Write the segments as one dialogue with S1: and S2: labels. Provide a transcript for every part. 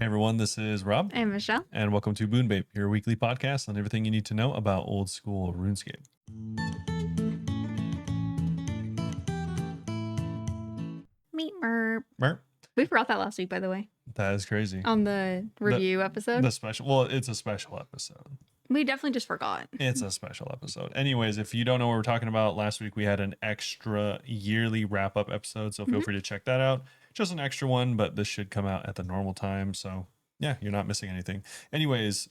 S1: Hey everyone, this is Rob.
S2: And Michelle.
S1: And welcome to Bunebape, your weekly podcast on everything you need to know about old school RuneScape.
S2: Meet Merp.
S1: Merp.
S2: We forgot that last week, by the way.
S1: That is crazy.
S2: On the review episode.
S1: It's a special episode.
S2: We definitely just forgot.
S1: It's a special episode. Anyways, if you don't know what we're talking about, last week we had an extra yearly wrap-up episode, so feel free to check that out. Just an extra one, but this should come out at the normal time, so yeah, you're not missing anything. Anyways,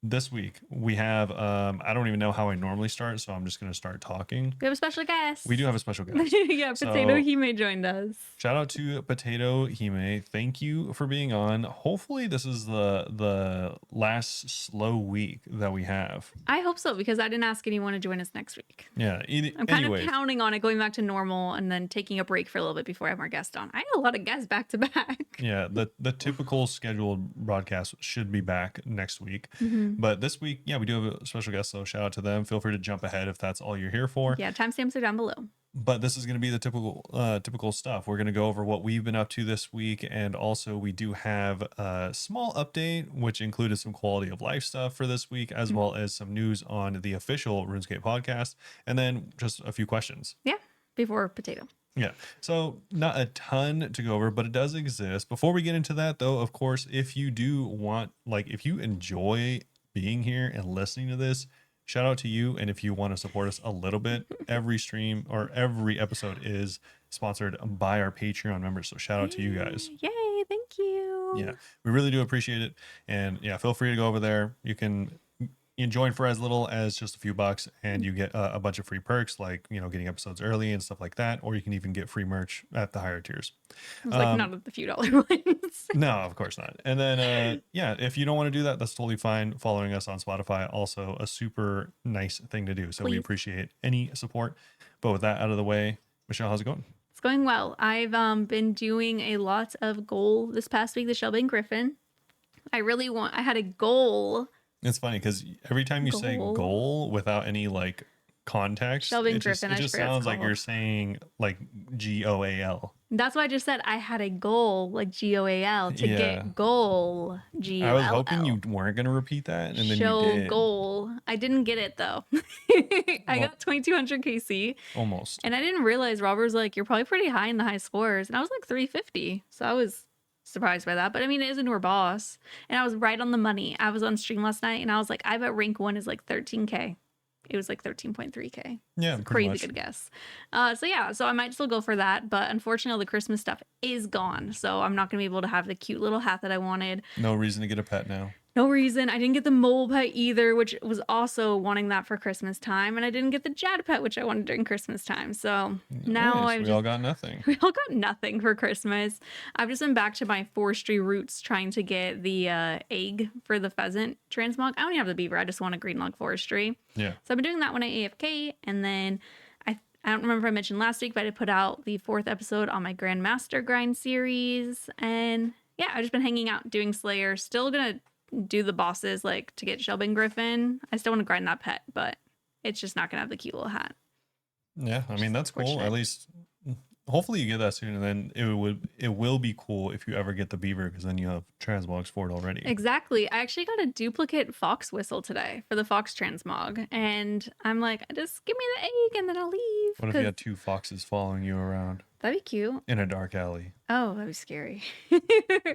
S1: this week we have, I don't even know how I normally start, so I'm just going to start talking.
S2: We have a special guest.
S1: We do have a special guest.
S2: Yeah, PotatoHime joined us.
S1: Shout out to PotatoHime. Thank you for being on. Hopefully this is the last slow week that we have.
S2: I hope so, because I didn't ask anyone to join us next week.
S1: Yeah.
S2: I'm kind of counting on it going back to normal and then taking a break for a little bit before I have more guests on. I had a lot of guests back to back.
S1: Yeah, the typical scheduled broadcast should be back next week. But this week, yeah, we do have a special guest, so shout out to them. Feel free to jump ahead if that's all you're here for.
S2: Yeah, timestamps are down below.
S1: But this is going to be the typical stuff. We're going to go over what we've been up to this week, and also we do have a small update, which included some quality of life stuff for this week, as well as some news on the official RuneScape podcast, and then just a few questions.
S2: Yeah, before Potato.
S1: Yeah, so not a ton to go over, but it does exist. Before we get into that, though, of course, if you do want, if you enjoy being here and listening to this, shout out to you. And if you want to support us a little bit, every stream or every episode is sponsored by our Patreon members. So shout out to you guys.
S2: Yay, thank you.
S1: Yeah, we really do appreciate it. And yeah, feel free to go over there. You join for as little as just a few bucks, and you get a bunch of free perks, like, getting episodes early and stuff like that. Or you can even get free merch at the higher tiers.
S2: It's like none of the few dollar ones.
S1: No, of course not. And then, yeah, if you don't want to do that, that's totally fine. Following us on Spotify, also a super nice thing to do. So we appreciate any support. But with that out of the way, Michelle, how's it going?
S2: It's going well. I've been doing a lot of goal this past week, the Shelby Griffin. I had a goal.
S1: It's funny because every time you say goal without any context, it just sounds like you're saying GOAL.
S2: That's why I just said I had a goal, GOAL, to get goal, GOAL.
S1: I was hoping you weren't going to repeat that, and then you did.
S2: Goal. I didn't get it, though. I got 2200 KC.
S1: Almost.
S2: And I didn't realize Robert was like, you're probably pretty high in the high scores. And I was like 350. So I was surprised by that. But I mean, it is a newer boss. And I was right on the money. I was on stream last night, and I was like, I bet rank 1 is 13K. It was 13.3K.
S1: Yeah,
S2: crazy good guess. So I might still go for that, but unfortunately all the Christmas stuff is gone, so I'm not gonna be able to have the cute little hat that I wanted.
S1: No reason to get a pet now.
S2: No reason. I didn't get the mole pet either, which was also wanting that for Christmas time, and I didn't get the Jad pet, which I wanted during Christmas time. So now
S1: we all got nothing.
S2: We all got nothing for Christmas. I've just been back to my forestry roots, trying to get the egg for the pheasant transmog. I don't even have the beaver. I just want a green log forestry.
S1: Yeah.
S2: So I've been doing that when I AFK, and then I don't remember if I mentioned last week, but I put out the 4th episode on my Grandmaster grind series, and yeah, I've just been hanging out doing Slayer. Still gonna do the bosses to get Shelby Griffin. I still want to grind that pet, but it's just not gonna have the cute little hat.
S1: Yeah, I mean, that's cool. At least hopefully you get that soon, and then it will be cool if you ever get the beaver, because then you have transmogs for it already.
S2: Exactly. I actually got a duplicate fox whistle today for the fox transmog, and I'm like, just give me the egg and then I'll leave.
S1: What if you had 2 foxes following you around?
S2: That'd be cute.
S1: In a dark alley.
S2: Oh, that'd be scary.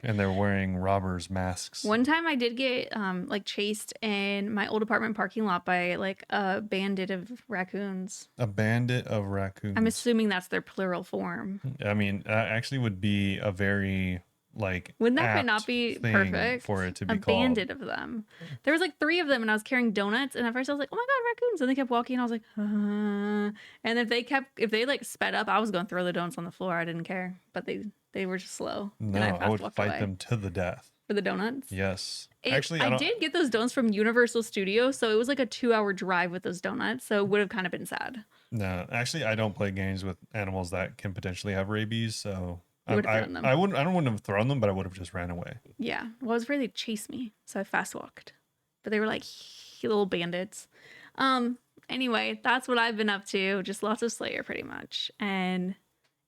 S1: And they're wearing robbers' masks.
S2: One time I did get chased in my old apartment parking lot by a bandit of raccoons.
S1: A bandit of raccoons.
S2: I'm assuming that's their plural form.
S1: I mean, that actually would be a very
S2: wouldn't that not be perfect
S1: for it to be
S2: a
S1: called
S2: bandit of them? There was 3 of them, and I was carrying donuts, and at first I was like, oh my god, raccoons, and they kept walking, and I was like, and if they sped up, I was going to throw the donuts on the floor. I didn't care, but they were just slow.
S1: No, I would fight them to the death
S2: for the donuts.
S1: Yes.
S2: Actually, I did get those donuts from Universal Studios, so it was a 2-hour drive with those donuts, so it would have kind of been sad.
S1: No, actually, I don't play games with animals that can potentially have rabies, so I don't have thrown them, but I would have just ran away.
S2: Yeah. Well, I was afraid they'd chase me, so I fast walked. But they were little bandits. Anyway, that's what I've been up to. Just lots of Slayer, pretty much. And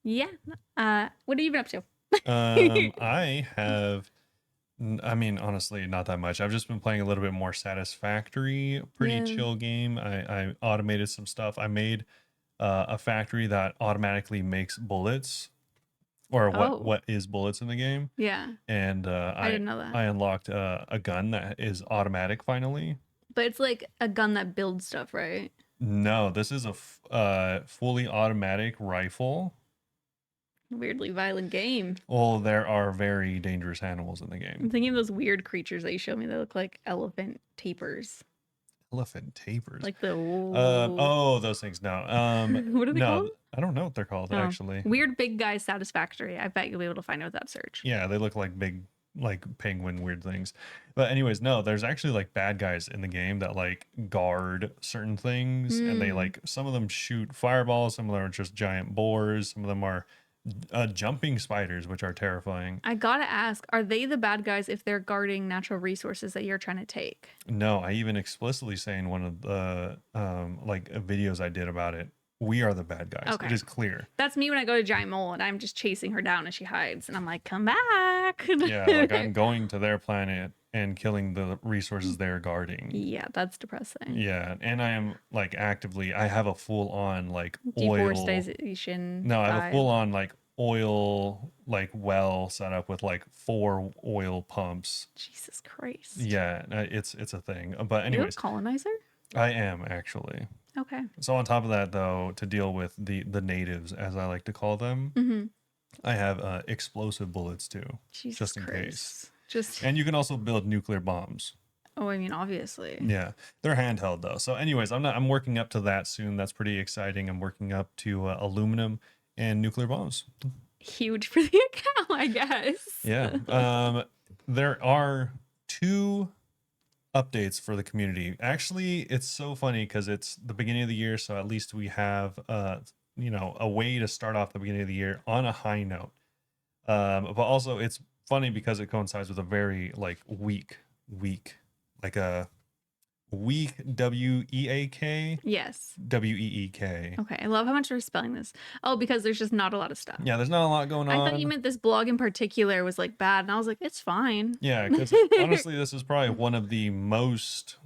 S2: yeah. What have you been up to?
S1: I have I mean, honestly, not that much. I've just been playing a little bit more Satisfactory, pretty
S2: Yeah.
S1: chill game. I automated some stuff. I made a factory that automatically makes bullets, or
S2: Oh,
S1: what is bullets in the game,
S2: yeah.
S1: and
S2: I didn't know that.
S1: I unlocked a gun that is automatic finally.
S2: But it's like a gun that builds stuff, right?
S1: No, this is a fully automatic rifle.
S2: Weirdly violent game.
S1: Well, there are very dangerous animals in the
S2: I'm
S1: game.
S2: thinking of those weird creatures that you showed me that look like elephant tapers.
S1: Elephant tapers.
S2: Like the
S1: Oh, those things. No.
S2: what are they
S1: No,
S2: called?
S1: I don't know what they're called
S2: Oh,
S1: actually.
S2: weird big guy satisfactory. I bet you'll be able to find it with that search.
S1: Yeah, they look like big, like penguin weird things. But anyways, no, there's actually like bad guys in the game that like guard certain things, and they
S2: Hmm.
S1: like some of them shoot fireballs, some of them are just giant boars, some of them are jumping spiders, which are terrifying.
S2: I gotta ask, are they the bad guys if they're guarding natural resources that you're trying to take?
S1: No, I even explicitly say in one of the like videos I did about it, we are the bad guys.
S2: Okay.
S1: It is clear.
S2: That's me when I go to Giant Mole and I'm just chasing her down as she hides. And I'm like, come back.
S1: Yeah, like I'm going to their planet and killing the resources they're guarding.
S2: Yeah, that's depressing.
S1: Yeah, and I am like actively, I have a full on like oil.
S2: Deforestation.
S1: No, I have a
S2: vibe.
S1: full on like oil like well set up with like 4 oil pumps.
S2: Jesus Christ.
S1: Yeah, it's a thing. But
S2: Are you a
S1: anyways,
S2: colonizer?
S1: I am actually.
S2: Okay.
S1: So on top of that, though, to deal with the natives, as I like to call them,
S2: Mm-hmm.
S1: I have explosive bullets too,
S2: Jesus
S1: just in
S2: Christ.
S1: case.
S2: Just,
S1: And you can also build nuclear bombs.
S2: oh, I mean, obviously.
S1: Yeah, they're handheld though. So, anyways, I'm working up to that soon. That's pretty exciting. I'm working up to aluminum and nuclear bombs.
S2: Huge for the account, I guess.
S1: Yeah. There are 2 updates for the community. Actually, it's so funny because it's the beginning of the year, so at least we have a way to start off the beginning of the year on a high note. But also it's funny because it coincides with a very like week, like a week, WEAK,
S2: Yes.
S1: WEEK.
S2: Okay. I love how much we're spelling this. Oh, because there's just not a lot of stuff.
S1: Yeah, there's not a lot going
S2: I
S1: on.
S2: thought you meant this blog in particular was like bad, and I was like, it's fine.
S1: Yeah, because honestly, this is probably one of the most,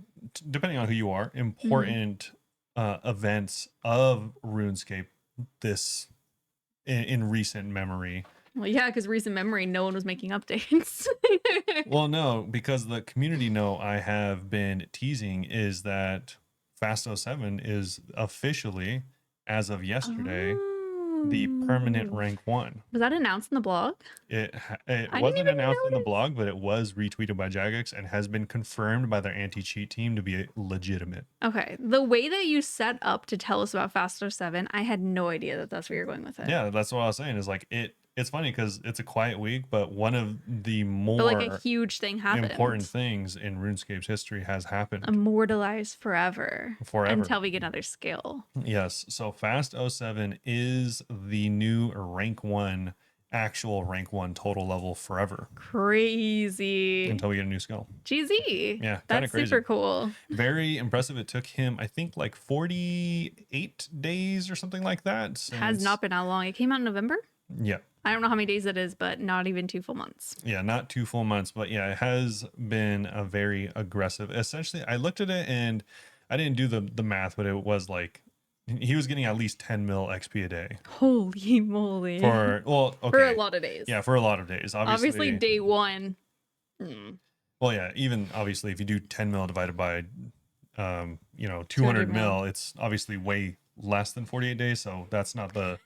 S1: depending on who you are, important events of RuneScape this in recent memory.
S2: Well, yeah, because recent memory, no one was making updates.
S1: Well, no, because the community note I have been teasing is that Fast07 is officially, as of yesterday, the permanent
S2: Oh.
S1: rank 1.
S2: Was that announced in the blog?
S1: It
S2: I didn't
S1: wasn't
S2: even
S1: announced in the
S2: notice.
S1: blog, but it was retweeted by Jagex and has been confirmed by their anti-cheat team to be legitimate.
S2: Okay. The way that you set up to tell us about Faster 7, I had no idea that that's where you're going with it.
S1: Yeah, that's what I was saying. Is like it's funny because it's a quiet week, but one of the more
S2: But like a huge thing happened.
S1: important things in RuneScape's history has happened.
S2: Immortalized forever.
S1: Forever.
S2: Until we get another skill.
S1: Yes. So Fast 07 is the new rank 1, actual rank 1 total level forever
S2: Crazy.
S1: until we get a new skill.
S2: GZ.
S1: Yeah, kinda
S2: That's
S1: crazy.
S2: super cool.
S1: Very impressive. It took him, I think, like 48 days or something like that.
S2: Has not been that long. It came out in November.
S1: Yeah.
S2: I don't know how many days it is, but not even 2 full months.
S1: Yeah, not 2 full months, but yeah, it has been a very aggressive. Essentially, I looked at it and I didn't do the math, but it was like he was getting at least 10 mil XP a day
S2: Holy moly.
S1: for okay.
S2: For a lot of days.
S1: Yeah, for a lot of days.
S2: Obviously, day 1.
S1: Well, yeah, even obviously if you do 10 mil divided by 200
S2: 200
S1: mil, it's obviously way less than 48 days, so that's not the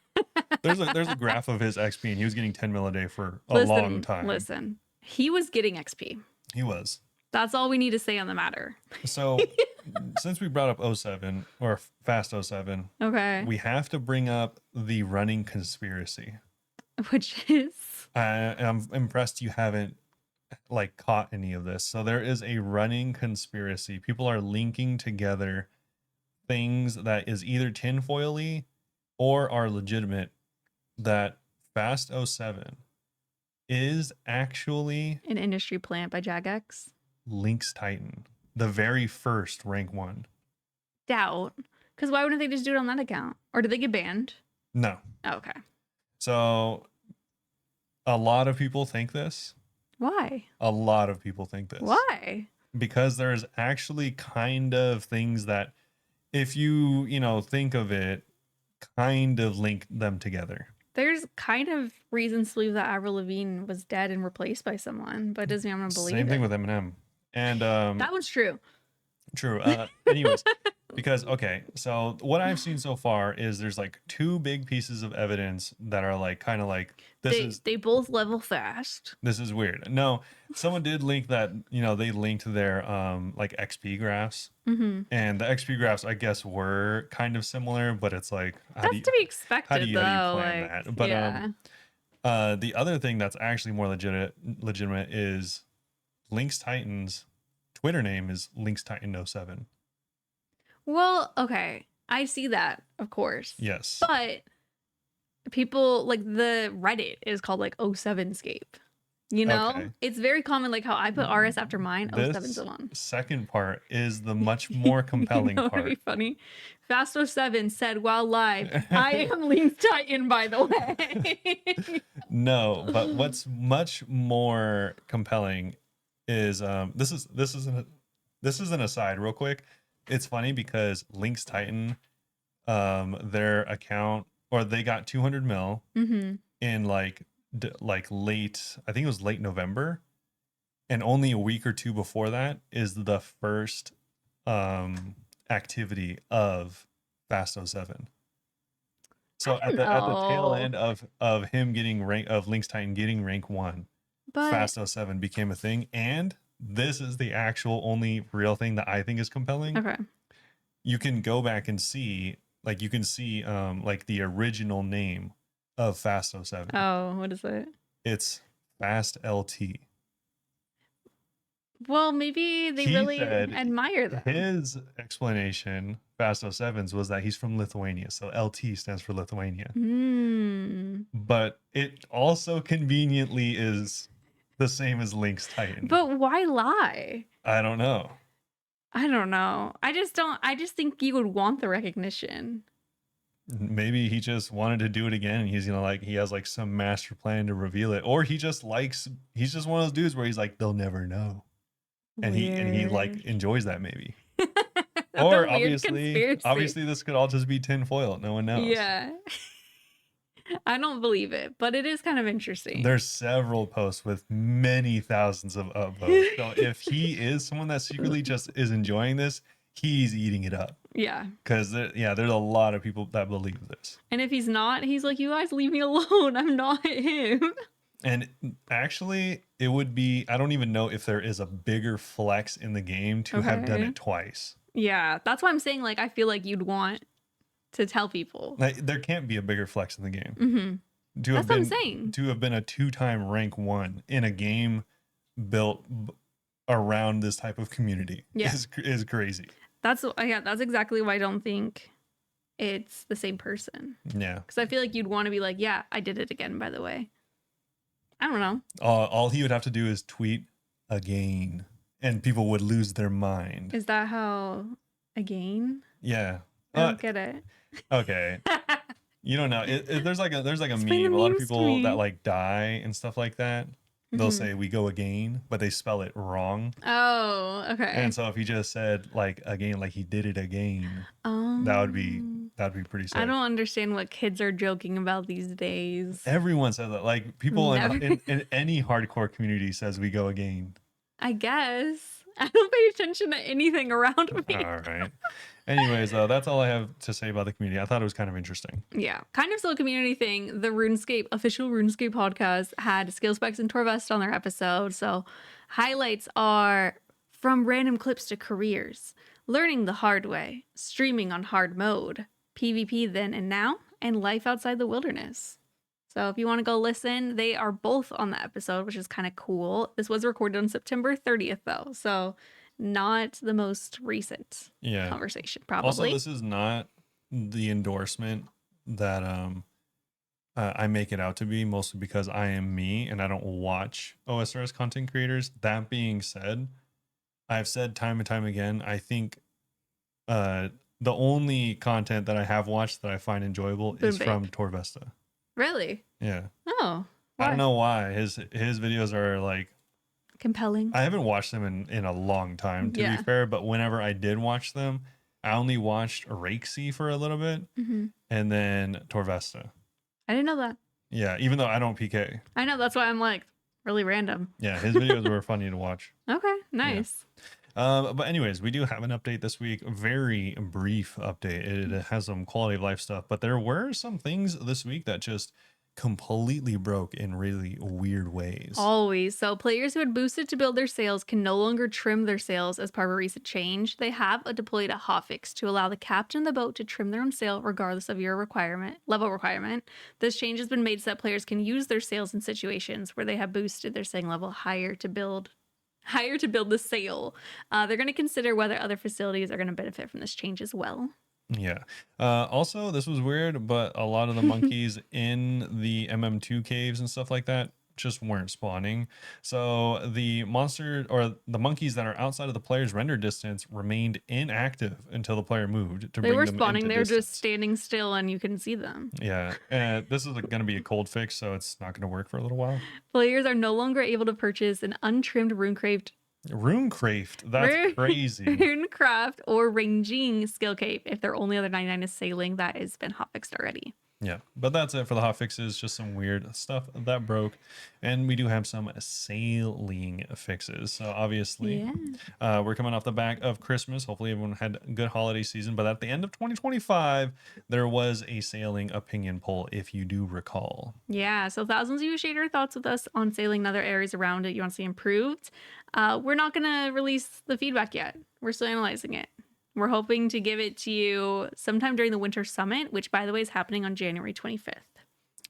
S1: there's a graph of his XP and he was getting 10 mil a day for a long time.
S2: Listen, he was getting XP.
S1: He was.
S2: That's all we need to say on the matter.
S1: So since we brought up 07 or Fast 07,
S2: Okay.
S1: we have to bring up the running conspiracy.
S2: Which is?
S1: I am impressed you haven't like caught any of this. So there is a running conspiracy. People are linking together things that is either tinfoily or are legitimate, that Fast 07 is actually
S2: An industry plant by Jagex.
S1: Lynx Titan, the very first rank 1.
S2: Doubt. Because why wouldn't they just do it on that account? Or did they get banned?
S1: No.
S2: Oh, okay.
S1: So a lot of people think this.
S2: Why?
S1: A lot of people think this.
S2: Why?
S1: Because there's actually kind of things that, if you, think of it, kind of link them together.
S2: There's kind of reasons to believe that Avril Lavigne was dead and replaced by someone, but it doesn't mean I'm gonna believe
S1: Same
S2: it.
S1: thing with Eminem. And
S2: That one's true.
S1: true. Anyways, because okay, so what I've seen so far is there's like two big pieces of evidence that are like kind of like
S2: They both level fast.
S1: this is weird. No, someone did link that, they linked their like XP graphs.
S2: Mm-hmm.
S1: And the XP graphs, I guess, were kind of similar, but it's like
S2: That's to be expected,
S1: how do you
S2: though.
S1: plan
S2: Like,
S1: that? But
S2: yeah.
S1: the other thing that's actually more legitimate is Lynx Titan's Twitter name is Lynx Titan 07.
S2: Well, okay, I see that, of course.
S1: Yes.
S2: But people like the Reddit is called like 07scape. You know,
S1: Okay.
S2: it's very common, like how I put RS after mine. 07's
S1: This
S2: on.
S1: second part is the much more compelling
S2: That would
S1: part.
S2: be funny. Fast 07 said while live, I am Lynx Titan, by the way.
S1: No, but what's much more compelling is this is an aside real quick. It's funny because Lynx Titan, their account, or they got 200 mil
S2: Mm-hmm.
S1: in like late, I think it was late November, and only a week or two before that is the first activity of Fast 07. So at the tail end of him getting of Lynx Titan getting rank 1,
S2: But
S1: Fast 07 became a thing. And this is the actual only real thing that I think is compelling.
S2: okay.
S1: You can go back and see, like like the original name of Fast 07.
S2: Oh, what is it?
S1: It's Fast LT.
S2: Well, maybe they
S1: He
S2: really
S1: said
S2: admire them.
S1: His explanation, Fast 07's, was that he's from Lithuania. So LT stands for Lithuania.
S2: Hmm.
S1: But it also conveniently is the same as Lynx Titan.
S2: But why lie?
S1: I don't know.
S2: I don't know. I just think you would want the recognition.
S1: Maybe he just wanted to do it again, and he's gonna he has like some master plan to reveal it, or he's just one of those dudes where he's like, they'll never know, and he like enjoys that maybe. Or obviously this could all just be tinfoil. No one knows.
S2: Yeah. I don't believe it, but it is kind of interesting.
S1: There's several posts with many thousands of upvotes. So if he is someone that secretly just is enjoying this, he's eating it up.
S2: Yeah.
S1: Because there's a lot of people that believe this.
S2: And if he's not, he's like, you guys leave me alone. I'm not him.
S1: And actually, it would be, I don't even know if there is a bigger flex in the game to have done it twice.
S2: Yeah. That's why I'm saying, like, I feel like you'd want to tell people.
S1: Like, there can't be a bigger flex in the game.
S2: Mm-hmm. That's what I'm saying.
S1: To have been a 2-time rank 1 in a game built around this type of community is crazy.
S2: That's exactly why I don't think it's the same person.
S1: Yeah.
S2: Because I feel like you'd want to be like, yeah, I did it again, by the way. I don't know.
S1: All he would have to do is tweet again, and people would lose their mind.
S2: Is that how again?
S1: Yeah.
S2: I don't get it.
S1: Okay. You don't know. There's like a
S2: Explain
S1: meme.
S2: the
S1: A lot of
S2: memes to
S1: people
S2: me.
S1: that like die and stuff like that. They'll say we go again, but they spell it wrong.
S2: Oh, okay.
S1: And so if he just said like again, like he did it again, that would be pretty sick.
S2: I don't understand what kids are joking about these days.
S1: Everyone says that. Like people in any hardcore community says we go again.
S2: I guess. I don't pay attention to anything around me.
S1: All right. Anyways, that's all I have to say about the community. I thought it was kind of interesting.
S2: Yeah. Kind of still a community thing. The RuneScape, official RuneScape podcast had Skillspecs and Torvest on their episode. So highlights are from random clips to careers, learning the hard way, streaming on hard mode, PvP then and now, and life outside the wilderness. So if you want to go listen, they are both on the episode, which is kind of cool. This was recorded on September 30th, though. So not the most recent conversation, probably.
S1: Also, this is not the endorsement that I make it out to be, mostly because I am me and I don't watch OSRS content creators. That being said, I've said time and time again, I think the only content that I have watched that I find enjoyable is from Torvesta.
S2: Really?
S1: Yeah.
S2: Oh.
S1: Why? I don't know why. His videos are like
S2: compelling.
S1: I haven't watched them in a long time, to be
S2: Yeah.
S1: fair, but whenever I did watch them, I only watched Rakesy for a little bit and then Torvesta.
S2: I didn't know that.
S1: Yeah, even though I don't PK.
S2: I know, that's why I'm like really random.
S1: Yeah, his videos were funny to watch.
S2: Okay, nice.
S1: But anyways, we do have an update this week. Very brief update. It has some quality of life stuff, but there were some things this week that just completely broke in really weird ways.
S2: Always. So players who had boosted to build their sails can no longer trim their sails as part of a recent change. They have deployed a hotfix to allow the captain of the boat to trim their own sail regardless of your level requirement. This change has been made so that players can use their sails in situations where they have boosted their sailing level higher to build the sail. They're going to consider whether other facilities are going to benefit from this change as well.
S1: Yeah. Also, this was weird, but a lot of the monkeys in the MM2 caves and stuff like that just weren't spawning. So the monster or the monkeys that are outside of the player's render distance remained inactive until the player moved to
S2: They
S1: bring
S2: were
S1: them
S2: spawning.
S1: into
S2: They were just
S1: distance.
S2: standing still and you couldn't see them.
S1: Yeah. This is going to be a cold fix, so it's not going to work for a little while.
S2: Players are no longer able to purchase an untrimmed
S1: Runecraft. That's crazy.
S2: Runecraft or ranging skill cape if their only other 99 is sailing. That has been hotfixed already.
S1: Yeah, but that's it for the hot fixes. Just some weird stuff that broke, and we do have some sailing fixes. So obviously, we're coming off the back of Christmas. Hopefully, everyone had a good holiday season. But at the end of 2025, there was a sailing opinion poll, if you do recall.
S2: Yeah, so thousands of you shared your thoughts with us on sailing and other areas around it you want to see improved. We're not going to release the feedback yet. We're still analyzing it. We're hoping to give it to you sometime during the Winter Summit, which, by the way, is happening on January 25th.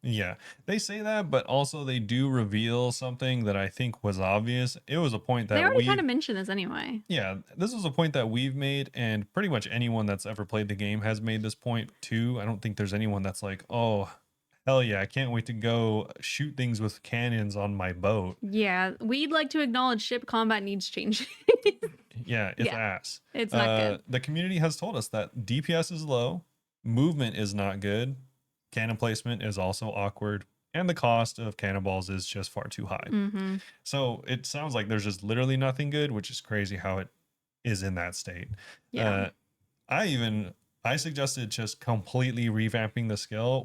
S1: Yeah, they say that, but also they do reveal something that I think was obvious. It was a point that
S2: They already kind of mentioned this anyway.
S1: Yeah, this is a point that we've made, and pretty much anyone that's ever played the game has made this point too. I don't think there's anyone that's like, oh, hell yeah, I can't wait to go shoot things with cannons on my boat.
S2: Yeah, we'd like to acknowledge ship combat needs changing.
S1: Yeah, it's ass.
S2: It's not good.
S1: The community has told us that DPS is low, movement is not good, cannon placement is also awkward, and the cost of cannonballs is just far too high. So it sounds like there's just literally nothing good, which is crazy how it is in that state.
S2: Yeah.
S1: I suggested just completely revamping the skill,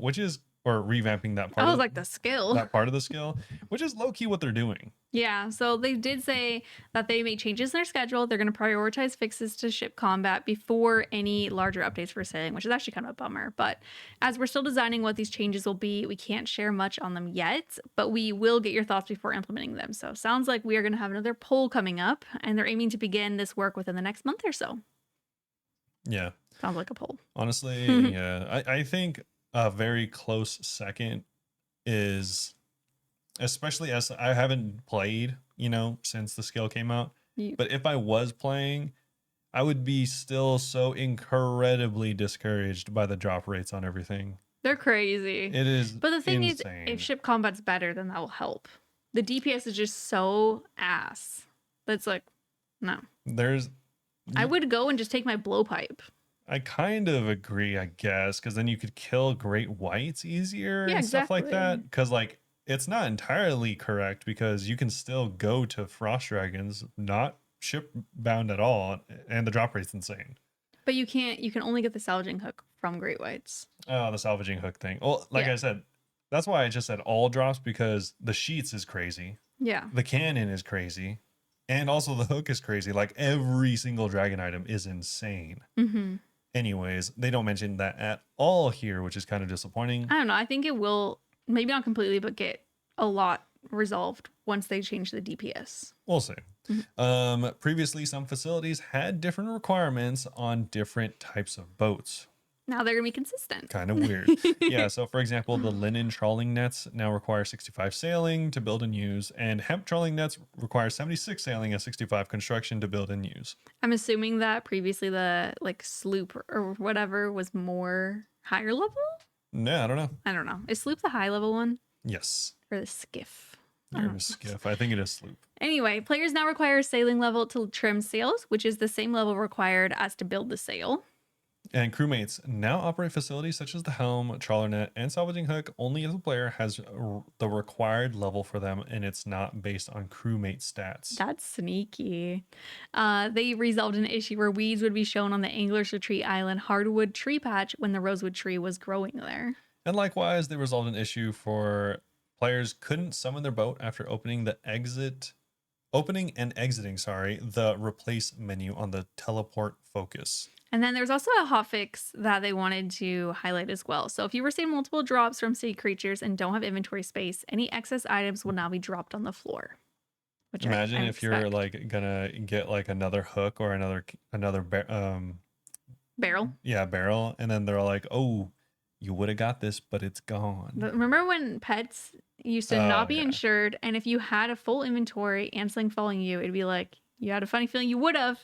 S1: or revamping that part.
S2: I was like the skill.
S1: That part of the skill, which is low key what they're doing.
S2: Yeah, so they did say that they made changes in their schedule. They're going to prioritize fixes to ship combat before any larger updates for sailing, which is actually kind of a bummer. But as we're still designing what these changes will be, we can't share much on them yet, but we will get your thoughts before implementing them. So sounds like we are going to have another poll coming up, and they're aiming to begin this work within the next month or so.
S1: Yeah.
S2: Sounds like a poll.
S1: Honestly, yeah. I think a very close second is, especially as I haven't played, since the skill came out.
S2: Yeah.
S1: But if I was playing, I would be still so incredibly discouraged by the drop rates on everything.
S2: They're crazy.
S1: It is.
S2: But the thing
S1: insane.
S2: is, if ship combat's better, then that will help. The DPS is just so ass. That's like, no. I would go and just take my blowpipe.
S1: I kind of agree, I guess, because then you could kill great whites easier and stuff like that. Because it's not entirely correct, because you can still go to frost dragons, not ship bound at all, and the drop rate's insane.
S2: But you can only get the salvaging hook from great whites.
S1: Oh, the salvaging hook thing. Well, I said, that's why I just said all drops, because the sheets is crazy.
S2: Yeah.
S1: The cannon is crazy. And also the hook is crazy. Like every single dragon item is insane. Anyways, they don't mention that at all here, which is kind of disappointing.
S2: I don't know. I think it will, maybe not completely, but get a lot resolved once they change the DPS.
S1: We'll see. Previously, some facilities had different requirements on different types of boats.
S2: Now they're going to be consistent.
S1: Kind of weird. Yeah, so for example, the linen trawling nets now require 65 sailing to build and use, and hemp trawling nets require 76 sailing and 65 construction to build and use.
S2: I'm assuming that previously the sloop or whatever was more higher level?
S1: No, I don't know.
S2: I don't know. Is sloop the high level one?
S1: Yes.
S2: Or the skiff?
S1: Or skiff. I think it is sloop.
S2: Anyway, players now require a sailing level to trim sails, which is the same level required as to build the sail.
S1: And crewmates now operate facilities such as the helm, trawler net, and salvaging hook only if the player has the required level for them, and it's not based on crewmate stats.
S2: That's sneaky. They resolved an issue where weeds would be shown on the Angler's Retreat Island hardwood tree patch when the rosewood tree was growing there.
S1: And likewise, they resolved an issue for players couldn't summon their boat after opening and exiting, the replace menu on the teleport focus.
S2: And then there's also a hotfix that they wanted to highlight as well. So if you receive multiple drops from sea creatures and don't have inventory space, any excess items will now be dropped on the floor. Which
S1: Imagine
S2: I
S1: if you're
S2: expect.
S1: like gonna get like another hook or another
S2: Barrel.
S1: barrel, and then they're like, "Oh, you would have got this, but it's gone."
S2: Remember when pets used to
S1: Oh,
S2: not be
S1: yeah.
S2: insured, and if you had a full inventory and something following you, it'd be like you had a funny feeling you would have.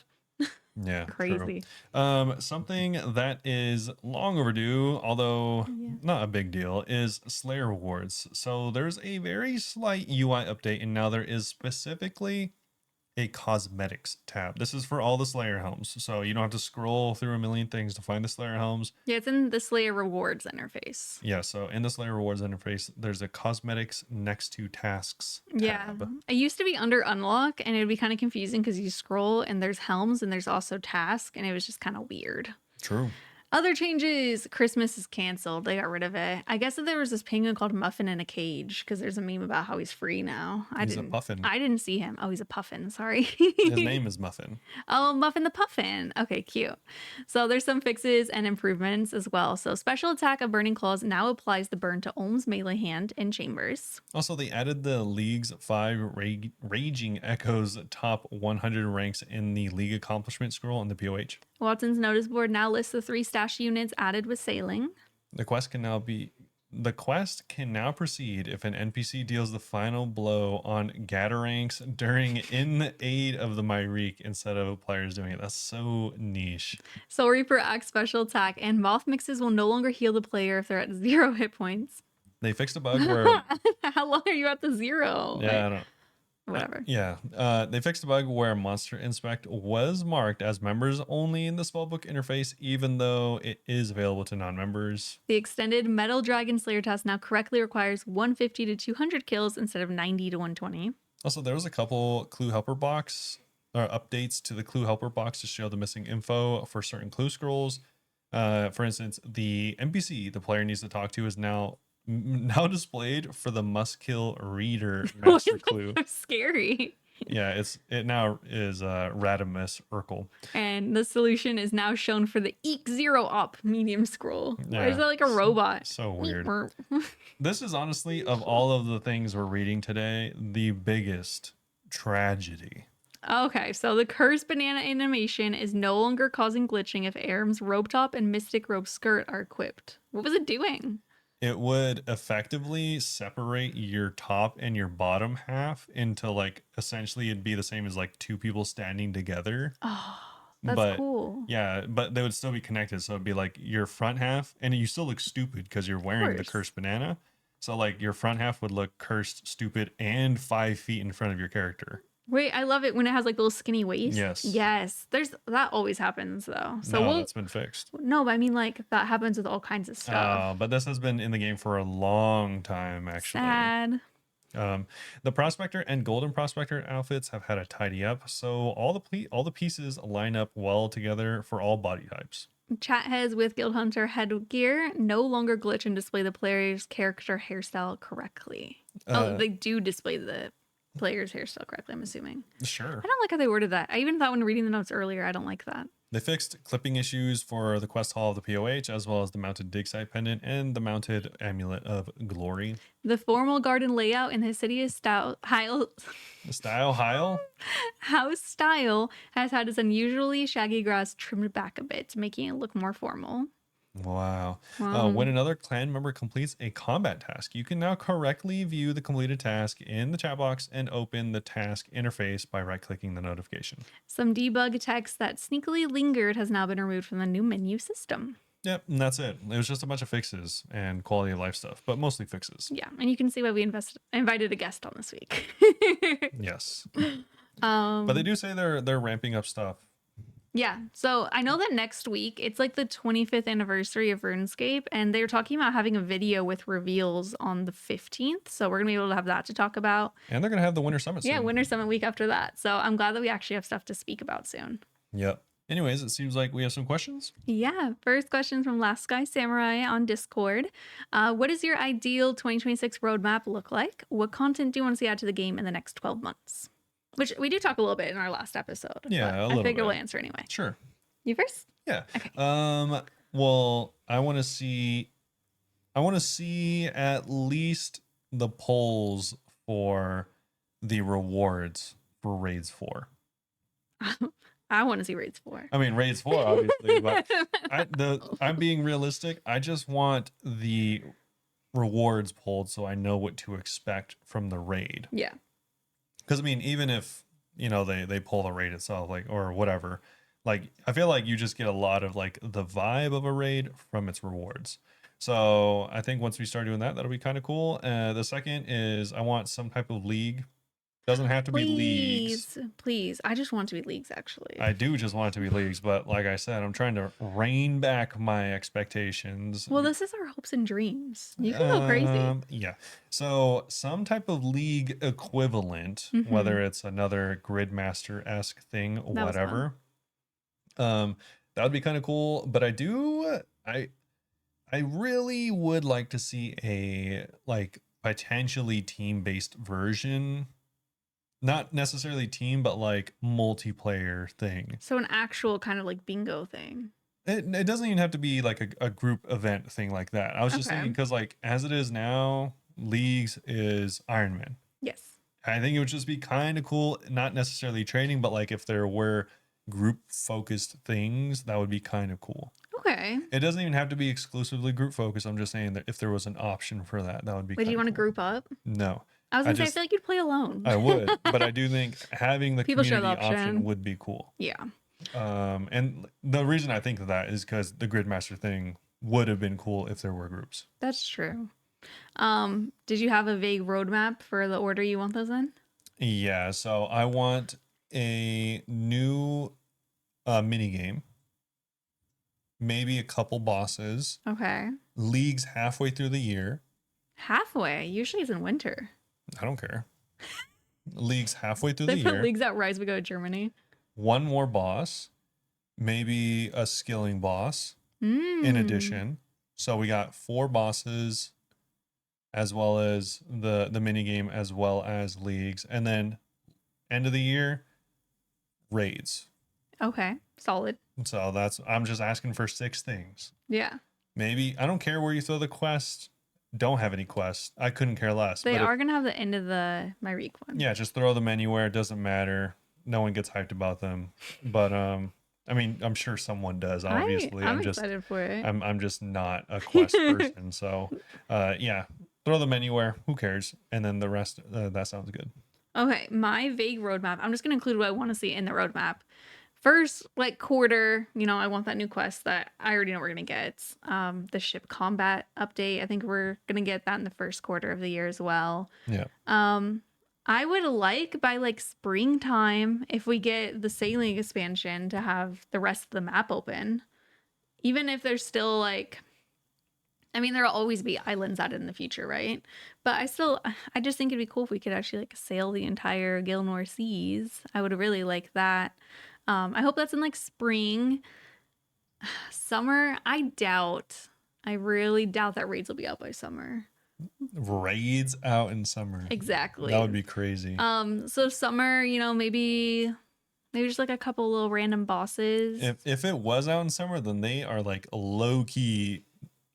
S1: Yeah,
S2: Crazy.
S1: true. Something that is long overdue, although
S2: Yeah.
S1: not a big deal, is Slayer rewards. So there's a very slight UI update, and now there is specifically a cosmetics tab. This is for all the Slayer helms, so you don't have to scroll through a million things to find the Slayer helms.
S2: Yeah, it's in the Slayer rewards interface.
S1: Yeah, so in the Slayer rewards interface, there's a cosmetics next to tasks
S2: Yeah.
S1: tab.
S2: It used to be under unlock, and it'd be kind of confusing because you scroll and there's helms and there's also task, and it was just kind of weird.
S1: True.
S2: Other changes, Christmas is canceled. They got rid of it. I guess that there was this penguin called Muffin in a cage because there's a meme about how he's free now.
S1: He's a puffin.
S2: I didn't see him. Oh, he's a puffin. Sorry.
S1: His name is Muffin.
S2: Oh, Muffin the Puffin. Okay, cute. So there's some fixes and improvements as well. So special attack of Burning Claws now applies the burn to Olm's melee hand and Chambers.
S1: Also, they added the League's 5 Raging Echoes top 100 ranks in the League accomplishment scroll in the POH.
S2: Watson's notice board now lists the 3 stash units added with sailing.
S1: The quest can now proceed if an NPC deals the final blow on Gataranks during in aid of the Myrique instead of players doing it. That's so niche.
S2: Soul Reaper acts special attack, and Moth mixes will no longer heal the player if they're at 0 hit points.
S1: They fixed a bug where
S2: How long are you at the 0?
S1: I don't.
S2: Whatever.
S1: They fixed a bug where Monster Inspect was marked as members only in the spellbook interface, even though it is available to non-members.
S2: The extended Metal Dragon Slayer task now correctly requires 150 to 200 kills instead of 90 to 120.
S1: Also, there was a couple clue helper box or updates to the clue helper box to show the missing info for certain clue scrolls. For instance, the NPC the player needs to talk to is now displayed for the must kill reader master clue.
S2: So scary.
S1: Yeah, it now is Radimus Urkel.
S2: And the solution is now shown for the Eek Zero Op medium scroll.
S1: Yeah,
S2: Or is that like a robot?
S1: So weird. This is honestly, of all of the things we're reading today, the biggest tragedy.
S2: Okay, so the cursed banana animation is no longer causing glitching if Aram's robe top and Mystic robe skirt are equipped. What was it doing?
S1: It would effectively separate your top and your bottom half into like, essentially it'd be the same as like 2 people standing together.
S2: Oh, that's cool.
S1: Yeah, but they would still be connected. So it'd be like your front half, and you still look stupid because you're wearing the cursed banana. So like your front half would look cursed, stupid, and 5 feet in front of your character.
S2: Wait, I love it when it has like little skinny waist.
S1: Yes.
S2: Yes. That always happens though. So
S1: that's been fixed.
S2: No, but I mean like that happens with all kinds of stuff.
S1: But this has been in the game for a long time, actually.
S2: Sad.
S1: The Prospector and Golden Prospector outfits have had a tidy up, so all the pieces line up well together for all body types.
S2: Chat heads with Guild Hunter headgear no longer glitch and display the player's character hairstyle correctly. They do display the player's hairstyle correctly, I'm assuming.
S1: Sure.
S2: I don't like how they worded that. I even thought when reading the notes earlier, I don't like that.
S1: They fixed clipping issues for the quest hall of the POH, as well as the mounted dig site pendant and the mounted amulet of glory.
S2: The formal garden layout in the Hideous house style has had its unusually shaggy grass trimmed back a bit, making it look more formal.
S1: Wow. When another clan member completes a combat task, you can now correctly view the completed task in the chat box and open the task interface by right-clicking the notification.
S2: Some debug text that sneakily lingered has now been removed from the new menu system.
S1: Yep, and that's it. It was just a bunch of fixes and quality of life stuff, but mostly fixes.
S2: Yeah, and you can see why we invited a guest on this week.
S1: Yes. But they do say they're ramping up stuff.
S2: Yeah. So I know that next week it's like the 25th anniversary of RuneScape, and they were talking about having a video with reveals on the 15th. So we're gonna be able to have that to talk about.
S1: And they're gonna have the Winter Summit
S2: Yeah,
S1: soon.
S2: Winter Summit week after that. So I'm glad that we actually have stuff to speak about soon.
S1: Yep. Anyways, it seems like we have some questions.
S2: Yeah. First question from Last Sky Samurai on Discord. What does your ideal 2026 roadmap look like? What content do you want to see add to the game in the next 12 months? Which we do talk a little bit in our last episode.
S1: Yeah,
S2: but
S1: a
S2: I
S1: little
S2: figure
S1: bit.
S2: we'll answer anyway.
S1: Sure.
S2: You first?
S1: Yeah.
S2: Okay.
S1: Well, I want to see at least the polls for the rewards for Raids 4.
S2: I want to see Raids 4.
S1: I mean, Raids 4, obviously, but I'm being realistic. I just want the rewards pulled so I know what to expect from the raid.
S2: Yeah.
S1: Because I mean, even if they pull the raid itself, like, or whatever, like I feel like you just get a lot of like the vibe of a raid from its rewards. So I think once we start doing that, that'll be kind of cool. The second is I want some type of league. Doesn't have to be leagues.
S2: Please. I just want it to be leagues, actually.
S1: I do just want it to be leagues, but like I said, I'm trying to rein back my expectations.
S2: Well, this is our hopes and dreams. You can go crazy.
S1: Yeah. So some type of league equivalent, whether it's another Gridmaster-esque thing, whatever. That would be kind of cool. But I really would like to see a like potentially team-based version. Not necessarily team, but like multiplayer thing.
S2: So an actual kind of like bingo thing.
S1: It doesn't even have to be like a group event thing like that. I was just thinking because like as it is now, leagues is Iron Man.
S2: Yes.
S1: I think it would just be kind of cool, not necessarily training, but like if there were group focused things, that would be kind of cool.
S2: Okay.
S1: It doesn't even have to be exclusively group focused. I'm just saying that if there was an option for that, that would be.
S2: Would you want to
S1: cool.
S2: group up?
S1: No.
S2: I was gonna say I feel like you'd play alone.
S1: I would, but I do think having the
S2: People
S1: community
S2: share the option
S1: would be cool.
S2: Yeah.
S1: And the reason I think of that is because the Gridmaster thing would have been cool if there were groups.
S2: That's true. Did you have a vague roadmap for the order you want those in?
S1: Yeah, so I want a new mini game, maybe a couple bosses.
S2: Okay.
S1: Leagues halfway through the year.
S2: Halfway. Usually it's in winter.
S1: I don't care. Leagues halfway through
S2: They
S1: the
S2: put
S1: year.
S2: leagues out Rise We Go to Germany.
S1: One more boss, maybe a skilling boss in addition. So we got 4 bosses as well as the mini game as well as leagues. And then end of the year, raids.
S2: Okay. Solid.
S1: So I'm just asking for 6 things.
S2: Yeah.
S1: Maybe I don't care where you throw the quest. Don't have any quests. I couldn't care less.
S2: They are gonna have the end of the Myrique one.
S1: Yeah, just throw them anywhere. It doesn't matter. No one gets hyped about them. But I mean, I'm sure someone does. Obviously,
S2: I'm excited for it.
S1: I'm just not a quest person. So, yeah, throw them anywhere. Who cares? And then the rest. That sounds good.
S2: Okay, my vague roadmap. I'm just gonna include what I want to see in the roadmap. First, like quarter, I want that new quest that I already know we're gonna get. The ship combat update. I think we're gonna get that in the first quarter of the year as well.
S1: Yeah.
S2: I would like by like springtime if we get the sailing expansion to have the rest of the map open. Even if there's still like, I mean, there'll always be islands added in the future, right? But I just think it'd be cool if we could actually like sail the entire Gilnor seas. I would really like that. I hope that's in like spring. Summer, I really doubt that raids will be out by summer.
S1: Raids out in summer.
S2: Exactly.
S1: That would be crazy.
S2: So summer, maybe just like a couple little random bosses.
S1: If it was out in summer, then they are like low key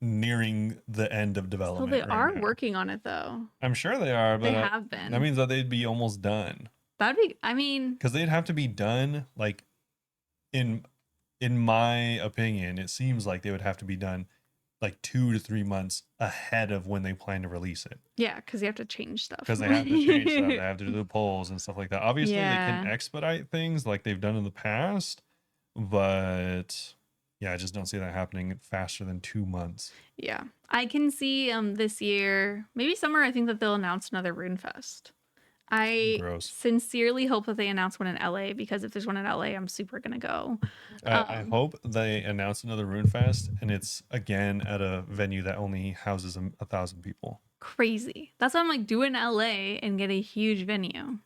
S1: nearing the end of development.
S2: So they are working on it though.
S1: I'm sure they are, but
S2: they have been.
S1: That means that they'd be almost done.
S2: That'd be, I mean,
S1: because they'd have to be done like in my opinion, it seems like they would have to be done like 2 to 3 months ahead of when they plan to release it.
S2: Yeah, because you have to change stuff.
S1: Because they have to change stuff. They have to do the polls and stuff like that. Obviously, they can
S2: Yeah.
S1: expedite things like they've done in the past, but yeah, I just don't see that happening faster than 2 months.
S2: Yeah. I can see this year, maybe summer, I think that they'll announce another Rune Fest. I
S1: Gross.
S2: sincerely hope that they announce one in LA, because if there's one in LA, I'm super gonna go.
S1: I hope they announce another Rune Fest and it's again at a venue that only houses 1,000 people.
S2: Crazy. That's why I'm like, do it in LA and get a huge venue.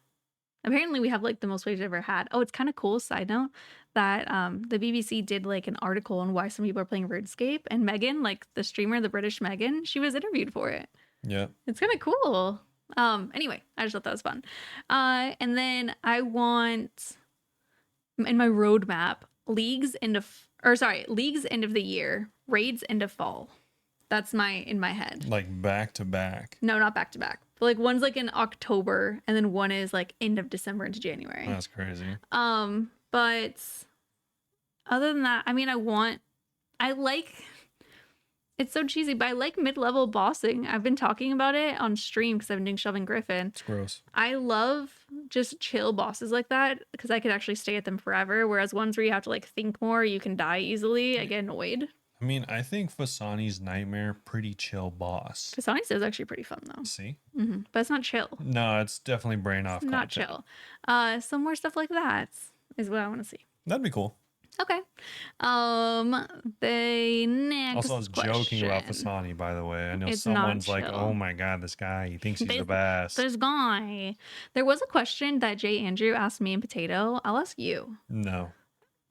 S2: Apparently we have like the most waves I've ever had. Oh, it's kind of cool, side note, that the BBC did like an article on why some people are playing RuneScape, and Megan, like the streamer, the British Megan, she was interviewed for it.
S1: Yeah.
S2: It's kind of cool. Anyway, I just thought that was fun. And then I want in my roadmap leagues end of the year, raids end of fall. That's in my head.
S1: Like back to back.
S2: No, not back to back. But like one's like in October and then one is like end of December into January.
S1: That's crazy.
S2: But other than that, I mean, it's so cheesy, but I like mid-level bossing. I've been talking about it on stream because I've been doing Shelvin Griffin.
S1: It's gross.
S2: I love just chill bosses like that because I could actually stay at them forever. Whereas ones where you have to like think more, you can die easily. I get annoyed.
S1: I mean, I think Fasani's Nightmare pretty chill boss.
S2: Fasani's is actually pretty fun though.
S1: See?
S2: Mm-hmm. But it's not chill.
S1: No, it's definitely brain off.
S2: It's not chill. Some more stuff like that is what I want to see.
S1: That'd be cool.
S2: Okay. The next
S1: Also, I was joking about Fasani, by the way. I know someone's like, oh my God, this guy, he thinks he's the best.
S2: This guy. There was a question that Jay Andrew asked me and Potato. I'll ask you.
S1: No.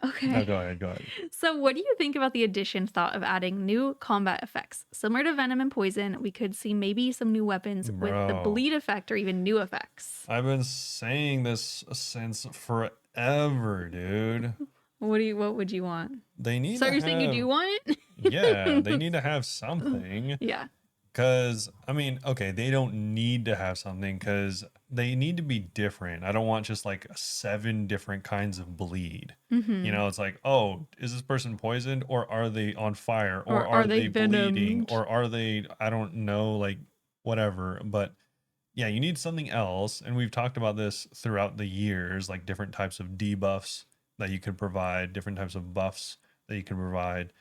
S2: Okay.
S1: No, go ahead.
S2: So what do you think about the addition thought of adding new combat effects? Similar to Venom and Poison, we could see maybe some new weapons with the bleed effect or even new effects.
S1: I've been saying this since forever, dude.
S2: What would you want?
S1: They need
S2: So you're saying you do want it?
S1: Yeah, they need to have something.
S2: Yeah.
S1: Because, I mean, okay, they don't need to have something because they need to be different. I don't want just like 7 different kinds of bleed.
S2: Mm-hmm.
S1: You know, it's like, oh, is this person poisoned or are they on fire or are they bleeding or are they, I don't know, like whatever. But yeah, you need something else. And we've talked about this throughout the years, like different types of debuffs that you can provide, different types of buffs that you can provide.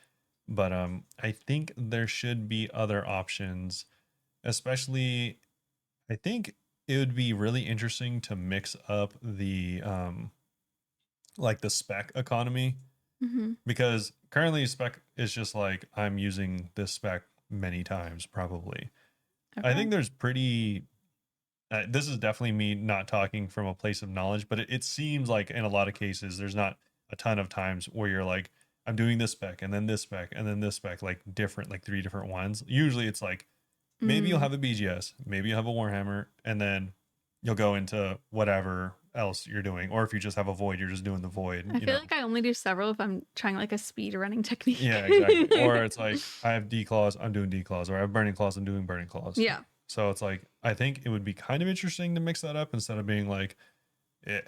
S1: But I think there should be other options, especially I think it would be really interesting to mix up the like the spec economy, because currently spec is just like I'm using this spec many times probably. Okay. I think there's pretty this is definitely me not talking from a place of knowledge, but it seems like in a lot of cases there's not a ton of times where you're like, I'm doing this spec and then this spec and then this spec, like different, like 3 different ones. Usually it's like, maybe you'll have a BGS, maybe you have a Warhammer, and then you'll go into whatever else you're doing. Or if you just have a void, you're just doing the void.
S2: I feel like I only do several if I'm trying like a speed running technique.
S1: Yeah, exactly. Or it's like, I have declaws, I'm doing declaws, or I have burning claws, I'm doing burning claws.
S2: Yeah.
S1: So it's like, I think it would be kind of interesting to mix that up instead of being like,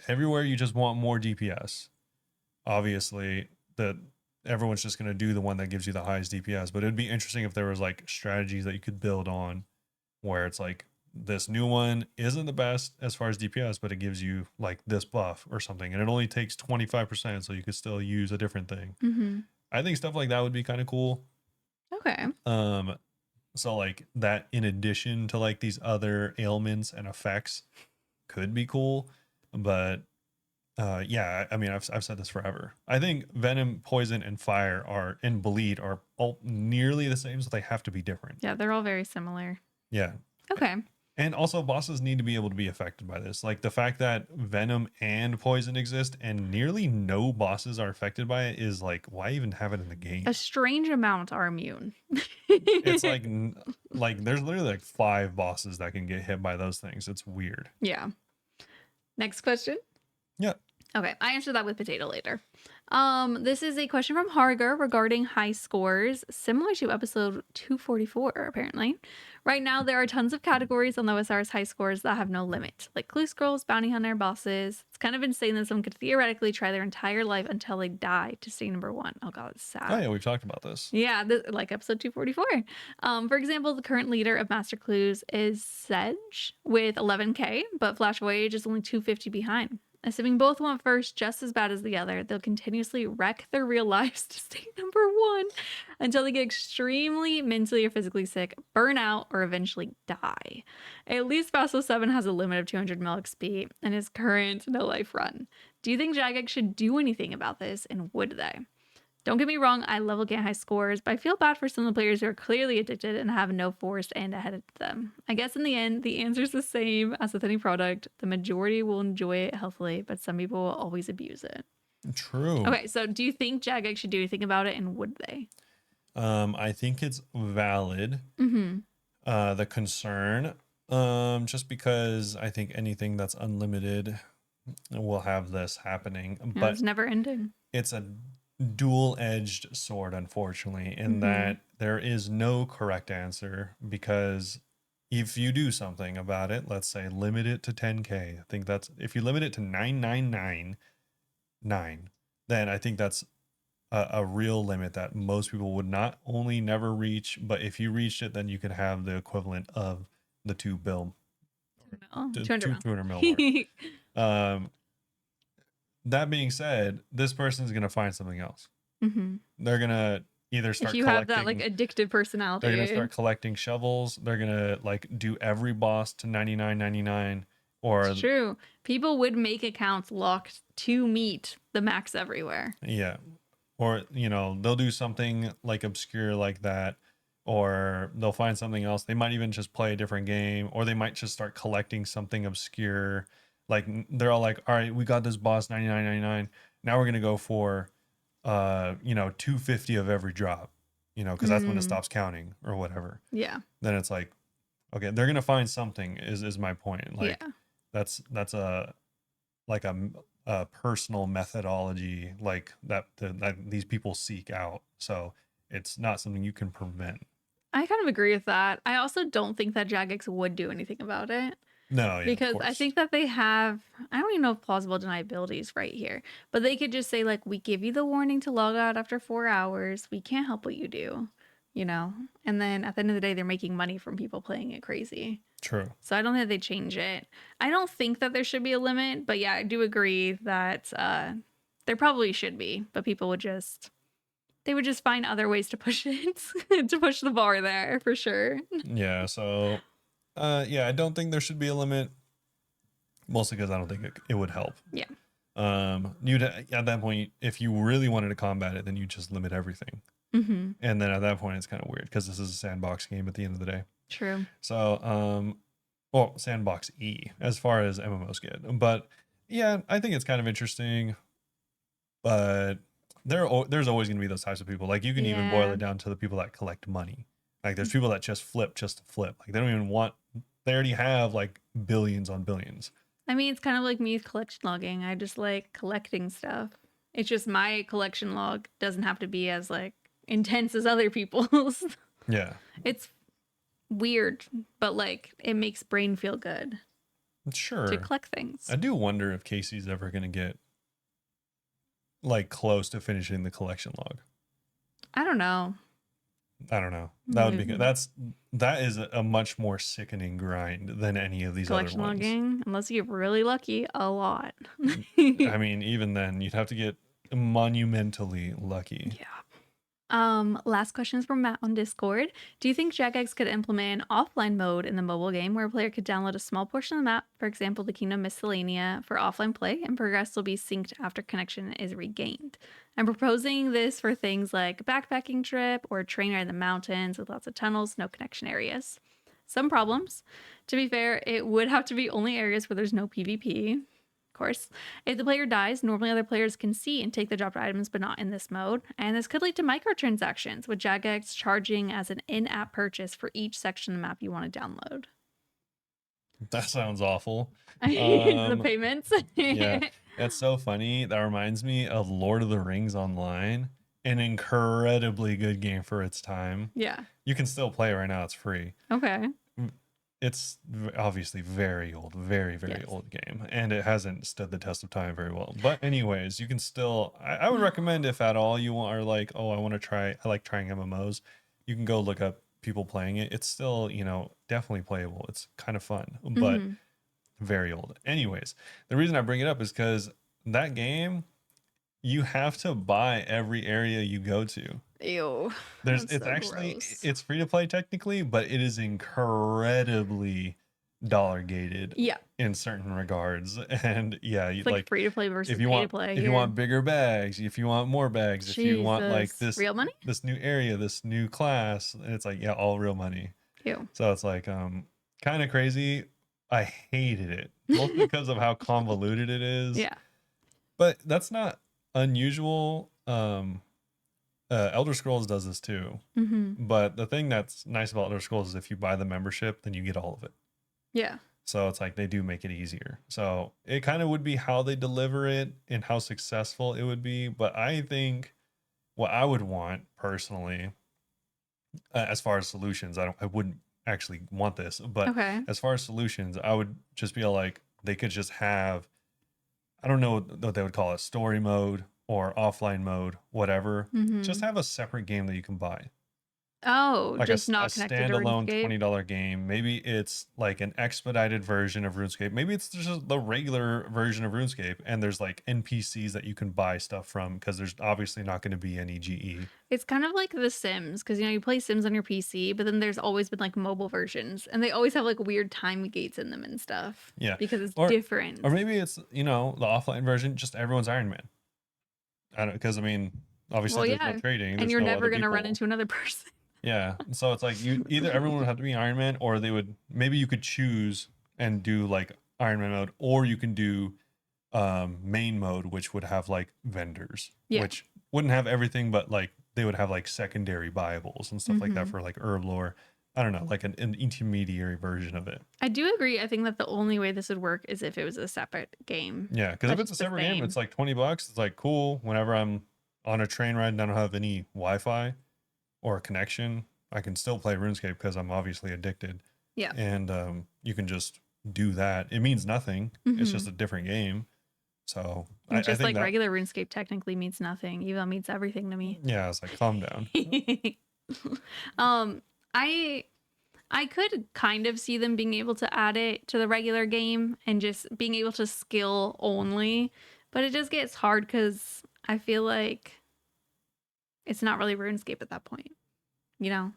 S1: everywhere you just want more DPS. Obviously, everyone's just going to do the one that gives you the highest DPS, but it'd be interesting if there was like strategies that you could build on where it's like this new one isn't the best as far as DPS, but it gives you like this buff or something, and it only takes 25%, so you could still use a different thing. I think stuff like that would be kind of cool.
S2: Okay.
S1: So like that in addition to like these other ailments and effects could be cool, but yeah, I mean, I've said this forever. I think Venom, Poison, and Fire and Bleed are all nearly the same, so they have to be different.
S2: Yeah, they're all very similar.
S1: Yeah.
S2: Okay.
S1: And also, bosses need to be able to be affected by this. Like the fact that Venom and Poison exist and nearly no bosses are affected by it is like, why even have it in the game?
S2: A strange amount are immune.
S1: It's like there's literally like 5 bosses that can get hit by those things. It's weird.
S2: Yeah. Next question.
S1: Yeah.
S2: Okay, I answered that with Potato later. This is a question from Harger regarding high scores, similar to episode 244, apparently. Right now, there are tons of categories on the OSRS high scores that have no limit, like clue scrolls, bounty hunter, bosses. It's kind of insane that someone could theoretically try their entire life until they die to stay number 1. Oh god, it's sad.
S1: Oh yeah, we've talked about this.
S2: Yeah, like episode 244. For example, the current leader of Master Clues is Sedge with 11k, but Flash Voyage is only 250 behind. Assuming both want first just as bad as the other, they'll continuously wreck their real lives to stay number one until they get extremely mentally or physically sick, burn out, or eventually die. At least Fossil 7 has a limit of 200 mil XP in his current no life run. Do you think Jagex should do anything about this, and would they? Don't get me wrong, I love looking at high scores, but I feel bad for some of the players who are clearly addicted and have no forced end ahead of them. I guess in the end, the answer is the same as with any product. The majority will enjoy it healthily, but some people will always abuse it.
S1: True.
S2: Okay, so do you think Jagex should do anything about it, and would they?
S1: I think it's valid. The concern, just because I think anything that's unlimited will have this happening, but
S2: It's never ending.
S1: it's a dual-edged sword, unfortunately, in that there is no correct answer, because if you do something about it, let's say limit it to 10K, I think that's, if you limit it to 9999, then I think that's a real limit that most people would not only never reach, but if you reached it, then you could have the equivalent of the 2 bill, 200 mil mark. That being said, this person's gonna find something else. They're gonna either start
S2: if you have that like addictive personality,
S1: they're gonna start collecting shovels. They're gonna like do every boss to 99.99. Or
S2: it's true. People would make accounts locked to meet the max everywhere.
S1: Yeah. Or, they'll do something like obscure like that, or they'll find something else. They might even just play a different game, or they might just start collecting something obscure. Like they're all like, all right, we got this boss 99.99. Now we're gonna go for 250 of every drop, because that's when it stops counting or whatever.
S2: Yeah.
S1: Then it's like, okay, they're gonna find something is my point. Like that's a like a personal methodology like that these people seek out. So it's not something you can prevent.
S2: I kind of agree with that. I also don't think that Jagex would do anything about it.
S1: No, yeah,
S2: because I think that they have, I don't even know if plausible deniability is right here, but they could just say, like, we give you the warning to log out after 4 hours. We can't help what you do, And then at the end of the day, they're making money from people playing it crazy.
S1: True.
S2: So I don't think they change it. I don't think that there should be a limit, but yeah, I do agree that there probably should be, but people would just find other ways to push it, to push the bar there for sure.
S1: Yeah, so I don't think there should be a limit, mostly because I don't think it would help.
S2: Yeah.
S1: You'd at that point, if you really wanted to combat it, then you just limit everything. And then at that point, it's kind of weird because this is a sandbox game at the end of the day.
S2: True.
S1: So, sandbox E as far as MMOs get, but yeah, I think it's kind of interesting. But there's always going to be those types of people. Like you can even boil it down to the people that collect money. Like there's people that just flip just to flip. Like they don't even want. They already have like billions on billions.
S2: I mean, it's kind of like me with collection logging. I just like collecting stuff. It's just my collection log doesn't have to be as like intense as other people's.
S1: Yeah.
S2: It's weird, but like it makes brain feel good.
S1: Sure.
S2: To collect things.
S1: I do wonder if Casey's ever going to get like close to finishing the collection log.
S2: I don't know.
S1: That would be good. That is a much more sickening grind than any of these
S2: collection
S1: other ones.
S2: Logging, unless you get really lucky, a lot.
S1: I mean, even then, you'd have to get monumentally lucky.
S2: Yeah. Last question is from Matt on Discord. Do you think Jagex could implement an offline mode in the mobile game where a player could download a small portion of the map, for example, the Kingdom Miscellanea, for offline play, and progress will be synced after connection is regained? I'm proposing this for things like a backpacking trip or a train ride in the mountains with lots of tunnels, no connection areas. Some problems. To be fair, it would have to be only areas where there's no PvP. Course. If the player dies, normally other players can see and take the dropped items, but not in this mode. And this could lead to microtransactions, with Jagex charging as an in-app purchase for each section of the map you want to download.
S1: That sounds awful.
S2: The payments.
S1: Yeah, that's so funny. That reminds me of Lord of the Rings Online, an incredibly good game for its time.
S2: Yeah.
S1: You can still play it right now. It's free.
S2: Okay.
S1: It's obviously very old, very, very old game, and it hasn't stood the test of time very well. But anyways, you can still, I would recommend, if at all you are like, oh, I like trying MMOs, you can go look up people playing it. It's still, definitely playable. It's kind of fun, but very old. Anyways, the reason I bring it up is because that game, you have to buy every area you go to.
S2: Ew.
S1: There's
S2: That's
S1: it's
S2: so
S1: actually
S2: gross.
S1: it's free to play technically, but it is incredibly dollar gated
S2: Yeah.
S1: in certain regards. And yeah, you
S2: It's like
S1: like
S2: free to play versus
S1: if you
S2: pay to
S1: want
S2: play
S1: if you
S2: here.
S1: want bigger bags, if you want more bags, if you want like
S2: Jesus. Real money?
S1: this new area, this new class, and it's like yeah, all real money.
S2: Ew.
S1: So it's like kind of crazy. I hated it mostly because of how convoluted it is.
S2: Yeah.
S1: But that's not unusual. Elder Scrolls does this too.
S2: Mm-hmm.
S1: But the thing that's nice about Elder Scrolls is if you buy the membership, then you get all of it.
S2: Yeah.
S1: So it's like they do make it easier. So it kind of would be how they deliver it and how successful it would be. But I think what I would want personally, as far as solutions, I wouldn't actually want this, but
S2: Okay.
S1: as far as solutions, I would just be like they could just have, I don't know what they would call it, story mode or offline mode, whatever. Just
S2: Mm-hmm.
S1: have a separate game that you can buy.
S2: Oh,
S1: Like
S2: just
S1: a
S2: not connected to
S1: standalone
S2: RuneScape.
S1: $20 game. Maybe it's like an expedited version of RuneScape. Maybe it's just the regular version of RuneScape and there's like NPCs that you can buy stuff from because there's obviously not going to be any GE.
S2: It's kind of like The Sims, because you play Sims on your PC, but then there's always been like mobile versions, and they always have like weird time gates in them and stuff.
S1: Yeah.
S2: Because it's
S1: Or
S2: different.
S1: or maybe it's, the offline version, just everyone's Iron Man. I don't, because I mean, obviously
S2: Well,
S1: there's no
S2: yeah.
S1: trading,
S2: And
S1: there's
S2: you're
S1: no
S2: never
S1: other
S2: gonna run
S1: people.
S2: into another person.
S1: Yeah. So it's like you either everyone would have to be Iron Man or they would maybe you could choose and do like Iron Man mode, or you can do main mode, which would have like vendors,
S2: Yeah.
S1: which wouldn't have everything, but like they would have like secondary buyables and stuff like that
S2: Mhm.
S1: for like herb lore. I don't know, like an intermediary version of it.
S2: I do agree. I think that the only way this would work is if it was a separate game.
S1: Yeah, because if
S2: That's
S1: it's a
S2: just the
S1: separate game,
S2: same.
S1: it's like $20. It's like cool. Whenever I'm on a train ride and I don't have any Wi-Fi or a connection, I can still play RuneScape because I'm obviously addicted.
S2: Yeah.
S1: And you can just do that. It means nothing. It's just
S2: Mhm.
S1: a different game. So
S2: It's
S1: I
S2: just
S1: think
S2: like
S1: that,
S2: regular RuneScape technically means nothing, even though it means everything to me.
S1: yeah, it's like calm down.
S2: um, I I could kind of see them being able to add it to the regular game and just being able to skill only, but it just gets hard because I feel like it's not really RuneScape at that point. You know,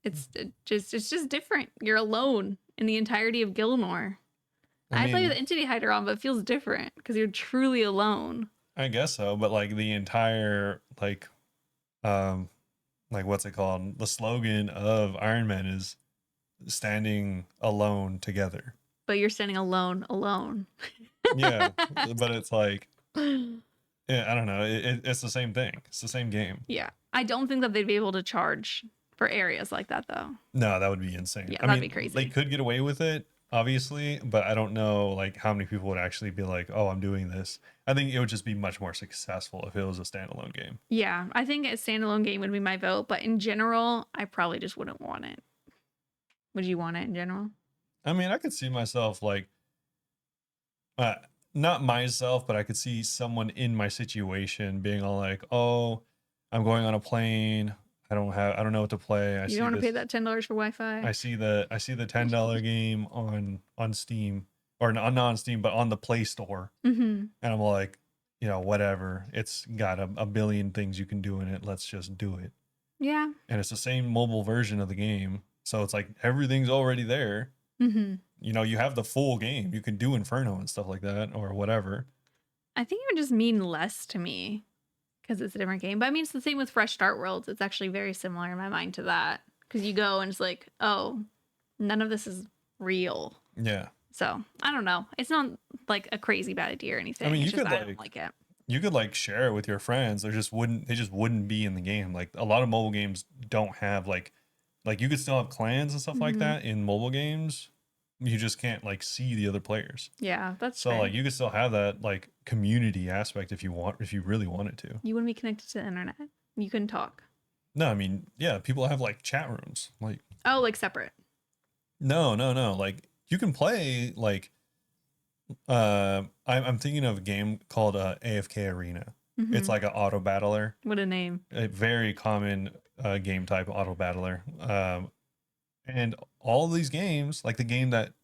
S2: it's just different. You're alone in the entirety of Gilmore.
S1: I
S2: I play with
S1: mean,
S2: Entity Hider on, but it feels different because you're truly alone.
S1: I guess so, but like the entire um like what's it called? The slogan of Iron Man is standing alone together.
S2: But you're standing alone.
S1: Yeah, but it's like yeah, I don't know. It's the same thing. It's the same game.
S2: Yeah. I don't think that they'd be able to charge for areas like that though.
S1: No, that would be insane.
S2: Yeah,
S1: I
S2: that'd be
S1: mean, they
S2: crazy.
S1: could get away with it, obviously, but I don't know like how many people would actually be like, "Oh, I'm doing this." I think it would just be much more successful if it was a standalone game.
S2: Yeah, I think a standalone game would be my vote, but in general, I probably just wouldn't want it. Would you want it in general?
S1: I mean, I could see myself like uh, not myself, but I could see someone in my situation being all like, "Oh, I'm going on a plane. I don't know what to play. I
S2: You don't
S1: see
S2: want to pay
S1: this.
S2: that $10 for Wi-Fi?
S1: I see the $10 game on Steam or not on Steam, but on the Play Store."
S2: Mm-hmm.
S1: And I'm like, whatever. It's got a billion things you can do in it. Let's just do it.
S2: Yeah.
S1: And it's the same mobile version of the game. So it's like everything's already there.
S2: Mm-hmm.
S1: You have the full game. You can do Inferno and stuff like that or whatever.
S2: I think it would just mean less to me because it's a different game. But I mean, it's the same with Fresh Start Worlds. It's actually very similar in my mind to that because you go and it's like, oh, none of this is real.
S1: Yeah.
S2: So I don't know. It's not like a crazy bad idea or anything.
S1: I mean,
S2: It's
S1: you
S2: just
S1: could
S2: I don't like it.
S1: you could like share it with your friends. They just wouldn't be in the game. Like a lot of mobile games don't have like you could still have clans and stuff like
S2: Mhm.
S1: that in mobile games. You just can't like see the other players.
S2: Yeah, that's
S1: So
S2: fair.
S1: like you could still have that like community aspect if you really wanted to.
S2: You wouldn't be connected to the internet. You couldn't talk.
S1: No, I mean, yeah, people have like chat rooms. Like
S2: Oh, like separate.
S1: no. Like you can play like I'm thinking of a game called AFK Arena. It's
S2: Mhm.
S1: like an auto battler,
S2: What a name.
S1: a very common game type auto battler. And all these games, like the game that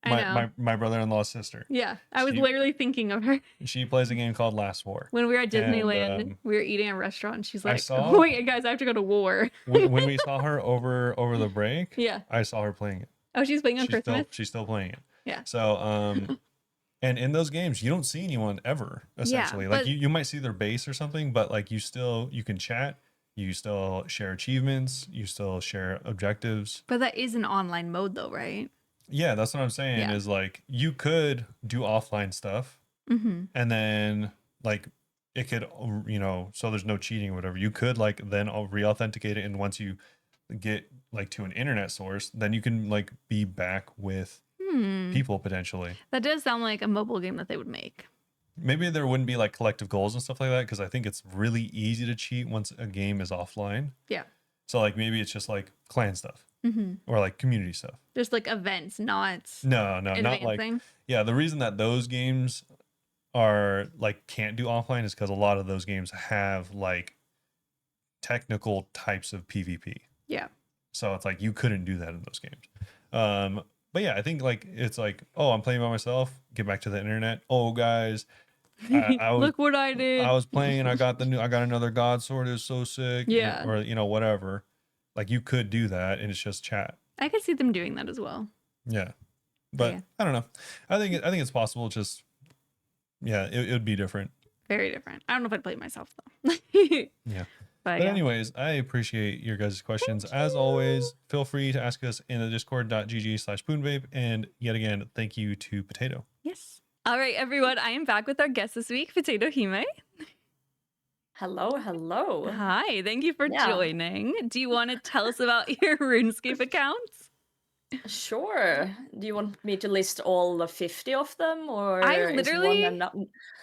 S2: I know.
S1: My brother-in-law's sister.
S2: Yeah, I was
S1: She
S2: literally thinking of her.
S1: she plays a game called Last War.
S2: When we were at
S1: And
S2: Disneyland, we were eating at a restaurant, and she's
S1: I
S2: like,
S1: saw
S2: "Wait, guys, I have to go to war."
S1: when we saw her over the break,
S2: Yeah.
S1: I saw her playing it.
S2: Oh, she's playing on Christmas?
S1: She's still playing it.
S2: Yeah.
S1: So and in those games you don't see anyone ever, essentially. Like
S2: but
S1: you might see their base or something, but like you can chat, you still share achievements, you still share objectives.
S2: but that is an online mode though, right?
S1: Yeah, that's what I'm saying.
S2: Yeah.
S1: Is like you could do offline stuff,
S2: Mm-hmm.
S1: and then like it could, so there's no cheating or whatever. You could like then re-authenticate it, and once you get like to an internet source, then you can like be back with people potentially.
S2: That does sound like a mobile game that they would make.
S1: Maybe there wouldn't be like collective goals and stuff like that, because I think it's really easy to cheat once a game is offline.
S2: Yeah.
S1: So like maybe it's just like clan stuff or like community stuff.
S2: Just like events, not
S1: No, not like,
S2: advancing.
S1: yeah. The reason that those games are like can't do offline is because a lot of those games have like technical types of PvP.
S2: Yeah.
S1: So it's like you couldn't do that in those games. But yeah, I think like it's like, oh, I'm playing by myself. Get back to the internet. Oh, guys, I was,
S2: Look what I did.
S1: I was playing and I got another god sword. It was so sick.
S2: Yeah.
S1: Or whatever. Like you could do that, and it's just chat.
S2: I could see them doing that as well.
S1: Yeah. But
S2: Yeah.
S1: I don't know. I think it's possible. Just yeah, it would be different.
S2: Very different. I don't know if I'd play it myself though.
S1: Yeah.
S2: But
S1: But
S2: yeah.
S1: anyways, I appreciate your guys' questions. As always, feel free to ask us in the discord.gg/Bunebape. And yet again, thank you to Potato.
S2: Yes. All right, everyone. I am back with our guest this week, PotatoHime.
S3: Hello.
S2: Hi. Thank you for
S3: Yeah.
S2: joining. Do you want to tell us about your RuneScape accounts?
S3: Sure. Do you want me to list all the 50 of them, or
S2: I
S3: is
S2: literally
S3: one enough?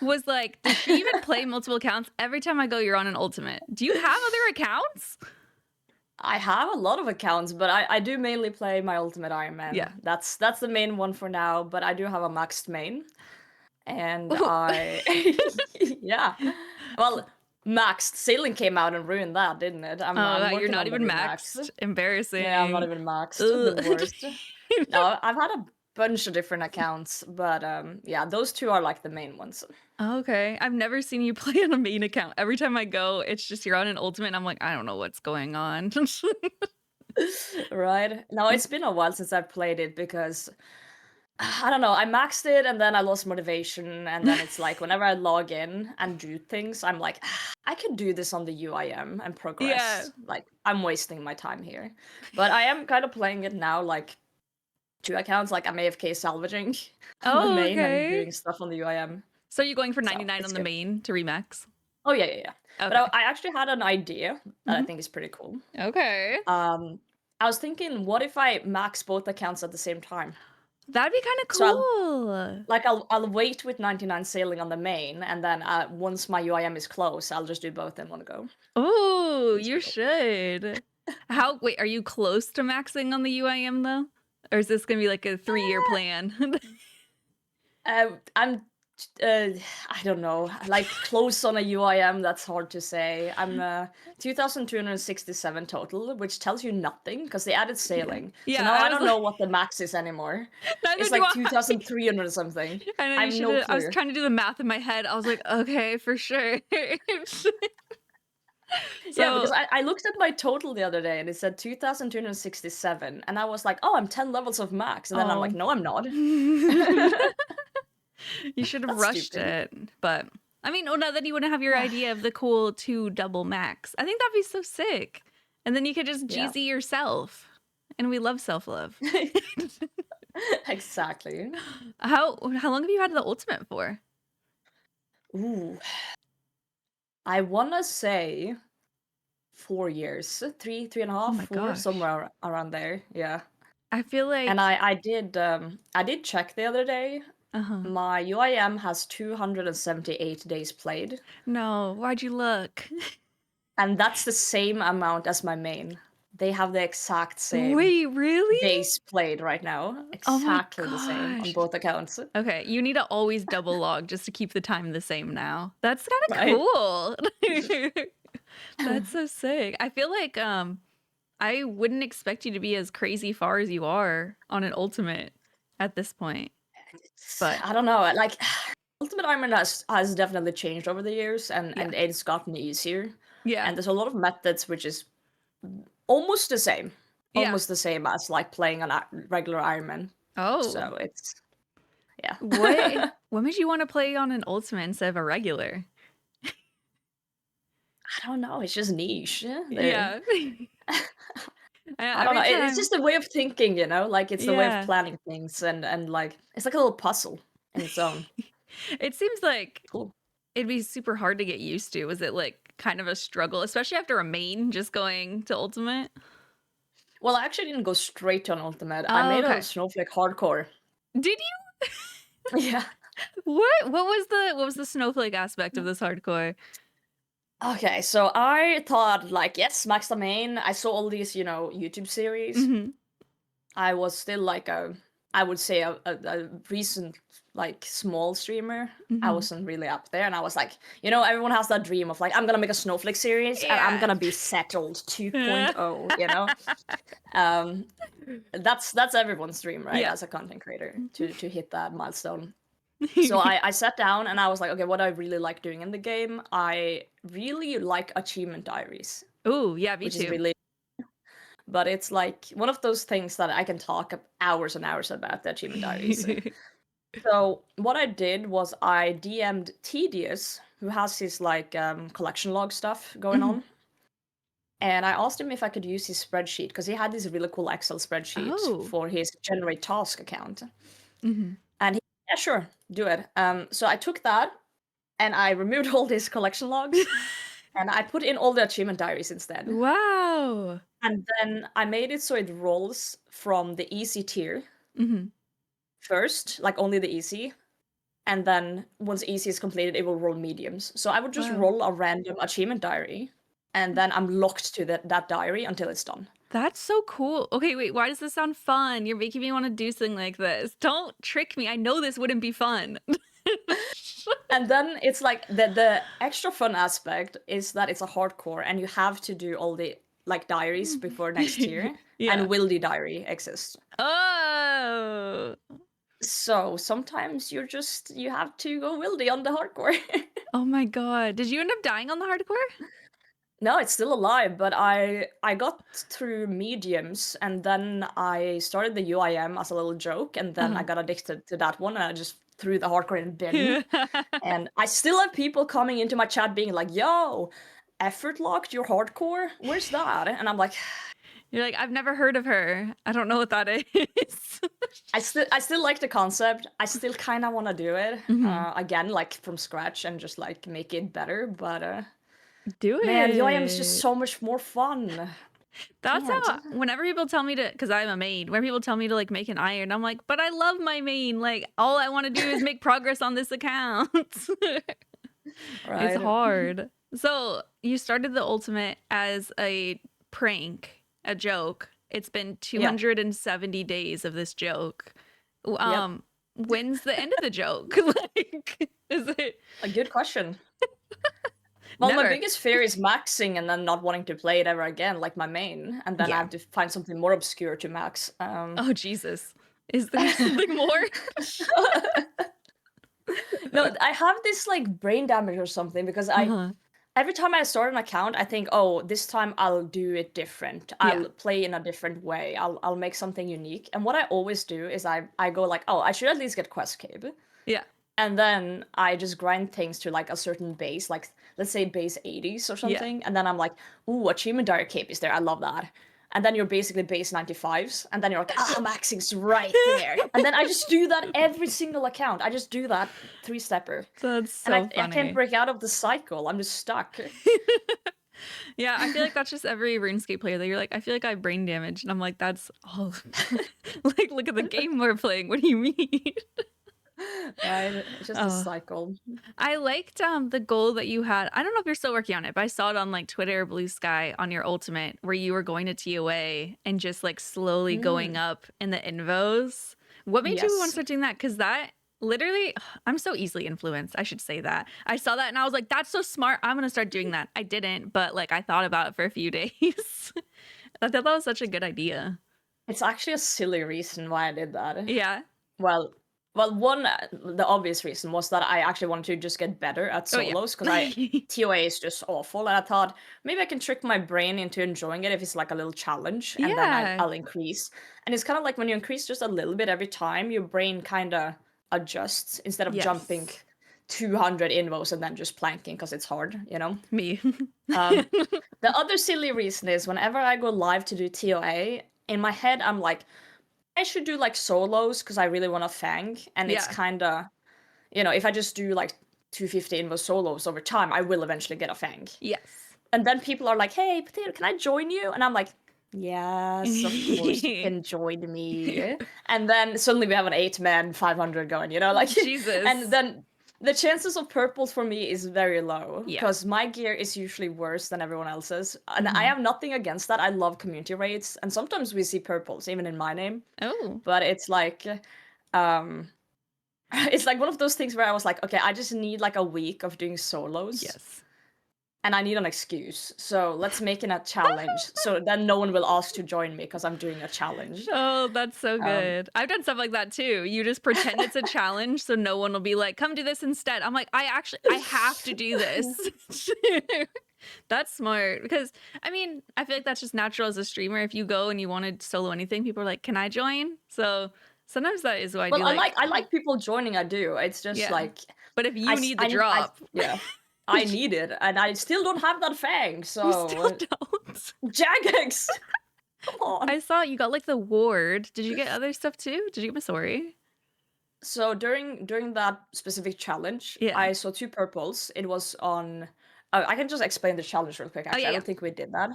S2: Was like, does she even play multiple accounts? Every time I go, you're on an ultimate. Do you have other accounts?
S3: I have a lot of accounts, but I do mainly play my Ultimate Iron Man.
S2: Yeah.
S3: That's the main one for now, but I do have a maxed main. And
S2: Ooh.
S3: yeah. Well, maxed. Sailing came out and ruined that, didn't it? I'm
S2: You're
S3: working
S2: not
S3: on
S2: even
S3: the
S2: maxed. Embarrassing.
S3: Yeah, I'm not even maxed.
S2: Ugh.
S3: The worst. No, I've had a bunch of different accounts, but yeah, those two are like the main ones.
S2: Okay. I've never seen you play on a main account. Every time I go, it's just you're on an ultimate, and I'm like, I don't know what's going on.
S3: Right? No, it's been a while since I've played it because I don't know, I maxed it and then I lost motivation, and then it's like whenever I log in and do things, I'm like, I could do this on the UIM and progress.
S2: Yeah.
S3: Like I'm wasting my time here. But I am kind of playing it now like 2 accounts, like I'm AFK salvaging on the main
S2: okay.
S3: and doing stuff on the UIM.
S2: So you're going for
S3: So,
S2: 99
S3: it's
S2: on the
S3: good.
S2: main to remax?
S3: Oh yeah.
S2: Okay.
S3: But I actually had an idea that I think is pretty cool.
S2: Okay.
S3: I was thinking, what if I max both accounts at the same time?
S2: That'd be kind of
S3: So
S2: cool.
S3: Like I'll wait with 99 sailing on the main, and then once my UIM is close, I'll just do both in one go.
S2: Oh, you
S3: cool.
S2: should. Wait, are you close to maxing on the UIM though? Or is this gonna be like a 3-year plan?
S3: I'm I don't know, like close on a UIM, that's hard to say. I'm 2,267 total, which tells you nothing because they added sailing.
S2: Yeah,
S3: so now
S2: I
S3: I
S2: was
S3: don't know what the max is anymore.
S2: Neither
S3: It's
S2: do
S3: like
S2: I.
S3: 2,300 something.
S2: I know
S3: I
S2: you
S3: have no
S2: should. I was
S3: clue.
S2: trying to do the math in my head. I was like, okay, for sure.
S3: Yeah, because I looked at my total the other day and it said 2,267, and I was like, oh, I'm 10 levels of max, and then I'm like,
S2: Oh.
S3: no, I'm not.
S2: You should have
S3: That's
S2: rushed
S3: stupid.
S2: it. But I mean, oh no, then you wouldn't have your idea of the cool 2 double max. I think that'd be so sick. And then you could just
S3: Yeah.
S2: GZ yourself. And we love self-love.
S3: Exactly.
S2: How long have you had the ultimate for?
S3: Ooh. I wanna say 4 years, three and a half,
S2: my
S3: 4,
S2: gosh.
S3: somewhere around there. Yeah.
S2: I feel like
S3: And I did check the other day. My UIM has 278 days played,
S2: No, why'd you look?
S3: and that's the same amount as my main. They have the exact same
S2: Wait, really?
S3: days played right now.
S2: Oh my
S3: Exactly the same on
S2: gosh.
S3: both accounts.
S2: Okay, you need to always double log just to keep the time the same now. That's kind of
S3: Right?
S2: cool. That's so sick. I feel like I wouldn't expect you to be as crazy far as you are on an ultimate. at this point. But
S3: I don't know. Like Ultimate Iron has definitely changed over the years, and
S2: yeah.
S3: it's gotten easier.
S2: Yeah.
S3: And there's a lot of methods which is almost the same,
S2: Yeah.
S3: almost the same as like playing on a regular Iron Man.
S2: Oh.
S3: So it's yeah.
S2: What made you want to play on an ultimate instead of a regular?
S3: I don't know. It's just niche.
S2: Yeah.
S3: I don't know.
S2: Every
S3: It's
S2: time.
S3: just a way of thinking, you know. Like it's a way of
S2: Yeah.
S3: planning things, and like it's like a little puzzle in its own.
S2: It seems like
S3: Cool.
S2: it'd be super hard to get used to. Was it like kind of a struggle, especially after a main just going to ultimate?
S3: Well, I actually didn't go straight on Ultimate. I
S2: Oh,
S3: made a
S2: okay.
S3: Snowflake hardcore.
S2: Did you?
S3: Yeah.
S2: What was the snowflake aspect of this hardcore?
S3: Okay, so I thought like, yes, max the main. I saw all these, you know, YouTube series.
S2: Mm-hmm.
S3: I was still like I would say a recent like small streamer. I
S2: Mm-hmm.
S3: wasn't really up there, and I was like, you know, everyone has that dream of like, I'm gonna make a Snowflake series, and I'm
S2: Yeah.
S3: gonna be settled 2.0. You know, um, that's everyone's dream, right?
S2: Yeah.
S3: As a content creator, to hit that milestone. So I sat down and I was like, okay, what do I really like doing in the game? I really like achievement diaries,
S2: Oh, yeah, me
S3: which is
S2: too.
S3: really, but it's like one of those things that I can talk hours and hours about, the achievement diaries. So what I did was I DM'd Tedious, who has his like collection log stuff going
S2: Mhm.
S3: on. And I asked him if I could use his spreadsheet because he had this really cool Excel spreadsheet
S2: Oh.
S3: for his generate task account.
S2: Mm-hmm.
S3: And he, yeah, sure, do it. So I took that and I removed all his collection logs and I put in all the achievement diaries instead.
S2: Wow.
S3: And then I made it so it rolls from the easy tier
S2: Mm-hmm.
S3: first, like only the easy. And then once easy is completed, it will roll mediums. So I would just
S2: Wow.
S3: roll a random achievement diary and then I'm locked to that diary until it's done.
S2: That's so cool. Okay, wait, why does this sound fun? You're making me want to do something like this. Don't trick me. I know this wouldn't be fun.
S3: And then it's like the extra fun aspect is that it's a hardcore and you have to do all the like diaries before next year.
S2: Yeah.
S3: And will the diary exist?
S2: Oh.
S3: So sometimes you have to go wildy on the hardcore.
S2: Oh my god. Did you end up dying on the hardcore?
S3: No, it's still alive, but I got through mediums and then I started the UIM as a little joke and then I got addicted to that one and I just threw the hardcore in bin. And I still have people coming into my chat being like, yo, effort locked your hardcore? Where's that? And I'm like,
S2: You're like, I've never heard of her. I don't know what that is.
S3: I still like the concept. I still kind of want to do it again, like from scratch and just like make it better. But
S2: Do it.
S3: man, UIM is just so much more fun.
S2: That's
S3: Can't.
S2: how, whenever people tell me to, because I'm a main, when people tell me to like make an iron, I'm like, but I love my main. Like, all I want to do is make progress on this account.
S3: Right.
S2: It's hard. So you started the ultimate as a prank, a joke. It's been 270 days of this joke. When's the end of the joke? Like, is it
S3: A good question. Well,
S2: Never.
S3: my biggest fear is maxing and then not wanting to play it ever again, like my main, and then
S2: Yeah.
S3: I have to find something more obscure to max.
S2: Oh Jesus. Is there something more?
S3: No, I have this like brain damage or something because every time I start an account, I think, oh, this time I'll do it different. I'll play in a different way. I'll make something unique. And what I always do is I go like, oh, I should at least get Quest Cape.
S2: Yeah.
S3: And then I just grind things to like a certain base, like let's say base 80s or something. And then I'm like, ooh, achievement dire cape is there. I love that. And then you're basically base 95s. And then you're like, maxing's right there. And then I just do that every single account. I just do that 3-stepper.
S2: That's so
S3: And I
S2: funny.
S3: can't break out of the cycle. I'm just stuck.
S2: Yeah, I feel like that's just every RuneScape player that you're like, I feel like I have brain damage. And I'm like, that's all. Like, look at the game we're playing. What do you mean?
S3: Right? It's just a cycle.
S2: I liked the goal that you had. I don't know if you're still working on it, but I saw it on like Twitter or Blue Sky on your ultimate where you were going to TOA and just like slowly going up in the invos. What made you want to start doing that? Because that literally, I'm so easily influenced. I should say that. I saw that and I was like, that's so smart. I'm going to start doing that. I didn't, but like I thought about it for a few days. I thought that was such a good idea.
S3: It's actually a silly reason why I did that.
S2: Yeah.
S3: Well, one the obvious reason was that I actually wanted to just get better at
S2: Oh yeah.
S3: solos because TOA is just awful, and I thought maybe I can trick my brain into enjoying it if it's like a little challenge, and then
S2: Yeah.
S3: I'll increase. And it's kind of like when you increase just a little bit every time, your brain kind of adjusts instead of jumping
S2: Yes.
S3: 200 invos and then just planking because it's hard, you know.
S2: Me.
S3: Um, the other silly reason is whenever I go live to do TOA, in my head I'm like, I should do like solos because I really want to fang, and it's
S2: Yeah.
S3: kind of, you know, if I just do like 250 invo solos over time, I will eventually get a fang.
S2: Yes.
S3: And then people are like, "Hey, Potato, can I join you?" And I'm like, "Yes, of course you can join me." And then suddenly we have an 8-man 500 going, you know, like,
S2: Jesus.
S3: and then the chances of purples for me is very low
S2: Yeah.
S3: because my gear is usually worse than everyone else's. And I
S2: Mhm.
S3: have nothing against that. I love community raids, and sometimes we see purples even in my name.
S2: Oh.
S3: But it's like, um, it's like one of those things where I was like, okay, I just need like a week of doing solos,
S2: Yes.
S3: and I need an excuse. So let's make it a challenge. So then no one will ask to join me because I'm doing a challenge.
S2: Oh, that's so
S3: Um,
S2: good. I've done stuff like that too. You just pretend it's a challenge so no one will be like, come do this instead. I'm like, I have to do this. That's smart because I mean, I feel like that's just natural as a streamer. If you go and you want to solo anything, people are like, can I join? So sometimes that is what I
S3: well,
S2: do.
S3: I like people joining. I do. It's just
S2: Yeah.
S3: like
S2: But if you need the
S3: I
S2: drop,
S3: yeah, I need it, and I still don't have that fang.
S2: you still
S3: So
S2: don't.
S3: Jagex, come on.
S2: I saw you got like the ward. Did you get other stuff too? Did you get Missouri?
S3: So during that specific challenge,
S2: Yeah.
S3: I saw 2 purples. It was on. I can just explain the challenge real quick. Actually,
S2: yeah,
S3: I
S2: yeah.
S3: don't think we did that.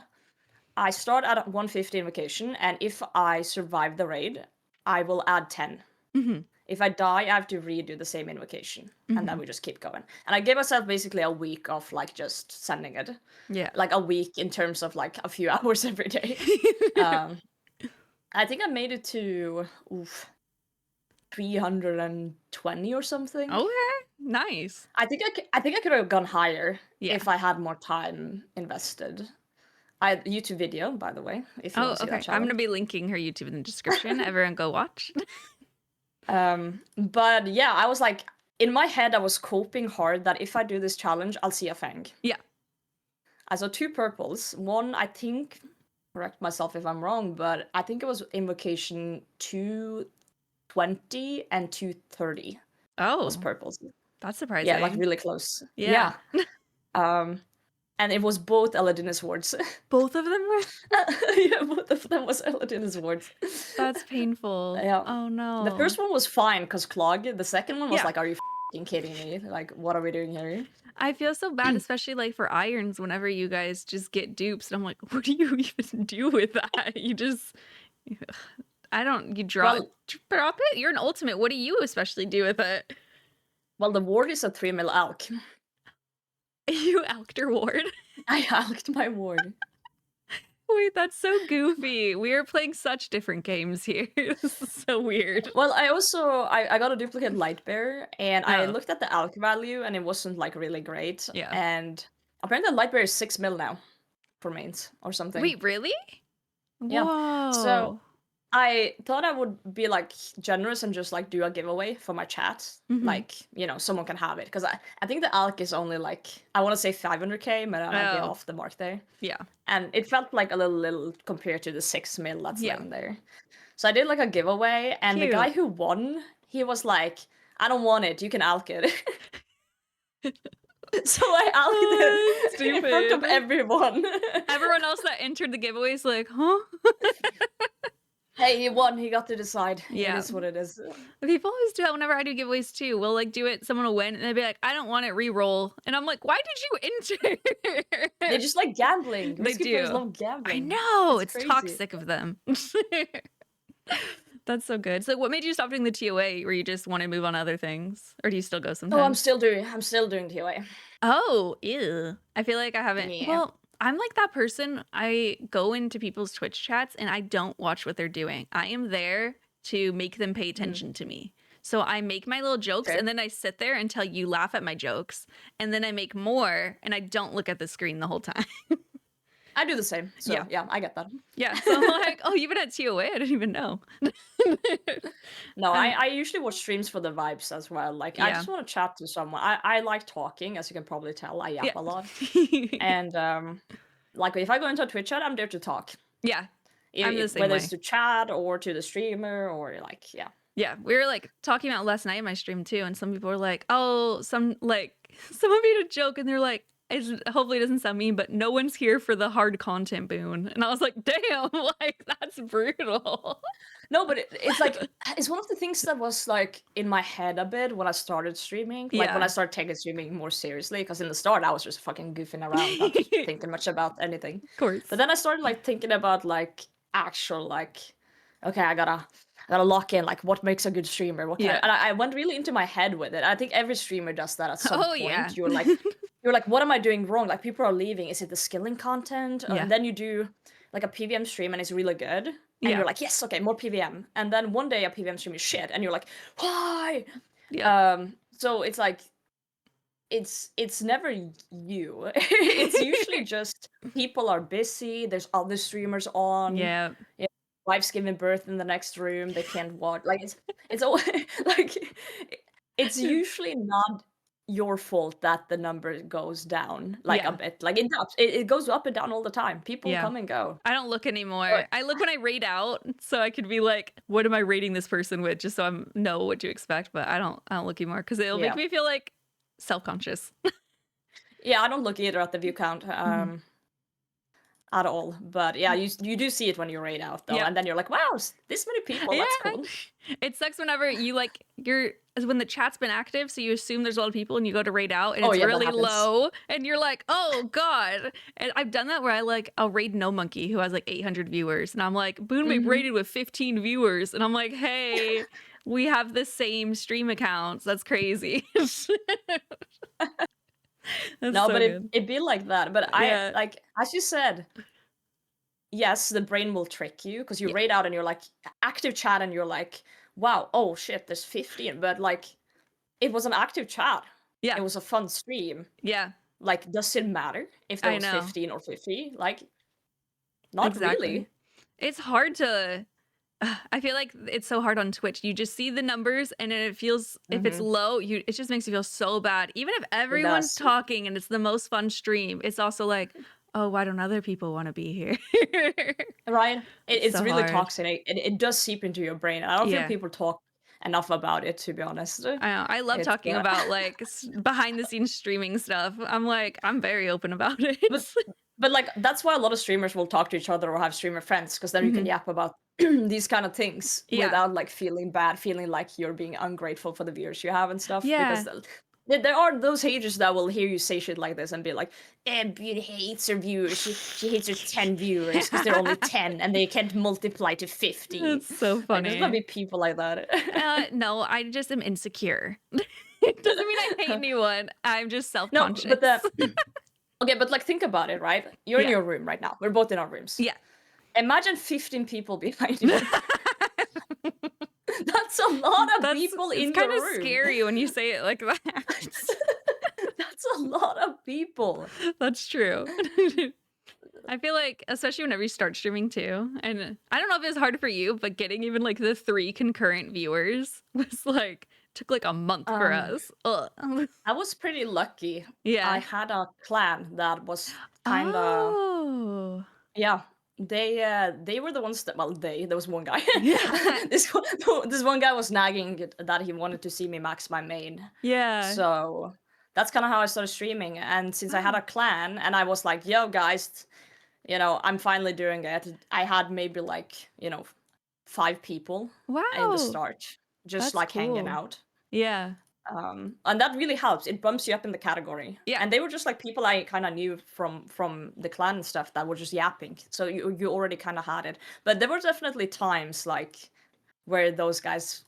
S3: I start at 150 invocation, and if I survive the raid, I will add 10.
S2: Mhm.
S3: If I die, I have to redo the same invocation, and then
S2: Mhm.
S3: we just keep going. And I gave myself basically a week of like just sending it,
S2: Yeah.
S3: like a week in terms of like a few hours every day. Um, I think I made it to 320 or something.
S2: Okay. Nice.
S3: I think I could have gone higher
S2: Yeah.
S3: if I had more time invested. I YouTube video, by the way, if you
S2: Oh,
S3: want to see that
S2: okay. I'm
S3: challenge.
S2: gonna be linking her YouTube in the description. Everyone go watch.
S3: But yeah, I was like, in my head, I was coping hard that if I do this challenge, I'll see a fang.
S2: Yeah.
S3: I saw 2 purples. One, I think, correct myself if I'm wrong, but I think it was invocation 220 and 230
S2: Oh,
S3: was purples.
S2: that's
S3: Yeah, like
S2: surprising.
S3: really close.
S2: Yeah.
S3: Um, and it was both Eladinus wards.
S2: Both of them were.
S3: Yeah, both of them was Eladinus wards.
S2: That's painful.
S3: Yeah.
S2: Oh no.
S3: The first one was fine because Clog. The second one was
S2: Yeah.
S3: like, are you f***ing kidding me? Like, what are we doing here?
S2: I feel so bad, especially like for irons, whenever you guys just get dupes. And I'm like, what do you even do with that? You just, I don't, you drop it. You're an ultimate. What do you especially do with it?
S3: Well, the ward is a 3 mil alk.
S2: You alked your ward.
S3: I alked my ward.
S2: Wait, that's so goofy. We are playing such different games here. This is so weird.
S3: Well, I also I got a duplicate light bear, and I
S2: Oh.
S3: looked at the alk value, and it wasn't like really great.
S2: Yeah.
S3: And apparently, the light bear is 6 mil now for mains or something.
S2: Wait, really?
S3: Yeah.
S2: Whoa.
S3: So I thought I would be like generous and just like do a giveaway for my chat.
S2: Mhm.
S3: Like, you know, someone can have it. Because I think the alk is only like, I want to say 500k, but I might be
S2: Oh.
S3: off the mark there.
S2: Yeah.
S3: And it felt like a little compared to the 6 mil that's
S2: Yeah.
S3: in there. So I did like a giveaway, and the guy
S2: Cute.
S3: who won, he was like, I don't want it, you can alk it. So I alked it in front of
S2: Stupid.
S3: everyone.
S2: Everyone else that entered the giveaway is like, huh?
S3: Hey, he won, he got to decide.
S2: Yeah.
S3: It is what it is.
S2: People always do that whenever I do giveaways too. We'll like do it, someone will win, and they'll be like, I don't want it, re-roll. And I'm like, why did you enter?
S3: They just like gambling.
S2: They
S3: Risky players
S2: do.
S3: love gambling.
S2: I know.
S3: It's
S2: It's
S3: crazy.
S2: toxic of them. That's so good. So what made you stop doing the TOA? Where you just want to move on to other things? Or do you still go sometimes?
S3: Oh, I'm still doing TOA.
S2: Oh, ew. I feel like I haven't.
S3: Yeah.
S2: Well, I'm like that person. I go into people's Twitch chats and I don't watch what they're doing. I am there to make them pay attention to me. So I make my little jokes
S3: Fair.
S2: and then I sit there until you laugh at my jokes. And then I make more and I don't look at the screen the whole time.
S3: I do the same. So
S2: Yeah.
S3: yeah, I get that.
S2: Yeah. So I'm like, oh, you've been at TOA? I didn't even know.
S3: No,
S2: Uh,
S3: I usually watch streams for the vibes as well. Like I
S2: yeah.
S3: just want to chat to someone. I like talking, as you can probably tell. I yap
S2: Yeah.
S3: a lot. And like if I go into a Twitch chat, I'm there to talk.
S2: Yeah. I'm the same
S3: Whether
S2: way.
S3: it's to chat or to the streamer or like yeah.
S2: Yeah, we were like talking about last night in my stream too, and some people were like, "Oh, someone made a joke, and they're like, hopefully it doesn't sound mean, but no one's here for the hard content boon." And I was like, "Damn, like that's brutal."
S3: No, but it's like it's one of the things that was like in my head a bit when I started streaming. Like when I
S2: Yeah.
S3: started taking streaming more seriously, because in the start I was just fucking goofing around, not thinking much about anything.
S2: Of course.
S3: But then I started like thinking about like actual like, okay, I gotta lock in like what makes a good streamer. What
S2: Yeah.
S3: and I went really into my head with it. I think every streamer does that at some
S2: Oh,
S3: point.
S2: yeah.
S3: You're like, what am I doing wrong? Like people are leaving. Is it the skilling content?
S2: Yeah.
S3: And then you do like a PVM stream and it's really good. And
S2: Yeah.
S3: you're like, yes, okay, more PVM. And then one day a PVM stream is shit, and you're like, why?
S2: Yeah.
S3: So it's like, it's never you. It's usually just people are busy. There's other streamers on.
S2: Yeah.
S3: Wife's giving birth in the next room. They can't watch. Like it's always like it's usually not your fault that the number goes down like
S2: Yeah.
S3: a bit. Like it goes up and down all the time. People
S2: Yeah.
S3: come and go.
S2: I don't look anymore.
S3: But-
S2: I look when I rate out, so I could be like, "What am I rating this person with?" Just so I know what to expect. But I don't look anymore because it'll
S3: Yeah.
S2: make me feel like self-conscious.
S3: Yeah, I don't look either at the view count at all. But yeah, you do see it when you rate out though,
S2: Yeah.
S3: and then you're like, wow, this many people. That's
S2: Yeah.
S3: cool.
S2: It sucks whenever you like when the chat's been active, so you assume there's a lot of people and you go to rate out and
S3: Oh,
S2: it's
S3: yeah, that
S2: really
S3: happens.
S2: low and you're like, oh god. And I've done that where I'll raid No Monkey who has like 800 viewers and I'm like, Bunebape
S3: Mhm.
S2: rated with 15 viewers and I'm like, hey, we have the same stream accounts. That's crazy. That's
S3: No,
S2: so
S3: but
S2: good.
S3: it'd be like that. But
S2: Yeah.
S3: I like as you said, yes, the brain will trick you because you
S2: Yeah.
S3: rate out and you're like active chat and you're like, wow, oh shit, there's 15. But like it was an active chat.
S2: Yeah.
S3: It was a fun stream.
S2: Yeah.
S3: Like, does it matter if there
S2: I
S3: was
S2: know.
S3: 15 or 50? Like, not
S2: Exactly.
S3: really.
S2: It's hard to I feel like it's so hard on Twitch. You just see the numbers and it feels if it's low, it just makes you feel so bad. Even if everyone's
S3: does.
S2: talking and it's the most fun stream, it's also like, oh, why don't other people want to be here?
S3: Right? It's
S2: so
S3: really
S2: hard.
S3: toxic. It does seep into your brain. I don't feel
S2: Yeah.
S3: people talk enough about it, to be honest.
S2: I know. I love
S3: It's,
S2: talking about like behind the scenes streaming stuff. I'm very open about it.
S3: But like that's why a lot of streamers will talk to each other or have streamer friends, because then you can yap about these kind of things
S2: Yeah.
S3: without like feeling bad, feeling like you're being ungrateful for the viewers you have and stuff.
S2: Yeah.
S3: Because there are those haters that will hear you say shit like this and be like, Beauty hates her viewers. She hates her 10 viewers because they're only 10 and they can't multiply to 50.
S2: It's so
S3: Like,
S2: funny.
S3: there's gonna be people like that.
S2: No, I just am insecure. It doesn't mean I hate anyone. I'm just
S3: No,
S2: self-conscious.
S3: but okay, but like think about it, right? You're in
S2: Yeah.
S3: your room right now. We're both in our rooms.
S2: Yeah.
S3: Imagine 15 people behind you. That's a lot of people in
S2: it's
S3: your
S2: kind of
S3: room.
S2: scary when you say it like that.
S3: That's a lot of people.
S2: That's true. I feel like, especially whenever you start streaming too, and I don't know if it was hard for you, but getting even like the 3 concurrent viewers was like took like a month for us. Ugh.
S3: I was pretty lucky.
S2: Yeah.
S3: I had a clan that was kind of
S2: Oh.
S3: yeah. They were the ones that there was one guy.
S2: Yeah.
S3: this one guy was nagging that he wanted to see me max my main.
S2: Yeah.
S3: So that's kind of how I started streaming. And since I had a clan and I was like, yo guys, I'm finally doing it. I had maybe like, 5 people
S2: Wow.
S3: in the start, just
S2: That's
S3: like hanging
S2: cool.
S3: out.
S2: Yeah.
S3: And that really helps. It bumps you up in the category.
S2: Yeah.
S3: And they were just like people I kind of knew from the clan and stuff that were just yapping. So you already kind of had it. But there were definitely times like where those guys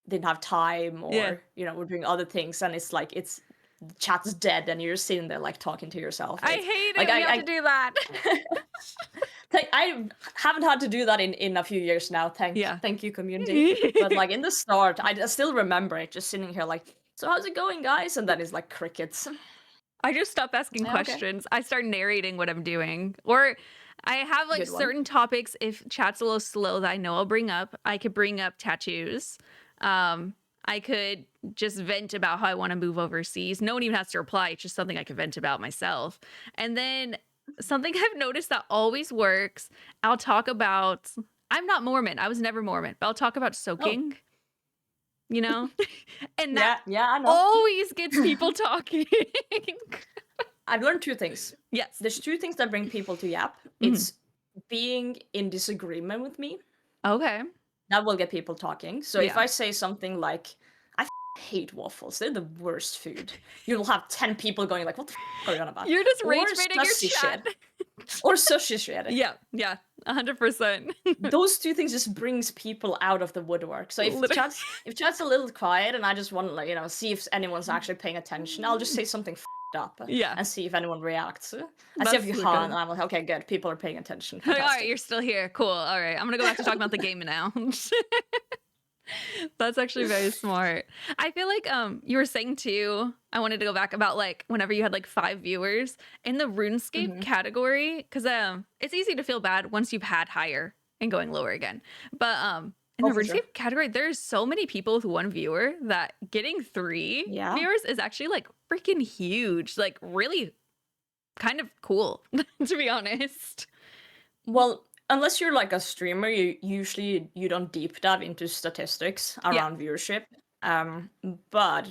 S3: didn't have time or
S2: Yeah.
S3: were doing other things, and it's like the chat's dead and you're sitting there like talking to yourself.
S2: I
S3: It's-
S2: hate it
S3: like,
S2: when you have to do that.
S3: I haven't had to do that in a few years now.
S2: Yeah.
S3: Thank you, community. But like in the start, I still remember it, just sitting here like, so how's it going, guys? And then it's like crickets.
S2: I just stop asking
S3: Yeah, okay.
S2: questions. I start narrating what I'm doing. Or I have like
S3: Good one.
S2: certain topics. If chat's a little slow that I know I'll bring up, I could bring up tattoos. I could just vent about how I want to move overseas. No one even has to reply. It's just something I could vent about myself. And then something I've noticed that always works, I'll talk about, I'm not Mormon. I was never Mormon, but I'll talk about soaking, you know? And that
S3: Yeah, I know.
S2: always gets people talking.
S3: I've learned two things.
S2: Yes.
S3: There's two things that bring people to Yap. It's being in disagreement with me.
S2: Okay.
S3: That will get people talking. So if
S2: Yeah.
S3: I say something like, I hate waffles, they're the worst food, you'll have 10 people going like, what the are you on about?
S2: You're just
S3: Or
S2: rage baiting your
S3: sushi
S2: chat.
S3: shit. Or sushi shit.
S2: Yeah, 100%.
S3: Those two things just brings people out of the woodwork. So if
S2: Literally.
S3: chat's a little quiet and I just want to, like, see if anyone's actually paying attention, I'll just say something up
S2: Yeah.
S3: and see if anyone reacts. And see
S2: That's
S3: if you
S2: so
S3: can.
S2: good.
S3: And I'm like, okay, good. People are paying attention.
S2: Like, all right,
S3: Fantastic.
S2: you're still here. Cool. All right. I'm going to go back to talking about the game now. That's actually very smart. I feel like you were saying too, I wanted to go back about like whenever you had like 5 viewers in the RuneScape category, because it's easy to feel bad once you've had higher and going lower again. But in the
S3: for
S2: RuneScape
S3: sure.
S2: category, there's so many people with 1 viewer that getting 3
S3: Yeah.
S2: viewers is actually like freaking huge. Like really kind of cool, to be honest.
S3: Well, unless you're like a streamer, you don't deep dive into statistics around viewership. But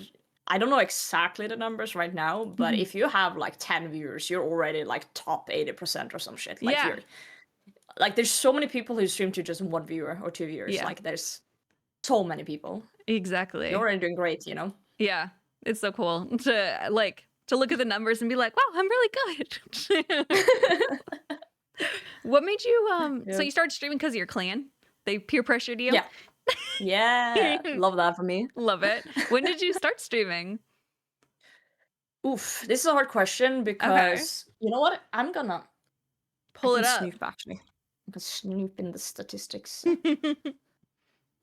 S3: I don't know exactly the numbers right now, but if you have like 10 viewers, you're already like top 80% or some shit. Like
S2: Yeah.
S3: you're like there's so many people who stream to just 1 viewer or 2 viewers.
S2: Yeah.
S3: Like there's so many people.
S2: Exactly.
S3: You're already doing great,
S2: Yeah, it's so cool to look at the numbers and be like, wow, I'm really good. What made you so you started streaming because of your clan? They peer pressured you?
S3: Yeah. Yeah. Love that for me.
S2: Love it. When did you start streaming?
S3: Oof, this is a hard question because you know what? I'm gonna
S2: Pull it
S3: can
S2: up.
S3: snoop actually. I can snoop in the statistics.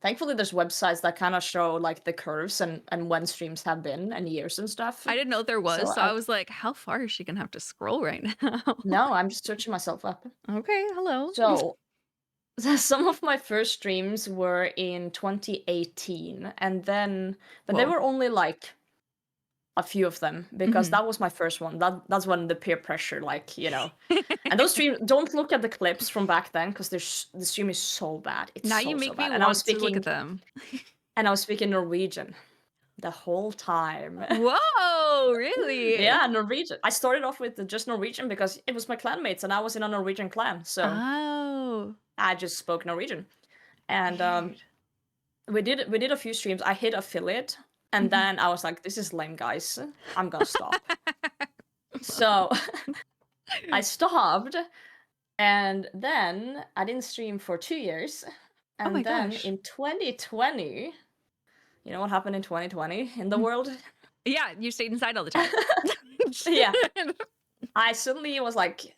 S3: Thankfully, there's websites that kind of show like the curves and when streams have been and years and stuff.
S2: I didn't know there was, so
S3: I
S2: I was like, how far is she gonna have to scroll right now?
S3: No, I'm just searching myself up.
S2: Okay, hello.
S3: So some of my first streams were in 2018, and then but they
S2: Whoa.
S3: were only like a few of them because that was my first one. That's when the peer pressure, and those streams. Don't look at the clips from back then because the stream is so bad. It's
S2: Now
S3: so,
S2: you
S3: so
S2: make me
S3: bad.
S2: want to look at them.
S3: And I was speaking Norwegian the whole time.
S2: Whoa, really?
S3: Yeah, Norwegian. I started off with just Norwegian because it was my clanmates and I was in a Norwegian clan, so
S2: Oh.
S3: I just spoke Norwegian. And we did a few streams. I hit affiliate, and then I was like, "This is lame, guys. I'm gonna stop." So I stopped, and then I didn't stream for 2 years, and
S2: my
S3: then
S2: gosh.
S3: in 2020, you know what happened in 2020 in the world?
S2: Yeah, you stayed inside all the time.
S3: Yeah. I suddenly was like,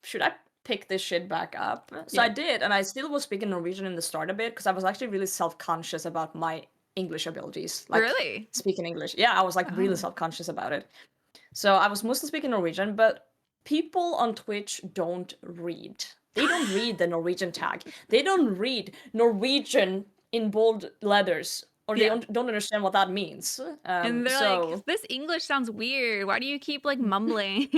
S3: should I pick this shit back up? So I did, and I still was speaking Norwegian in the start a bit because I was actually really self-conscious about my English abilities. Like
S2: Really?
S3: speaking English. Yeah, I was like really self-conscious about it. So I was mostly speaking Norwegian, but people on Twitch don't read. They don't read the Norwegian tag. They don't read Norwegian in bold letters. Or they don't understand what that means.
S2: And they're like, this English sounds weird. Why do you keep like mumbling?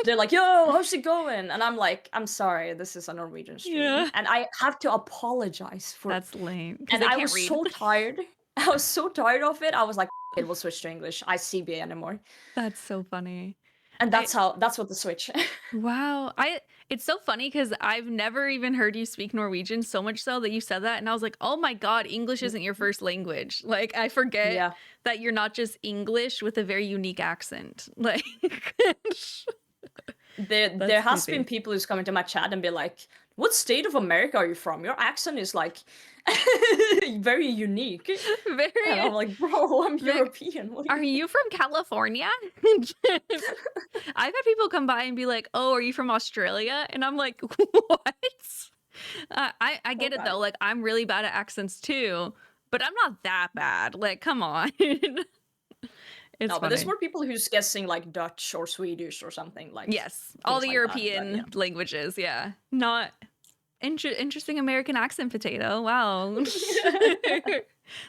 S3: They're like, yo, how's it going? And I'm like, I'm sorry, this is a Norwegian stream.
S2: Yeah.
S3: And I have to apologize for
S2: That's lame.
S3: And
S2: they
S3: I
S2: can't
S3: was
S2: read.
S3: so tired. I was so tired of it. I was like, it will switch to English. I CBA anymore.
S2: That's so funny.
S3: And that's what the switch.
S2: Wow. It's so funny because I've never even heard you speak Norwegian, so much so that you said that. And I was like, oh my God, English isn't your first language. Like, I forget that you're not just English with a very unique accent. Like,
S3: there has been people who's come into my chat and be like, what state of America are you from? Your accent is like very unique.
S2: very.
S3: And I'm like, bro, I'm European. What
S2: Are you from California? I've had people come by and be like, oh, are you from Australia? And I'm like, what? I get it though. Like, I'm really bad at accents too, but I'm not that bad. Like, come on. It's
S3: No, but there's
S2: funny.
S3: more people who's guessing like Dutch or Swedish or something like
S2: Yes, all
S3: things
S2: the
S3: like that, but
S2: European
S3: yeah.
S2: languages. Yeah, not interesting American accent potato. Wow,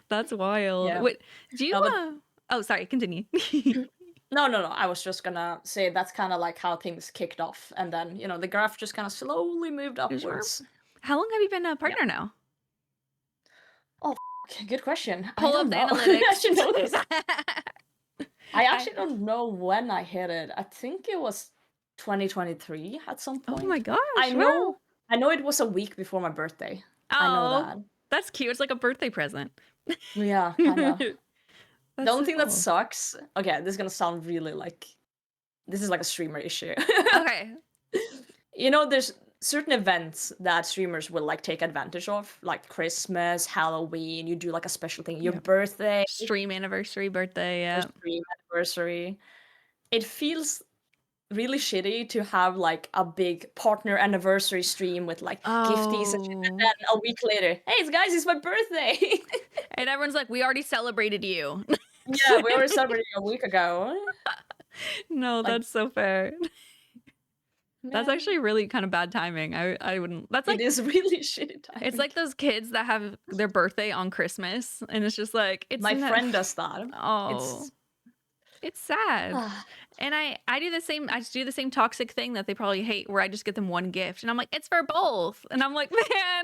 S2: that's wild.
S3: Yeah.
S2: What do you?
S3: No, but
S2: Oh, sorry. Continue.
S3: no. I was just gonna say that's kind of like how things kicked off, and then the graph just kind of slowly moved
S2: Sure.
S3: upwards.
S2: How long have you been a
S3: Yeah.
S2: partner now?
S3: Oh, good question. I
S2: Pull up
S3: don't
S2: the
S3: know.
S2: analytics.
S3: I should know this. I
S2: I-
S3: actually don't know when I hit it. I think it was 2023 at some
S2: oh
S3: point.
S2: my gosh!
S3: I
S2: Wow.
S3: know. I know it was a week before my birthday. I know
S2: Oh,
S3: that.
S2: that's cute. It's like a birthday present.
S3: Yeah, kind of. The
S2: That's
S3: only
S2: so
S3: thing that
S2: cool.
S3: sucks. Okay, this is gonna sound really like this is like a streamer issue.
S2: Okay.
S3: There's certain events that streamers will like take advantage of, like Christmas, Halloween. You do like a special thing, your
S2: Yep.
S3: birthday,
S2: Stream anniversary, birthday.
S3: your
S2: Yeah.
S3: stream anniversary. It feels really shitty to have like a big partner anniversary stream with like gifties and shit, and
S2: Oh.
S3: then a week later, hey guys, it's my birthday.
S2: And everyone's like, we already celebrated you.
S3: Yeah, we already celebrated a week ago.
S2: No,
S3: Like,
S2: that's so fair. That's
S3: man,
S2: actually really kind of bad timing. I wouldn't. That's like
S3: it is really shitty time.
S2: it's like those kids that have their birthday on Christmas, and it's just like it's
S3: my
S2: not-
S3: friend does that.
S2: Oh, it's sad. And I do the same. I just do the same toxic thing that they probably hate, where I just get them one gift, and I'm like, it's for both, and I'm like, man.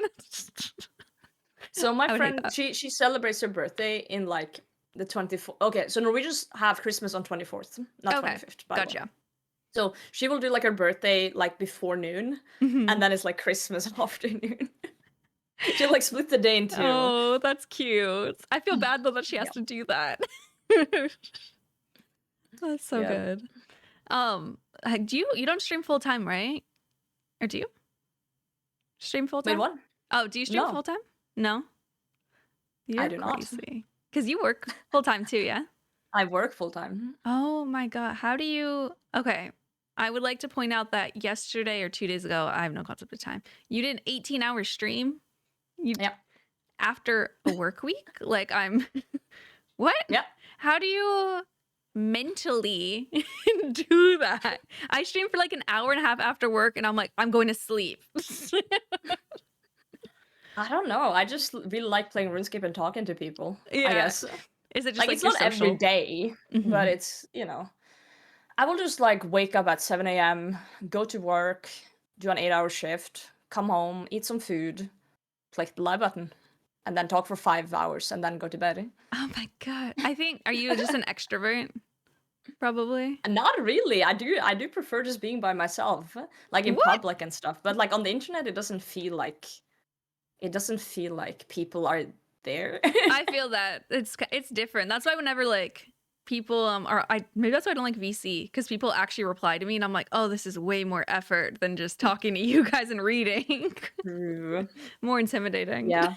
S3: So my
S2: I would hate
S3: friend,
S2: that.
S3: she celebrates her birthday in like the 24th. Okay, so Norwegians have Christmas on 24th, not
S2: Okay,
S3: 25th. By the way.
S2: Gotcha.
S3: So she will do like her birthday like before noon,
S2: Mhm.
S3: and then it's like Christmas afternoon. She'll like split the day in two.
S2: Oh, that's cute. I feel bad though that she has to do that. That's so
S3: Yeah.
S2: good. Do you don't stream full time, right? Or do you stream full
S3: Wait,
S2: time?
S3: what?
S2: Oh, do you stream
S3: No.
S2: full time? No. You're
S3: do not.
S2: crazy. Because you work full time too, yeah?
S3: I work full time.
S2: Oh my god. How do you Okay. I would like to point out that yesterday or 2 days ago, I have no concept of time. You did an 18-hour stream.
S3: Yeah.
S2: After a work week? Like I'm What?
S3: Yeah.
S2: How do you mentally do that? I stream for like an hour and a half after work and I'm like, I'm going to sleep.
S3: I don't know. I just really like playing RuneScape and talking to people.
S2: Yeah.
S3: I guess.
S2: Is it just
S3: Like,
S2: like
S3: it's
S2: your
S3: not every
S2: social?
S3: day,
S2: Mhm.
S3: but it's I will just like wake up at 7 a.m., go to work, do an 8-hour shift, come home, eat some food, click the live button, and then talk for 5 hours, and then go to bed.
S2: Oh my god. Are you just an extrovert? Probably.
S3: And not really. I do prefer just being by myself, like in
S2: What?
S3: public and stuff. But like on the internet, it doesn't feel like people are there.
S2: I feel that it's different. That's why whenever like people maybe that's why I don't like VC, because people actually reply to me and I'm like, oh, this is way more effort than just talking to you guys and reading.
S3: True.
S2: More intimidating.
S3: Yeah.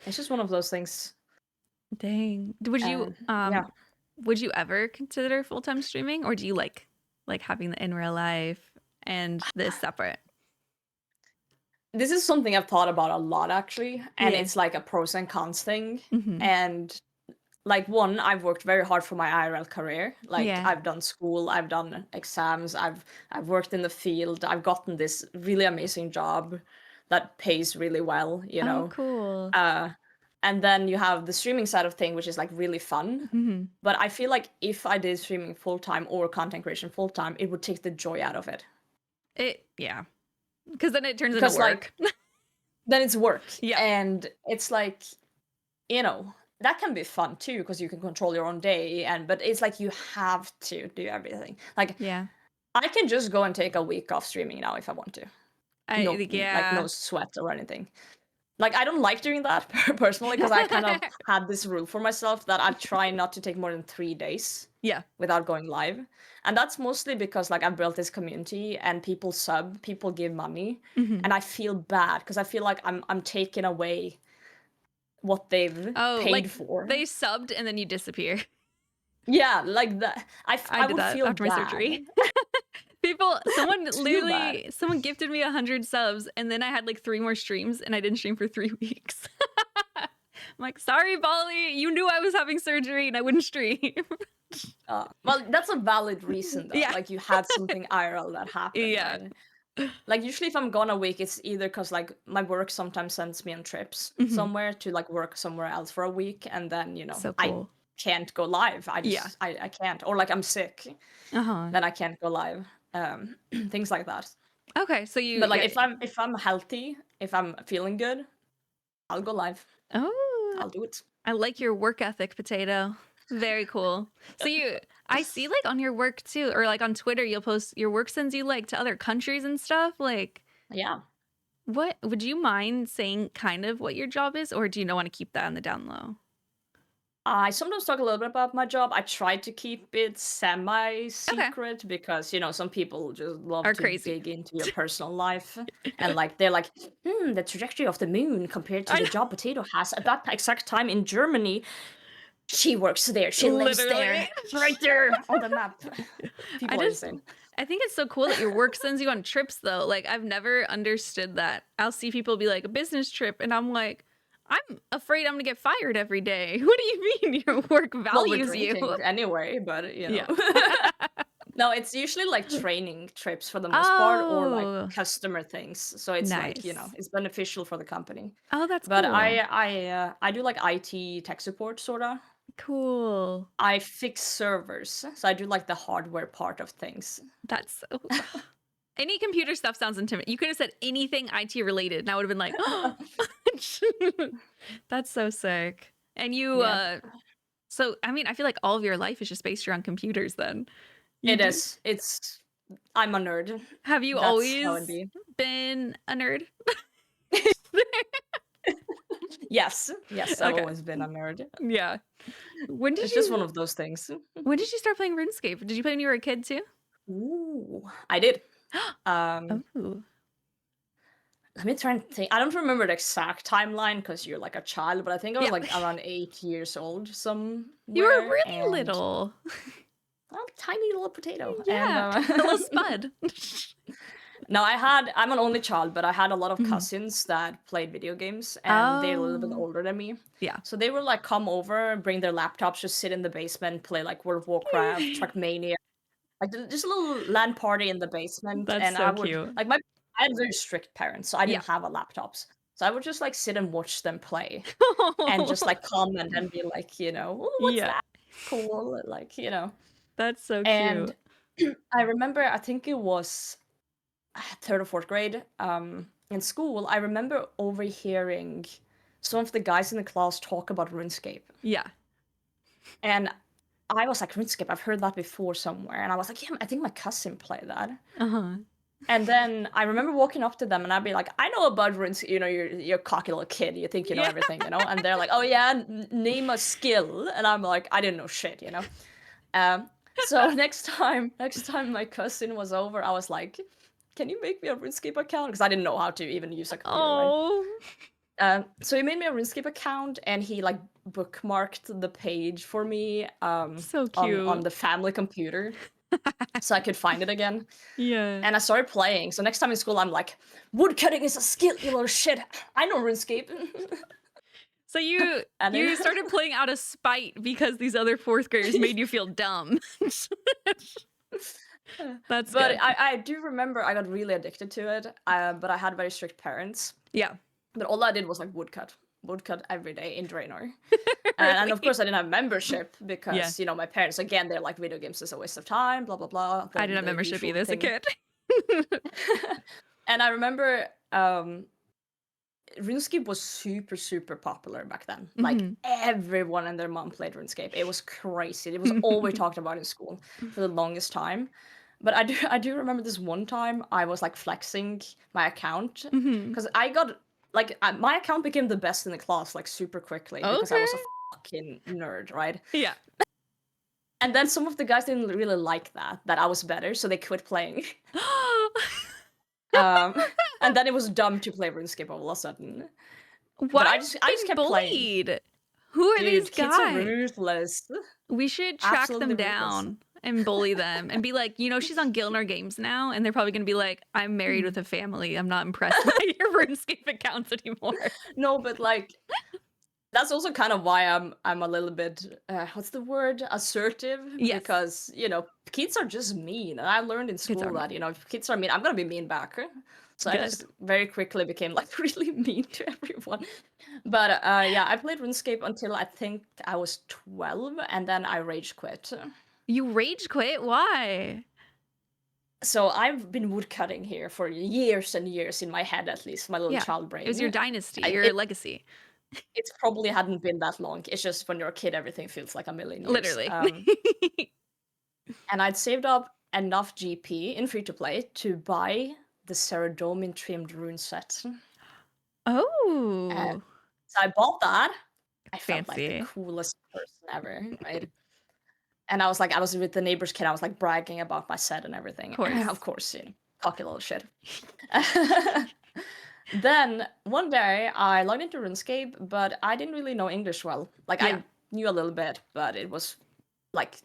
S3: It's just one of those things.
S2: Dang. Would you
S3: yeah.
S2: would you ever consider full-time streaming, or do you like having the in real life and this separate?
S3: This is something I've thought about a lot actually, and
S2: Yeah.
S3: it's like a pros and cons thing.
S2: Mhm.
S3: And like one, I've worked very hard for my IRL career. Like
S2: Yeah.
S3: I've done school, I've done exams, I've worked in the field, I've gotten this really amazing job that pays really well,
S2: Oh, cool.
S3: and then you have the streaming side of thing, which is like really fun.
S2: Mhm.
S3: But I feel like if I did streaming full time or content creation full time, it would take the joy out of it.
S2: Yeah. Because then it turns into
S3: Because
S2: work.
S3: like then it's work.
S2: Yeah.
S3: And it's like, that can be fun too, because you can control your own day, but it's like you have to do everything. Like
S2: Yeah.
S3: I can just go and take a week off streaming now if I want to. No, like
S2: Yeah.
S3: no sweat or anything. Like I don't like doing that personally, because I kind of had this rule for myself that I try not to take more than 3 days
S2: Yeah.
S3: without going live. And that's mostly because like I've built this community and people sub, people give money,
S2: Mhm.
S3: and I feel bad because I feel like I'm taking away what they've paid
S2: like
S3: for.
S2: they subbed and then you disappear.
S3: Yeah, like that. I
S2: I did
S3: would
S2: that
S3: feel
S2: after my
S3: bad.
S2: surgery. Someone
S3: Too
S2: literally, someone gifted me 100 subs, and then I had like 3 more streams, and I didn't stream for 3 weeks. I'm like, sorry, Bali, you knew I was having surgery, and I wouldn't stream.
S3: Well, that's a valid reason though.
S2: Yeah.
S3: Like you had something IRL that happened,
S2: Yeah.
S3: right? Like usually if I'm gone a week, it's either because like my work sometimes sends me on trips
S2: Mhm.
S3: somewhere to like work somewhere else for a week, and then
S2: So
S3: I
S2: cool.
S3: can't go live.
S2: Yeah.
S3: I can't, or like I'm sick,
S2: Uh-huh.
S3: then I can't go live. Things like that.
S2: Okay, so
S3: But like
S2: yeah.
S3: if I'm healthy, if I'm feeling good, I'll go live.
S2: Oh,
S3: I'll do it.
S2: I like your work ethic, Potato. Very cool. So I see like on your work too, or like on Twitter, you'll post your work sends you like to other countries and stuff. Like,
S3: Yeah.
S2: what would you mind saying kind of what your job is, or do you not want to keep that on the down low?
S3: I sometimes talk a little bit about my job. I try to keep it
S2: Okay.
S3: semi-secret because, some people just love
S2: Are
S3: to
S2: crazy.
S3: dig into your personal life. And like they're like, the trajectory of the moon compared to
S2: I
S3: the
S2: know.
S3: job Potato has at that exact time in Germany. She works there. She lives there.
S2: Literally.
S3: It's right there on the map. People are insane.
S2: I think it's so cool that your work sends you on trips though. Like I've never understood that. I'll see people be like a business trip and I'm like, I'm afraid I'm gonna get fired every day. What do you mean your work
S3: Well, you're
S2: values you?
S3: drinking anyway, but
S2: Yeah.
S3: No, it's usually like training trips for the most part, or like
S2: Oh,
S3: customer things. So it's like,
S2: nice.
S3: it's beneficial for the company.
S2: Oh, that's
S3: But
S2: cool.
S3: I do like IT tech support sorta.
S2: Cool.
S3: I fix servers, so I do like the hardware part of things.
S2: That's so any computer stuff sounds intimidating. You could have said anything IT related, and I would have been like, oh, that's so sick. And you,
S3: Yeah,
S2: so I mean, I feel like all of your life is just based around computers. Then you
S3: it
S2: do.
S3: is. I'm a nerd.
S2: Have you
S3: That's how it
S2: always
S3: be.
S2: been a nerd?
S3: Yes, yes, I've
S2: Okay.
S3: always been a nerd.
S2: Yeah. When did
S3: It's just one
S2: you
S3: of those things.
S2: when did you start playing RuneScape? Did you play when you were a kid too?
S3: Ooh, I did. Um,
S2: Oh,
S3: Let me try and think. I don't remember the exact timeline because you're like a child, but I think I was
S2: yeah.
S3: like around 8 years old
S2: You were
S3: somewhere,
S2: really
S3: and
S2: little.
S3: I'm a tiny little potato. And
S2: Yeah. A little spud.
S3: no, I'm an only child, but I had a lot of
S2: Mhm.
S3: cousins that played video games, and they're a little bit
S2: Oh,
S3: older than me.
S2: yeah.
S3: So they would like come over, bring their laptops, just sit in the basement, play like World of Warcraft, Trackmania, like just a little LAN party in the basement.
S2: That's
S3: And I
S2: so
S3: would
S2: cute.
S3: like I had very strict parents, so I
S2: Yeah.
S3: didn't have a laptops. So I would just like sit and watch them play and just like comment and be like, "Oh, what's
S2: Yeah.
S3: that? Cool." Like,
S2: That's so
S3: And
S2: cute.
S3: I remember, I think it was third or fourth grade, in school, I remember overhearing some of the guys in the class talk about RuneScape.
S2: Yeah.
S3: And I was like, RuneScape, I've heard that before somewhere. And I was like, yeah, I think my cousin played that.
S2: Uh-huh.
S3: And then I remember walking up to them and I'd be like, I know about RuneScape, you're a cocky little kid, you think you know
S2: Yeah.
S3: everything, And they're like, oh yeah, name a skill. And I'm like, I didn't know shit, So next time my cousin was over, I was like, can you make me a RuneScape account? Because I didn't know how to even use a computer, right?
S2: Oh,
S3: So he made me a RuneScape account and he like bookmarked the page for me
S2: so
S3: on
S2: cute.
S3: the family computer so I could find it again.
S2: Yeah.
S3: And I started playing. So next time in school, I'm like, woodcutting is a skill, you little shit. I know RuneScape.
S2: So you
S3: And then-
S2: you started playing out of spite because these other fourth graders made you feel dumb. That's
S3: But
S2: good.
S3: I do remember I got really addicted to it. But I had very strict parents.
S2: Yeah.
S3: But all I did was like woodcut every day in Draenor. And of course I didn't have membership because my parents, again, they're like, video games is a waste of time, blah blah blah.
S2: I didn't have
S3: the
S2: membership
S3: usual
S2: either as a
S3: thing.
S2: kid.
S3: And I remember RuneScape was super super popular back then. Like
S2: Mhm.
S3: everyone and their mom played RuneScape. It was crazy. It was all we talked about in school for the longest time. But I do remember this one time I was like flexing my account
S2: Mhm.
S3: because I got like my account became the best in the class like super quickly because I was a
S2: Okay.
S3: fucking nerd, right?
S2: Yeah.
S3: And then some of the guys didn't really like that I was better, so they quit playing. And then it was dumb to play RuneScape all of a sudden.
S2: Why
S3: I
S2: are
S3: just
S2: you
S3: kept
S2: getting
S3: playing.
S2: bullied? Who are these
S3: Dude, kids are
S2: guys?
S3: ruthless.
S2: We should track
S3: Absolutely
S2: them
S3: ruthless.
S2: down and bully them and be like, she's on Gilner Games now, and they're probably gonna be like, I'm married with a family. I'm not impressed by your RuneScape accounts anymore.
S3: No, but like That's also kind of why I'm a little bit what's the word, assertive,
S2: Yes.
S3: because kids are just mean, and I learned in
S2: Kids are
S3: school that if kids are mean, I'm gonna be mean back. So I
S2: Good.
S3: just very quickly became like really mean to everyone. But yeah, I played RuneScape until I think I was 12, and then I rage quit.
S2: You rage quit? Why?
S3: So I've been woodcutting here for years and years in my head, at least my little
S2: Yeah.
S3: child brain.
S2: It was your dynasty,
S3: I-
S2: your
S3: it,
S2: legacy.
S3: it's probably hadn't been that long. It's just when you're a kid, everything feels like a million years.
S2: Literally.
S3: And I'd saved up enough GP in free to play to buy the Ceradomin trimmed rune set.
S2: Oh.
S3: So I bought that. I felt like the
S2: Fancy.
S3: coolest person ever, right? And I was with the neighbor's kid. I was like bragging about my set and everything.
S2: Of course.
S3: Of course, cocky little shit. Then one day I logged into RuneScape, but I didn't really know English well. Like
S2: Yeah.
S3: I knew a little bit, but it was like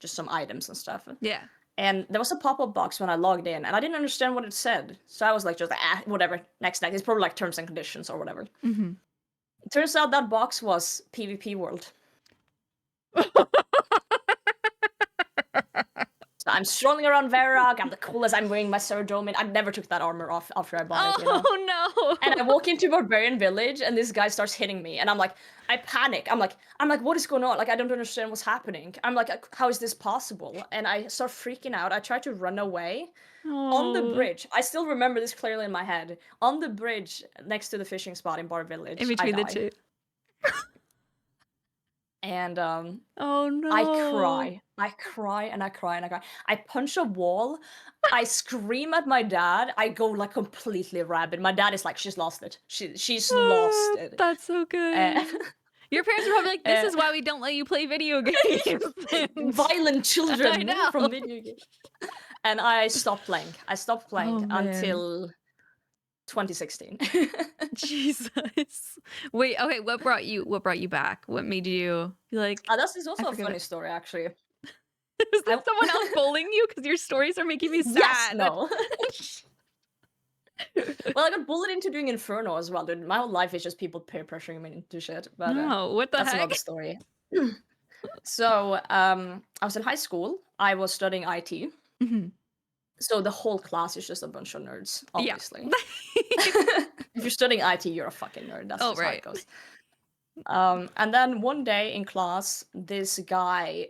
S3: just some items and stuff.
S2: Yeah.
S3: And there was a pop-up box when I logged in, and I didn't understand what it said. So I was like, just whatever, next. It's probably like terms and conditions or whatever.
S2: Mm-hmm.
S3: It turns out that box was PvP World. So I'm strolling around Varrock, I'm the coolest, I'm wearing my Ceradomin. I never took that armor off after I bought it, you know?
S2: Oh no.
S3: And I walk into Barbarian Village, and this guy starts hitting me, and I'm like, I panic. I'm like, what is going on? Like, I don't understand what's happening. I'm like, how is this possible? And I start freaking out. I try to run away. On the bridge, I still remember this clearly in my head. On the bridge next to the fishing spot in Bar Village,
S2: In between
S3: I
S2: the
S3: die.
S2: two.
S3: And
S2: Oh no.
S3: I cry and I cry and I cry. I punch a wall. I scream at my dad. I go like completely rabid. My dad is like, she's lost it. She's lost it.
S2: That's so good. Your parents are probably like, this is why we don't let you play video games.
S3: Violent
S2: I
S3: children
S2: know.
S3: from video games. And I stopped playing.
S2: Oh, man.
S3: Until 2016.
S2: Jesus. Wait, okay, what brought you back? What made you be like,
S3: This is also a
S2: forget
S3: funny
S2: it.
S3: story, actually.
S2: is there someone else bullying you? Because your stories are making me sad.
S3: Yes, no. Well, I got bullied into doing Inferno as well, dude. My whole life is just people peer pressuring me into shit. But
S2: No, what the
S3: that's
S2: heck?
S3: another story. So, I was in high school. I was studying IT.
S2: Mhm.
S3: So the whole class is just a bunch of nerds,
S2: Yeah.
S3: obviously. If you're studying IT, you're a fucking nerd. That's just how it goes. And then one day in class, this guy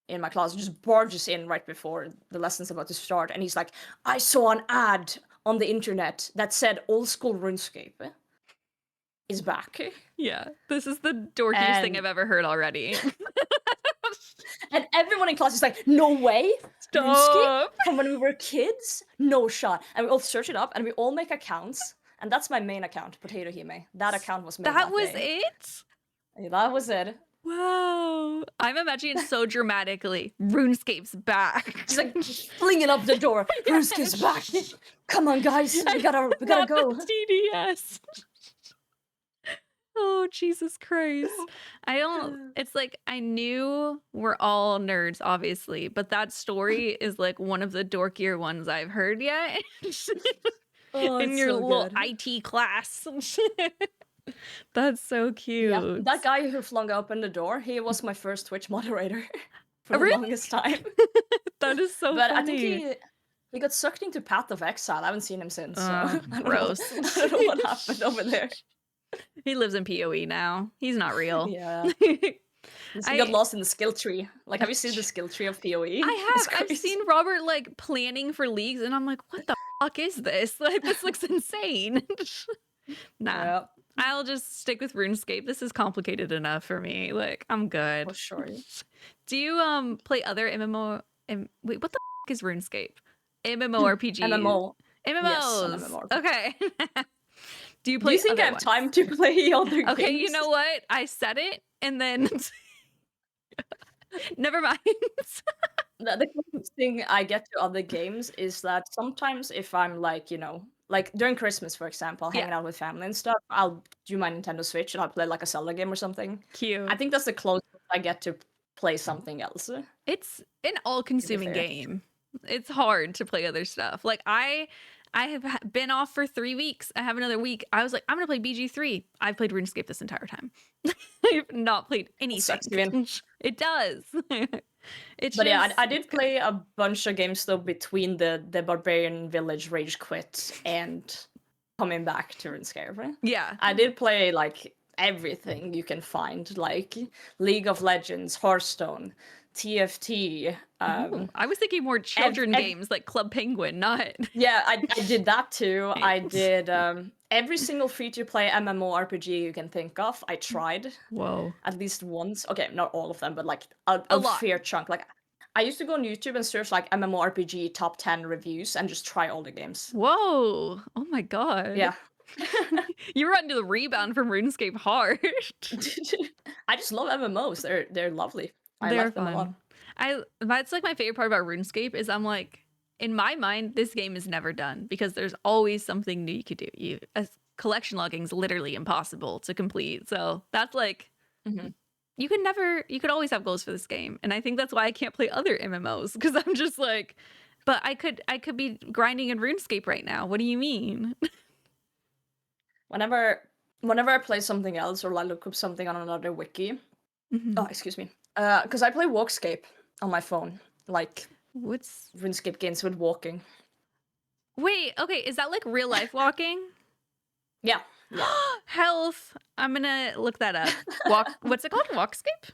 S3: in my class just barges in right before the lesson's about to start, and he's like, I saw an ad on the internet that said old school RuneScape is back.
S2: Yeah, this is the dorkiest thing
S3: And-
S2: I've ever heard already.
S3: And everyone in class is like, no way! RuneScape
S2: Stop.
S3: from when we were kids? No shot. And we all search it up and we all make accounts. And that's my main account, PotatoHime. That account was made
S2: That was
S3: day.
S2: it?
S3: That was it.
S2: Wow. I'm imagining it so dramatically. RuneScape's back.
S3: She's like flinging up the door. RuneScape's back. Come on, guys. We gotta
S2: Not
S3: go.
S2: the TDS. Oh, Jesus Christ. It's like, I knew we're all nerds, obviously, but that story is like one of the dorkier ones I've heard yet.
S3: Oh,
S2: In
S3: it's
S2: your
S3: so
S2: little
S3: good.
S2: IT class. That's so cute.
S3: Yeah, that guy who flung open the door, he was my first Twitch moderator for the
S2: Really?
S3: longest time.
S2: That is so
S3: But
S2: funny.
S3: I think he got sucked into Path of Exile. I haven't seen him since. So I don't know.
S2: Gross.
S3: I don't know what happened over there.
S2: He lives in PoE now. He's not real.
S3: Yeah. He got lost in the skill tree. Like, have you seen the skill tree of PoE?
S2: I
S3: It's
S2: have. I've
S3: crazy.
S2: seen Robert like planning for leagues, and I'm like, what the fuck is this? Like, this looks insane. Nah,
S3: Yeah,
S2: I'll just stick with RuneScape. This is complicated enough for me. Like, I'm good.
S3: for sure.
S2: Do you play other MMO? Wait, what the fuck is RuneScape? MMORPGs.
S3: MMO.
S2: MMOs.
S3: Yes, an MMORPG.
S2: Okay. Do you
S3: Do
S2: play?
S3: you think
S2: other
S3: I have
S2: ones?
S3: time to play other games?
S2: Okay, you know what? I said it, and then never mind.
S3: The closest thing I get to other games is that sometimes if I'm like, like during Christmas, for example, hanging out with family and stuff, I'll do my Nintendo Switch and I'll play like a Zelda game or something.
S2: Cute.
S3: I think that's the closest I get to play something else.
S2: It's an all-consuming
S3: fair.
S2: game. It's hard to play other stuff. Like I I have been off for 3 weeks. I have another week. I was like, I'm gonna play BG3. I've played RuneScape this entire time. I've not played
S3: It sucks, you
S2: anything.
S3: mean.
S2: It does. It's
S3: But yeah,
S2: just
S3: I did play a bunch of games though between the Barbarian Village Rage Quit and coming back to RuneScape. Right?
S2: yeah.
S3: I did play like everything you can find, like League of Legends, Hearthstone, TFT.
S2: Oh, I was thinking more children
S3: ev-
S2: games like Club Penguin, not.
S3: Yeah, I did that too. I
S2: Nice.
S3: did every single free-to-play MMORPG you can think of. I tried
S2: Whoa.
S3: at least once. Okay, not all of them, but like
S2: A
S3: a
S2: lot.
S3: fair chunk. Like I used to go on YouTube and search like MMORPG top 10 reviews and just try all the games.
S2: Whoa. Oh my god.
S3: Yeah.
S2: You were into the rebound from RuneScape hard.
S3: I just love MMOs. They're lovely. I
S2: They're
S3: like them a lot.
S2: fun. That's like my favorite part about RuneScape is I'm like, in my mind, this game is never done because there's always something new you could do. Collection logging is literally impossible to complete. So that's like
S3: Mhm.
S2: you could always have goals for this game. And I think that's why I can't play other MMOs because I'm just like, but I could be grinding in RuneScape right now. What do you mean?
S3: Whenever I play something else or like look up something on another wiki.
S2: Mhm.
S3: Oh, excuse me. Because I play Walkscape on my phone, like
S2: What's
S3: RuneScape games with walking.
S2: Wait, okay, is that like real life walking?
S3: Yeah.
S2: Health. I'm gonna look that up. What's it called? Walkscape?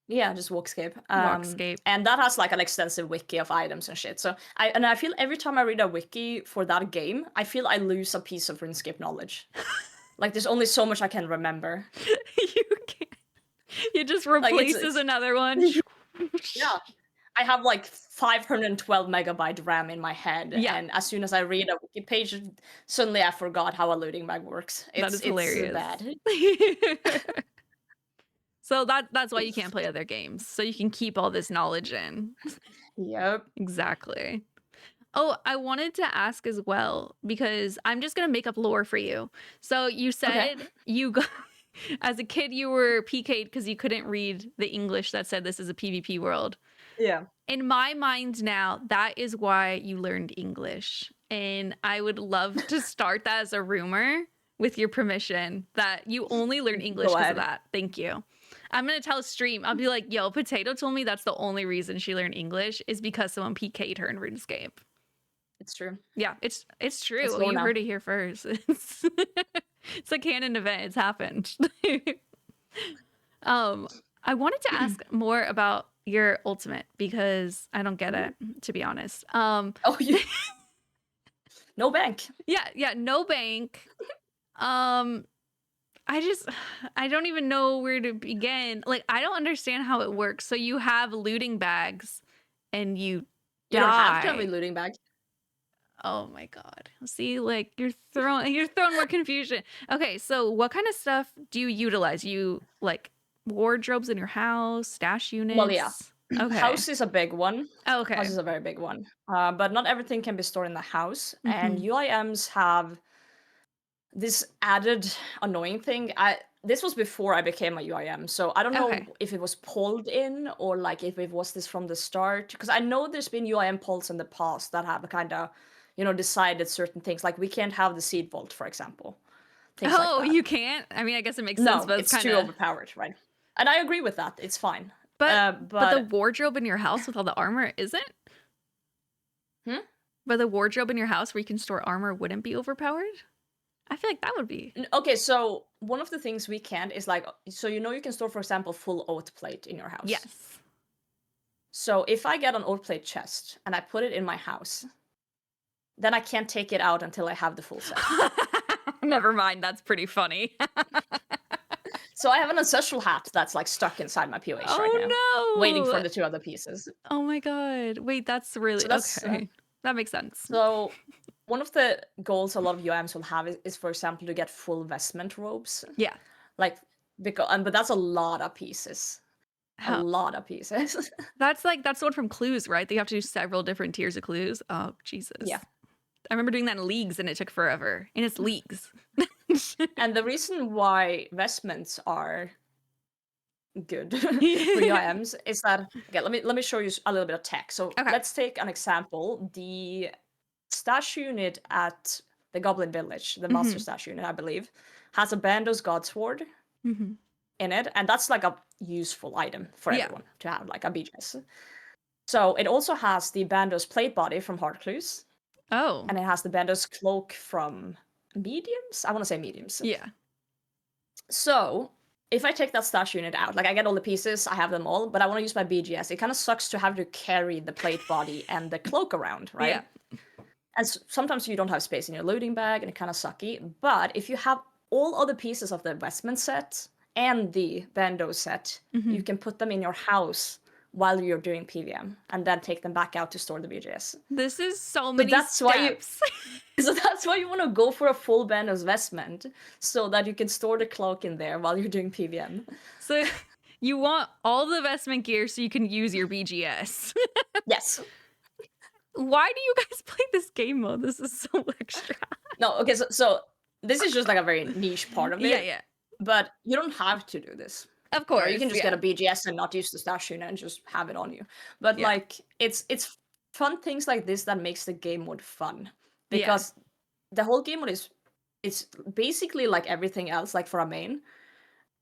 S3: Yeah, just Walkscape.
S2: Walkscape.
S3: And that has like an extensive wiki of items and shit. So I feel every time I read a wiki for that game, I feel I lose a piece of RuneScape knowledge. Like there's only so much I can remember.
S2: You can't. It just
S3: Like,
S2: replaces another one.
S3: Yeah. I have like 512 megabyte RAM in my head,
S2: Yeah.
S3: and as soon as I read a wiki page, suddenly I forgot how a looting bag works.
S2: That is hilarious.
S3: Bad.
S2: So that's why you can't play other games. So you can keep all this knowledge in.
S3: Yep.
S2: Exactly. Oh, I wanted to ask as well because I'm just gonna make up lore for you. So you said you got as a kid you were PK'd because you couldn't read the English that said this is a PvP world.
S3: Yeah.
S2: In my mind now, that is why you learned English. And I would love to start that as a rumor with your permission that you only learn English because of that. Thank you. I'm going to tell Stream. I'll be like, yo, Potato told me that's the only reason she learned English is because someone PK'd her in RuneScape.
S3: It's true.
S2: Yeah, it's true.
S3: It's lore
S2: You
S3: now.
S2: heard it here first. It's a canon event. It's happened. I wanted to ask more about your ultimate because I don't get it, to be honest.
S3: Oh, you. No bank.
S2: Yeah, no bank. I don't even know where to begin. Like, I don't understand how it works. So you have looting bags and you
S3: You
S2: die.
S3: don't have to have a looting bag.
S2: Oh my god. See, like you're throwing more confusion. Okay, so what kind of stuff do you utilize? You like wardrobes in your house, stash units?
S3: Well, yeah.
S2: Okay.
S3: House is a big one.
S2: Oh, okay.
S3: House is a very big one. But not everything can be stored in the house. And
S2: Mhm.
S3: UIMs have this added annoying thing. This was before I became a UIM, so I don't know
S2: Okay.
S3: if it was pulled in or like if it was this from the start. Because I know there's been UIM polls in the past that have kind of, decided certain things. Like we can't have the seed vault, for example. Things like
S2: Oh,
S3: that.
S2: you can't? I mean, I guess it makes
S3: No,
S2: sense, but
S3: it's
S2: it's
S3: too
S2: kind of
S3: overpowered, right? And I agree with that. It's fine.
S2: but the wardrobe in your house with all the armor isn't? But the wardrobe in your house where you can store armor wouldn't be overpowered? I feel like that would be.
S3: Okay, so one of the things we can is like, so you can store, for example, full oat plate in your house.
S2: Yes.
S3: So if I get an oat plate chest and I put it in my house, then I can't take it out until I have the full set.
S2: Never mind, that's pretty funny.
S3: So I have an ancestral hat that's like stuck inside my POH right now,
S2: no.
S3: waiting for the two other pieces.
S2: Oh my god. Wait, that's really
S3: So that's,
S2: okay. That makes sense.
S3: So one of the goals a lot of UIMs will have is, for example, to get full vestment robes.
S2: Yeah.
S3: Like but that's a lot of pieces. A lot of pieces.
S2: That's the one from clues, right? They have to do several different tiers of clues. Oh, Jesus.
S3: Yeah.
S2: I remember doing that in leagues and it took forever. And it's leagues.
S3: And the reason why vestments are good for UIMs is that, okay, let me show you a little bit of tech. So let's take an example, the stash unit at the Goblin Village, the Master Stash unit, I believe, has a Bando's Godsword in it, and that's like a useful item for everyone to have, like a BGS. So it also has the Bando's Plate Body from Heartclues,
S2: Oh.
S3: and it has the Bando's Cloak from Mediums? I want to say Mediums.
S2: Yeah.
S3: So if I take that stash unit out, like I get all the pieces, I have them all, but I want to use my BGS, it kind of sucks to have to carry the Plate Body and the Cloak around, right?
S2: Yeah.
S3: And sometimes you don't have space in your loading bag, and it kind of sucky. But if you have all other pieces of the investment set and the Bando set, you can put them in your house while you're doing PVM, and then take them back out to store the BGS.
S2: This is so many
S3: that's
S2: steps.
S3: So that's why you want to go for a full Bando's investment, so that you can store the cloak in there while you're doing PVM.
S2: So you want all the investment gear so you can use your BGS.
S3: Yes.
S2: Why do you guys play this game mode? This is so extra.
S3: No, okay, so this is just like a very niche part of it.
S2: Yeah.
S3: But you don't have to do this.
S2: Of course.
S3: Or you can just get a BGS and not use the stash unit and just have it on you. But like it's fun things like this that makes the game mode fun. Because the whole game mode it's basically like everything else, like for a main.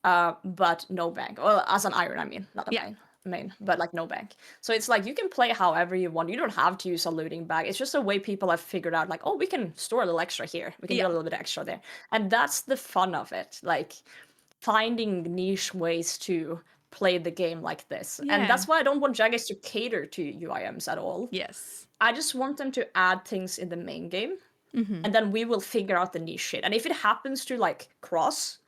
S3: But no bank. Well, as an iron, I mean, not a main, but like no bank. So it's like you can play however you want. You don't have to use a looting bag. It's just a way people have figured out, like, oh, we can store a little extra here. We can get a little bit extra there. And that's the fun of it. Like finding niche ways to play the game like this. And that's why I don't want Jagex to cater to UIMs at all.
S2: Yes.
S3: I just want them to add things in the main game. And then we will figure out the niche shit. And if it happens to like cross,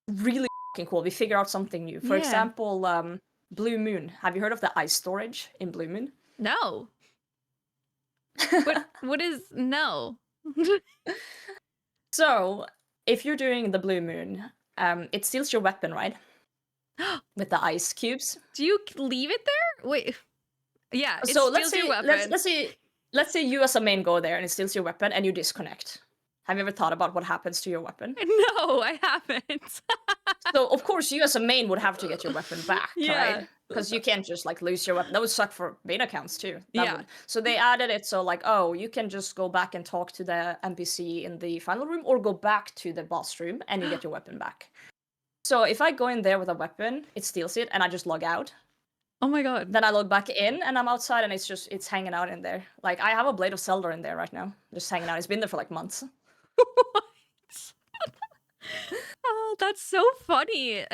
S3: really cool. We figure out something new. For example, Blue Moon. Have you heard of the ice storage in Blue Moon?
S2: No. What is no?
S3: So, if you're doing the Blue Moon, it steals your weapon, right? With the ice cubes.
S2: Do you leave it there? Wait. Yeah, it
S3: so
S2: steals your weapon.
S3: Let's say you as a main go there and it steals your weapon and you disconnect. Have you ever thought about what happens to your weapon?
S2: No, I haven't.
S3: So, of course, you as a main would have to get your weapon back, right? Because you can't just, like, lose your weapon. That would suck for main accounts, too. Would. So they added it so, like, oh, you can just go back and talk to the NPC in the final room or go back to the boss room and you get your weapon back. So if I go in there with a weapon, it steals it and I just log out.
S2: Oh my god.
S3: Then I log back in and I'm outside and it's hanging out in there. Like, I have a Blade of Zelda in there right now. Just hanging out. It's been there for, like, months.
S2: What? Oh, that's so funny.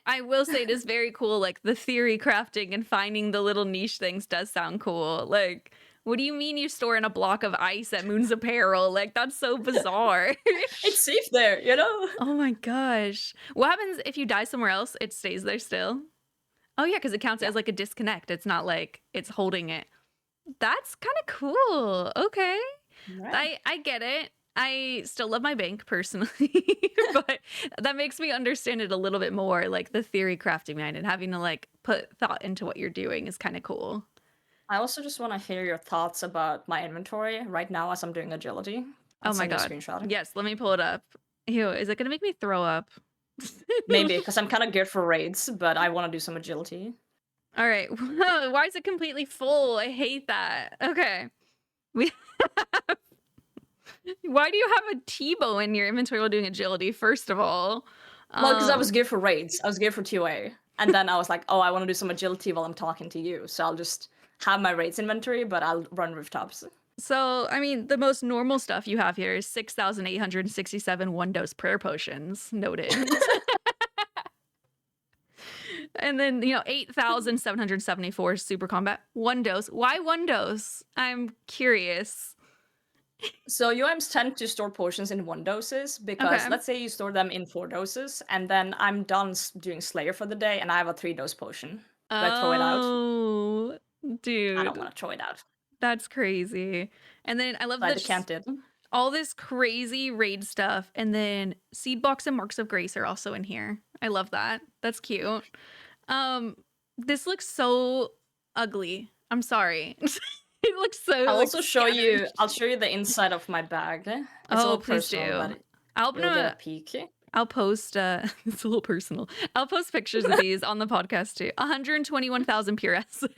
S2: I will say it is very cool. Like the theory crafting and finding the little niche things does sound cool. Like, what do you mean you store in a block of ice at Moon's Apparel? Like, that's so bizarre.
S3: It's safe there, you know?
S2: Oh my gosh. What happens if you die somewhere else? It stays there still? Oh yeah, because it counts as like a disconnect. It's not like it's holding it. That's kind of cool. Okay. Right. I get it. I still love my bank personally, but that makes me understand it a little bit more, like the theory crafting behind it. Having to like put thought into what you're doing is kind of cool.
S3: I also just want to hear your thoughts about my inventory right now as I'm doing agility.
S2: Oh my god. Yes, let me pull it up. Ew, is it going to make me throw up?
S3: Maybe, because I'm kind of geared for raids, but I want to do some agility.
S2: All right. Why is it completely full? I hate that. Okay. Why do you have a T-bow in your inventory while doing agility, first of all?
S3: Well, because I was geared for raids. I was geared for 2A. And then I was like, oh, I want to do some agility while I'm talking to you. So I'll just have my raids inventory, but I'll run rooftops.
S2: So, I mean, the most normal stuff you have here is 6,867 one-dose prayer potions. Noted. And then, 8,774 super combat. One dose. Why one dose? I'm curious.
S3: So UIMs tend to store potions in 1 doses because let's say you store them in 4 doses and then I'm done doing Slayer for the day and I have a 3-dose potion. Do I throw it out?
S2: Oh, dude.
S3: I don't want to throw it out.
S2: That's crazy. And then I love that all this crazy raid stuff, and then Seed Box and Marks of Grace are also in here. I love that. That's cute. This looks so ugly. I'm sorry. It looks so.
S3: I'll also show you. I'll show you the inside of my bag. It's
S2: please do. I'll
S3: get a peek.
S2: I'll post. It's a little personal. I'll post pictures of these on the podcast too. 121,000 pure essence.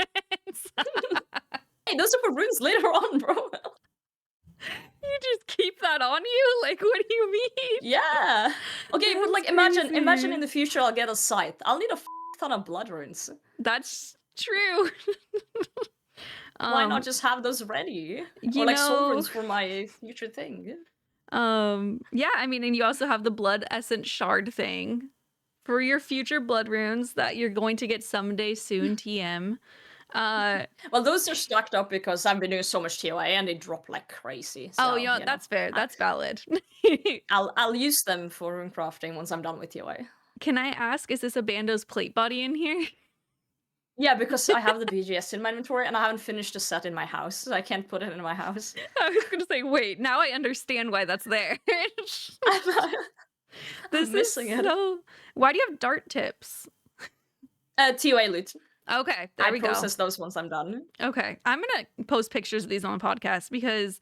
S3: Hey, those are for runes later on, bro.
S2: that on you? Like, what do you mean?
S3: Yeah. Okay, but like
S2: That's
S3: imagine
S2: crazy.
S3: in the future I'll get a scythe. I'll need a ton of blood runes.
S2: That's true.
S3: Why not just have those ready?
S2: You
S3: Or like soul
S2: know,
S3: runes for my future thing.
S2: yeah, I mean, and you also have the blood essence shard thing for your future blood runes that you're going to get someday soon, TM.
S3: Well, those are stacked up because I've been doing so much TOA and they drop like crazy.
S2: Oh,
S3: So,
S2: you know, that's fair.
S3: I-
S2: That's valid.
S3: I'll use them for rune crafting once I'm done with TOA.
S2: Can I ask, is this a Bando's plate body in here?
S3: Yeah, because I have the BGS in my inventory and I haven't finished the set in my house, so I can't put it in my house.
S2: I was gonna say, wait, now I understand why that's there.
S3: I'm
S2: This
S3: missing
S2: is
S3: it.
S2: so... Why do you have dart tips?
S3: TOA loot.
S2: Okay, there
S3: I
S2: we go.
S3: process those once I'm done.
S2: Okay, I'm gonna post pictures of these on the podcast because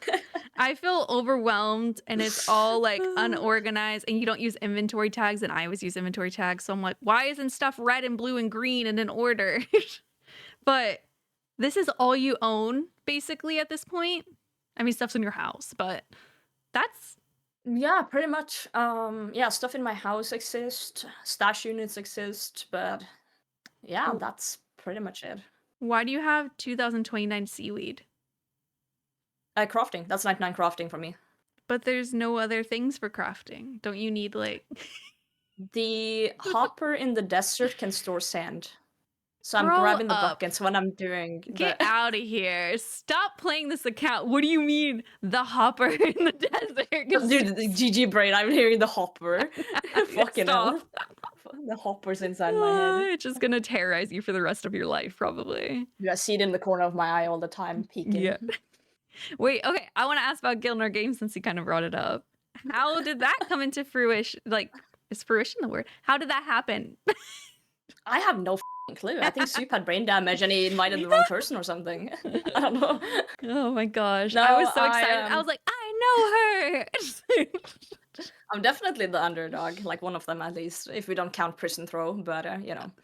S2: I feel overwhelmed and it's all like unorganized and you don't use inventory tags and I always use inventory tags. So I'm like, why isn't stuff red and blue and green and in order? But this is all you own basically at this point. I mean, stuff's in your house, but that's...
S3: Yeah, pretty much. Yeah, stuff in my house exists, stash units exist, but yeah, that's pretty much it.
S2: Why do you have 2029 seaweed?
S3: Crafting. That's 99 crafting for me.
S2: But there's no other things for crafting. Don't you need like...
S3: The hopper in the desert can store sand. So I'm
S2: Grow
S3: grabbing the
S2: up.
S3: buckets when I'm doing
S2: Get out of here. Stop playing this account. What do you mean the hopper in the desert?
S3: Dude, the GG brain, I'm hearing the hopper. Fucking hell.
S2: Stop.
S3: The hopper's inside my head.
S2: It's just gonna terrorize you for the rest of your life, probably.
S3: Yeah, I see it in the corner of my eye all the time, peeking.
S2: Yeah. Wait, okay. I want to ask about Gilner Games since you kind of brought it up. How did that come into fruition? Like, is fruition the word? How did that happen?
S3: I have no clue. I think Soup had brain damage and he invited the wrong person or something. I don't know.
S2: Oh my gosh.
S3: No,
S2: I was so excited. I was like, I know her.
S3: I'm definitely the underdog, like one of them at least, if we don't count prison throw, but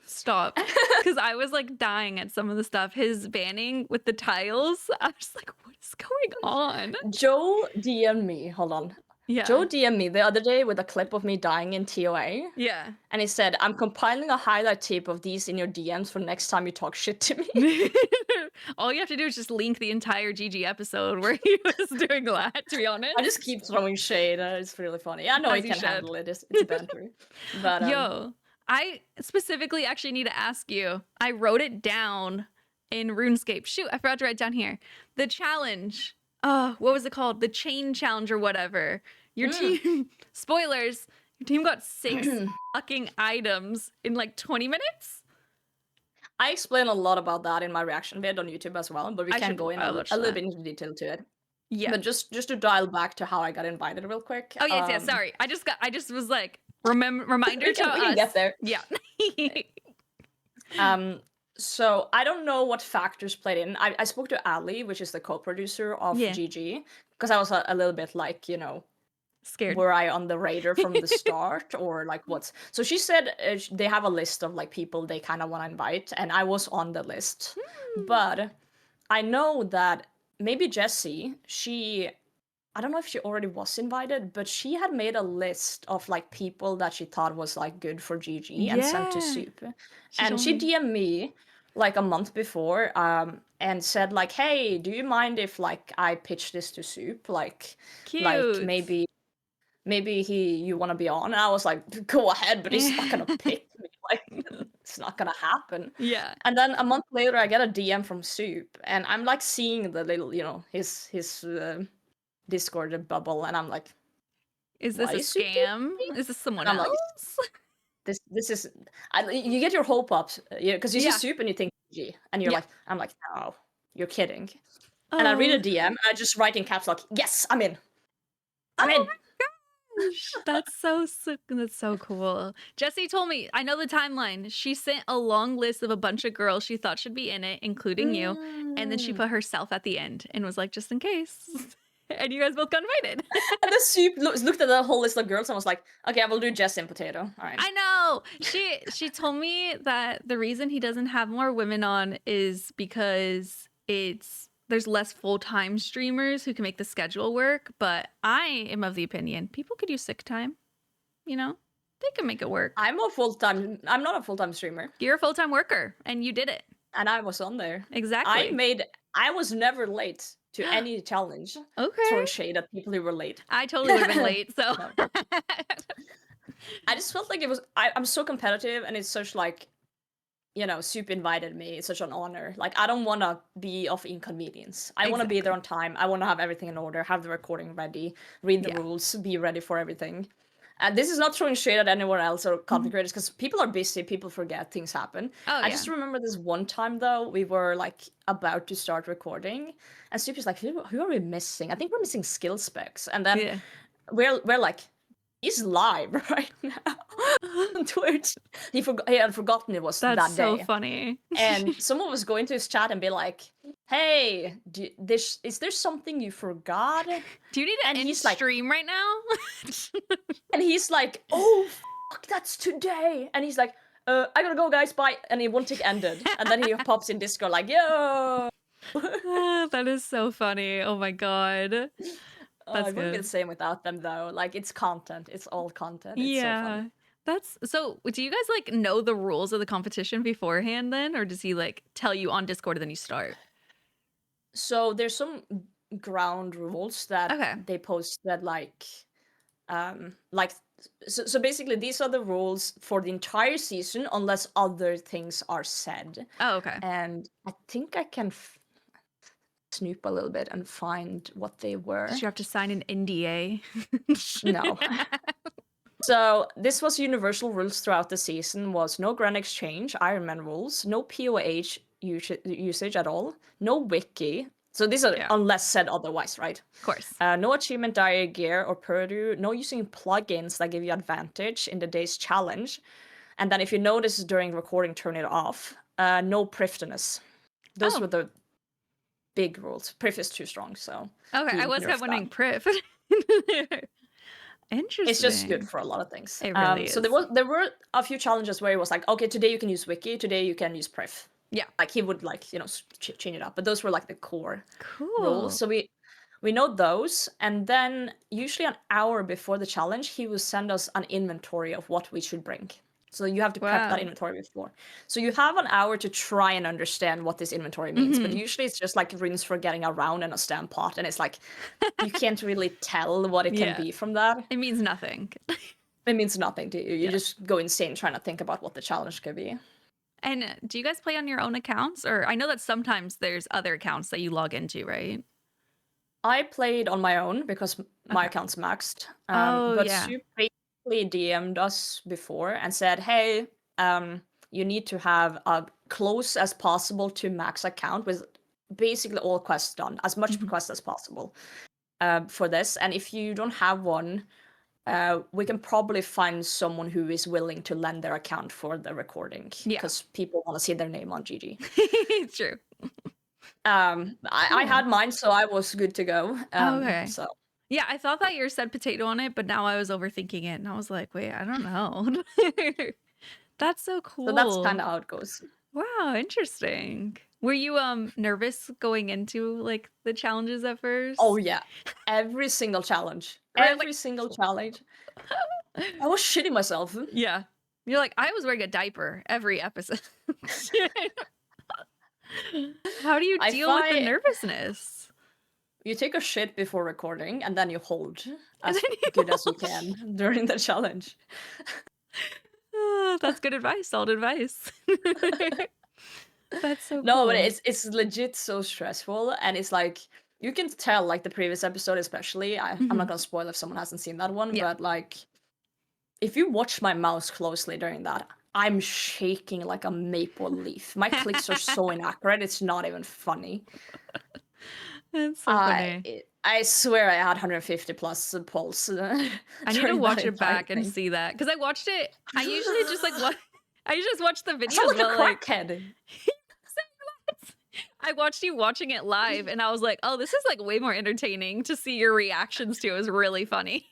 S2: Stop. Because I was like dying at some of the stuff. His banning with the tiles. I was like, what is going on?
S3: Joe DM'd me, hold on.
S2: Yeah.
S3: Joe DM'd me the other day with a clip of me dying in TOA.
S2: Yeah.
S3: And he said, I'm compiling a highlight tape of these in your DMs for next time you talk shit to me.
S2: All you have to do is just link the entire GG episode where he was doing that, to be honest.
S3: I just keep throwing shade. It's really funny. I know
S2: As
S3: he
S2: you
S3: can
S2: should.
S3: handle it. It's banter. But
S2: Yo, I specifically actually need to ask you. I wrote it down in RuneScape. Shoot, I forgot to write it down here. The challenge. What was it called? The chain challenge or whatever. Your team, spoilers, your team got 6 fucking items in like 20 minutes?
S3: I explain a lot about that in my reaction vid on YouTube as well, but we can go in a little bit into detail to it.
S2: Yeah.
S3: But just to dial back to how I got invited real quick.
S2: Oh yes, yes. Sorry, I just was like reminder to us.
S3: We can get there.
S2: Yeah.
S3: So I don't know what factors played in. I spoke to Ali, which is the co-producer of GG, because I was a little bit like,
S2: scared.
S3: Were I on the radar from the start or like what's... So she said they have a list of like people they kind of want to invite, and I was on the list. But I know that maybe Jessie, I don't know if she already was invited, but she had made a list of like people that she thought was like good for GG and sent to Soup. And she DM'd me like a month before and said like, hey, do you mind if like I pitch this to Soup? Like,
S2: Cute.
S3: like maybe you want to be on? And I was like, go ahead, but he's not gonna pick me. Like, it's not gonna happen.
S2: Yeah.
S3: And then a month later, I get a DM from Soup, and I'm like seeing the little, his Discord bubble, and I'm like,
S2: is this a scam? Is this someone else?
S3: Like, this is... you get your hope up, because you see Soup and you think G, and you're like, I'm like, no, you're kidding. And I read a DM, and I just write in caps lock, yes, I'm in. I'm in.
S2: That's so cool. Jessie told me, I know the timeline. She sent a long list of a bunch of girls she thought should be in it, including you. And then she put herself at the end and was like, just in case. And you guys both got invited.
S3: And the Soup looked at the whole list of girls and was like, okay, I will do Jess and Potato. All right.
S2: I know. She told me that the reason he doesn't have more women on is because it's there's less full-time streamers who can make the schedule work, but I am of the opinion people could use sick time. You know, they can make it work.
S3: I'm not a full-time streamer.
S2: You're a full-time worker and you did it.
S3: And I was on there.
S2: Exactly.
S3: I was never late to any challenge.
S2: Okay.
S3: Throwing shade at people who were late.
S2: I totally would have been late, so.
S3: No. I just felt like I'm so competitive, and it's such like, Soup invited me. It's such an honor. Like, I don't want to be of inconvenience. I want to be there on time. I want to have everything in order, have the recording ready, read the rules, be ready for everything. And this is not throwing shade at anyone else or content creators, because people are busy, people forget, things happen. I just remember this one time, though, we were like about to start recording, and Soup is like, who are we missing? I think we're missing skill specs. And then we're like, he's live right now on Twitch. He had forgotten it was that day.
S2: That's so funny.
S3: And someone was going to his chat and be like, hey, is there something you forgot?
S2: Do you need to end stream right now?
S3: And he's like, oh, fuck, that's today. And he's like, I gotta go, guys, bye. And he won't take ended. And then he pops in Discord like, yo.
S2: That is so funny. Oh my god. That's
S3: it wouldn't be the same without them, though. Like, it's content. It's all content. It's so fun.
S2: So do you guys like know the rules of the competition beforehand then, or does he like tell you on Discord and then you start?
S3: So there's some ground rules that they post that so basically these are the rules for the entire season unless other things are said.
S2: Oh, okay.
S3: And I think I can snoop a little bit and find what they were.
S2: Did you have to sign an NDA?
S3: No. So this was universal rules throughout the season: was no grand exchange, Iron Man rules, no POH usage at all, no wiki. So these are unless said otherwise, right?
S2: Of course.
S3: No achievement diary gear or Purdue, no using plugins that give you advantage in the day's challenge. And then if you notice during recording, turn it off. No priftiness. Those were the big rules. Prif is too strong, so.
S2: Okay, I was kind of wondering Prif. Interesting.
S3: It's just good for a lot of things.
S2: It really is.
S3: So there were a few challenges where it was like, okay, today you can use wiki, today you can use Prif.
S2: Yeah.
S3: Like he would change it up, but those were like the core rules. So we know those, and then usually an hour before the challenge, he will send us an inventory of what we should bring. So you have to prep that inventory before. So you have an hour to try and understand what this inventory means, but usually it's just like runes for getting around in a stamp pot, and it's like you can't really tell what it can be from that.
S2: It means nothing.
S3: It means nothing to you. You just go insane trying to think about what the challenge could be.
S2: And do you guys play on your own accounts? Or I know that sometimes there's other accounts that you log into, right?
S3: I played on my own because my account's maxed. But Soup basically DM'd us before and said, hey, you need to have a close as possible to max account with basically all quests done, as much quests as possible for this. And if you don't have one, we can probably find someone who is willing to lend their account for the recording, because people want to see their name on GG.
S2: It's true.
S3: I had mine, so I was good to go.
S2: Okay.
S3: So
S2: yeah, I thought that yours said potato on it, but now I was overthinking it, and I was like, wait, I don't know. That's so cool.
S3: So that's kind of how it goes.
S2: Wow, interesting. Were you nervous going into like the challenges at first?
S3: Oh yeah, every single challenge. Every single challenge. I was shitting myself.
S2: Yeah. You're like, I was wearing a diaper every episode. How do you deal with the nervousness?
S3: You take a shit before recording, and then you hold as good as you can during the challenge.
S2: That's good advice. Solid advice. That's so cool.
S3: No, but it's legit so stressful, and it's like, you can tell, like the previous episode especially, I'm not gonna spoil if someone hasn't seen that one, but like, if you watch my mouse closely during that, I'm shaking like a maple leaf. My clicks are so inaccurate, it's not even funny.
S2: That's so funny.
S3: I swear I had 150 plus pulse.
S2: I need to watch it back and see that, because I watched it. I usually just like I just watch the videos.
S3: I sound like a crackhead.
S2: I watched you watching it live, and I was like, oh, this is like way more entertaining to see your reactions to. It was really funny.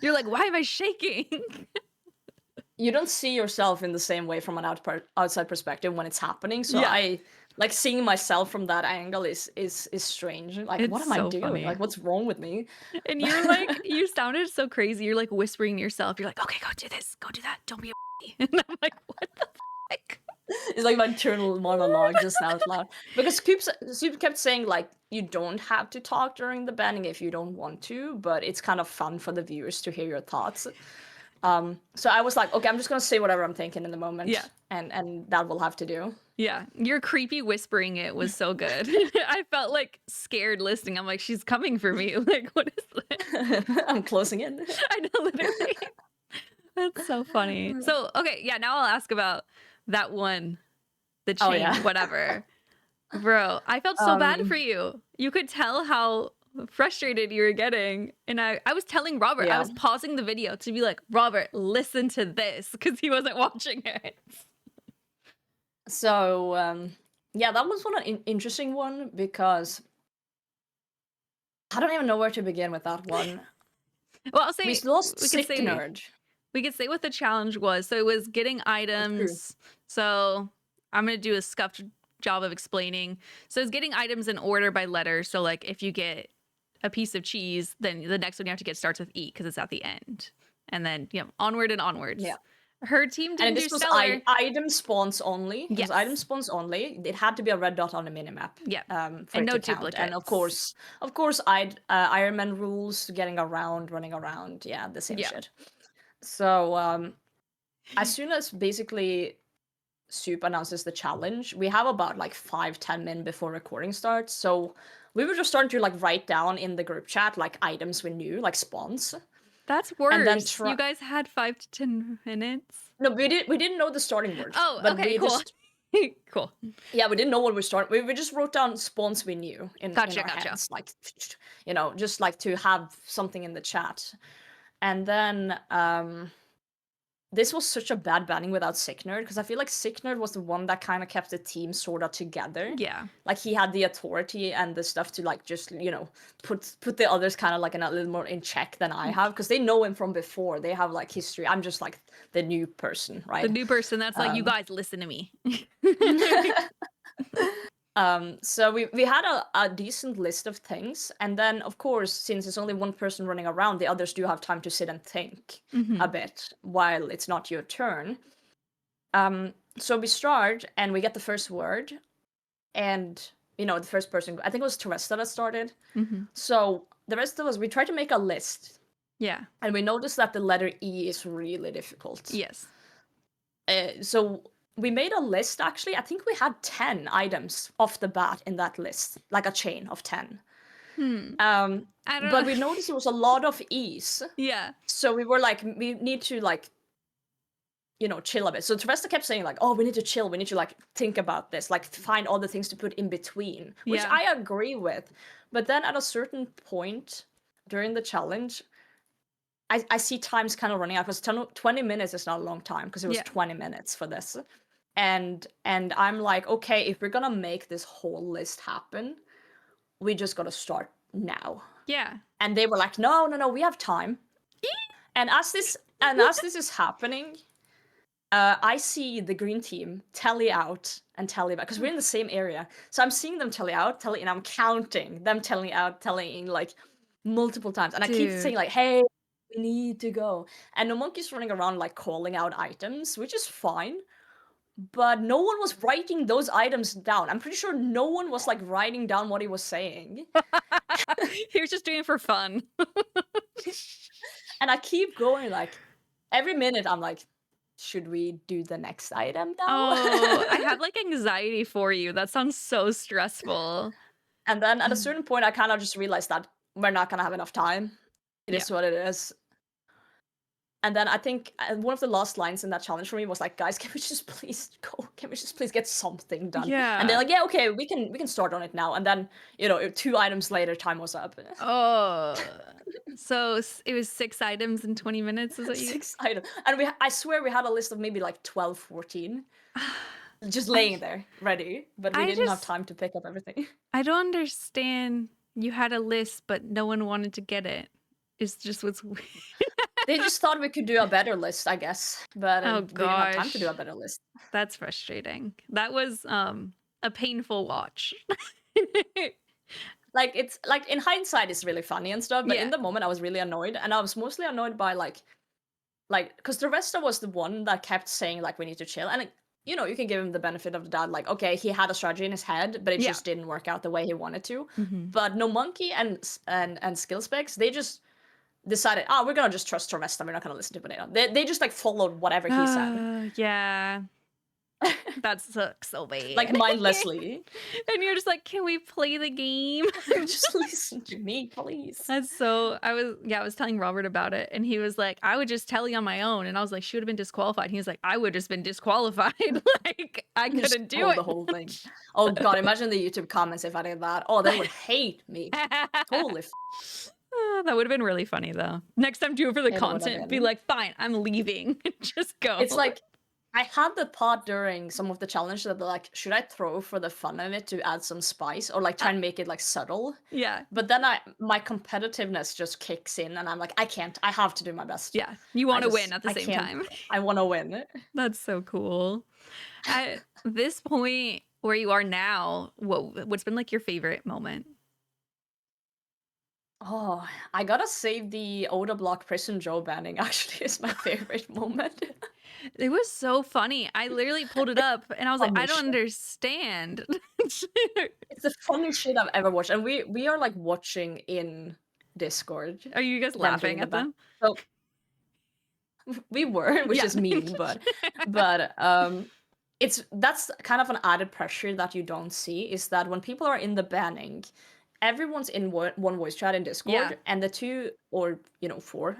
S2: You're like, why am I shaking? You
S3: don't see yourself in the same way from an outside perspective when it's happening. So I like seeing myself from that angle is strange. Like, what
S2: It's
S3: am I
S2: so
S3: doing? Like,
S2: funny.
S3: what's wrong with me?
S2: And you're like, you sounded so crazy. You're like whispering to yourself. You're like, okay, go do this. Go do that. Don't be a and I'm like, what the fuck?
S3: It's like my internal monologue just out loud. Because Soup kept saying like you don't have to talk during the banning if you don't want to, but it's kind of fun for the viewers to hear your thoughts. So I was like, okay, I'm just gonna say whatever I'm thinking in the moment.
S2: Yeah.
S3: And that will have to do.
S2: Yeah, your creepy whispering it was so good. I felt like scared listening. I'm like, she's coming for me. Like, what is this?
S3: I'm closing in.
S2: I know, literally. That's so funny. So, okay, yeah, now I'll ask about that one, the
S3: Oh,
S2: chain,
S3: yeah.
S2: whatever. Bro, I felt so bad for you. You could tell how frustrated you were getting. And I was telling Robert, I
S3: Yeah.
S2: was pausing the video to be like, Robert, listen to this, because he wasn't watching it.
S3: So yeah, that was an interesting one because I don't even know where to begin with that one.
S2: Well, I'll say
S3: We lost
S2: we
S3: Sick
S2: could say
S3: Nerd.
S2: we could say what the challenge was. So it was getting items. So I'm gonna do a scuffed job of explaining. So it's getting items in order by letter. So like if you get a piece of cheese, then the next one you have to get starts with E because it's at the end. And then onward and onwards.
S3: Yeah.
S2: Her team didn't
S3: And
S2: do
S3: this was
S2: stellar.
S3: item spawns only. It was
S2: Yes.
S3: item spawns only. It had to be a red dot on the minimap.
S2: Yeah.
S3: For
S2: And
S3: it
S2: no
S3: to count. And
S2: duplicates.
S3: of course, Iron Man rules, getting around, running around. Yeah, the same
S2: Yeah.
S3: shit. So as soon as basically Soup announces the challenge, we have about like 5-10 minutes before recording starts. So we were just starting to like write down in the group chat like items we knew, like spawns.
S2: That's worse.
S3: And then
S2: you guys had 5 to 10 minutes.
S3: No, we didn't know the starting word.
S2: Oh,
S3: but
S2: okay,
S3: we
S2: cool.
S3: Just,
S2: cool.
S3: Yeah, we didn't know what we started. We just wrote down spawns we knew in our
S2: Gotcha.
S3: heads, like just like to have something in the chat. And then this was such a bad banning without Sick Nerd because I feel like Sick Nerd was the one that kind of kept the team sort of together.
S2: Yeah.
S3: Like he had the authority and the stuff to like just put the others kind of like a little more in check than I have because they know him from before. They have like history. I'm just like the new person, right?
S2: The new person that's like, you guys listen to me.
S3: So we had a decent list of things, and then of course, since it's only one person running around, the others do have time to sit and think a bit while it's not your turn. So we start and we get the first word, and the first person, I think it was Teresa that started. So the rest of us, we tried to make a list.
S2: Yeah.
S3: And we noticed that the letter E is really difficult.
S2: Yes.
S3: So we made a list, actually. I think we had 10 items off the bat in that list, like a chain of 10.
S2: I don't
S3: But
S2: know.
S3: we noticed it was a lot of E's.
S2: Yeah.
S3: So we were like, we need to like, chill a bit. So Teresa kept saying like, oh, we need to chill. We need to like think about this, like find all the things to put in between, which
S2: Yeah.
S3: I agree with. But then at a certain point during the challenge, I see times kind of running out because 20 minutes is not a long time because it was 20 minutes for this. And I'm like, okay, if we're gonna make this whole list happen, we just gotta start now.
S2: Yeah.
S3: And they were like, no, we have time. And as this is happening, I see the green team tally out and tally back because we're in the same area. So I'm seeing them tally out, and I'm counting them telling out, tallying like multiple times. And I keep saying like, hey, we need to go. And the monkey's running around like calling out items, which is fine. But no one was writing those items down. I'm pretty sure no one was like writing down what he was saying.
S2: He was just doing it for fun.
S3: And I keep going like every minute I'm like, should we do the next item now?
S2: Oh, I have like anxiety for you. That sounds so stressful.
S3: And then at a certain point I kind of just realized that we're not gonna have enough time. It is what it is. And then I think one of the last lines in that challenge for me was like, guys, can we just please go? Can we just please get something done?
S2: Yeah.
S3: And they're like, yeah, okay, we can start on it now. And then, 2 items later, time was up.
S2: Oh. So it was 6 items in 20 minutes, is what you...
S3: 6 items. And I swear we had a list of maybe like 12, 14. Just laying there, ready. But we didn't have time to pick up everything.
S2: I don't understand. You had a list, but no one wanted to get it. It's just what's weird.
S3: They just thought we could do a better list, I guess. But we didn't have time to do a better list.
S2: That's frustrating. That was a painful watch.
S3: Like, it's like in hindsight it's really funny and stuff, but
S2: Yeah.
S3: in the moment I was really annoyed, and I was mostly annoyed by like because the rest was the one that kept saying like we need to chill, and like, you know, you can give him the benefit of the doubt, like okay, he had a strategy in his head, but it
S2: Yeah.
S3: just didn't work out the way he wanted to.
S2: Mhm.
S3: But No Monkey and Skill Specs, they just decided, oh, we're gonna just trust Torvesta, we're not gonna listen to Potato. They just like followed whatever he said,
S2: Yeah. That sucks so bad.
S3: like mindlessly.
S2: And you're just like, can we play the game?
S3: Just listen to me, please.
S2: That's so, I was telling Robert about it, and he was like, I would just tell you on my own. And I was like, she would have been disqualified. He was like, I would have just been disqualified. Like, I
S3: Just
S2: couldn't do
S3: told
S2: it.
S3: the whole thing. Oh god, imagine the YouTube comments if I did that. Oh, they would hate me. Holy
S2: That would have been really funny though. Next time, do it for the
S3: It would have
S2: content. Be
S3: been.
S2: like, fine, I'm leaving. Just go.
S3: It's like, I had the thought during some of the challenges that like, should I throw for the fun of it to add some spice or like try and make it like subtle?
S2: yeah.
S3: But then my competitiveness just kicks in, and I'm like, I can't. I have to do my best.
S2: Yeah. You want to win at the
S3: I
S2: same
S3: can't.
S2: time.
S3: I want to win.
S2: That's so cool. At this point where you are now, what's been like your favorite moment?
S3: Oh, I gotta say the Oda Block Prison Joe banning actually is my favorite moment.
S2: It was so funny. I literally pulled it up and I was like, I
S3: Funny
S2: don't
S3: shit.
S2: understand.
S3: It's the funniest shit I've ever watched, and we are like watching in Discord.
S2: Are you guys
S3: Them
S2: laughing
S3: doing
S2: at
S3: the ban.
S2: them?
S3: So we were, which
S2: Yeah.
S3: is mean, but that's kind of an added pressure that you don't see, is that when people are in the banning, everyone's in one voice chat in Discord,
S2: Yeah.
S3: and the two or four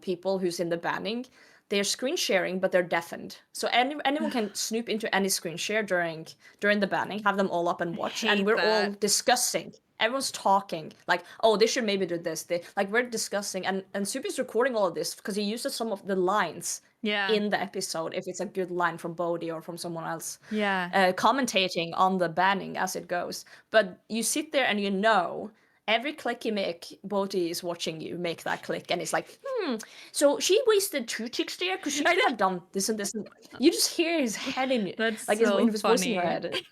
S3: people who's in the banning, they're screen sharing, but they're deafened. So anyone can snoop into any screen share during the banning, have them all up and watch,
S2: hate
S3: and we're all
S2: that.
S3: discussing. Everyone's talking like, oh, they should maybe do this. We're discussing, and Supi's recording all of this because he uses some of the lines
S2: Yeah.
S3: in the episode if it's a good line from Bodhi or from someone else,
S2: Yeah.
S3: commentating on the banning as it goes. But you sit there and you know every click you make, Bodhi is watching you make that click, and it's like, so she wasted 2 ticks there because she could have done this and this. And you just hear his head in
S2: That's
S3: like
S2: so
S3: his voice in your
S2: funny.
S3: head.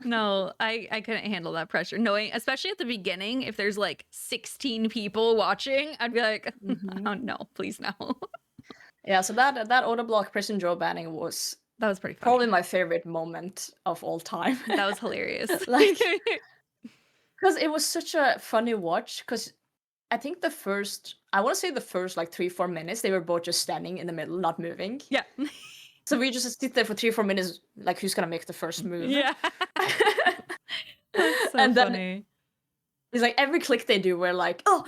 S2: No, I couldn't handle that pressure. Knowing, especially at the beginning, if there's like 16 people watching, I'd be like, oh no, please no.
S3: Yeah, so that Oda Block Prison Joe banning was
S2: That was pretty funny.
S3: probably my favorite moment of all time.
S2: That was hilarious.
S3: Like, because it was such a funny watch, because I think I want to say the first like 3-4 minutes, they were both just standing in the middle, not moving.
S2: Yeah.
S3: So we just sit there for 3-4 minutes, like, who's gonna make the first move?
S2: Yeah. That's so
S3: And then
S2: funny.
S3: it's like every click they do, we're like, oh,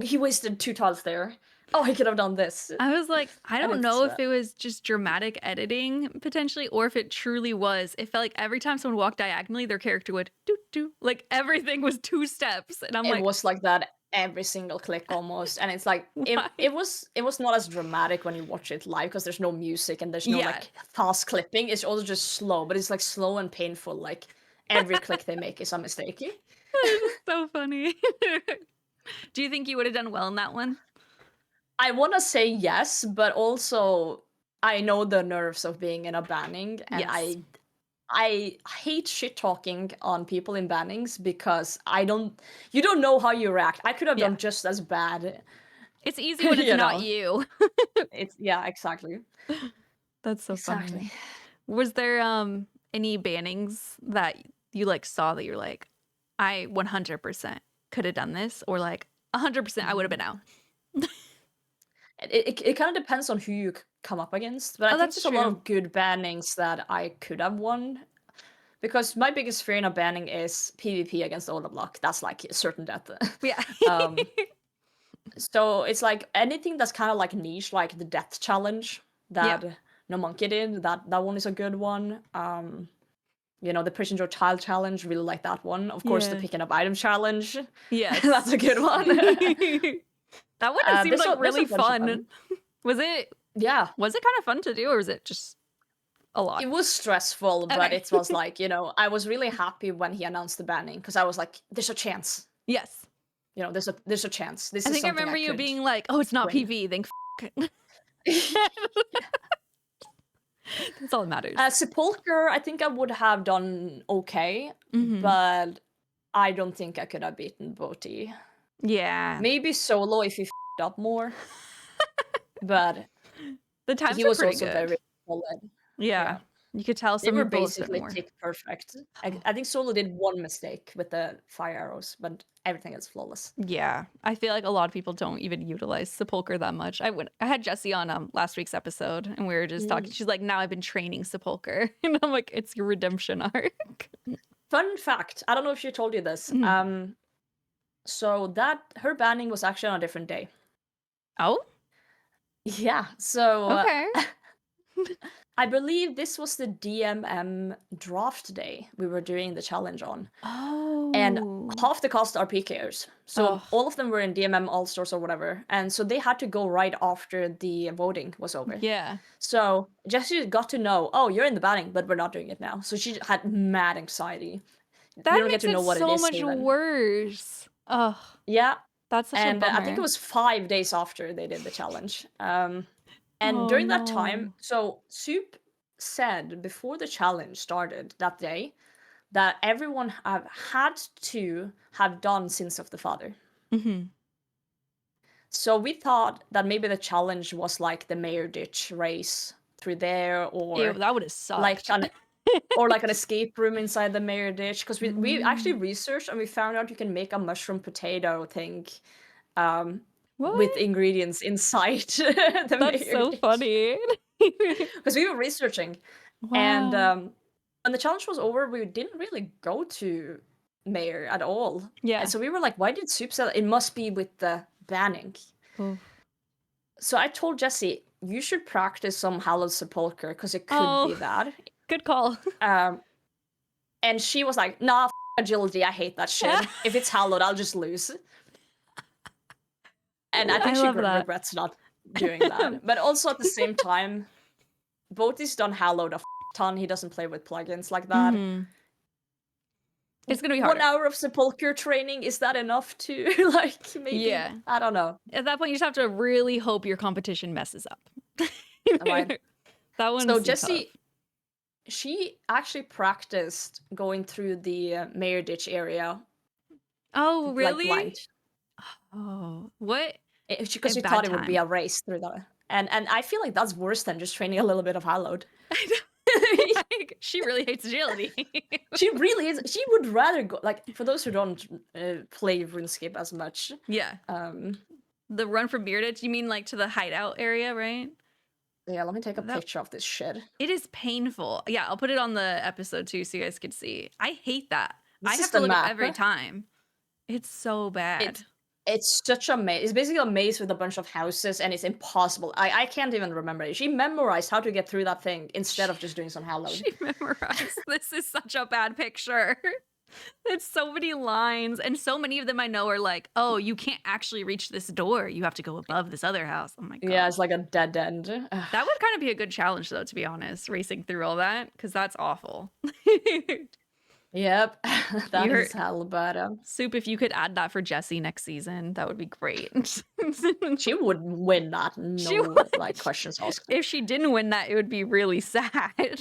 S3: he wasted 2 tiles there. Oh, he could have done this.
S2: I was like, I
S3: And
S2: don't
S3: it's,
S2: know if it was just dramatic editing potentially, or if it truly was. It felt like every time someone walked diagonally, their character would do. Like everything was 2 steps, and I'm
S3: It
S2: like,
S3: was like that every single click almost, and it's like
S2: Why?
S3: it was not as dramatic when you watch it live because there's no music and there's no
S2: Yeah.
S3: like fast clipping. It's also just slow, but it's like slow and painful. Like every click they make is a mistake.
S2: it's so funny. Do you think you would have done well in that one?
S3: I want to say yes, but also I know the nerves of being in a banning, and
S2: Yes.
S3: I hate shit talking on people in bannings because you don't know how you react. I could have
S2: Yeah.
S3: done just as bad.
S2: It's easy when it's
S3: You
S2: not
S3: know.
S2: you.
S3: Exactly.
S2: That's so funny.
S3: Exactly.
S2: Was there any bannings that you like saw that you're like, I 100% could have done this, or like 100% I would have been out?
S3: It kind of depends on who you come up against, but I think
S2: that's
S3: there's a lot
S2: true.
S3: of good bannings that I could have won. Because my biggest fear in a banning is PvP against Oda Block. That's like certain death.
S2: Yeah.
S3: So it's like anything that's kind of like niche, like the death challenge that No Monkey did. That one is a good one. The Prison Joe Child challenge, really like that one. Of course, the
S2: Yeah.
S3: picking up item challenge.
S2: Yes.
S3: That's a good one.
S2: That one seemed
S3: there's
S2: like
S3: a
S2: really
S3: bunch of
S2: fun.
S3: them.
S2: Was it
S3: Yeah.
S2: kind of fun to do, or was it just a lot?
S3: It was stressful, but
S2: Okay.
S3: it was like, I was really happy when he announced the banning because I was like, there's a chance.
S2: Yes.
S3: There's a chance. This
S2: I
S3: is
S2: think I
S3: something
S2: remember you
S3: could
S2: being like, oh, it's not
S3: win.
S2: PV, then That's all that matters.
S3: Sepulcher, I think I would have done okay,
S2: Mhm.
S3: but I don't think I could have beaten Boti.
S2: Yeah.
S3: Maybe Solo if he f***ed up more, but
S2: The times
S3: he
S2: were
S3: was
S2: pretty
S3: also
S2: good.
S3: very solid.
S2: Yeah.
S3: Yeah.
S2: You could tell
S3: They
S2: some
S3: were
S2: bullets bit
S3: basically
S2: more.
S3: tick perfect. I think Solo did one mistake with the fire arrows, but everything is flawless.
S2: Yeah. I feel like a lot of people don't even utilize Sepulcher that much. I had Jessie on last week's episode and we were just talking. She's like, now I've been training Sepulcher. And I'm like, it's your redemption arc.
S3: Fun fact, I don't know if she told you this. So that her banning was actually on a different day.
S2: Oh?
S3: Yeah, so
S2: Okay.
S3: I believe this was the DMM draft day we were doing the challenge on.
S2: Oh.
S3: And half the cast are PKers. So
S2: Ugh.
S3: all of them were in DMM All Stars or whatever. And so they had to go right after the voting was over.
S2: Yeah.
S3: So Jessie got to know, oh, you're in the banning, but we're not doing it now. So she had mad anxiety.
S2: That
S3: We don't
S2: makes
S3: get to know
S2: it
S3: what
S2: so
S3: it is
S2: much
S3: even.
S2: worse. Ugh.
S3: Yeah.
S2: That's such a
S3: And
S2: bummer.
S3: I think it was 5 days after they did the challenge. And
S2: Oh,
S3: during that
S2: no.
S3: time, so Soup said before the challenge started that day that everyone had to have done Sins of the Father.
S2: Mhm.
S3: So we thought that maybe the challenge was like the Mayor Ditch race through there, or
S2: Ew, that would have sucked.
S3: like an escape room inside the Mayor Ditch. Because we actually researched and we found out you can make a mushroom potato thing
S2: What?
S3: with ingredients inside the
S2: That's
S3: Mayor
S2: so
S3: Ditch.
S2: funny.
S3: Because we were researching. And
S2: Wow.
S3: when the challenge was over, we didn't really go to Mayor at all.
S2: Yeah.
S3: And so we were like, why did Soup say that? It must be with the banning.
S2: Oof.
S3: So I told Jessie, you should practice some Hallowed Sepulcher because it could be that.
S2: Good call.
S3: And she was like, nah, agility, I hate that shit. If it's Hallowed, I'll just lose. And I think
S2: I
S3: she
S2: love that.
S3: regrets not doing that. But also at the same time, Boti's done Hallowed a ton. He doesn't play with plugins like that.
S2: Mhm. It's gonna be hard.
S3: 1 hour of Sepulcher training, is that enough to like maybe?
S2: Yeah.
S3: I don't know.
S2: At that point, you just have to really hope your competition messes up.
S3: Right.
S2: That one's
S3: So
S2: tough.
S3: Jessie, she actually practiced going through the Mayor Ditch area.
S2: Oh, really?
S3: Like blind.
S2: Oh, what?
S3: Because she
S2: bad
S3: thought it would be
S2: time.
S3: a race through that. And I feel like that's worse than just training a little bit of Hallowed.
S2: Like, she really hates agility.
S3: She really is. She would rather go, like, for those who don't play RuneScape as much.
S2: Yeah. The run from Bearded, you mean like to the hideout area, right?
S3: Yeah, let me take a picture of this shit.
S2: It is painful. Yeah, I'll put it on the episode too so you guys can see. I hate that.
S3: This
S2: I
S3: is
S2: have
S3: the
S2: to look up
S3: map.
S2: every time. It's so bad.
S3: It's such a maze. It's basically a maze with a bunch of houses, and it's impossible. I can't even remember it. She memorized how to get through that thing instead of just doing some Hallowed.
S2: She memorized. This is such a bad picture. It's so many lines, and so many of them I know are like, oh, you can't actually reach this door. You have to go above this other house. Oh my god.
S3: Yeah, it's like a dead end.
S2: That would kind of be a good challenge, though, to be honest, racing through all that, because that's awful.
S3: Yep, that
S2: You
S3: is
S2: heard-
S3: hell, but
S2: Soup, if you could add that for Jessie next season, that would be great.
S3: she would win that.
S2: She
S3: No,
S2: would.
S3: like, questions asked.
S2: If she didn't win that, it would be really sad.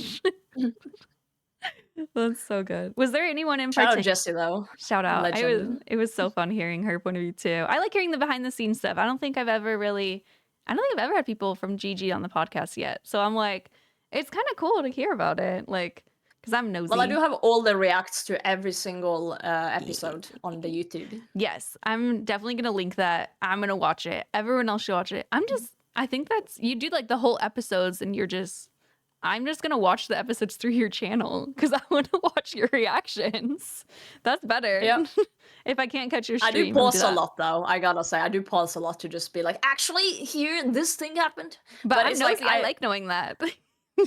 S2: That's so good. Was there anyone in
S3: Shout out
S2: particular?
S3: Jessie, though.
S2: Shout out.
S3: Legend.
S2: It was so fun hearing her point of view too. I like hearing the behind the scenes stuff. I don't think I've ever had people from GG on the podcast yet. So I'm like, it's kind of cool to hear about it. Like, because I'm nosy.
S3: Well, I do have all the reacts to every single episode on the YouTube.
S2: Yes, I'm definitely gonna link that. I'm gonna watch it. Everyone else should watch it. I think that's, you do like the whole episodes and I'm just gonna watch the episodes through your channel because I want to watch your reactions. That's better.
S3: Yep.
S2: If I can't catch your
S3: I
S2: stream,
S3: do
S2: I'll
S3: pause
S2: do
S3: a
S2: that.
S3: lot, though. I gotta say, I do pause a lot to just be like, actually, here, this thing happened.
S2: But I'm
S3: it's
S2: nosy. I like knowing that.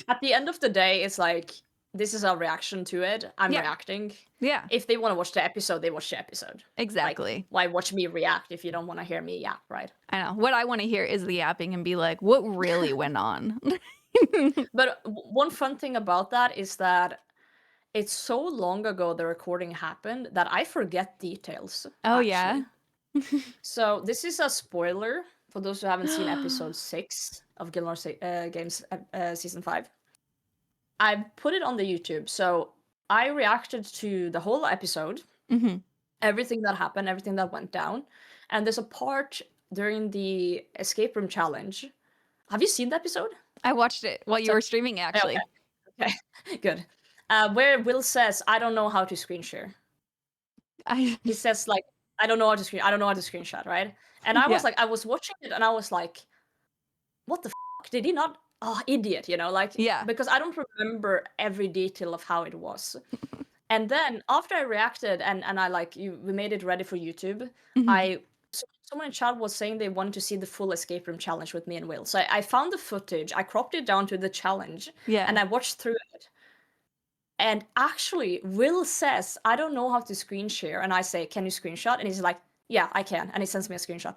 S3: At the end of the day, it's like, this is a reaction to it. I'm
S2: Yeah.
S3: reacting.
S2: Yeah,
S3: If they want to watch the episode, they watch the episode.
S2: exactly.
S3: Why watch me react if you don't want to hear me yap, right?
S2: I know. What I want to hear is the yapping and be like, what really went on?
S3: But one fun thing about that is that it's so long ago the recording happened that I forget details.
S2: Oh,
S3: actually.
S2: yeah?
S3: So this is a spoiler for those who haven't seen episode 6 of Gilmore Games season 5. I put it on the YouTube. So I reacted to the whole episode,
S2: Mm-hmm.
S3: everything that happened, everything that went down. And there's a part during the escape room challenge. Have you seen the episode?
S2: I watched it while you
S3: So,
S2: were streaming, actually.
S3: okay, good. Where Will says, "I don't know how to screen share."
S2: I
S3: He says like, I don't know how to screenshot, right? And I was
S2: Yeah.
S3: like, I was watching it and I was like, what the did he not? Oh, idiot, like,
S2: Yeah.
S3: because I don't remember every detail of how it was. And then after I reacted and I like we made it ready for YouTube,
S2: Mhm.
S3: someone in chat was saying they wanted to see the full escape room challenge with me and Will. So I found the footage, I cropped it down to the challenge,
S2: Yeah.
S3: and I watched through it. And actually, Will says, I don't know how to screen share. And I say, can you screenshot? And he's like, yeah, I can. And he sends me a screenshot.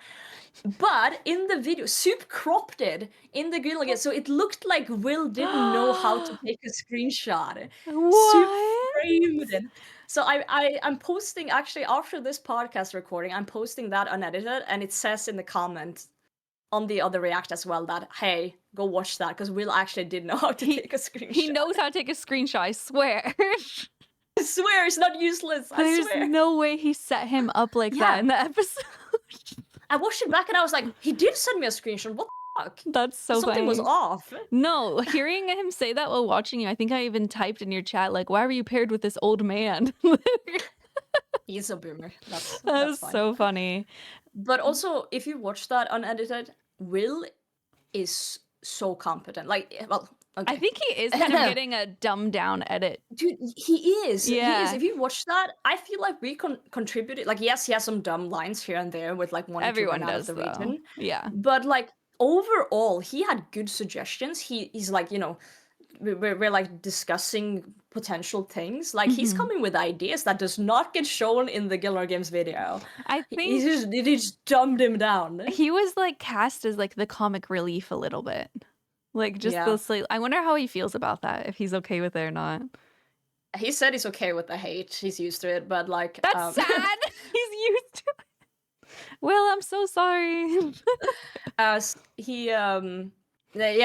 S3: But in the video, Soup cropped it in the grill again. So it looked like Will didn't know how to take a screenshot. Soup
S2: What?
S3: framed it. So I'm posting, actually, after this podcast recording, I'm posting that unedited. And it says in the comment on the other react as well that, hey, go watch that, because Will actually did know how to take a screenshot.
S2: He knows how to take a screenshot, I swear.
S3: I swear it's not useless. I
S2: There's
S3: swear.
S2: no way he set him up like
S3: Yeah.
S2: that in the episode.
S3: I watched it back and I was like, he did send me a screenshot. What the fuck?
S2: That's so
S3: Something
S2: funny.
S3: was off.
S2: No, hearing him say that while watching you, I think I even typed in your chat, like, why were you paired with this old man?
S3: He's a boomer.
S2: That
S3: That's
S2: was
S3: fine.
S2: so funny.
S3: But also, if you watch that unedited, Will is so competent. Like, well, okay.
S2: I think he is kind of getting a dumbed down edit.
S3: Dude, he is. He
S2: Yeah.
S3: is. If you watch that, I feel like we contributed. Like, yes, he has some dumb lines here and there with like one or two
S2: Everyone
S3: run out
S2: does,
S3: of the
S2: though.
S3: region.
S2: Yeah.
S3: But like overall, he had good suggestions. He's like, we're like discussing potential things. Like he's
S2: Mhm.
S3: coming with ideas that does not get shown in the Gilmore Games video.
S2: I
S3: He
S2: think
S3: just dumbed him down.
S2: he was like cast as like the comic relief a little bit. Like just
S3: Yeah.
S2: the slight. I wonder how he feels about that, if he's okay with it or not.
S3: He said he's okay with the hate. He's used to it, but like
S2: That's sad. He's used to it. Well, I'm so sorry.
S3: Yeah,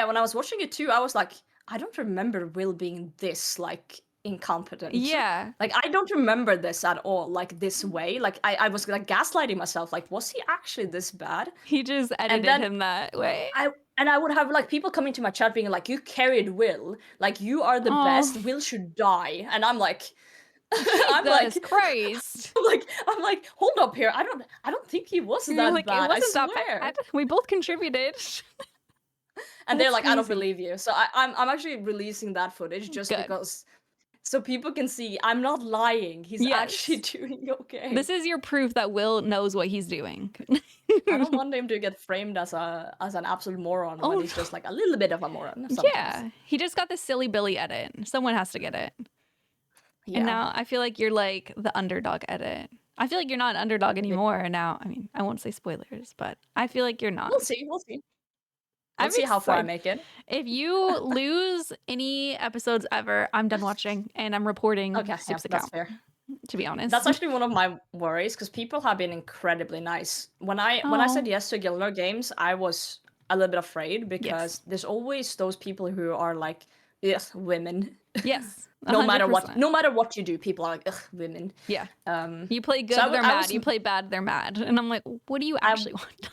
S3: when I was watching it too, I was like, I don't remember Will being this like incompetent.
S2: Yeah.
S3: Like I don't remember this at all, like this way. Like I was like gaslighting myself, like, was he actually this bad?
S2: He just edited
S3: then
S2: him that way.
S3: I would have like people coming to my chat being like, you carried Will, like you are the best, Will should die. And I'm like
S2: Jesus Christ.
S3: I'm like, hold up here. I don't think he was
S2: You're
S3: that
S2: like,
S3: bad.
S2: it wasn't
S3: I
S2: that
S3: swear.
S2: bad. We both contributed.
S3: And they're
S2: That's
S3: like, I don't
S2: crazy.
S3: believe you. So I'm actually releasing that footage just
S2: Good.
S3: because, so people can see I'm not lying. He's
S2: Yes.
S3: actually doing okay.
S2: This is your proof that Will knows what he's doing.
S3: I don't want him to get framed as an absolute moron when he's just like a little bit of a moron. Sometimes.
S2: Yeah, he just got the silly Billy edit. Someone has to get it.
S3: Yeah.
S2: And now I feel like you're like the underdog edit. I feel like you're not an underdog anymore. And now, I mean, I won't say spoilers, but I feel like you're not.
S3: We'll see. We'll see.
S2: I'm
S3: Let's see how far I
S2: excited.
S3: make it.
S2: If you lose any episodes ever, I'm done watching and I'm reporting
S3: Okay, yeah,
S2: Soup's
S3: that's
S2: account,
S3: fair.
S2: to be honest.
S3: That's actually one of my worries because people have been incredibly nice. When I said yes to Gilmore Games, I was a little bit afraid because there's always those people who are like, yes, women.
S2: Yes.
S3: No matter
S2: 100%.
S3: what you do, people are like, ugh, women.
S2: Yeah. You play good,
S3: so
S2: they're
S3: I
S2: mad.
S3: was-
S2: You play bad, they're mad. And I'm like, what do you actually want?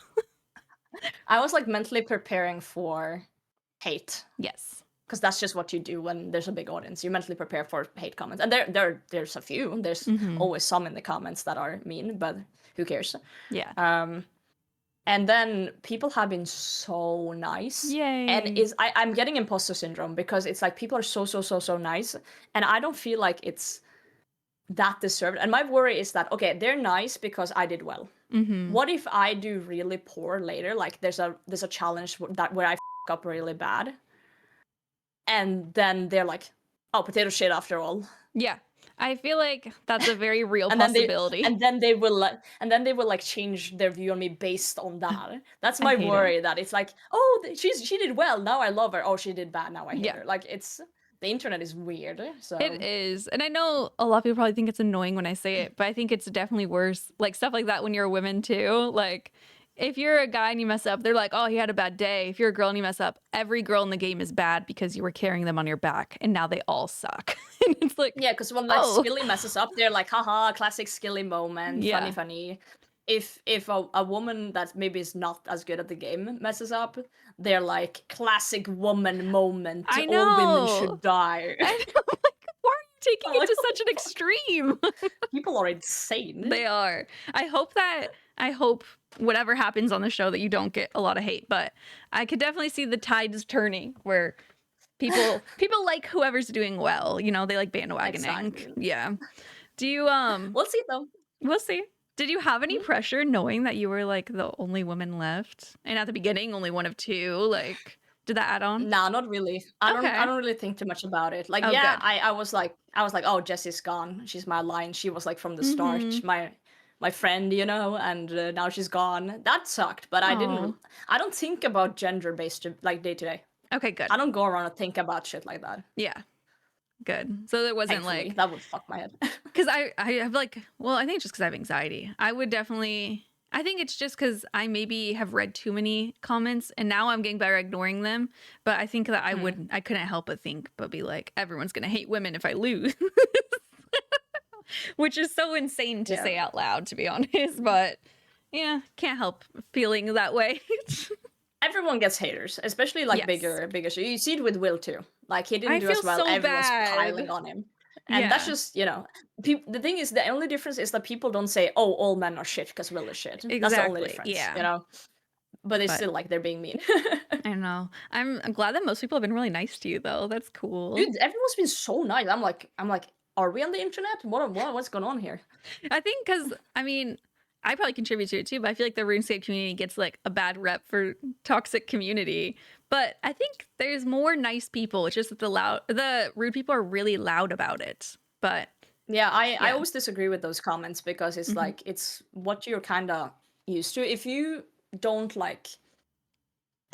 S3: I was like mentally preparing for hate
S2: Yes.
S3: because that's just what you do when there's a big audience. You mentally prepare for hate comments, and there's a few. There's always some in the comments that are mean, but who cares?
S2: Yeah.
S3: And then people have been so nice.
S2: Yay.
S3: And I'm getting imposter syndrome because it's like people are so nice, and I don't feel like it's that deserved. And my worry is that okay, they're nice because I did well. What if I do really poor later? Like there's a challenge where I f up really bad, and then they're like, "Oh, potato shit after all."
S2: Yeah. I feel like that's a very real
S3: And
S2: possibility.
S3: then they will like change their view on me based on that. That's my
S2: hate it.
S3: worry. That it's like, oh, she did well. Now I love her. Oh, she did bad. Now I hate
S2: Yeah.
S3: her. Like the internet is weird. So
S2: It is. And I know a lot of people probably think it's annoying when I say it, but I think it's definitely worse. Like stuff like that when you're a woman too. Like if you're a guy and you mess up, they're like, oh, he had a bad day. If you're a girl and you mess up, every girl in the game is bad because you were carrying them on your back, and now they all suck. And it's like,
S3: Yeah, because when like Skilly messes up, they're like, haha, classic Skilly moment,
S2: Yeah.
S3: funny. If a woman that maybe is not as good at the game messes up, they're like, classic woman moment.
S2: I
S3: All women
S2: know.
S3: should die.
S2: And I'm like, why are you taking
S3: I'm
S2: it
S3: like,
S2: to
S3: what
S2: such an extreme?
S3: People are insane.
S2: They are. I hope whatever happens on the show that you don't get a lot of hate, but I could definitely see the tides turning where people like whoever's doing well, you know, they like bandwagoning.
S3: Exactly.
S2: Yeah. Do you
S3: We'll see though.
S2: we'll see. Did you have any pressure knowing that you were like the only woman left? And at the beginning only one of two, like did that add on?
S3: Nah, not really. I
S2: Okay.
S3: don't really think too much about it. Like,
S2: Oh,
S3: yeah,
S2: good.
S3: I was like, oh, Jessie's gone. She's my line. She was like from the start, my friend, you know, and now she's gone. That sucked, but I
S2: Aw.
S3: don't think about gender based like day to day.
S2: Okay, good.
S3: I don't go around and think about shit like that.
S2: Yeah. Good. So there wasn't
S3: Thankfully,
S2: like
S3: that would fuck my head.
S2: because I have like, well, I think it's just because I have anxiety. I think it's just because I maybe have read too many comments and now I'm getting better at ignoring them. But I think that I couldn't help but be like, everyone's going to hate women if I lose. Which is so insane to say out loud, to be honest. But yeah, can't help feeling that way.
S3: Everyone gets haters, especially like
S2: Yes.
S3: bigger. So you see it with Will too. Like he didn't
S2: I
S3: do as
S2: feel
S3: well.
S2: so
S3: Everyone's
S2: bad.
S3: piling on him. And that's
S2: Yeah.
S3: just, you know, the thing is, the only difference is that people don't say, oh, all men are shit because Will is shit. That's the only
S2: Exactly,
S3: difference,
S2: yeah.
S3: you know? But it's
S2: But-
S3: still like they're being mean.
S2: I know. I'm glad that most people have been really nice to you, though. That's cool.
S3: Dude, everyone's been so nice. I'm like, are we on the internet? What's going on here?
S2: I think because, I mean, I probably contribute to it too, but I feel like the RuneScape community gets like a bad rep for toxic community. But I think there's more nice people. It's just that the rude people are really loud about it. But
S3: Yeah, I
S2: Yeah.
S3: always disagree with those comments because it's like, it's what you're kind of used to. If you don't like,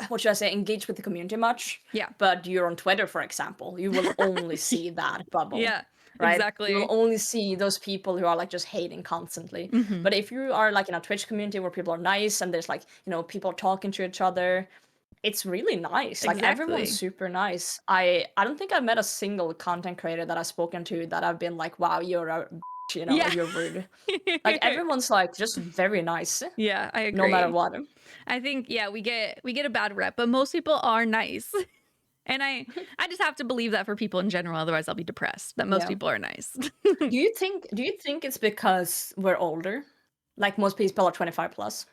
S3: what should I say, engage with the community much,
S2: yeah,
S3: but you're on Twitter, for example, you will only see that bubble.
S2: yeah,
S3: Right?
S2: exactly.
S3: You will only see those people who are like just hating constantly.
S2: Mhm.
S3: But if you are like in a Twitch community where people are nice and there's like, you know, people talking to each other, it's really nice. Like everyone's
S2: Exactly.
S3: super nice. I don't think I've met a single content creator that I've spoken to that I've been like, wow, you're a bitch, you know,
S2: Yeah.
S3: you're rude. Like everyone's like just very nice,
S2: Yeah, I agree.
S3: no matter what.
S2: I think we get a bad rep, but most people are nice. And I just have to believe that for people in general, otherwise I'll be depressed that most
S3: Yeah.
S2: people are nice.
S3: Do you think it's because we're older? Like most people are 25 plus?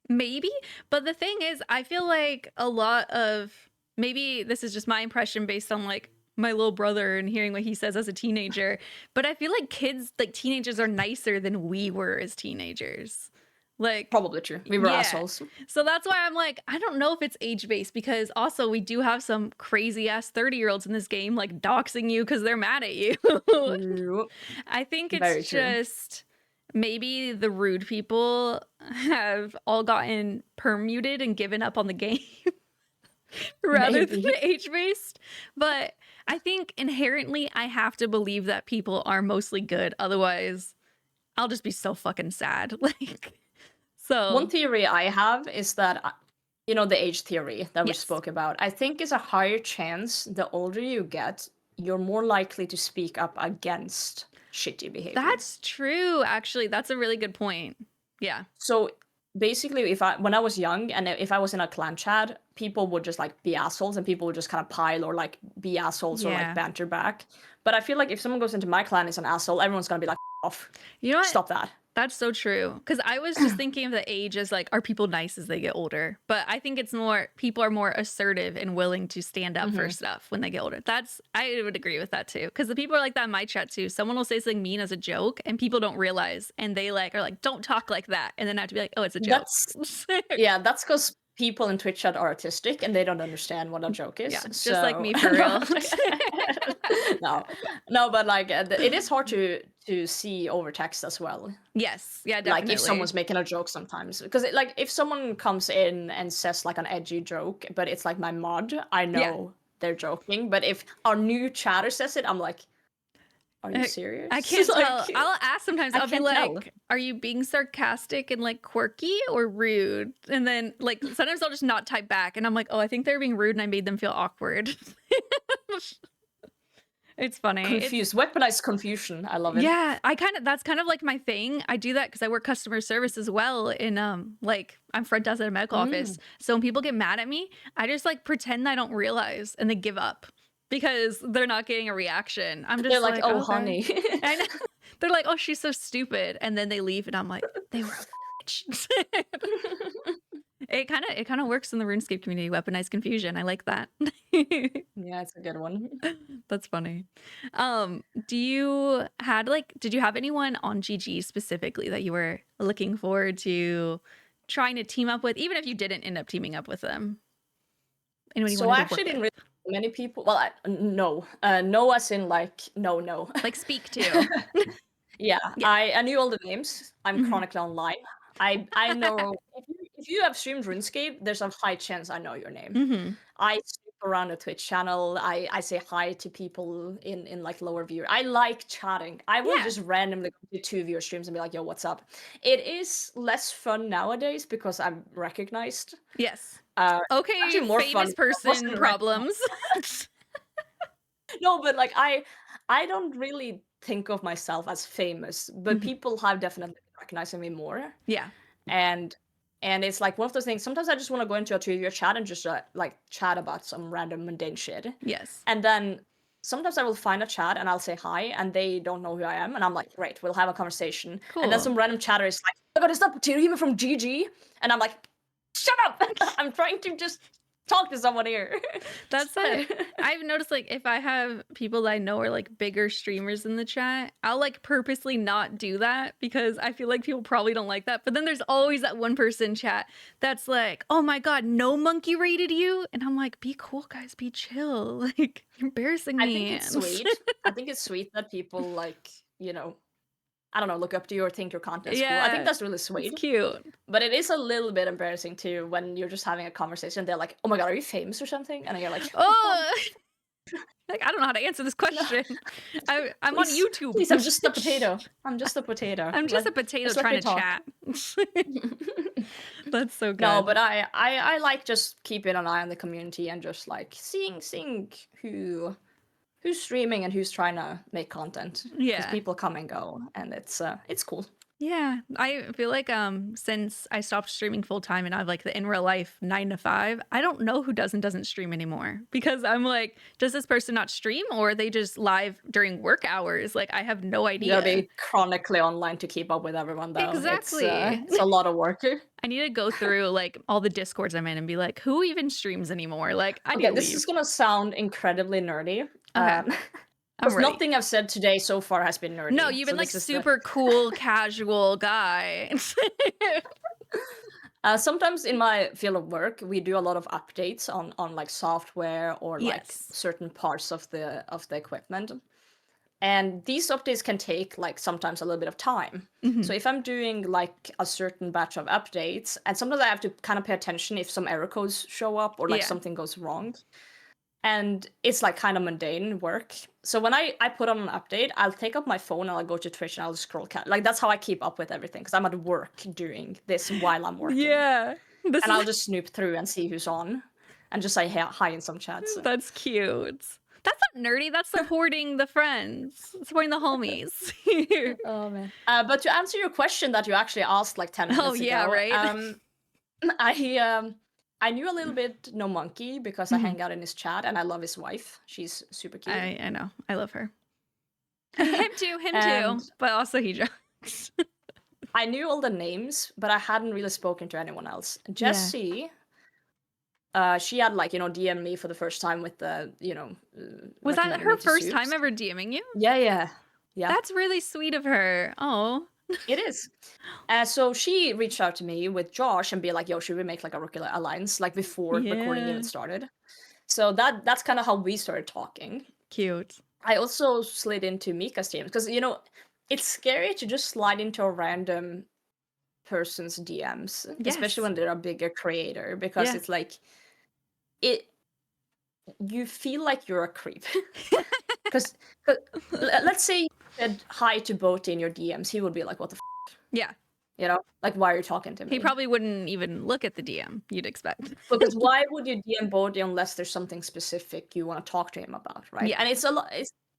S2: Maybe, but the thing is, I feel like a lot of, maybe this is just my impression based on like my little brother and hearing what he says as a teenager, but I feel like teenagers are nicer than we were as teenagers. Like,
S3: Probably true. We were
S2: Yeah.
S3: assholes.
S2: so that's why I'm like, I don't know if it's age based, because also we do have some crazy ass 30-year-olds in this game like doxing you because they're mad at you.
S3: Yep.
S2: I think
S3: Very
S2: it's
S3: true.
S2: just maybe the rude people have all gotten permuted and given up on the game rather than
S3: Maybe.
S2: age based. But I think inherently I have to believe that people are mostly good. Otherwise, I'll just be so fucking sad. Like, so
S3: One theory I have is that, you know, the age theory that we
S2: Yes.
S3: spoke about. I think is a higher chance the older you get, you're more likely to speak up against shitty behavior.
S2: that's true. Actually, that's a really good point. Yeah.
S3: So basically, when I was young and if I was in a clan chat, people would just like be assholes and people would just kind of pile or like be assholes or
S2: Yeah.
S3: like banter back. But I feel like if someone goes into my clan as an asshole, everyone's gonna be like, off.
S2: You know what?
S3: Stop that.
S2: That's so true. Because I was just thinking of the age as like, are people nice as they get older? But I think it's more, people are more assertive and willing to stand up for stuff when they get older. I would agree with that too. Because the people are like that in my chat too. Someone will say something mean as a joke and people don't realize. And they like are like, don't talk like that. And then I have to be like, oh, it's a joke.
S3: Yeah, that's because people in Twitch chat are autistic and they don't understand what a joke is.
S2: Yeah, just like me, for
S3: No,
S2: real.
S3: no, but like it is hard to see over text as well.
S2: Yes. Yeah, definitely.
S3: Like if someone's making a joke sometimes, because like if someone comes in and says like an edgy joke, but it's like my mod, I know they're joking. But if our new chatter says it, I'm like, are you serious?
S2: I can't tell. I'll ask sometimes.
S3: I
S2: I'll be
S3: can't tell.
S2: like, "Are you being sarcastic and like quirky or rude?" And then like sometimes I'll just not type back, and I'm like, "Oh, I think they're being rude, and I made them feel awkward." It's funny.
S3: Confused, weaponized confusion. I love it.
S2: Yeah, that's kind of like my thing. I do that because I work customer service as well in like I'm front desk at a medical office. So when people get mad at me, I just like pretend I don't realize and they give up because they're not getting a reaction. I'm just
S3: They're like, oh,
S2: okay.
S3: honey.
S2: I know. They're like, oh, she's so stupid, and then they leave, and I'm like, they were a bitch. It kind of works in the RuneScape community. Weaponized confusion. I like that.
S3: Yeah, it's a good one.
S2: That's funny. Did you have anyone on GG specifically that you were looking forward to trying to team up with, even if you didn't end up teaming up with them? Anyone you
S3: So I
S2: wanted to
S3: actually
S2: work
S3: didn't
S2: with?
S3: really many people. Well, no, no, as in like no.
S2: Like speak to.
S3: Yeah,
S2: Yeah.
S3: I knew all the names. I'm
S2: Mhm.
S3: chronically online. I know if you have streamed RuneScape, there's a high chance I know your name.
S2: Mhm.
S3: I snoop around the Twitch channel. I say hi to people in like lower viewer. I like chatting. I will
S2: Yeah.
S3: just randomly go to two of your streams and be like, yo, what's up? It is less fun nowadays because I'm recognized.
S2: Yes.
S3: Actually
S2: Okay,
S3: more fun
S2: famous
S3: if I
S2: person
S3: wasn't
S2: problems.
S3: No, but like I don't really think of myself as famous, but
S2: Mhm.
S3: people have definitely been recognizing me more.
S2: Yeah.
S3: And it's like one of those things. Sometimes I just want to go into a two-year chat and just like chat about some random mundane shit.
S2: Yes.
S3: And then sometimes I will find a chat and I'll say hi, and they don't know who I am, and I'm like, great, we'll have a conversation. And then
S2: Cool.
S3: some random chatter is like, oh my god, is that PotatoHime from GG? And I'm like, shut up! I'm trying to just talk to someone here.
S2: That's it. I've noticed like if I have people that I know are like bigger streamers in the chat, I'll like purposely not do that because I feel like people probably don't like that. But then there's always that one person chat that's like, oh my god, no monkey rated you. And I'm like, be cool, guys, be chill. Like you're embarrassing me.
S3: I think it's sweet. I think it's sweet that people like, I don't know, look up to you or think your content's cool. I think that's really sweet.
S2: It's cute.
S3: But it is a little bit embarrassing too when you're just having a conversation. They're like, "Oh my god, are you famous or something?" And you're like,
S2: Oh, like I don't know how to answer this question. I'm on
S3: Please,
S2: YouTube.
S3: Please, I'm just a potato. I'm just a potato.
S2: I'm just a potato
S3: just let
S2: trying
S3: me
S2: to
S3: talk."
S2: chat. That's so good.
S3: No, but I like just keeping an eye on the community and just like seeing who's streaming and who's trying to make content. Because
S2: Yeah.
S3: people come and go, and it's cool.
S2: Yeah, I feel like since I stopped streaming full time and I have like the in real life 9 to 5, I don't know who does and doesn't stream anymore because I'm like, does this person not stream or are they just live during work hours? Like I have no
S3: You
S2: idea.
S3: gotta be chronically online to keep up with everyone, though.
S2: Exactly.
S3: It's a lot of work.
S2: I need to go through like all the discords I'm in and be like, who even streams anymore? Like I need
S3: Okay,
S2: to
S3: this
S2: leave.
S3: is gonna sound incredibly nerdy.
S2: Okay. I'm
S3: Because
S2: ready.
S3: nothing I've said today so far has been nerdy.
S2: No, you've been
S3: so
S2: like
S3: this is
S2: super cool, casual guy.
S3: sometimes in my field of work, we do a lot of updates on like software or like
S2: Yes.
S3: certain parts of the equipment. And these updates can take like sometimes a little bit of time.
S2: Mhm.
S3: So if I'm doing like a certain batch of updates, and sometimes I have to kind of pay attention if some error codes show up or like
S2: Yeah.
S3: something goes wrong. And it's like kind of mundane work. So when I put on an update, I'll take up my phone and I'll go to Twitch and I'll scroll like that's how I keep up with everything because I'm at work doing this while I'm working.
S2: Yeah.
S3: And I'll just snoop through and see who's on and just say hi in some chats.
S2: That's cute. That's not nerdy. That's supporting the friends, supporting the homies.
S3: Oh man. But to answer your question that you actually asked like 10 minutes ago.
S2: Yeah, right.
S3: I knew a little bit No Monkey because I hang out in his chat and I love his wife. She's super cute.
S2: I know. I love her. Him too.
S3: And
S2: But also he jokes.
S3: I knew all the names, but I hadn't really spoken to anyone else. Jessie, she had like, DM me for the first time with the,
S2: Was that
S3: recommending
S2: her
S3: me to
S2: first
S3: Soups.
S2: time ever DMing you?
S3: Yeah.
S2: That's really sweet of her. Oh.
S3: It is. So she reached out to me with Josh and be like, yo, should we make like a Rookie Alliance like before recording even started? So that's kind of how we started talking.
S2: Cute.
S3: I also slid into Mika's DMs because, it's scary to just slide into a random person's DMs, especially when they're a bigger creator, because it's like, you feel like you're a creep. Because let's say you said hi to Boaty in your DMs, he would be like, "What the
S2: Yeah.
S3: you know, like why are you talking to me?"
S2: He probably wouldn't even look at the DM, you'd expect.
S3: Because why would you DM Bodhi unless there's something specific you want to talk to him about, right?
S2: Yeah.
S3: And it's a lot.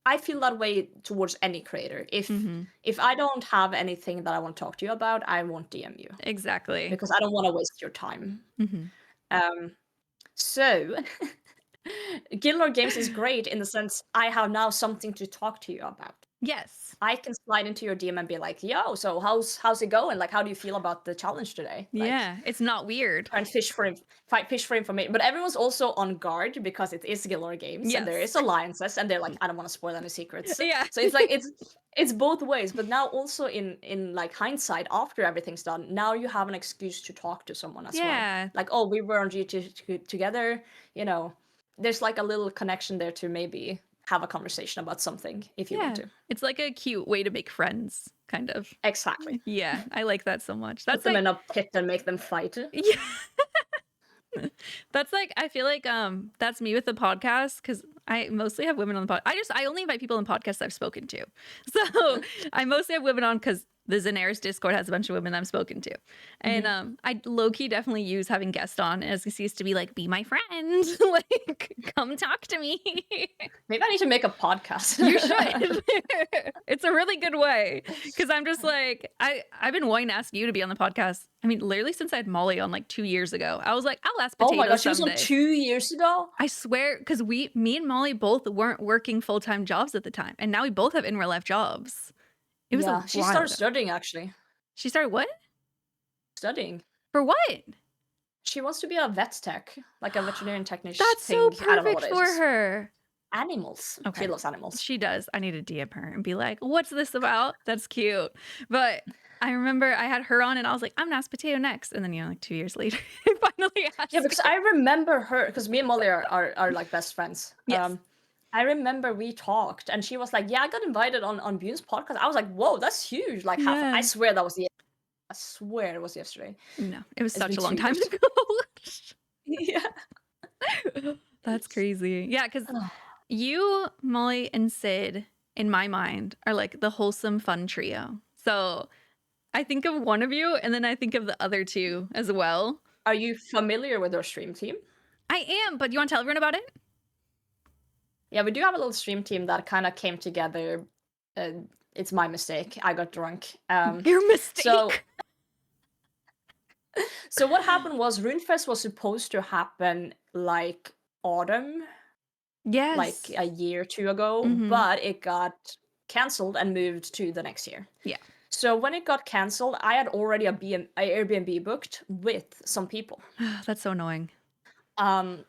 S3: I feel that way towards any creator.
S2: Mm-hmm.
S3: If I don't have anything that I want to talk to you about, I won't DM you
S2: Exactly.
S3: because I don't want to waste your time.
S2: Mm-hmm.
S3: So, Guild Games is great in the sense I have now something to talk to you about.
S2: Yes.
S3: I can slide into your DM and be like, "Yo, so how's it going? Like, how do you feel about the challenge today?" Like,
S2: Yeah, it's not weird.
S3: try and fish for information. But everyone's also on guard because it is Guild Games and there
S2: Yes.
S3: is alliances, and they're like, "I don't want to spoil any secrets."
S2: Yeah.
S3: So it's like it's both ways. But now also in like hindsight, after everything's done, now you have an excuse to talk to someone as well.
S2: Yeah.
S3: Like, oh, we were on GT together. You know, there's like a little connection there to maybe have a conversation about something if you want to.
S2: It's like a cute way to make friends, kind of.
S3: Exactly.
S2: Yeah, I like that so much.
S3: Put
S2: That's
S3: them
S2: like,
S3: in a pit and make them fight.
S2: yeah. That's like, I feel like that's me with the podcast, because I mostly have women on the pod. I only invite people on podcasts I've spoken to. So I mostly have women on because the Xanaris Discord has a bunch of women I've spoken to. And I low-key definitely use having guests on as an excuse to be like, be my friend. Like, come talk to me.
S3: Maybe I need to make a podcast.
S2: You should. It's a really good way. Because I'm just like, I've been wanting to ask you to be on the podcast. I mean, literally since I had Molly on like 2 years ago. I was like, I'll ask Potato
S3: Oh my gosh, she was
S2: someday.
S3: on 2 years ago?
S2: I swear, because me and Molly both weren't working full-time jobs at the time. And now we both have in real life jobs. It was
S3: She started studying actually.
S2: She started what?
S3: Studying.
S2: For what?
S3: She wants to be a vet tech, like a veterinarian technician.
S2: That's so perfect for her.
S3: Animals.
S2: Okay.
S3: She loves animals.
S2: She does. I need to DM her and be like, what's this about? That's cute. But I remember I had her on and I was like, I'm gonna ask Potato next. And then, like 2 years later, I finally asked.
S3: Yeah, because I remember her, because me and Molly are like best friends.
S2: Yes.
S3: I remember we talked and she was like, yeah, I got invited on Bune's podcast. I was like, whoa, that's huge. Like, I swear that was I swear it was yesterday.
S2: No, it was such a long
S3: 2
S2: time
S3: years.
S2: ago.
S3: Yeah.
S2: That's crazy. Yeah, because you, Molly, and Sid, in my mind, are like the wholesome, fun trio. So I think of one of you, and then I think of the other two as well.
S3: Are you familiar with our stream team?
S2: I am, but you want to tell everyone about it?
S3: Yeah, we do have a little stream team that kind of came together. It's my mistake. I got drunk.
S2: Your mistake.
S3: So what happened was RuneFest was supposed to happen like autumn.
S2: Yes.
S3: Like a year or two ago, but it got cancelled and moved to the next year.
S2: Yeah.
S3: So when it got cancelled, I had already a Airbnb booked with some people.
S2: That's so annoying.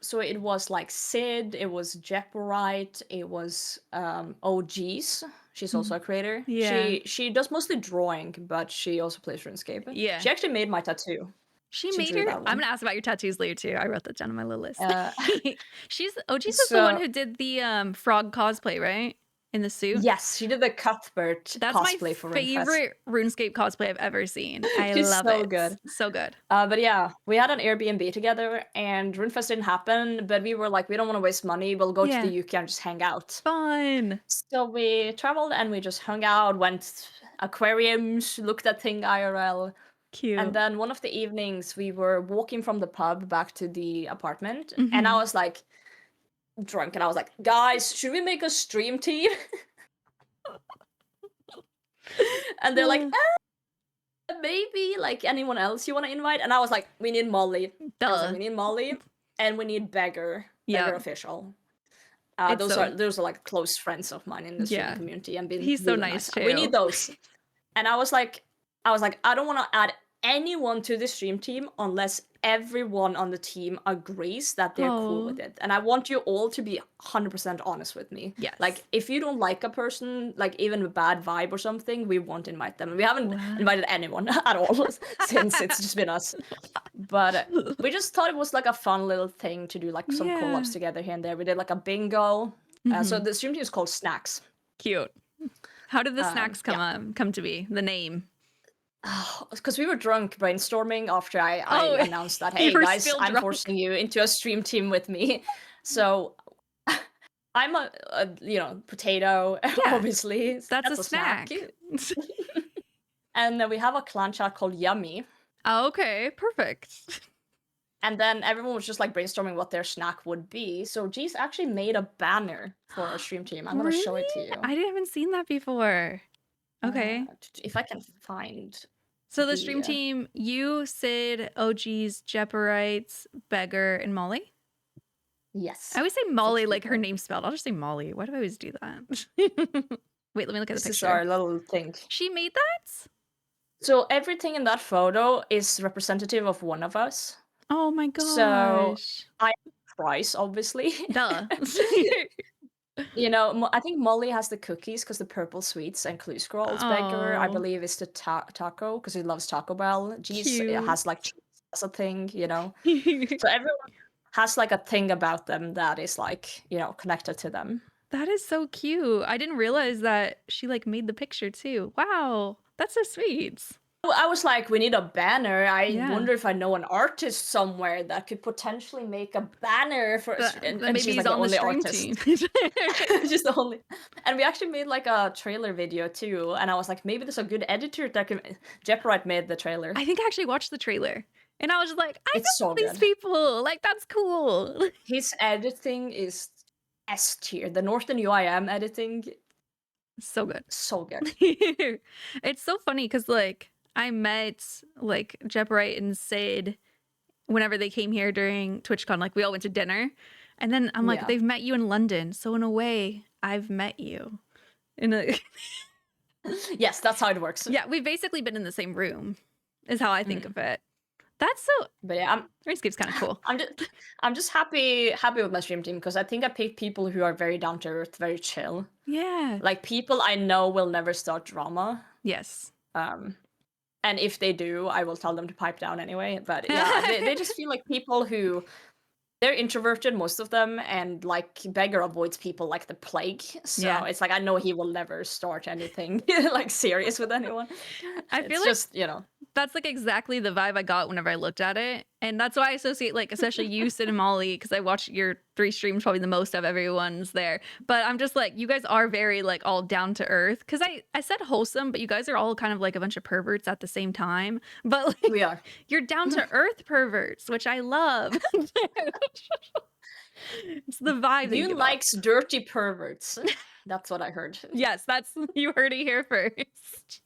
S3: So it was like Sid, it was Jeporite, it was OGs. She's also a creator.
S2: Yeah.
S3: She does mostly drawing, but she also plays RuneScape.
S2: Yeah.
S3: She actually made my tattoo.
S2: She made
S3: drew
S2: her.
S3: that
S2: I'm
S3: one.
S2: gonna ask about your tattoos later too. I wrote that down on my little list. OGs is the one who did the frog cosplay, right? In the suit.
S3: Yes, she did the Cuthbert
S2: That's
S3: cosplay
S2: my
S3: for RuneFest.
S2: favorite RuneScape cosplay I've ever seen. I
S3: She's
S2: love
S3: so
S2: it.
S3: good.
S2: So good.
S3: But yeah, we had an Airbnb together, and RuneFest didn't happen. But we were like, we don't want to waste money. We'll go to the UK and just hang out.
S2: Fun.
S3: So we traveled and we just hung out, went aquariums, looked at thing IRL.
S2: Cute.
S3: And then one of the evenings, we were walking from the pub back to the apartment, and I was like drunk, and I was like, guys, should we make a stream team? And they're like, maybe, like anyone else you want to invite? And I was like, we need Molly. I was like, we need Molly, and we need Beggar Official. Those are like close friends of mine in the streaming community, and
S2: he's so nice too.
S3: We need those. And I was like, I don't want to add anyone to the stream team unless everyone on the team agrees that they're cool with it. And I want you all to be 100% honest with me.
S2: Yes.
S3: Like, if you don't like a person, like even a bad vibe or something, we won't invite them. We haven't invited anyone at all since it's just been us. But we just thought it was like a fun little thing to do, like some collabs together here and there. We did like a bingo. So the stream team is called Snacks.
S2: Cute. How did the snacks come to be? The name?
S3: Because we were drunk brainstorming after I announced that, hey guys, I'm forcing you into a stream team with me. So I'm potato,
S2: Yeah,
S3: obviously.
S2: that's
S3: That's
S2: a
S3: a snack.
S2: snack.
S3: And then we have a clan chat called Yummy.
S2: Oh, okay, perfect.
S3: And then everyone was just like brainstorming what their snack would be. So G's actually made a banner for our stream team. I'm gonna show it to
S2: Really?
S3: you.
S2: I haven't seen that before. Okay.
S3: If I can find
S2: So the stream
S3: the
S2: team, you, Sid, OGs, Jepperites, Beggar, and Molly?
S3: yes.
S2: I always say
S3: 6
S2: Molly like her
S3: people.
S2: name's spelled. I'll just say Molly. Why do I always do that? Wait, let me look at
S3: This
S2: the
S3: is
S2: picture.
S3: our little thing.
S2: She made that?
S3: So everything in that photo is representative of one of us.
S2: Oh my
S3: So
S2: gosh.
S3: I price, obviously.
S2: Duh.
S3: You know, I think Molly has the cookies because the purple sweets and clue scrolls. Beggar, I
S2: Oh,
S3: believe, is the taco because he loves Taco Bell. G's
S2: cute.
S3: has like cheese as a thing, you know. So everyone has like a thing about them that is like, you know, connected to them.
S2: That is so cute. I didn't realize that she like made the picture too. Wow. That's so sweet.
S3: I was like, we need a banner. I
S2: Yeah.
S3: wonder if I know an artist somewhere that could potentially make a banner for us.
S2: Then
S3: And
S2: maybe
S3: she's
S2: he's
S3: like the
S2: on the
S3: only
S2: stream
S3: artist.
S2: team.
S3: She's the only. And we actually made like a trailer video too. And I was like, maybe there's a good editor that can. Jepperight made the trailer.
S2: I think I actually watched the trailer. And I was just like, I
S3: It's
S2: know
S3: so
S2: these
S3: good.
S2: people. Like, that's cool.
S3: His editing is S tier. The Northern UIM editing,
S2: So good.
S3: so good.
S2: It's so funny because, like, I met, like, Jepperight and Sid whenever they came here during TwitchCon. Like, we all went to dinner. And then I'm like,
S3: Yeah.
S2: they've met you in London. So, in a way, I've met you. In a
S3: Yes, that's how it works.
S2: Yeah, we've basically been in the same room, is how I think of it. That's so.
S3: But yeah,
S2: RuneScape's kind of cool.
S3: I'm just happy with my stream team because I think I picked people who are very down to earth, very chill.
S2: Yeah.
S3: Like people I know will never start drama.
S2: Yes.
S3: And if they do, I will tell them to pipe down anyway. But yeah, they just feel like people who they're introverted, most of them, and like Beggar avoids people like the plague. So
S2: Yeah.
S3: it's like I know he will never start anything like serious with anyone.
S2: I feel
S3: It's
S2: like
S3: just, you know.
S2: that's like exactly the vibe I got whenever I looked at it. And that's why I associate, like, especially you, Sid and Molly, because I watched your 3 streams, probably the most of everyone's there. But I'm just like, you guys are very, like, all down to earth. Because I said wholesome, but you guys are all kind of like a bunch of perverts at the same time. But, like,
S3: We are.
S2: you're down to earth perverts, which I love. It's the vibe that you
S3: You
S2: give off.
S3: likes dirty perverts. That's what I heard.
S2: Yes, you heard it here first.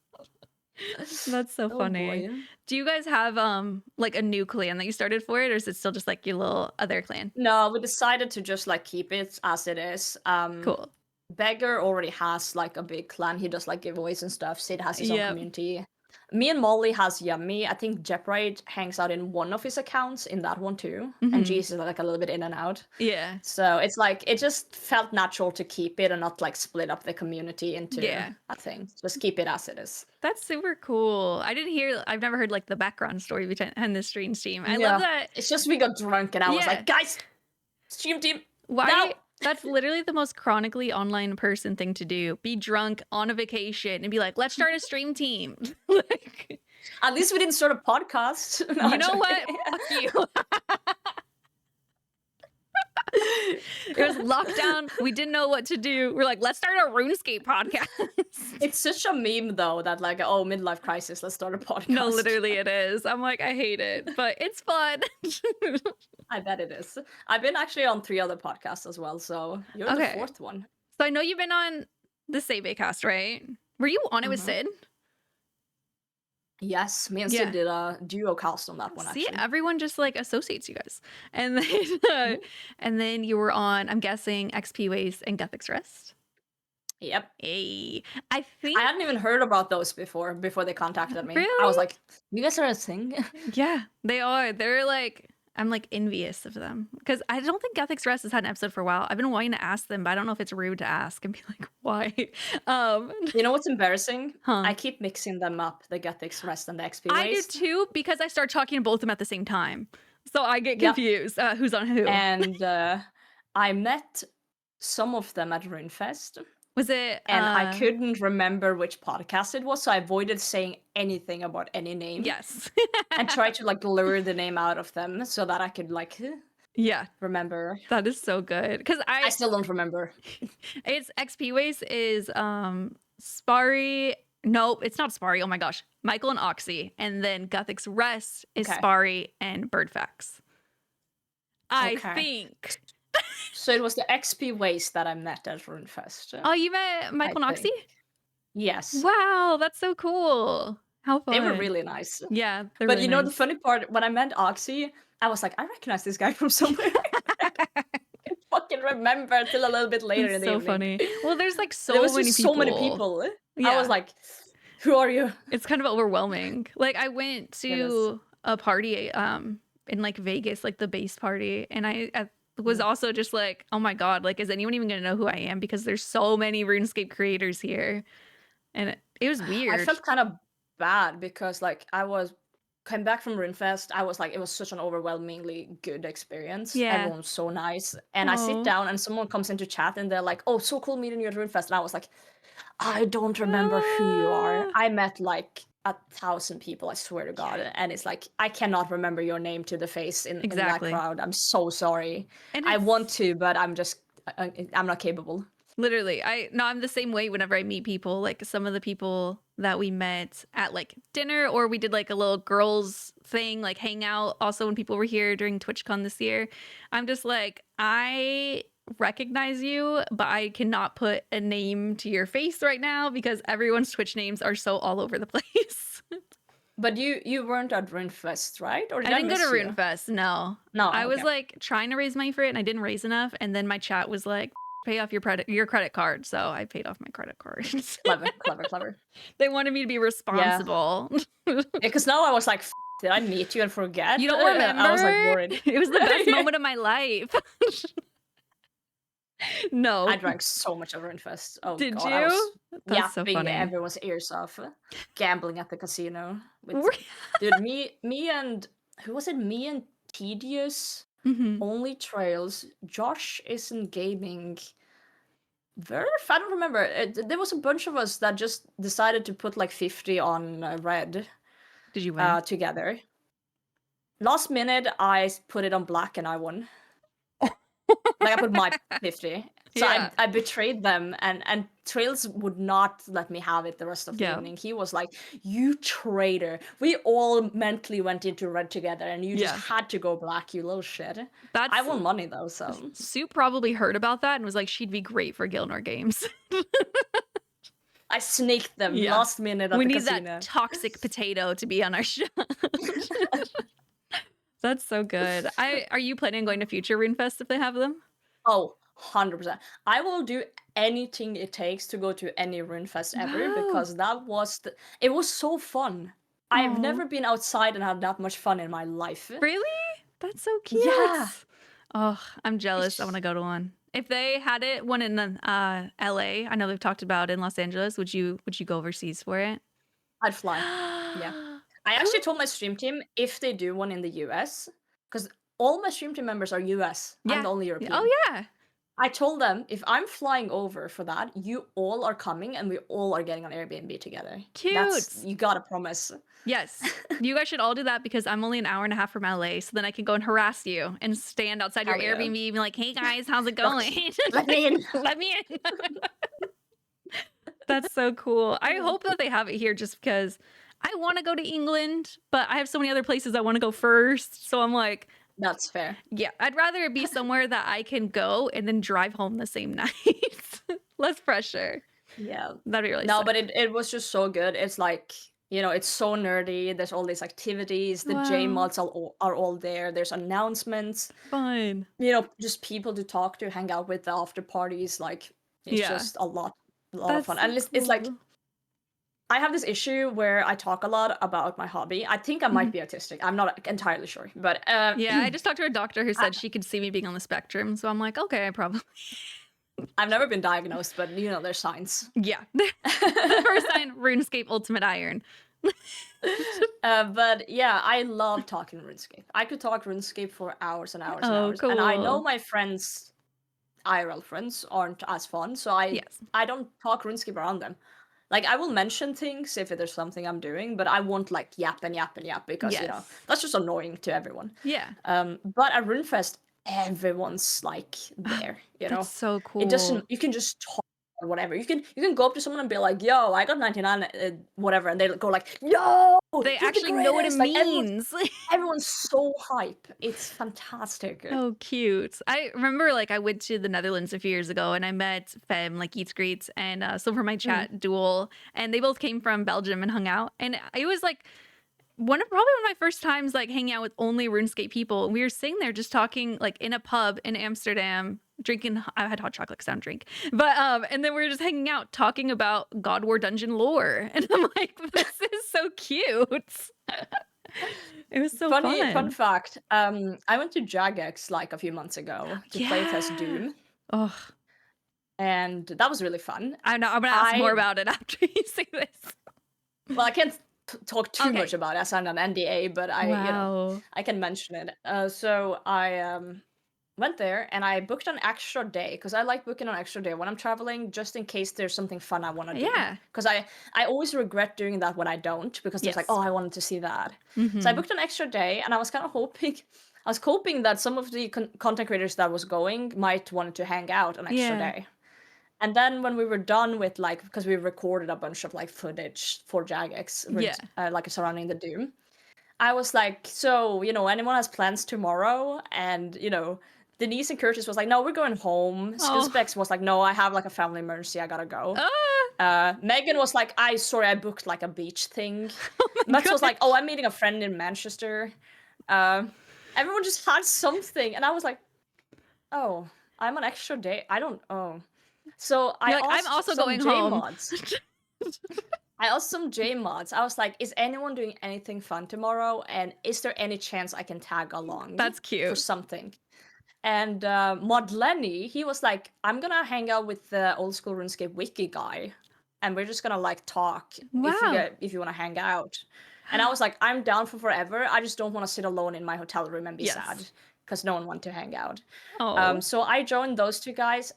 S2: That's so
S3: Oh,
S2: funny.
S3: boy.
S2: Do you guys have like a new clan that you started for it, or is it still just like your little other clan?
S3: No, we decided to just like keep it as it is.
S2: Cool.
S3: Beggar already has like a big clan. He does like giveaways and stuff. Sid has his own
S2: Yep.
S3: community. Me and Molly has Yummy. I think Jepperight hangs out in one of his accounts in that one too.
S2: Mhm.
S3: And G's is like a little bit in and out.
S2: Yeah.
S3: So it's like it just felt natural to keep it and not like split up the community into
S2: Yeah.
S3: a thing. Just keep it as it is.
S2: That's super cool. I've never heard like the background story behind the stream team. I
S3: Yeah.
S2: love that.
S3: It's just we got drunk and I was
S2: Yeah.
S3: like, guys, stream team.
S2: Why?
S3: No.
S2: That's literally the most chronically online person thing to do. Be drunk on a vacation and be like, let's start a stream team. Like,
S3: At least we didn't start a podcast. No,
S2: you
S3: I'm
S2: know
S3: joking.
S2: what? Fuck you. It was lockdown. We didn't know what to do. We're like, let's start a RuneScape podcast.
S3: It's such a meme though that like, oh, midlife crisis, let's start a podcast.
S2: No, literally it is. I'm like, I hate it, but it's fun.
S3: I bet it is. I've been actually on 3 other podcasts as well, so you're the
S2: Okay.
S3: 4th one.
S2: So I know you've been on the Sebe cast, right? Were you on it with
S3: Mhm.
S2: Sid?
S3: Yes, me and
S2: Yeah.
S3: Sid did a duo cast on that one
S2: See,
S3: actually.
S2: everyone just like associates you guys. And then and then you were on, I'm guessing, XP Waste and Gothics Rest.
S3: Yep.
S2: Hey. I think
S3: I hadn't even heard about those before they contacted me. I
S2: Really?
S3: was like, you guys are a thing?
S2: yeah, they are. They're like, I'm like envious of them. Because I don't think Gothics Rest has had an episode for a while. I've been wanting to ask them, but I don't know if it's rude to ask and be like, why?
S3: You know what's embarrassing?
S2: Huh.
S3: I keep mixing them up, the Gothics Rest and the XP
S2: I do
S3: Waste.
S2: too, because I start talking to both of them at the same time. So I get
S3: Yep.
S2: confused who's on who.
S3: And I met some of them at RuneFest.
S2: Was it
S3: And I couldn't remember which podcast it was, so I avoided saying anything about any name.
S2: Yes.
S3: And tried to like lure the name out of them so that I could like
S2: Yeah,
S3: remember.
S2: that is so good. Because
S3: I still don't remember.
S2: it's XP Waste is Spari. Nope, it's not Spari. Oh my gosh. Michael and Oxy. And then Guthix Rest is
S3: Okay.
S2: Spari and Birdfax. I
S3: Okay.
S2: think.
S3: So it was the XP Waste that I met at RuneFest.
S2: Oh, you met Michael and
S3: I
S2: Oxy?
S3: think. Yes.
S2: Wow, that's so cool. How fun.
S3: They were really nice.
S2: Yeah, they're
S3: But
S2: really
S3: you know, the
S2: nice.
S3: funny part, when I met Oxy, I was like, I recognize this guy from somewhere. I fucking remember till a little bit later in
S2: It's
S3: the
S2: so
S3: evening.
S2: funny. Well, there's like so
S3: There was
S2: many
S3: just
S2: people.
S3: so many people. I
S2: Yeah.
S3: was like, who are you?
S2: It's kind of overwhelming. Like I went to a party in like Vegas, like the base party, and I was also just like, oh my god, like is anyone even gonna know who I am? Because there's so many RuneScape creators here, and it was weird.
S3: I felt kind of bad because like came back from RuneFest. I was like, it was such an overwhelmingly good experience.
S2: Yeah.
S3: Everyone was so nice. And I sit down and someone comes into chat and they're like, oh, so cool meeting you at RuneFest. And I was like, I don't remember who you are. I met like 1,000 people, I swear to God. And it's like, I cannot remember your name to the face in that crowd. I'm so sorry.
S2: And
S3: I want to, but I'm not capable.
S2: Literally, I'm the same way whenever I meet people. Like some of the people that we met at like dinner, or we did like a little girls thing, like hang out. Also, when people were here during TwitchCon this year, I'm just like, I recognize you, but I cannot put a name to your face right now because everyone's Twitch names are so all over the place.
S3: But you weren't at RuneFest, right? Or
S2: I didn't go to RuneFest. No, I was like trying to raise money for it, and I didn't raise enough. And then my chat was like, pay off your credit card. So I paid off my credit card.
S3: Clever.
S2: They wanted me to be responsible.
S3: Yeah, because now I was like, did I meet you and forget?
S2: You don't remember?
S3: I was like worried.
S2: It was the best moment of my life. No.
S3: I drank so much at RuneFest. Oh,
S2: did
S3: God,
S2: you?
S3: I was
S2: That's so funny.
S3: everyone's ears off, gambling at the casino. Dude, me and who was it? Me and Tedious. Only Trails. Josh isn't gaming. Verf? I don't remember. There was a bunch of us that just decided to put like 50 on red.
S2: Did you win?
S3: Together. Last minute, I put it on black and I won. Like I put my 50. So
S2: Yeah.
S3: I betrayed them, and Trails would not let me have it the rest of the evening. He was like, you traitor. We all mentally went into red together and you just had to go black, you little shit. I won money though, so.
S2: Soup probably heard about that and was like, she'd be great for Gilnor Games.
S3: I sneaked them last minute at
S2: we
S3: the
S2: need
S3: casino.
S2: That toxic potato to be on our show. That's so good. Are you planning on going to future RuneFest if they have them?
S3: Oh, 100%. I will do anything it takes to go to any RuneFest ever because it was so fun. I have never been outside and had that much fun in my life.
S2: Really? That's so cute.
S3: Yeah.
S2: Oh, I'm jealous. I want to go to one. If they had one in LA, I know they've talked about in Los Angeles, would you go overseas for it?
S3: I'd fly. Yeah. I actually told my stream team if they do one in the US, because all my stream team members are US.
S2: Yeah.
S3: I'm the only European.
S2: Oh, yeah.
S3: I told them, if I'm flying over for that, you all are coming and we all are getting on Airbnb together.
S2: Cute.
S3: You gotta promise.
S2: Yes. You guys should all do that because I'm only an hour and a half from LA, so then I can go and harass you and stand outside your Airbnb and be like, hey guys, how's it going?
S3: Let me in.
S2: Let me in. That's so cool. I hope that they have it here just because I want to go to England, but I have so many other places I want to go first. So I'm like,
S3: that's fair.
S2: Yeah, I'd rather it be somewhere that I can go and then drive home the same night. Less pressure.
S3: Yeah.
S2: That'd be really
S3: No,
S2: sick.
S3: but it was just so good. It's like, you know, it's so nerdy. There's all these activities. The J mods are all there. There's announcements.
S2: Fun.
S3: You know, just people to talk to, hang out with, the after parties. Like, it's just a lot of fun. And it's like, I have this issue where I talk a lot about my hobby. I think I might be autistic. I'm not entirely sure, but
S2: yeah, I just talked to a doctor who said she could see me being on the spectrum. So I'm like, okay, I probably.
S3: I've never been diagnosed, but you know, there's signs.
S2: Yeah, the first sign: RuneScape Ultimate Iron.
S3: But yeah, I love talking RuneScape. I could talk RuneScape for hours and hours and hours.
S2: Cool.
S3: And I know my friends, IRL friends, aren't as fun, so I don't talk RuneScape around them. Like, I will mention things if there's something I'm doing, but I won't, yap and yap and yap because, you know, that's just annoying to everyone.
S2: Yeah.
S3: But at RuneFest, everyone's like there, you know.
S2: That's so
S3: It
S2: cool.
S3: doesn't. You can just talk or whatever. You can go up to someone and be like, "Yo, I got 99, whatever," and they go like, "Yo,
S2: They
S3: you're the
S2: actually know what it
S3: greatest!" Like
S2: means.
S3: everyone's so hype. It's fantastic.
S2: Oh, cute. I remember like I went to the Netherlands a few years ago and I met Fem, like Eats Greets, and Silver My Chat Duel, and they both came from Belgium and hung out. And it was like probably one of my first times like hanging out with only RuneScape people. And we were sitting there just talking like in a pub in Amsterdam, drinking. I had hot chocolate because I don't drink, but and then we were just hanging out talking about God War Dungeon lore, and I'm like, this is so cute. It was so
S3: Fun
S2: fun.
S3: fact. I went to Jagex like a few months ago to play test Doom,
S2: Oh,
S3: and that was really fun.
S2: I know. I'm gonna ask more
S3: I
S2: about it after you say this.
S3: Well, I can't talk too
S2: Okay.
S3: much about it. I signed an NDA, but
S2: Wow.
S3: I can mention it. So I went there and I booked an extra day because I like booking an extra day when I'm traveling, just in case there's something fun I want to do.
S2: Yeah.
S3: Because I always regret doing that when I don't, because it's like,
S2: Yes.
S3: oh, I wanted to see that. So I
S2: Mhm.
S3: booked an extra day, and I was kind of hoping. I was hoping that some of the content creators that was going might want to hang out an extra
S2: Yeah.
S3: day. And then when we were done with like, because we recorded a bunch of like footage for Jagex,
S2: Yeah.
S3: like surrounding the Doom, I was like, so anyone has plans tomorrow? And Denise and Curtis was like, no, we're going home.
S2: Oh.
S3: Skillspecs was like, no, I have like a family emergency, I gotta go. Megan was like, I booked like a beach thing. Mats was like, oh, I'm meeting a friend in Manchester. Everyone just had something, and I was like, oh, I'm an extra day. I don't. Oh. So I
S2: You're like, I'm
S3: asked
S2: also
S3: some
S2: going
S3: J
S2: home.
S3: mods. I asked some J mods. I was like, is anyone doing anything fun tomorrow? And is there any chance I can tag along?
S2: That's
S3: For
S2: cute.
S3: something. And Mod Lenny, he was like, I'm gonna hang out with the old school RuneScape wiki guy, and we're just gonna like talk
S2: Wow.
S3: if you want to hang out. And I was like, I'm down for forever. I just don't want to sit alone in my hotel room and be
S2: Yes.
S3: sad because no one wanted to hang out.
S2: Oh.
S3: So I joined those two guys,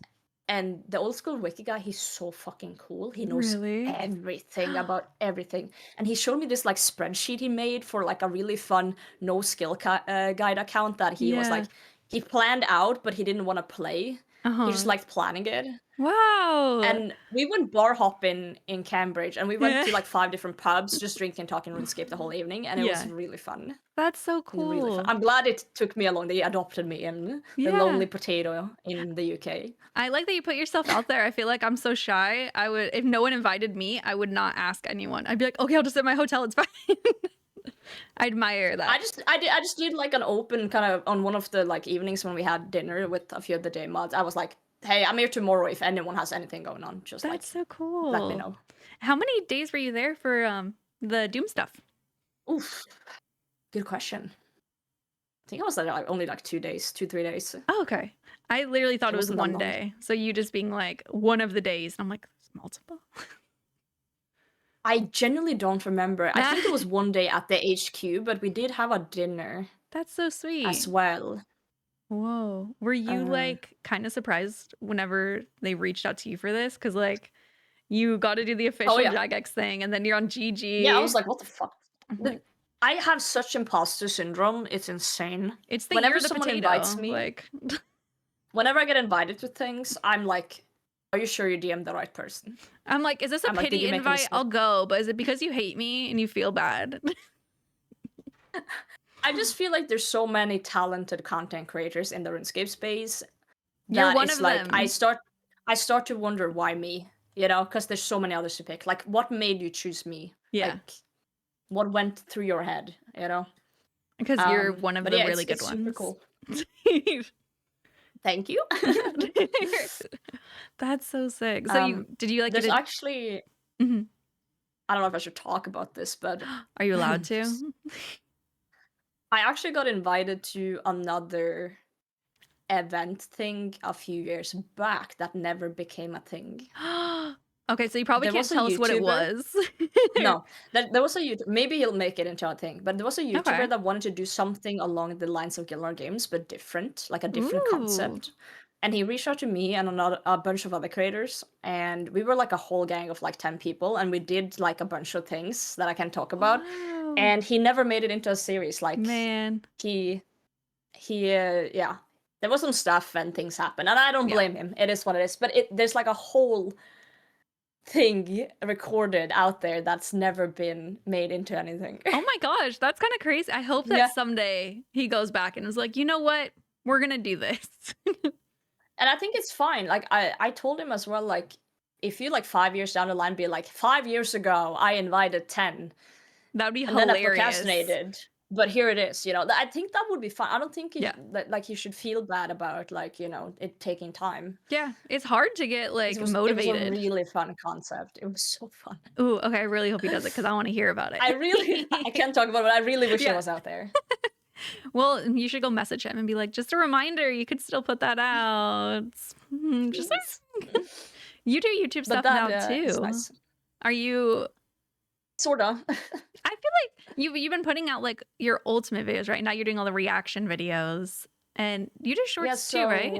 S3: and the old school wiki guy, he's so fucking cool. He knows
S2: Really?
S3: everything about everything. And he showed me this like spreadsheet he made for like a really fun no skill guide account that he was
S2: Yeah.
S3: like, he planned out, but he didn't want to play. He just
S2: Uh-huh.
S3: liked planning it.
S2: Wow.
S3: And we went bar hopping in Cambridge, and we went to like 5 different pubs, just drinking, talking RuneScape the whole evening, and it was
S2: Yeah.
S3: really fun.
S2: That's so
S3: Really fun.
S2: cool.
S3: I'm glad it took me along. They adopted me in the
S2: Yeah.
S3: lonely potato in the UK.
S2: I like that you put yourself out there. I feel like I'm so shy. I would, if no one invited me, I would not ask anyone. I'd be like, okay, I'll just sit at my hotel. It's fine. I admire that.
S3: I just did like an open kind of on one of the like evenings when we had dinner with a few of the day mods. I was like, hey, I'm here tomorrow if anyone has anything going on. Just
S2: That's so cool.
S3: let me know.
S2: How many days were you there for the Doom stuff?
S3: Oof. Good question. I think I was like only like 2 days, 2-3 days.
S2: Oh, okay. I literally thought it was
S3: wasn't that
S2: one
S3: long.
S2: day. So you just being like one of the days. And I'm like, there's multiple.
S3: I genuinely don't remember. I think it was one day at the HQ, but we did have a dinner
S2: That's so sweet.
S3: as well.
S2: Whoa. Were you like kind of surprised whenever they reached out to you for this? Because like you got to do the official Jagex thing and then you're on GG.
S3: Yeah, I was like, what the fuck?
S2: Like,
S3: I have such imposter syndrome. It's insane.
S2: it's the
S3: Whenever
S2: year of the
S3: someone
S2: potato.
S3: invites me,
S2: like
S3: whenever I get invited to things, I'm like, are you sure you DM'd the right person?
S2: I'm like, is this a
S3: I'm like, did
S2: pity
S3: you make a
S2: invite?
S3: mistake?
S2: I'll go. But is it because you hate me and you feel bad?
S3: I just feel like there's so many talented content creators in the RuneScape space.
S2: You're
S3: that
S2: one
S3: it's
S2: of
S3: like,
S2: them.
S3: I start to wonder why me, because there's so many others to pick. Like, what made you choose me?
S2: Yeah.
S3: Like, what went through your head,
S2: Because you're one of
S3: but
S2: the
S3: yeah,
S2: really
S3: it's
S2: good
S3: super
S2: ones.
S3: cool. Thank you.
S2: That's so sick. So did you like
S3: There's
S2: get
S3: actually,
S2: Mhm.
S3: I don't know if I should talk about this, but
S2: Are you allowed to?
S3: I actually got invited to another event thing a few years back that never became a thing.
S2: Okay, so you probably
S3: There
S2: can't
S3: was a
S2: tell us what it
S3: YouTuber-
S2: was.
S3: No, there was a YouTuber. Maybe he'll make it into a thing, but there was a YouTuber
S2: Okay.
S3: that wanted to do something along the lines of Guild Games, but different, like a different
S2: Ooh.
S3: concept. And he reached out to me and a bunch of other creators, and we were like a whole gang of like 10 people, and we did like a bunch of things that I can't talk about.
S2: Wow.
S3: And he never made it into a series. Like,
S2: Man.
S3: he yeah. there was some stuff and things happened, and I don't
S2: Yeah.
S3: blame him. It is what it is. But there's like a whole thing recorded out there that's never been made into anything.
S2: Oh my gosh, that's kind of crazy. I hope that
S3: Yeah.
S2: someday he goes back and is like, you know what? We're gonna do this.
S3: And I think it's fine. Like I told him as well, like if you like 5 years down the line be like 5 years ago I invited 10
S2: That would be
S3: and then I
S2: hilarious.
S3: procrastinated. But here it is, you know. I think that would be fun. I don't think
S2: Yeah.
S3: like you should feel bad about like, you know, it taking time.
S2: Yeah, it's hard to get like
S3: It was a
S2: motivated.
S3: really fun concept. It was so fun.
S2: Ooh, okay. I really hope he does it because I want to hear about it.
S3: I can't talk about it, but I really wish
S2: Yeah.
S3: it was out there.
S2: Well, you should go message him and be like, just a reminder, you could still put that out. Just like, you do YouTube stuff now
S3: is
S2: too.
S3: nice.
S2: Are you?
S3: Sorta.
S2: I feel like you've been putting out like your ultimate videos, right? Now you're doing all the reaction videos, and you do shorts too, right?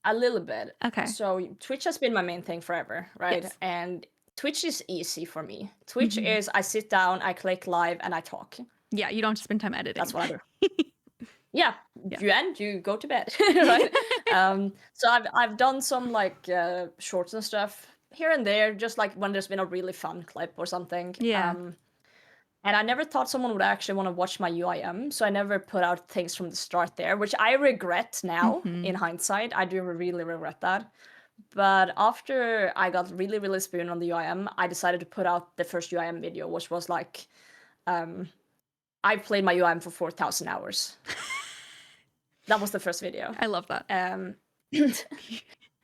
S3: A little bit.
S2: Okay.
S3: So Twitch has been my main thing forever, right?
S2: Yes.
S3: And Twitch is easy for me. Twitch
S2: Mhm.
S3: is I sit down, I click live, and I talk.
S2: Yeah, you don't have to spend time editing.
S3: That's what I do. Yeah,
S2: Yeah.
S3: you go to bed, right? So I've done some like shorts and stuff here and there, just like when there's been a really fun clip or something.
S2: Yeah.
S3: And I never thought someone would actually want to watch my UIM, so I never put out things from the start there, which I regret now in hindsight. I do really regret that. But after I got really, really spoon on the UIM, I decided to put out the first UIM video, which was like, I played my UIM for 4,000 hours. That was the first video.
S2: I love that.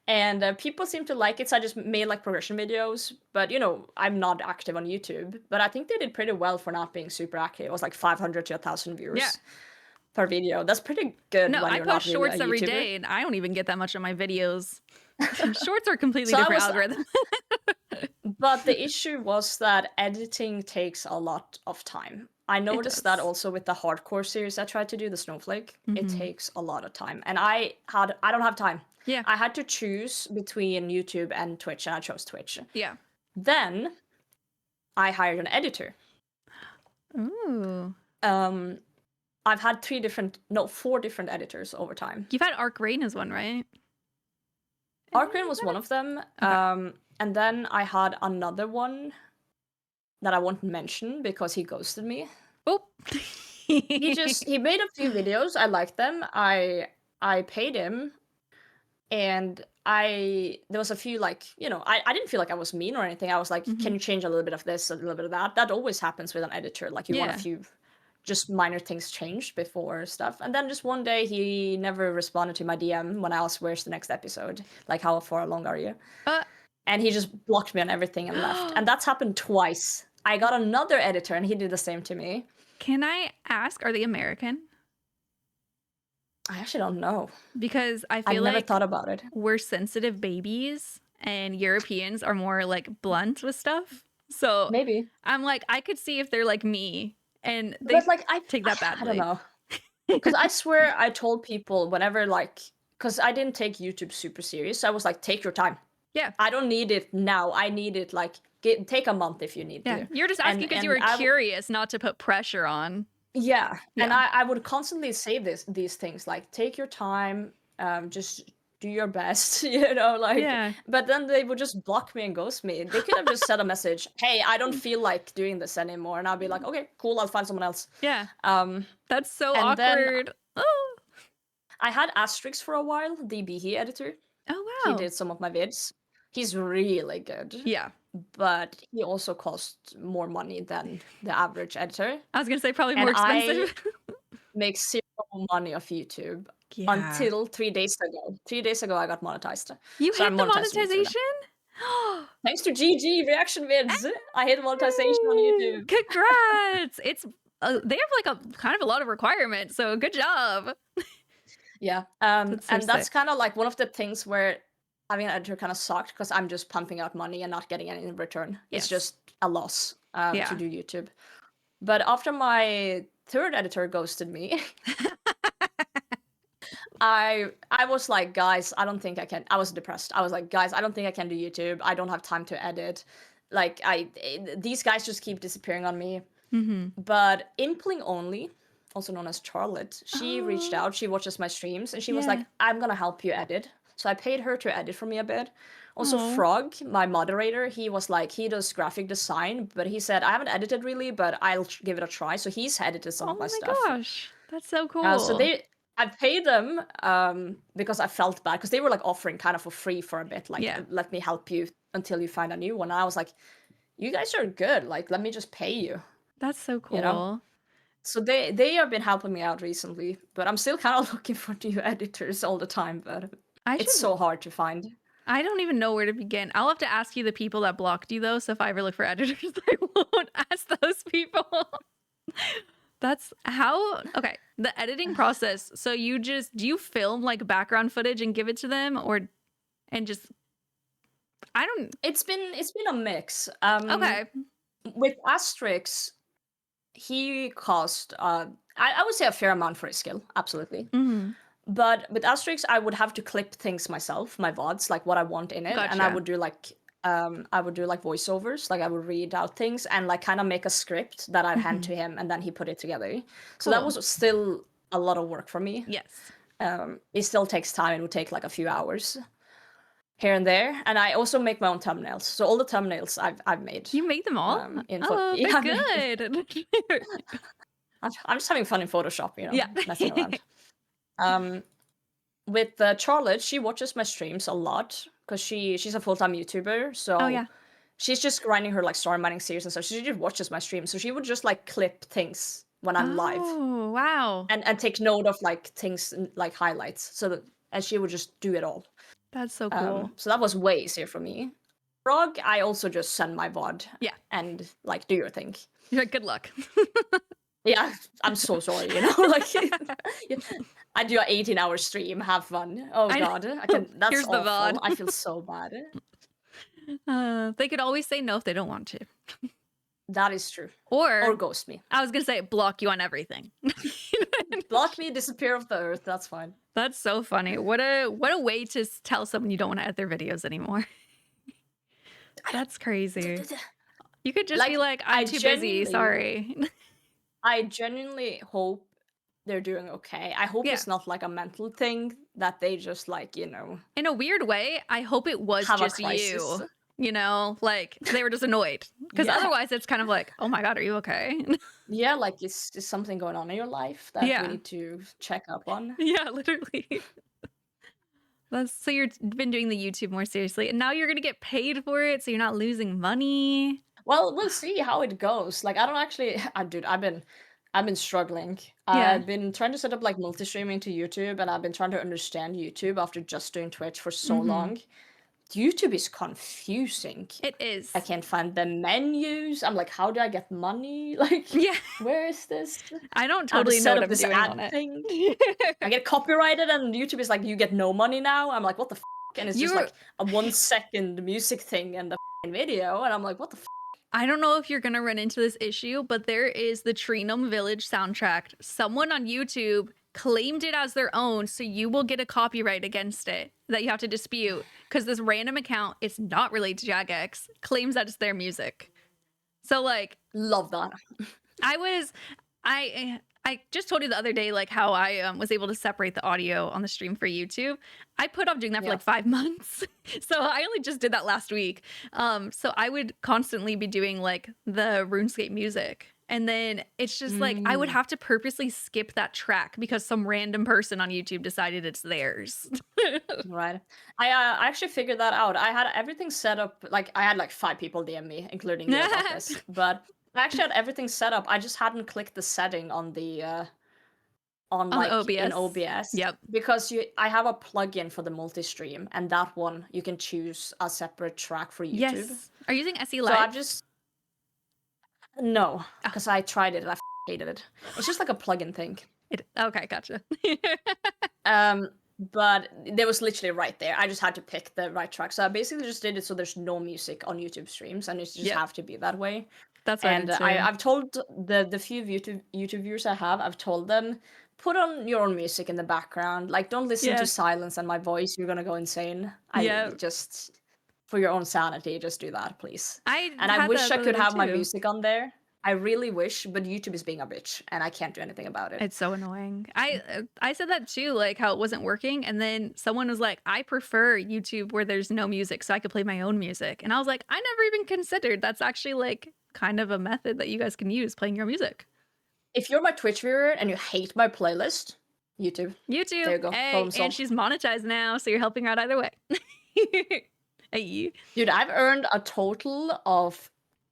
S3: And people seem to like it, so I just made like progression videos. But you know, I'm not active on YouTube, but I think they did pretty well for not being super active. It was like 500 to 1,000 viewers per video. That's pretty good.
S2: No,
S3: when
S2: I
S3: you're not
S2: post
S3: really
S2: shorts
S3: a
S2: every
S3: YouTuber.
S2: day, and I don't even get that much on my videos. Shorts are completely
S3: So I
S2: different
S3: was-
S2: algorithm.
S3: But the issue was that editing takes a lot of time. I noticed that
S2: does.
S3: also with the hardcore series I tried to do, the Snowflake. It
S2: Mhm.
S3: takes a lot of time, and I don't have time.
S2: Yeah.
S3: I had to choose between YouTube and Twitch, and I chose Twitch.
S2: Yeah.
S3: Then I hired an editor.
S2: Ooh.
S3: I've had 4 different editors over time.
S2: You've had Arc Rain as one, right?
S3: Arcrain was one of them. And then I had another one that I won't mention because he ghosted me.
S2: Oh.
S3: He made a few videos. I liked them. I paid him, and there was a few like, you know, I didn't feel like I was mean or anything. I was like, can you change a little bit of this, a little bit of that? That always happens with an editor. Like you want a
S2: Yeah.
S3: few just minor things changed before stuff. And then just one day he never responded to my DM when I asked where's the next episode? Like how far along are you? And he just blocked me on everything and left. And that's happened twice. I got another editor and he did the same to me.
S2: Can I ask, are they American?
S3: I actually don't know.
S2: Because I
S3: I've
S2: feel
S3: never
S2: like
S3: thought about it.
S2: we're sensitive babies and Europeans are more like blunt with stuff. So
S3: Maybe.
S2: I'm like, I could see if they're like me and they
S3: But like I
S2: take that
S3: I
S2: badly.
S3: don't know. Because I swear I told people whenever like, because I didn't take YouTube super serious. So I was like, take your time.
S2: Yeah.
S3: I don't need it now. I need it like take a month if you need
S2: Yeah.
S3: to.
S2: You're just asking because you were curious, not to put pressure on.
S3: Yeah. And
S2: Yeah.
S3: I would constantly say these things like take your time, just do your best, you know, like
S2: Yeah.
S3: but then they would just block me and ghost me. They could have just sent a message, hey, I don't feel like doing this anymore, and I'll be like, okay, cool, I'll find someone else.
S2: Yeah.
S3: Um
S2: That's so
S3: and then-
S2: awkward. Oh.
S3: I had Asterix for a while, the Behe editor.
S2: Oh
S3: He
S2: wow.
S3: did some of my vids. He's really good.
S2: Yeah.
S3: But he also costs more money than the average editor.
S2: I was gonna say probably
S3: And
S2: more
S3: I
S2: expensive.
S3: Makes zero money off YouTube
S2: Yeah.
S3: until 3 days ago. 3 days ago I got monetized.
S2: You
S3: so
S2: hit
S3: I'm
S2: the
S3: monetizing YouTube now.
S2: monetization?
S3: Thanks to GG reaction vids. I hit monetization on YouTube.
S2: Congrats! It's they have like a kind of a lot of requirements, so good job.
S3: Yeah.
S2: That's so
S3: And that's
S2: sick.
S3: kind of like one of the things where having an editor kind of sucked because I'm just pumping out money and not getting any in return.
S2: Yes.
S3: It's just a loss
S2: Yeah.
S3: to do YouTube. But after my third editor ghosted me, I was like, guys, I don't think I can. I was depressed. I was like, guys, I don't think I can do YouTube. I don't have time to edit. Like these guys just keep disappearing on me.
S2: Mm-hmm.
S3: But Impling only, also known as Charlotte, she reached
S2: Oh,
S3: out. She watches my streams, and she was
S2: yeah.
S3: like, "I'm gonna help you edit." So I paid her to edit for me a bit. Also,
S2: Oh,
S3: Frog, my moderator, he was like, he does graphic design, but he said, I haven't edited really, but I'll give it a try. So he's edited some of my
S2: oh my
S3: stuff.
S2: gosh. That's so
S3: So
S2: cool.
S3: I paid them because I felt bad because they were like offering kind of for free for a bit, like
S2: Yeah.
S3: let me help you until you find a new one. And I was like, you guys are good, like let me just pay you,
S2: That's so
S3: you know.
S2: cool.
S3: So they have been helping me out recently, but I'm still kind of looking for new editors all the time. But
S2: I
S3: it's
S2: should
S3: so hard to find.
S2: I don't even know where to begin. I'll have to ask you the people that blocked you though, so if I ever look for editors, I won't ask those people. That's how okay, the editing process. So you just do you film like background footage and give it to them or and just I don't
S3: It's been a mix.
S2: okay.
S3: With Asterix, he cost I would say a fair amount for his skill, absolutely.
S2: Mhm.
S3: But with Asterix, I would have to clip things myself, my VODs, like what I want in it, and
S2: Gotcha.
S3: I would do like voiceovers, like I would read out things and like kind of make a script that I'd hand
S2: Mhm.
S3: to him, and then he put it together. So that
S2: Cool.
S3: was still a lot of work for me.
S2: Yes.
S3: It still takes time. It would take like a few hours here and there, and I also make my own thumbnails. So all the thumbnails I've made.
S2: You made them all? Oh,
S3: Yeah,
S2: they're good.
S3: I'm just having fun in Photoshop,
S2: Yeah.
S3: messing around. Um, with Charlotte, she watches my streams a lot because she's a full-time YouTuber,
S2: Oh
S3: so
S2: yeah.
S3: she's just grinding her like story mining series and stuff. She just watches my streams, so she would just like clip things when I'm live
S2: Oh, wow.
S3: and take note of like things like highlights. And she would just do it all.
S2: That's so cool.
S3: So that was way easier for me. Frog, I also just send my VOD
S2: Yeah.
S3: and like do your thing.
S2: You're like, good luck.
S3: Yeah, I'm so sorry, like I do an 18-hour stream, have fun. Oh
S2: I know.
S3: god, I can that's
S2: Here's the
S3: awful.
S2: VOD.
S3: I feel so bad.
S2: They could always say no if they don't want to.
S3: That is true.
S2: Or
S3: Or ghost me.
S2: I was gonna say block you on everything.
S3: Block me, disappear off the earth, that's fine.
S2: That's so funny. What a way to tell someone you don't want to edit their videos anymore. That's crazy. You could just be like, I'm too busy. Sorry.
S3: I genuinely hope they're doing okay. I hope
S2: Yeah.
S3: it's not like a mental thing that they just like,
S2: In a weird way, I hope it was
S3: have a
S2: just
S3: crisis.
S2: you. Like they were just annoyed. Because
S3: Yeah.
S2: otherwise it's kind of like, oh my god, are you okay?
S3: Yeah, like is something going on in your life that
S2: Yeah.
S3: we need to check up on?
S2: Yeah, literally. So you've been doing the YouTube more seriously, and now you're gonna get paid for it, so you're not losing money.
S3: Well, we'll see how it goes. Like, I don't actually, dude, I've been struggling.
S2: Yeah.
S3: I've been trying to set up like multi-streaming to YouTube, and I've been trying to understand YouTube after just doing Twitch for so
S2: Mhm.
S3: long. YouTube is confusing.
S2: It is.
S3: I can't find the menus. I'm like, how do I get money? Like,
S2: Yeah.
S3: where is this?
S2: I don't
S3: I have to
S2: totally know
S3: set
S2: what
S3: up
S2: I'm
S3: this
S2: doing
S3: ad
S2: on it.
S3: thing. I get copyrighted, and YouTube is like, you get no money now. I'm like, what the f? And it's just
S2: You're-
S3: like a 1 second music thing and the video, and I'm like, what the f?
S2: I don't know if you're gonna run into this issue, but there is the Tree Gnome Village soundtrack. Someone on YouTube claimed it as their own, so you will get a copyright against it that you have to dispute because this random account, it's not related to Jagex, claims that it's their music. So like,
S3: Love that.
S2: I just told you the other day like how I was able to separate the audio on the stream for YouTube. I put off doing that for
S3: Yeah.
S2: like 5 months. So I only just did that last week. So I would constantly be doing like the RuneScape music. And then it's just like I would have to purposely skip that track because some random person on YouTube decided it's theirs.
S3: Right. I actually figured that out. I had everything set up. Like I had like 5 people DM me, including the office. But I actually had everything set up. I just hadn't clicked the setting on the
S2: On the
S3: like in
S2: OBS.
S3: OBS.
S2: Yep.
S3: Because I have a plugin for the multi-stream, and that one you can choose a separate track for YouTube.
S2: Yes. Are you using SE
S3: So
S2: Live?
S3: I've just no, because I tried it and I hated it. It's just like a plugin thing.
S2: Okay, gotcha.
S3: But there was literally right there. I just had to pick the right track. So I basically just did it so there's no music on YouTube streams, and it just
S2: Yep.
S3: have to be that way.
S2: That's what
S3: And
S2: I did too.
S3: I've told the few YouTube viewers I have, I've told them, put on your own music in the background. Like, don't listen
S2: Yeah.
S3: to silence and my voice. You're gonna go insane.
S2: Yep.
S3: Just for your own sanity, just do that, please.
S2: I
S3: And I
S2: had
S3: wish
S2: that
S3: I
S2: the
S3: could
S2: other
S3: have my
S2: day, too.
S3: music on there, I really wish, but YouTube is being a bitch, and I can't do anything about it.
S2: It's so annoying. I said that too, like how it wasn't working, and then someone was like, "I prefer YouTube where there's no music, so I could play my own music." And I was like, I never even considered that's actually like kind of a method that you guys can use playing your music.
S3: If you're my Twitch viewer and you hate my playlist, YouTube.
S2: YouTube,
S3: There you go.
S2: hey,
S3: Problem
S2: and
S3: solved.
S2: she's monetized now, so you're helping her out either way. Hey.
S3: Dude, I've earned a total of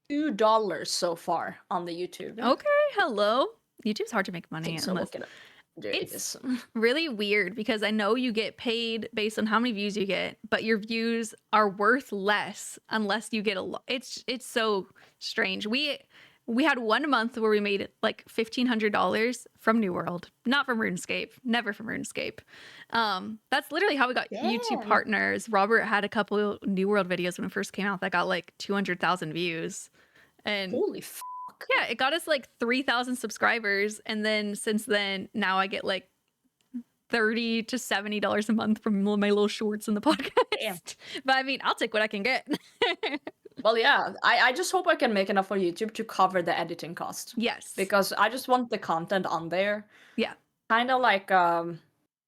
S3: $2 so far on the YouTube.
S2: Okay, hello. YouTube's hard to make money
S3: So
S2: unless
S3: look at it. Dude,
S2: it's really weird because I know you get paid based on how many views you get, but your views are worth less unless you get a lot. It's so strange. We had 1 month where we made like $1,500 from New World, not from RuneScape, never from RuneScape. That's literally how we got YouTube
S3: Damn.
S2: partners. Robert had a couple New World videos when it first came out that got like 200,000 views, and
S3: Holy f***.
S2: yeah, it got us like 3,000 subscribers, and then since then, now I get like $30 to $70 a month from my little shorts in the podcast.
S3: Damn.
S2: But I mean, I'll take what I can get.
S3: Well, yeah, I just hope I can make enough on YouTube to cover the editing cost.
S2: Yes.
S3: Because I just want the content on there.
S2: Yeah.
S3: Kind of like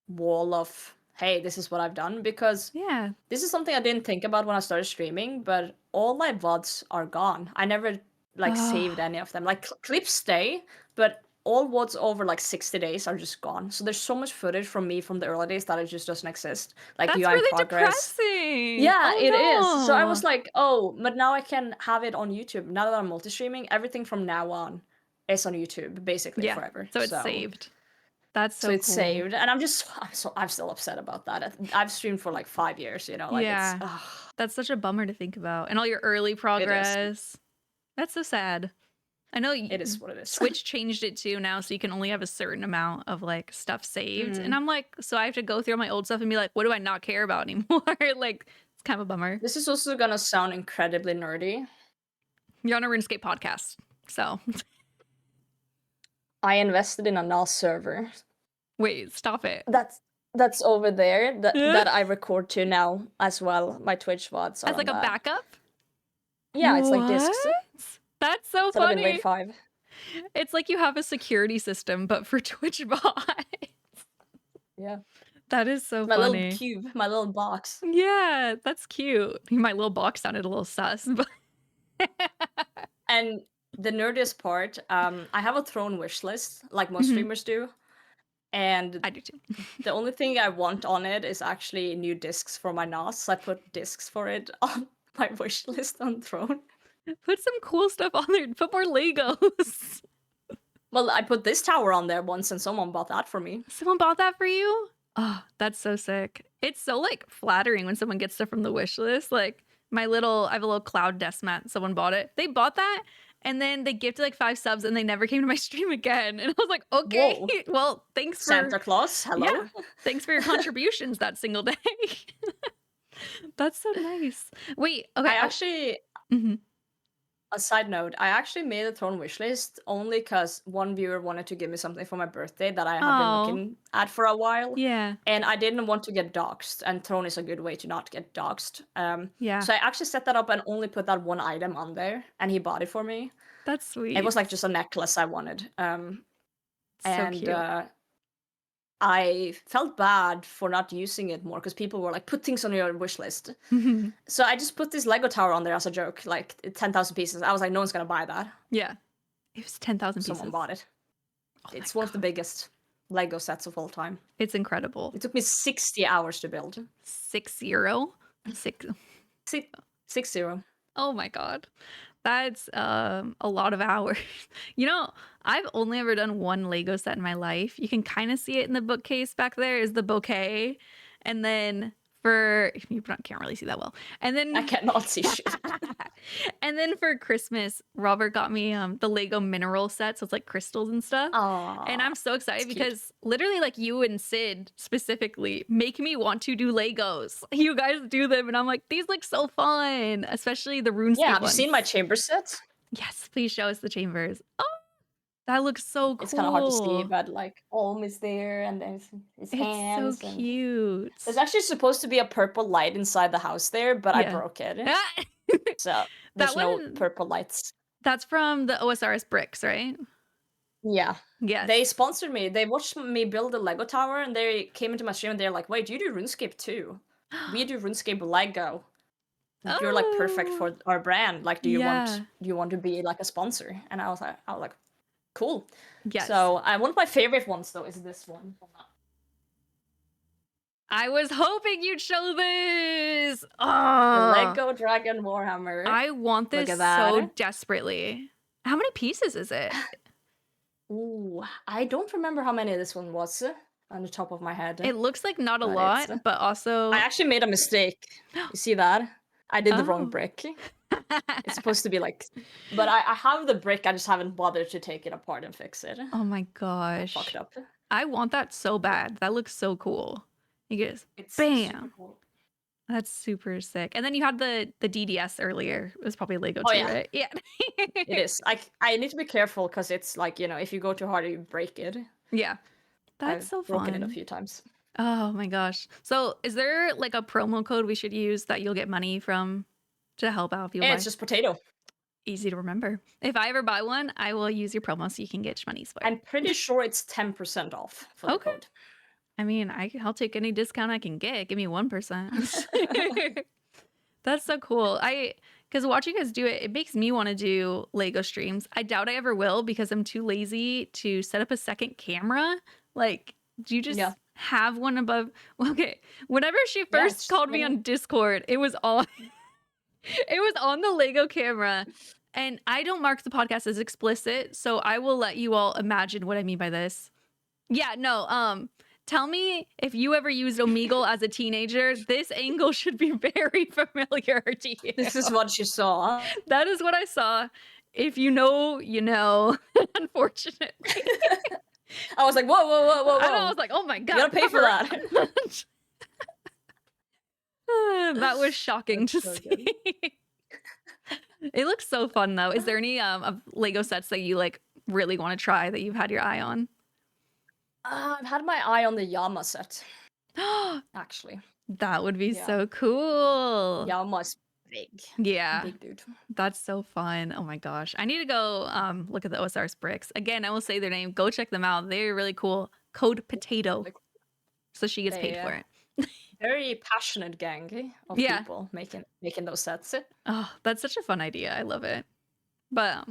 S3: wall of, hey, this is what I've done. Because
S2: Yeah.
S3: this is something I didn't think about when I started streaming, but all my VODs are gone. I never like saved any of them. Like clips stay, but all VODs over like 60 days are just gone. So there's so much footage from me from the early days that it just doesn't exist. Like
S2: That's
S3: UI
S2: really
S3: progress.
S2: depressing.
S3: Yeah,
S2: Oh,
S3: it is. So I was
S2: no.
S3: like, oh, but now I can have it on YouTube. Now that I'm multi-streaming, everything from now on is on YouTube, basically
S2: Yeah.
S3: forever.
S2: So it's saved. That's so
S3: So it's
S2: cool.
S3: saved, and I'm still upset about that. I've streamed for like 5 years, you know. Like
S2: Yeah.
S3: it's,
S2: That's such a bummer to think about. And all your early progress. That's so sad. I know
S3: it is what it is.
S2: Twitch changed it too now, so you can only have a certain amount of like stuff saved.
S3: Mm-hmm.
S2: And I'm like, so I have to go through all my old stuff and be like, what do I not care about anymore? Like, it's kind of a bummer.
S3: This is also gonna sound incredibly nerdy.
S2: You're on a RuneScape podcast, so
S3: I invested in a NAS server.
S2: wait, stop it.
S3: That's over there that I record to now as well. My Twitch VODs are
S2: As like
S3: on
S2: a
S3: that.
S2: backup?
S3: Yeah, it's like discs.
S2: What? That's so
S3: Set up in
S2: funny.
S3: RAID 5.
S2: It's like you have a security system, but for Twitch bots.
S3: Yeah.
S2: That is so
S3: My
S2: funny.
S3: little cube, my little box.
S2: Yeah, that's cute. My little box sounded a little sus, but
S3: And the nerdiest part, I have a throne wish list, like most
S2: Mhm.
S3: streamers do. And
S2: I do too.
S3: the only thing I want on it is actually new discs for my NAS. So I put discs for it on my wish list on Throne.
S2: Put some cool stuff on there. Put more Legos.
S3: Well, I put this tower on there once and someone bought that for me.
S2: Someone bought that for you? Oh, that's so sick. It's so like flattering when someone gets stuff from the wish list. Like I have a little cloud desk mat. Someone bought it. They bought that and then they gifted like 5 subs and they never came to my stream again. And I was like, okay,
S3: Whoa.
S2: well, thanks for
S3: Santa Claus, hello?
S2: Yeah. Thanks for your contributions that single day. That's so nice. Wait, okay.
S3: I actually,
S2: Mhm.
S3: a side note, I actually made a Throne wish list only because one viewer wanted to give me something for my birthday that I have
S2: Oh.
S3: been looking at for a while.
S2: Yeah.
S3: And I didn't want to get doxxed, and Throne is a good way to not get doxxed.
S2: Yeah.
S3: So I actually set that up and only put that one item on there, and he bought it for me.
S2: That's sweet.
S3: It was like just a necklace I wanted.
S2: so cute.
S3: I felt bad for not using it more because people were like, put things on your wish list.
S2: Mhm.
S3: So I just put this Lego tower on there as a joke, like 10,000 pieces. I was like, no one's gonna buy that.
S2: Yeah. It was 10,000 pieces.
S3: Someone bought it.
S2: Oh my
S3: It's one of the
S2: God.
S3: biggest Lego sets of all time.
S2: It's incredible.
S3: It took me 60 hours to build.
S2: 6-0. 6.
S3: 6-0.
S2: Oh my God. That's a lot of hours. You know, I've only ever done one Lego set in my life. You can kind of see it in the bookcase back there is the bouquet. And then you can't really see that well. And then
S3: I cannot see shit.
S2: and then for Christmas, Robert got me the Lego mineral set, so it's like crystals and stuff.
S3: Aww.
S2: And I'm so excited
S3: that's cute.
S2: because literally, like you and Sid specifically make me want to do Legos. You guys do them, and I'm like, these look so fun, especially the RuneScape
S3: Yeah, have you
S2: ones.
S3: seen my chamber set?
S2: Yes, please show us the chambers. Oh, that looks so cool.
S3: It's kind of hard to see, but like Olm is there and there's his hands.
S2: It's so
S3: and-
S2: cute.
S3: There's actually supposed to be a purple light inside the house there, but I
S2: Yeah.
S3: broke it.
S2: Ah!
S3: So there's no
S2: one-
S3: purple lights.
S2: That's from the OSRS bricks, right?
S3: Yeah.
S2: Yes.
S3: They sponsored me. They watched me build a Lego tower, and they came into my stream and they're like, "Wait, you do RuneScape too? We do RuneScape Lego. You're like perfect
S2: Oh,
S3: for our brand. Like,
S2: yeah.
S3: do you want to be like a sponsor?" And I was like, cool.
S2: Yes.
S3: So one of my favorite ones though is this one.
S2: I was hoping you'd show this.
S3: The
S2: Oh,
S3: Lego Dragon Warhammer.
S2: I want
S3: Look
S2: this
S3: at that.
S2: so desperately. How many pieces is it?
S3: Ooh, I don't remember how many this one was on the top of my head.
S2: It looks like not a
S3: But
S2: lot, but also
S3: I actually made a mistake. You see that? I did the wrong
S2: oh.
S3: brick. It's supposed to be like, but I have the brick. I just haven't bothered to take it apart and fix it.
S2: Oh my
S3: I
S2: gosh.
S3: fucked up.
S2: I want that so bad. That looks so cool. You guys,
S3: It's super
S2: bam.
S3: cool.
S2: That's super sick. And then you had the DDS earlier. It was probably Lego
S3: Oh
S2: too,
S3: yeah,
S2: right? Yeah.
S3: it is. I need to be careful because it's like, you know, if you go too hard, you break it.
S2: Yeah. That's
S3: I've
S2: so
S3: broken it a
S2: fun.
S3: few times.
S2: Oh my gosh. So is there like a promo code we should use that you'll get money from to help out if you
S3: Yeah,
S2: buy?
S3: it's just potato.
S2: Easy to remember. If I ever buy one, I will use your promo so you can get money for it.
S3: I'm pretty sure it's 10% off for the
S2: Okay.
S3: code.
S2: I mean, I'll take any discount I can get. Give me 1%. That's so cool. Because watching you guys do it, it makes me want to do Lego streams. I doubt I ever will because I'm too lazy to set up a second camera. Like, do you just
S3: Yeah.
S2: have one above? Okay. Whenever she
S3: Yeah,
S2: first
S3: it's
S2: called me
S3: really-
S2: on Discord, it was on it was on the Lego camera. And I don't mark the podcast as explicit, so I will let you all imagine what I mean by this. Yeah, no, tell me if you ever used Omegle as a teenager. This angle should be very familiar to you.
S3: This is what you saw.
S2: That is what I saw. If you know, you know. Unfortunately,
S3: I was like, whoa, whoa, whoa, whoa, whoa.
S2: I know. I was like, oh my god,
S3: You gotta pay for that.
S2: That was shocking to
S3: so
S2: see. It looks so fun though. Is there any of Lego sets that you like really want to try that you've had your eye on?
S3: I've had my eye on the Yama set, actually.
S2: That would be
S3: Yeah.
S2: so cool.
S3: Yama's big.
S2: Yeah.
S3: Big dude.
S2: That's so fun. Oh my gosh. I need to go look at the OSRS bricks. Again, I will say their name. Go check them out. They're really cool. Code potato.
S3: Like,
S2: So she gets paid for it.
S3: very passionate gang of
S2: Yeah.
S3: people making those sets.
S2: Oh, that's such a fun idea. I love it. But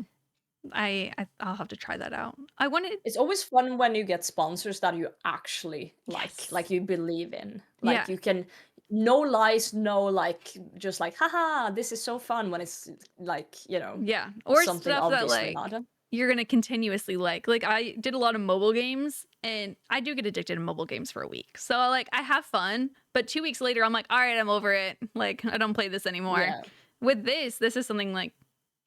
S2: I'll have to try that out. I wanted
S3: It's always fun when you get sponsors that you actually
S2: Yes.
S3: like you believe in. Like
S2: Yeah.
S3: you can no lies, no like just like haha, this is so fun when it's like, you know,
S2: yeah. Or
S3: something
S2: stuff that
S3: obviously
S2: like
S3: not.
S2: you're gonna continuously like I did a lot of mobile games and I do get addicted to mobile games for a week. So like I have fun, but 2 weeks later I'm like, all right, I'm over it. Like I don't play this anymore.
S3: Yeah.
S2: With this is something like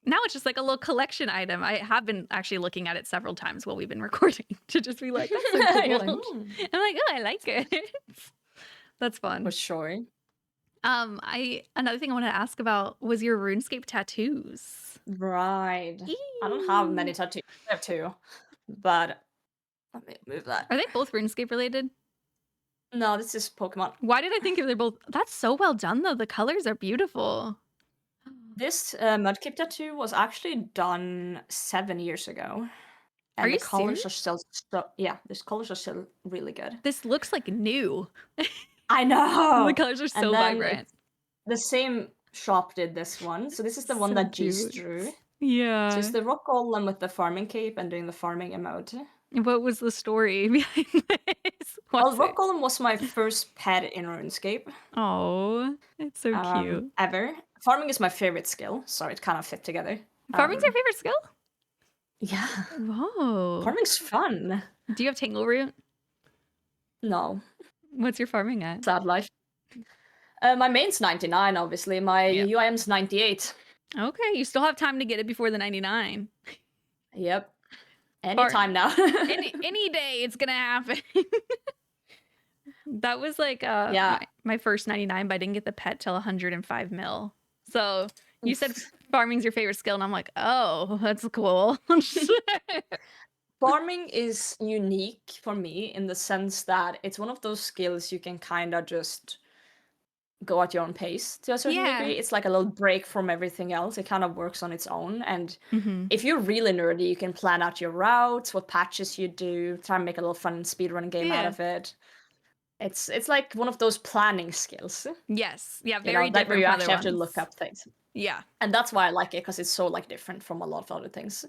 S2: now it's just like a little collection item. I have been actually looking at it several times while we've been recording to just be like, that's so cool. I'm like, oh, I like it. That's fun.
S3: For sure.
S2: Another thing I wanted to ask about was your RuneScape tattoos.
S3: Right. I don't have many
S2: Eee.
S3: tattoos. I have two. But let me move that.
S2: Are they both RuneScape related?
S3: No, this is Pokemon.
S2: Why did I think they're both? That's so well done though. The colors are beautiful.
S3: This Mudkip tattoo was actually done 7 years ago. And
S2: Are
S3: the
S2: you
S3: colors are still these colors are still really good.
S2: This looks like new.
S3: I know.
S2: The colors are so
S3: And then
S2: vibrant.
S3: the same shop did this one. So this is the one
S2: So
S3: that Geese
S2: cute.
S3: drew. So
S2: Yeah.
S3: it's the rock golem with the farming cape and doing the farming emote.
S2: What was the story behind this?
S3: Well,
S2: What's
S3: rock
S2: it?
S3: golem was my first pet in RuneScape
S2: Oh, it's so cute.
S3: ever. Farming is my favorite skill, so it kind of fit together.
S2: Farming's your favorite skill?
S3: Yeah.
S2: Whoa.
S3: Farming's fun.
S2: Do you have Tangleroot?
S3: No,
S2: What's your farming at?
S3: sad life. My main's 99, obviously. My
S2: Yep.
S3: UIM's 98.
S2: Okay, you still have time to get it before the 99.
S3: Yep. Anytime now.
S2: Any day it's gonna happen. That was like
S3: Yeah.
S2: my first 99, but I didn't get the pet till 105 mil. So you said farming's your favorite skill, and I'm like, oh, that's cool.
S3: Farming is unique for me in the sense that it's one of those skills you can kind of just go at your own pace to a certain
S2: Yeah.
S3: degree. It's like a little break from everything else. It kind of works on its own. And
S2: Mm-hmm.
S3: if you're really nerdy, you can plan out your routes, what patches you do, try and make a little fun speedrun game out
S2: Yeah.
S3: of it. It's like one of those planning skills,
S2: Yes. Yeah.
S3: you
S2: Very
S3: know, that where
S2: different
S3: you
S2: from
S3: actually
S2: other
S3: have to look
S2: ones.
S3: up things.
S2: Yeah.
S3: And that's why I like it, because it's so like different from a lot of other things.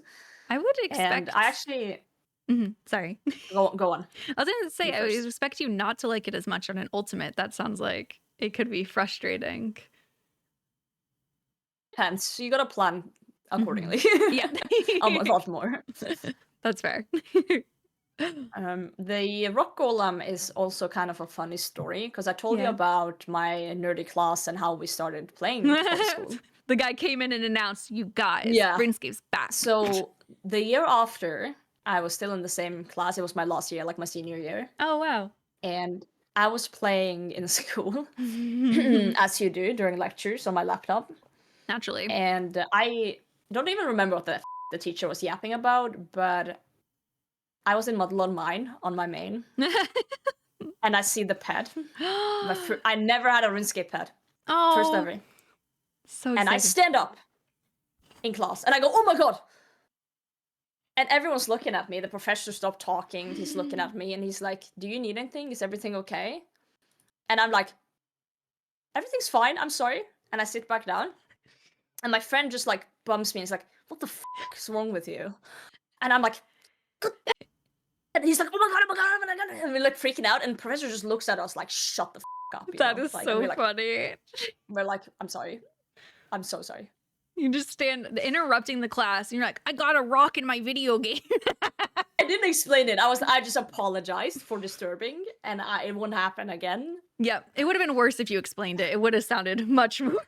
S2: I would
S3: And
S2: expect.
S3: I actually
S2: Sorry.
S3: go on.
S2: I was going to say,
S3: You
S2: I would
S3: first.
S2: expect you not to like it as much on an ultimate. That sounds like it could be frustrating.
S3: Hence, you gotta plan accordingly.
S2: Yeah.
S3: A lot more.
S2: That's fair.
S3: The rock golem is also kind of a funny story, because I told you
S2: Yeah.
S3: about my nerdy class and how we started playing for the school.
S2: The guy came in and announced, "You guys,
S3: Yeah.
S2: RuneScape's back."
S3: So the year after, I was still in the same class. It was my last year, like my senior year,
S2: Oh wow.
S3: and I was playing in school, as you do during lectures, on my laptop.
S2: Naturally.
S3: And I don't even remember what the teacher was yapping about, but I was in Model on mine on my main, and I see the pad. I never had a RuneScape pad.
S2: Oh,
S3: First ever.
S2: so
S3: And
S2: excited.
S3: I stand up in class and I go, oh my god! And everyone's looking at me. The professor stopped talking. He's looking at me and he's like, do you need anything? Is everything okay? And I'm like, everything's fine. I'm sorry. And I sit back down. And my friend just like bumps me and he's like, what the fuck is wrong with you? And I'm like, and he's like, oh my god, oh my god, oh my god. And we're like freaking out. And the professor just looks at us like, shut the fuck up.
S2: That is
S3: like,
S2: so
S3: we're like,
S2: funny.
S3: We're like, I'm sorry. I'm so sorry.
S2: You just stand interrupting the class and you're like, I got a rock in my video game.
S3: I didn't explain it. I just apologized for disturbing, and it won't happen again.
S2: Yep. It would have been worse if you explained it. It would have sounded much more.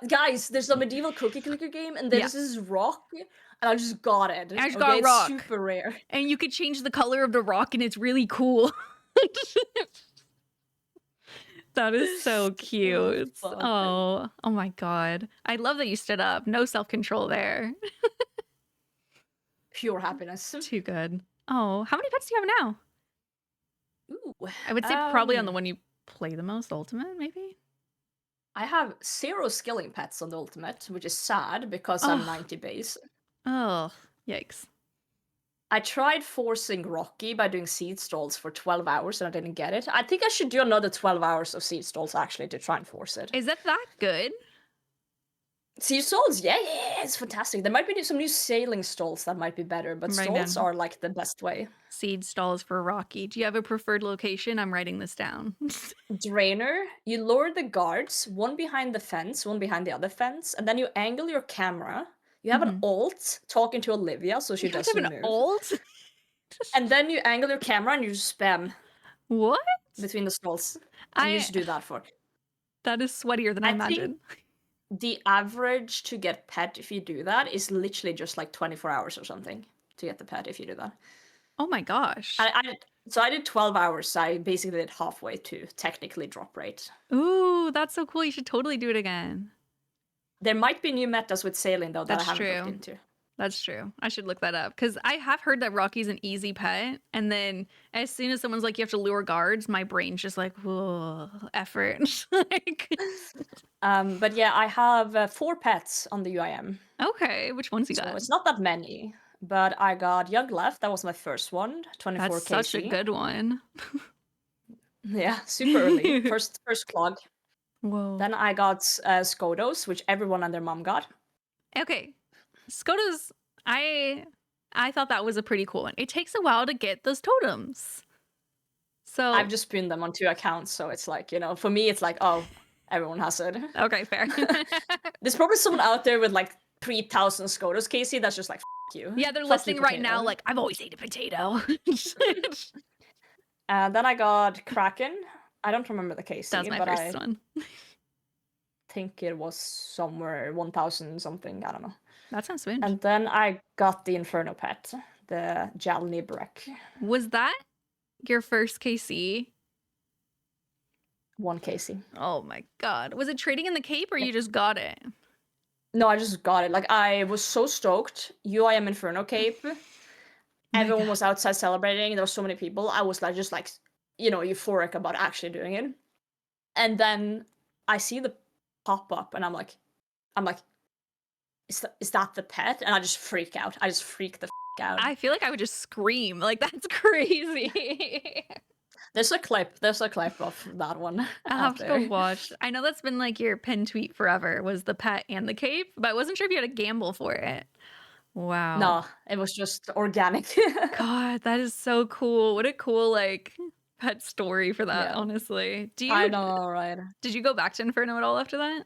S3: Guys, there's a medieval cookie clicker game, and there's this rock, and I just got it.
S2: I just got a
S3: it's
S2: rock.
S3: super rare.
S2: And you could change the color of the rock and it's really cool. That is so cute. Oh my god. I love that you stood up. No self-control there.
S3: Pure happiness.
S2: Too good. Oh, how many pets do you have now?
S3: Ooh.
S2: I would say probably on the one you play the most, Ultimate, maybe?
S3: I have 0 skilling pets on the ultimate, which is sad because I'm 90 base.
S2: Oh, yikes.
S3: I tried forcing Rocky by doing seed stalls for 12 hours and I didn't get it. I think I should do another 12 hours of seed stalls actually to try and force it.
S2: Is that good?
S3: Seed stalls? Yeah, it's fantastic. There might be some new sailing stalls that might be better, but stalls are like the best way.
S2: Seed stalls for Rocky. Do you have a preferred location? I'm writing this down.
S3: Drainer, you lower the guards, one behind the fence, one behind the other fence, and then you angle your camera. You have an alt talking to Olivia, so she doesn't move.
S2: An alt?
S3: And then you angle your camera and you spam.
S2: What?
S3: Between the stalls. And you should do that for.
S2: That is sweatier than I imagined.
S3: The average to get pet if you do that is literally just like 24 hours or something to get the pet if you do that.
S2: Oh my gosh.
S3: So I did 12 hours. So I basically did halfway to technically drop rate.
S2: Ooh, that's so cool. You should totally do it again.
S3: There might be new metas with sailing though that
S2: That's
S3: I haven't
S2: true.
S3: looked into.
S2: That's true. I should look that up because I have heard that Rocky's an easy pet. And then as soon as someone's like, you have to lure guards, my brain's just like, whoa, effort.
S3: But yeah, I have 4 pets on the UIM.
S2: Okay, which ones you got?
S3: So it's not that many, but I got Young Left. That was my first one, 24
S2: That's
S3: KC.
S2: such a good one.
S3: Yeah, super early. First clog.
S2: Whoa.
S3: Then I got Skodos, which everyone and their mom got.
S2: Okay. Skodos, I thought that was a pretty cool one. It takes a while to get those totems. So
S3: I've just pinned them on 2 accounts, so it's like, for me it's like, oh, everyone has it.
S2: Okay, fair.
S3: There's probably someone out there with like 3,000 Skodos, Casey, that's just like, f you.
S2: Yeah, they're listening right now like, I've always ate a potato.
S3: Then I got Kraken. I don't remember the KC,
S2: That's my
S3: but
S2: first one.
S3: think it was somewhere 1,000 something, I don't know.
S2: That sounds sweet.
S3: And then I got the Inferno pet, the Jalni Brek.
S2: Was that your first KC?
S3: 1 KC.
S2: Oh my god. Was it trading in the cape or you just got it?
S3: No, I just got it. Like, I was so stoked. UIM Inferno cape. Everyone was outside celebrating. There were so many people. I was like, just like, euphoric about actually doing it. And then I see the pop up, and I'm like, is that the pet? And I just freak out. I just freak the out.
S2: I feel like I would just scream. Like, that's crazy.
S3: There's a clip of that one
S2: I'll
S3: out
S2: have to go
S3: there.
S2: watch. I know that's been like your pin tweet forever was the pet and the cape, but I wasn't sure if you had to gamble for it. Wow.
S3: No, it was just organic.
S2: God, that is so cool. What a cool like pet story for that,
S3: Yeah,
S2: honestly.
S3: I know, right?
S2: Did you go back to Inferno at all after that?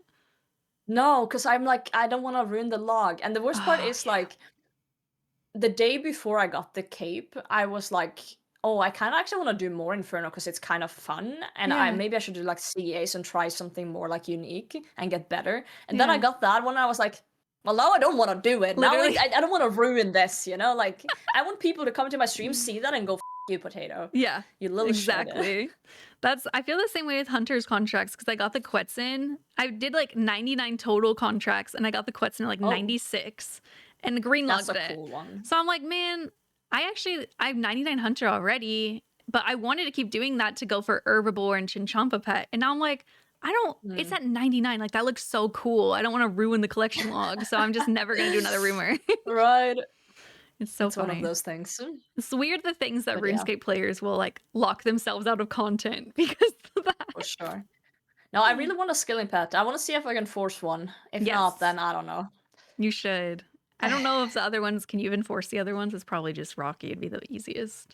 S3: No, because I'm like, I don't want to ruin the log. And the worst part
S2: Oh,
S3: is
S2: yeah.
S3: like the day before I got the cape, I was like, oh, I kind of actually want to do more Inferno because it's kind of fun, and
S2: Yeah.
S3: maybe I should do like CAs and try something more like unique and get better. And then I
S2: Yeah.
S3: got that one, and I was like, well, now I don't want to do it. Now
S2: Literally.
S3: I don't want to ruin this, you know? Like I want people to come to my stream, see that, and go, you, Potato.
S2: Yeah.
S3: You little shit.
S2: Exactly. I feel the same way with Hunter's contracts because I got the Quetzin. I did like 99 total contracts and I got the Quetzin at like
S3: Oh.
S2: 96 and green
S3: That's
S2: logged
S3: a
S2: it.
S3: cool one.
S2: So I'm like, man, I have 99 Hunter already, but I wanted to keep doing that to go for Herbivore and Chinchampa pet. And now I'm like, it's at 99. Like that looks so cool. I don't want to ruin the collection log. So I'm just never going to do another rumor.
S3: Right.
S2: It's so
S3: It's
S2: funny.
S3: one of those things.
S2: It's weird the things that
S3: But yeah.
S2: RuneScape players will like lock themselves out of content because of that.
S3: For sure. No, I really want a skilling pet. I want to see if I can force one. If
S2: Yes.
S3: not, then I don't know.
S2: You should. I don't know if the other ones, can you even force the other ones? It's probably just Rocky. It'd be the easiest.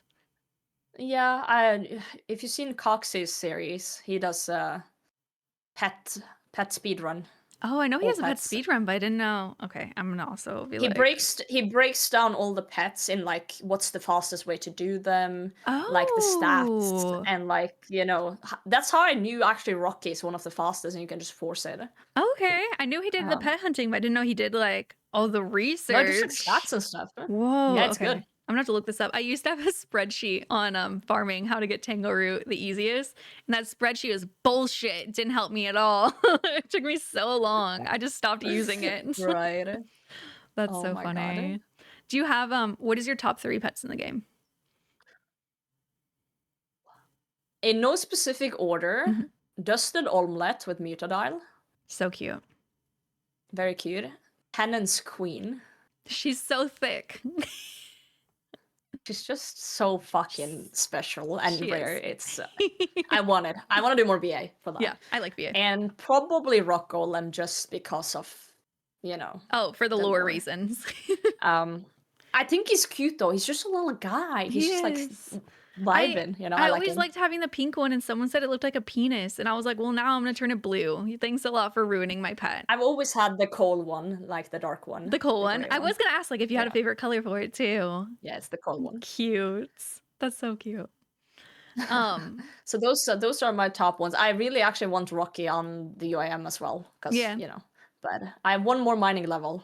S3: Yeah, if you've seen Cox's series, he does pet speedrun.
S2: Oh, I know he
S3: All
S2: has a pet
S3: pets.
S2: speedrun, but I didn't know. Okay, I'm gonna also be
S3: He
S2: like...
S3: breaks down all the pets in like what's the fastest way to do them, like the stats,
S2: Oh.
S3: and like, you know, that's how I knew actually Rocky is one of the fastest, and you can just force it.
S2: Okay, I knew he did the pet hunting, but I didn't know he did like all the research.
S3: No, just like stats and stuff.
S2: Whoa,
S3: Yeah, it's
S2: okay.
S3: good.
S2: I'm gonna have to look this up. I used to have a spreadsheet on farming how to get Tango Root the easiest, and that spreadsheet was bullshit. It didn't help me at all. It took me so long. I just stopped using it.
S3: Right.
S2: That's
S3: Oh
S2: so
S3: my
S2: funny.
S3: God.
S2: Do you have what is your top 3 pets in the game?
S3: In no specific order,
S2: Mhm.
S3: Dusted Omelette with Mutadile.
S2: So cute.
S3: Very cute. Tennant's Queen.
S2: She's so thick.
S3: She's just so fucking special and
S2: She
S3: rare.
S2: is.
S3: It's I want to do more BA for that.
S2: Yeah, I like VA.
S3: And probably Rock Golem just because of, you know.
S2: Oh, for the
S3: the
S2: lore
S3: lore.
S2: reasons.
S3: I think he's cute though. He's just a little guy. He's just like vibing, you know.
S2: I
S3: like
S2: always
S3: him.
S2: liked having the pink one, and someone said it looked like a penis, and I was like, well, now I'm gonna turn it blue. Thanks a lot for ruining my pet.
S3: I've always had the coal one, like the dark one.
S2: The coal one.
S3: gray
S2: I was gonna ask like if you had a
S3: Yeah.
S2: favorite color for it too.
S3: Yeah, it's the coal one.
S2: Cute. That's so cute.
S3: So those are my top ones. I really actually want Rocky on the UIM as well, because
S2: Yeah.
S3: you know. But I have one more mining level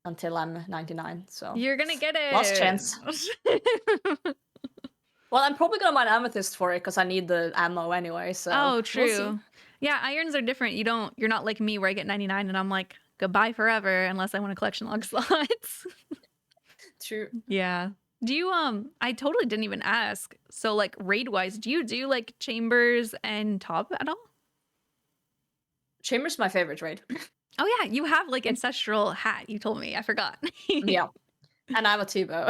S3: until I'm 99. So
S2: You're gonna get it.
S3: last chance. Well, I'm probably gonna mine amethyst for it because I need the ammo anyway. So
S2: Oh,
S3: we'll
S2: true.
S3: see.
S2: Yeah, irons are different. You're not like me where I get 99 and I'm like goodbye forever unless I want a collection log slots.
S3: True.
S2: Yeah. Do you I totally didn't even ask. So like raid wise, do you do like chambers and top at all?
S3: Chamber's my favorite raid.
S2: Oh yeah, you have like ancestral hat. You told me. I forgot.
S3: Yeah. And I have a T-bow.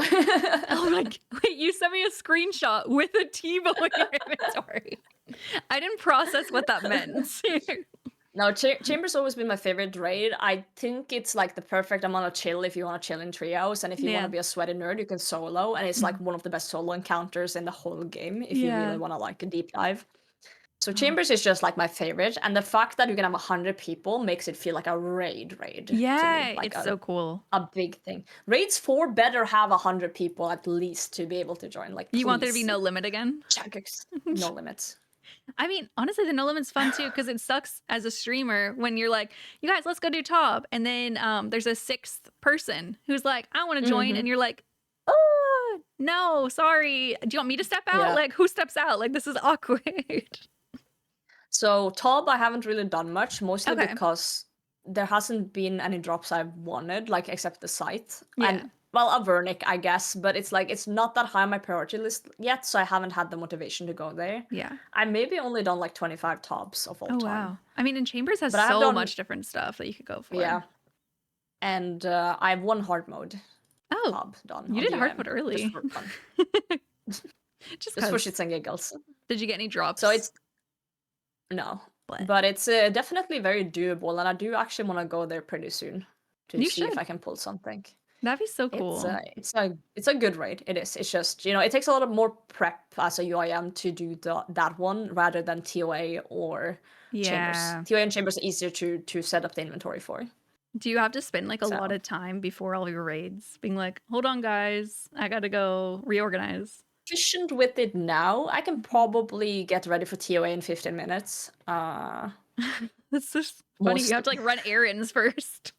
S2: Oh my! Wait, you sent me a screenshot with a T-bow in your inventory. I didn't process what that meant.
S3: No, Chamber's always been my favorite raid. I think it's like the perfect amount of chill if you want to chill in trios, and if you want
S2: Yeah.
S3: to be a sweaty nerd, you can solo, and it's like one of the best solo encounters in the whole game if you
S2: Yeah.
S3: really want to like a deep dive. So Chambers is just like my favorite, and the fact that you can have 100 people makes it feel like a raid to me,
S2: Yeah,
S3: like
S2: it's so cool.
S3: a big thing. Raids 4 better have 100 people at least to be able to join. Like,
S2: You want there to be
S3: please.
S2: no limit again?
S3: Chunkers. No limits.
S2: I mean, honestly, the no limit's fun too because it sucks as a streamer when you're like, "You guys, let's go do top," and then there's a 6th person who's like, "I want to join," and you're like, "Oh, no, sorry. Do you want me to step out?
S3: Yeah.
S2: Like, who steps out? Like, this is awkward."
S3: So Tob, I haven't really done much, mostly
S2: Okay.
S3: because there hasn't been any drops I've wanted, like except the site.
S2: Yeah.
S3: And well, a Vernic, I guess, but it's like it's not that high on my priority list yet, so I haven't had the motivation to go there.
S2: Yeah.
S3: I maybe only done like 25 tops of all
S2: Oh
S3: time.
S2: wow. I mean, and Chambers has
S3: But I have
S2: so
S3: done,
S2: much different stuff that you could go for.
S3: yeah. And I have one hard mode
S2: Oh,
S3: top done
S2: you
S3: on
S2: did
S3: the
S2: hard
S3: UM,
S2: mode early.
S3: just for fun.
S2: Just
S3: Just for
S2: 'cause.
S3: shits and giggles.
S2: Did you get any drops?
S3: So it's no,
S2: What?
S3: but it's definitely very doable, and I do actually want to go there pretty soon to
S2: You
S3: see if
S2: should.
S3: I can pull something.
S2: That'd be so cool.
S3: It's a good raid. It is. It's just, you know, it takes a lot of more prep as a UIM to do that one rather than TOA or Chambers.
S2: Yeah.
S3: TOA and Chambers are easier to set up the inventory for.
S2: Do you have to spend like a lot
S3: So.
S2: of time before all your raids being like, hold on, guys, I gotta go reorganize?
S3: Efficient with it now. I can probably get ready for TOA in 15 minutes.
S2: That's just funny.
S3: Most-
S2: You have to like run errands first.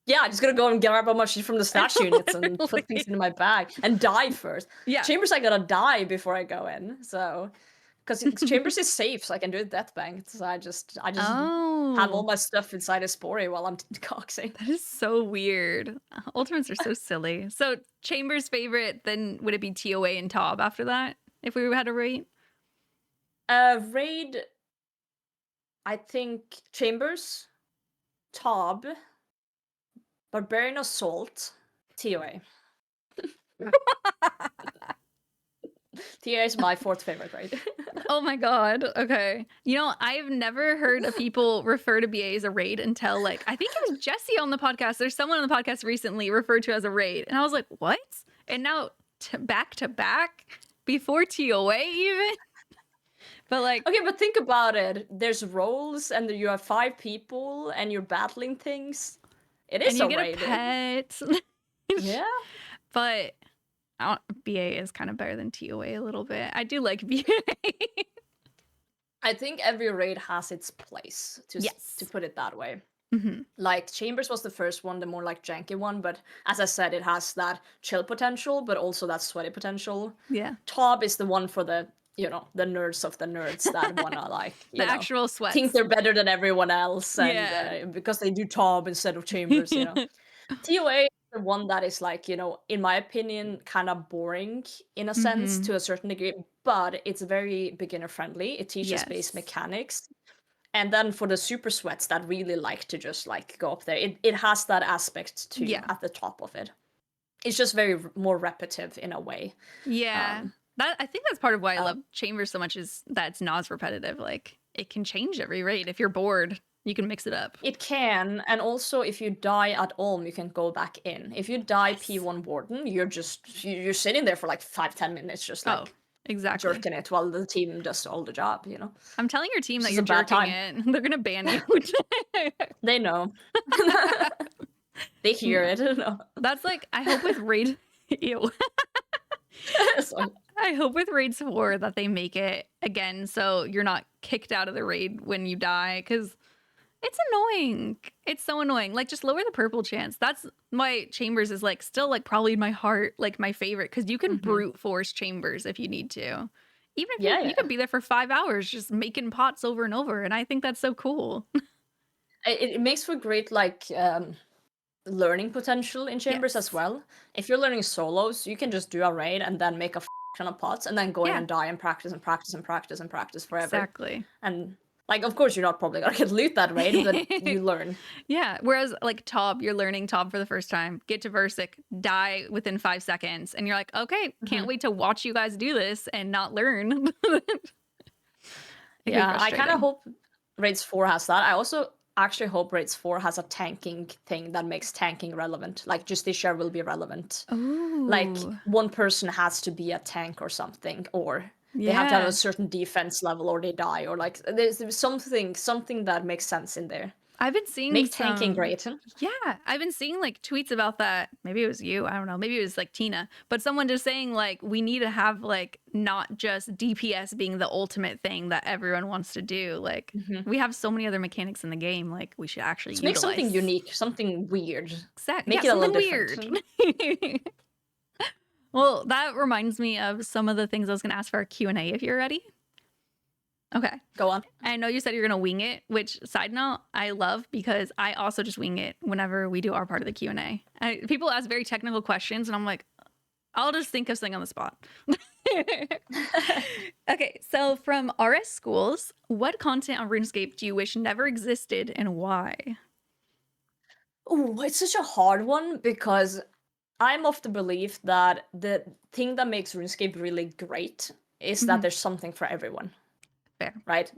S3: Yeah, I'm just gonna go and grab a bunch from the snatch units and put
S2: Literally.
S3: things in my bag and die first.
S2: Yeah.
S3: Chambers, I gotta die before I go in. So, because Chambers is safe, so I can do a death bank. So I just have all
S2: Oh,
S3: my stuff inside a spory while I'm coxing.
S2: that is so weird. Ultimates are so silly. So Chambers' favorite, then would it be TOA and Tob after that? If we had a rate?
S3: Raid, I think Chambers, Tob, Barbarian Assault, TOA. TOA is my fourth favorite raid.
S2: Oh my god. Okay. You know, I've never heard of people refer to BA as a raid until like I think it was Jesse on the podcast. There's someone on the podcast recently referred to as a raid. And I was like, what? And now back to back before TOA even? But like
S3: Okay, but think about it. There's roles and you have 5 people and you're battling things. It is
S2: and you
S3: a
S2: get
S3: raid.
S2: a pet.
S3: Yeah.
S2: But BA is kind of better than TOA a little bit. I do like BA.
S3: I think every raid has its place,
S2: Yes.
S3: to put it that way.
S2: Mm-hmm.
S3: Like, Chambers was the first one, the more like janky one, but as I said, it has that chill potential, but also that sweaty potential.
S2: Yeah.
S3: Tob is the one for the, you know, the nerds of the nerds that wanna like,
S2: The
S3: you know,
S2: actual sweats.
S3: think they're better than everyone else, and
S2: Yeah.
S3: because they do Tob instead of Chambers, you know. TOA is the one that is like, you know, in my opinion, kind of boring in a sense
S2: Mhm.
S3: to a certain degree, but it's very beginner friendly. It teaches
S2: Yes.
S3: base mechanics. And then for the super sweats that really like to just like go up there, it has that aspect too
S2: Yeah.
S3: at the top of it. It's just very more repetitive in a way.
S2: Yeah. That I think that's part of why I
S3: um,
S2: love Chambers so much is that it's not as repetitive. Like it can change every raid. If you're bored, you can mix it up.
S3: It can, and also if you die at Ulm, you can go back in. If you die
S2: Yes.
S3: P1 Warden, you're sitting there for like 5-10 minutes, just like
S2: Oh, exactly.
S3: jerking it while the team does all the job, you know.
S2: I'm telling your team that
S3: This
S2: you're
S3: is a bad
S2: jerking
S3: time.
S2: it. They're gonna ban you.
S3: They know. They hear it. No.
S2: That's like I hope with raid. Ew.
S3: So,
S2: I hope with raids 4 that they make it again so you're not kicked out of the raid when you die because it's annoying. It's so annoying. Like just lower the purple chance. That's why Chambers is like still like probably in my heart like my favorite because you can
S3: Mhm.
S2: brute force Chambers if you need to. Even if
S3: Yeah,
S2: you
S3: yeah.
S2: could be there for 5 hours just making pots over and over, and I think that's so cool.
S3: it makes for great like learning potential in Chambers
S2: Yes.
S3: as well. If you're learning solos, you can just do a raid and then make a ton of pots and then go in
S2: Yeah.
S3: and die and practice and practice and practice and practice forever.
S2: Exactly.
S3: And like, of course, you're not probably gonna get loot that raid, but you learn.
S2: Yeah. Whereas like Tob, you're learning Tob for the first time, get to Versic, die within 5 seconds, and you're like, okay, can't wait to watch you guys do this and not learn. It can be
S3: Yeah, I kind
S2: frustrating.
S3: of hope Raids 4 has that. I also actually hope Raids 4 has a tanking thing that makes tanking relevant. Like, Justiciar will be relevant. Like,
S2: Ooh.
S3: one person has to be a tank or something, or they have to have
S2: Yeah.
S3: a certain defense level or they die, or like, there's something that makes sense in there.
S2: I've been seeing
S3: Make tanking
S2: some-
S3: great.
S2: Yeah, I've been seeing like tweets about that. Maybe it was you. I don't know. Maybe it was like Tina, but someone just saying like we need to have like not just DPS being the ultimate thing that everyone wants to do. Like we have so many other mechanics in the game. Like we should actually
S3: Just make something
S2: utilize.
S3: unique, something weird.
S2: Exactly.
S3: Make
S2: Yeah,
S3: it a little
S2: something weird. Well, that reminds me of some of the things I was going to ask for our Q&A if you're ready. Okay.
S3: Go on.
S2: I know you said you're going to wing it, which, side note, I love because I also just wing it whenever we do our part of the Q&A. People ask very technical questions, and I'm like, I'll just think of something on the spot. Okay, so from RS Schools, what content on RuneScape do you wish never existed and why?
S3: Oh, it's such a hard one because I'm of the belief that the thing that makes RuneScape really great is that there's something for everyone.
S2: Fair.
S3: Right?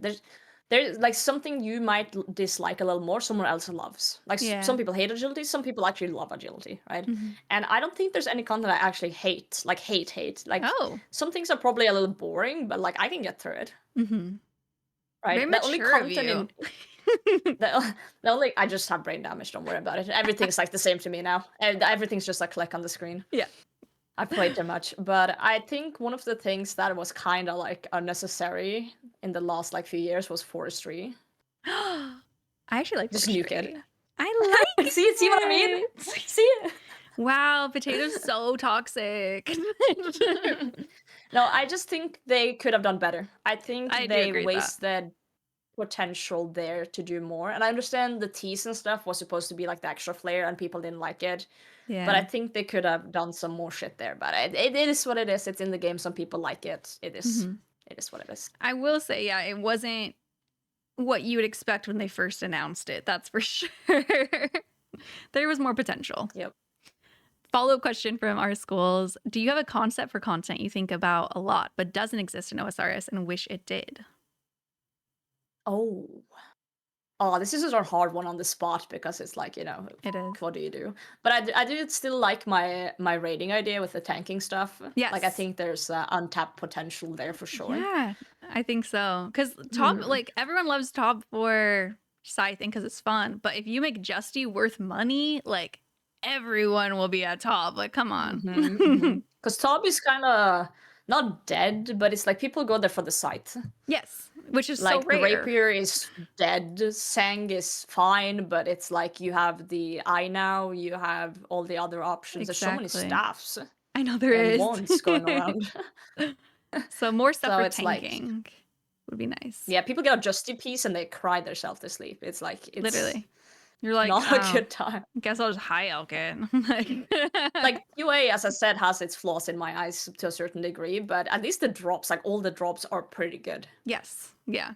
S3: There's like something you might dislike a little more, someone else loves. Like
S2: Yeah.
S3: some people hate agility, some people actually love agility, right?
S2: Mhm.
S3: And I don't think there's any content I actually hate, like hate. Like
S2: Oh.
S3: some things are probably a little boring, but like I can get through it,
S2: Mm-hmm.
S3: right?
S2: Very
S3: The only
S2: mature of
S3: content
S2: you.
S3: the only I just have brain damage. Don't worry about it. Everything's like the same to me now, and everything's just a click on the screen.
S2: Yeah.
S3: I've played too much, but I think one of the things that was kind of like unnecessary in the last like few years was forestry.
S2: I actually like
S3: Just nuke
S2: forestry.
S3: it.
S2: I like
S3: See what I mean?
S2: it.
S3: See?
S2: Wow, potato's so toxic.
S3: No, I just think they could have done better. I think
S2: I do
S3: they
S2: agree with that.
S3: wasted potential there to do more. And I understand the teas and stuff was supposed to be like the extra flair and people didn't like it.
S2: Yeah.
S3: But I think they could have done some more shit there. But it is what it is. It's in the game. Some people like it. It is what it is.
S2: I will say, yeah, it wasn't what you would expect when they first announced it. That's for sure. There was more potential.
S3: Yep.
S2: Follow-up question from our schools. Do you have a concept for content you think about a lot but doesn't exist in OSRS and wish it did?
S3: Oh, this is a hard one on the spot because it's like, you know,
S2: It is.
S3: what do you do? But I do still like my raiding idea with the tanking stuff.
S2: Yes.
S3: Like I think there's untapped potential there for sure.
S2: Yeah, I think so. Because top, like everyone loves top for scything because it's fun. But if you make Justy worth money, like everyone will be at top. Like, come on.
S3: Because top is kind of not dead, but it's like people go there for the scythe.
S2: Yes, which is
S3: Like
S2: so
S3: the
S2: rare.
S3: rapier is dead, Sang is fine, but it's like you have the eye now, you have all the other options. There's so many
S2: Exactly.
S3: staffs
S2: I know there
S3: and
S2: is.
S3: wands going around.
S2: So more stuff
S3: So
S2: for
S3: it's like-
S2: tanking would be nice.
S3: Yeah, people get a Justy piece and they cry themselves to sleep. It's like it's
S2: Literally. You're like,
S3: not
S2: oh,
S3: a good time.
S2: guess I'll just high elk it.
S3: Like UA, as I said, has its flaws in my eyes to a certain degree, but at least the drops, like all the drops, are pretty good.
S2: Yes. Yeah.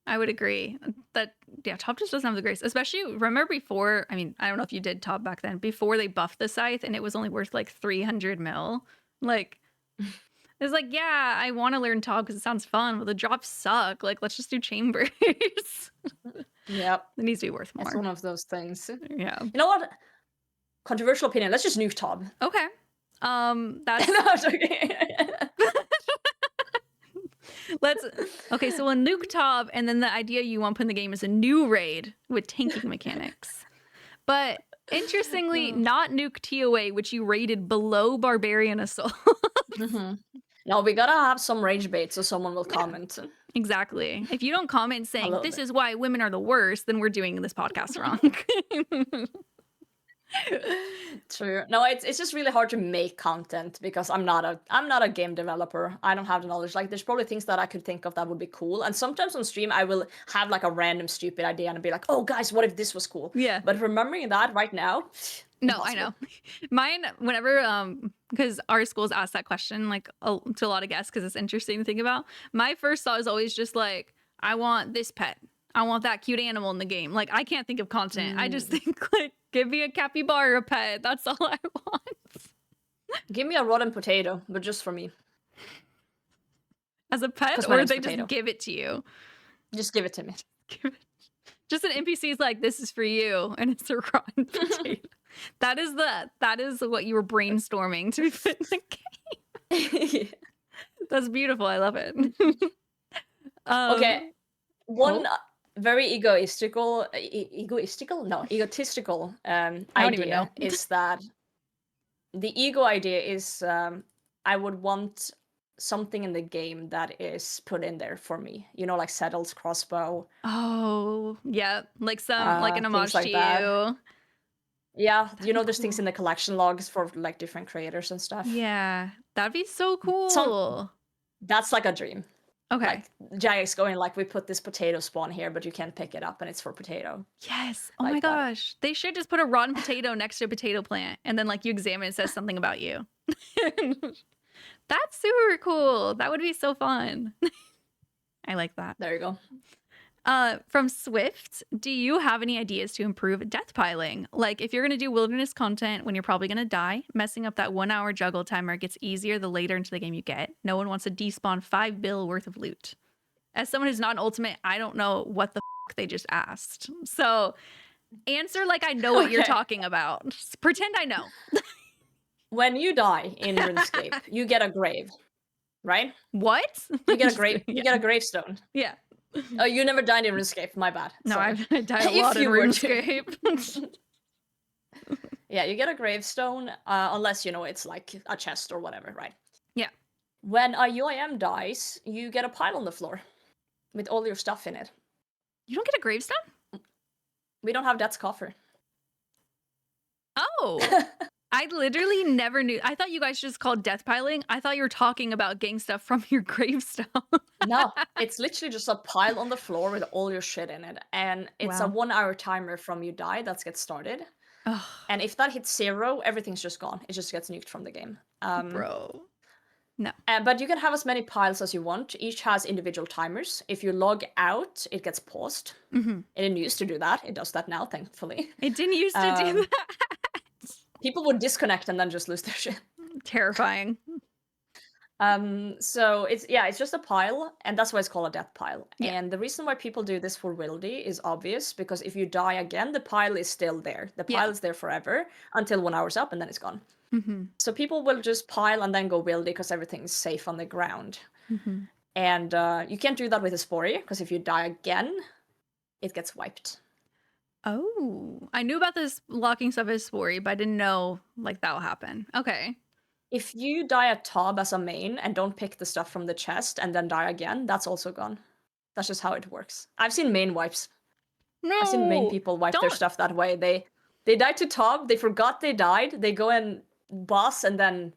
S2: I would agree that, yeah, top just doesn't have the grace. Especially, remember before, I mean, I don't know if you did top back then, before they buffed the scythe and it was only worth like 300 mil. Like, it's like, yeah, I want to learn top because it sounds fun, but the drops suck. Like, let's just do chambers.
S3: Yep.
S2: It needs to be worth more.
S3: It's one of those things.
S2: Yeah.
S3: You know what? Controversial opinion. Let's just nuke Tob.
S2: Okay. That's
S3: No, I'm joking.
S2: okay, so a nuke top, and then the idea you want to put in the game is a new raid with tanking mechanics. But interestingly, not nuke TOA, which you rated below Barbarian Assault.
S3: No, we gotta have some rage bait so someone will comment.
S2: Exactly. If you don't comment saying
S3: love
S2: this
S3: it.
S2: is why women are the worst, then we're doing this podcast wrong.
S3: True. No, it's just really hard to make content because I'm not a game developer. I don't have the knowledge. Like there's probably things that I could think of that would be cool. And sometimes on stream I will have like a random stupid idea and be like, oh guys, what if this was cool?
S2: Yeah.
S3: But remembering that right now.
S2: No,
S3: impossible.
S2: I know. Mine, whenever, because our schools ask that question like to a lot of guests because it's interesting to think about. My first thought is always just like, I want this pet. I want that cute animal in the game. Like, I can't think of content. I just think like, give me a capybara pet. That's all I want.
S3: Give me a rotten potato, but just for me.
S2: As a pet,
S3: 'Cause my
S2: or
S3: name's
S2: they
S3: Potato.
S2: just give it to you.
S3: Just give it to me.
S2: Just an NPC is like, this is for you, and it's a rotten potato. That is what you were brainstorming to be put in the game. That's beautiful. I love it.
S3: Okay. One
S2: Oh.
S3: very egotistical
S2: don't even know.
S3: idea is that the ego idea is I would want something in the game that is put in there for me. You know, like Settle's crossbow.
S2: Oh, yeah, like some like an
S3: Things
S2: homage
S3: like
S2: to
S3: that.
S2: you.
S3: Yeah,
S2: That'd
S3: you
S2: be
S3: know, there's things
S2: cool.
S3: in the collection logs for like different creators and stuff.
S2: Yeah, that'd be so cool.
S3: That's like a dream.
S2: Okay.
S3: Like Jagex going like, we put this potato spawn here, but you can't pick it up and it's for potato.
S2: Yes. Oh
S3: Like
S2: my
S3: that.
S2: gosh. They should just put a rotten potato next to a potato plant and then like you examine it says something about you. That's super cool. That would be so fun. I like that.
S3: There you go.
S2: From Swift, do you have any ideas to improve death piling? Like if you're going to do wilderness content when you're probably going to die, messing up that 1 hour juggle timer gets easier the later into the game you get. No one wants to despawn 5 bill worth of loot. As someone who's not an ultimate, I don't know what the they just asked. So answer like I know what you're talking about. Just pretend I know.
S3: When you die in RuneScape, you get a grave, right?
S2: What?
S3: You get a grave. You get a gravestone.
S2: Yeah.
S3: Oh, you never died in RuneScape. My bad.
S2: No,
S3: Sorry.
S2: I've died a
S3: If
S2: lot in
S3: you were to.
S2: RuneScape.
S3: Yeah, you get a gravestone, unless, you know, it's like a chest or whatever, right?
S2: Yeah.
S3: When a UIM dies, you get a pile on the floor with all your stuff in it.
S2: You don't get a gravestone?
S3: We don't have Death's Coffer.
S2: Oh. I literally never knew. I thought you guys just called death piling. I thought you were talking about getting stuff from your gravestone.
S3: No, it's literally just a pile on the floor with all your shit in it. And it's a
S2: Wow.
S3: 1 hour timer from you die that gets started.
S2: Ugh,
S3: And if that hits 0, everything's just gone. It just gets nuked from the game.
S2: bro. No.
S3: But you can have as many piles as you want. Each has individual timers. If you log out, it gets paused.
S2: Mm-hmm.
S3: It didn't used to do that. It does that now, thankfully.
S2: It didn't used to do that.
S3: People would disconnect and then just lose their shit.
S2: Terrifying.
S3: So it's just a pile, and that's why it's called a death pile.
S2: Yeah.
S3: And the reason why people do this for Wildy is obvious, because if you die again, the pile is still there. The
S2: Yeah.
S3: pile is there forever until 1 hour's up, and then it's gone.
S2: Mm-hmm.
S3: So people will just pile and then go Wildy because everything's safe on the ground.
S2: Mm-hmm.
S3: And you can't do that with a Spory, because if you die again, it gets wiped.
S2: Oh, I knew about this locking stuff as Spory, but I didn't know like that will happen. Okay.
S3: If you die at Tob as a main and don't pick the stuff from the chest and then die again, that's also gone. That's just how it works. I've seen main wipes.
S2: No.
S3: I've seen main people wipe their
S2: don't.
S3: stuff that way. They died to Tob, they forgot they died, they go and boss, and then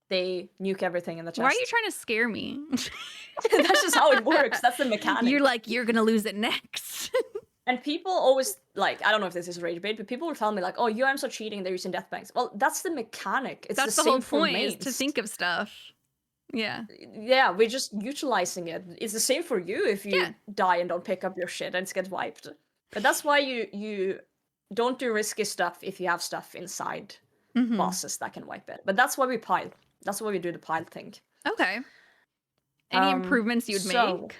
S3: they nuke everything in the chest.
S2: Why are you trying to scare me?
S3: That's just how it works. That's the mechanic.
S2: You're like, you're going to lose it next.
S3: And people always, like, I don't know if this is rage bait, but people will tell me, like, oh, UMs are cheating, they're using death banks. Well, that's the mechanic. It's
S2: That's
S3: the
S2: the whole
S3: same for
S2: point, is
S3: mains.
S2: to think of stuff. Yeah.
S3: Yeah, we're just utilizing it. It's the same for you if you
S2: Yeah.
S3: die and don't pick up your shit and it gets wiped. But that's why you don't do risky stuff if you have stuff inside
S2: Mhm.
S3: bosses that can wipe it. But that's why we pile. That's why we do the pile thing.
S2: Okay. Any improvements you'd
S3: so-
S2: make?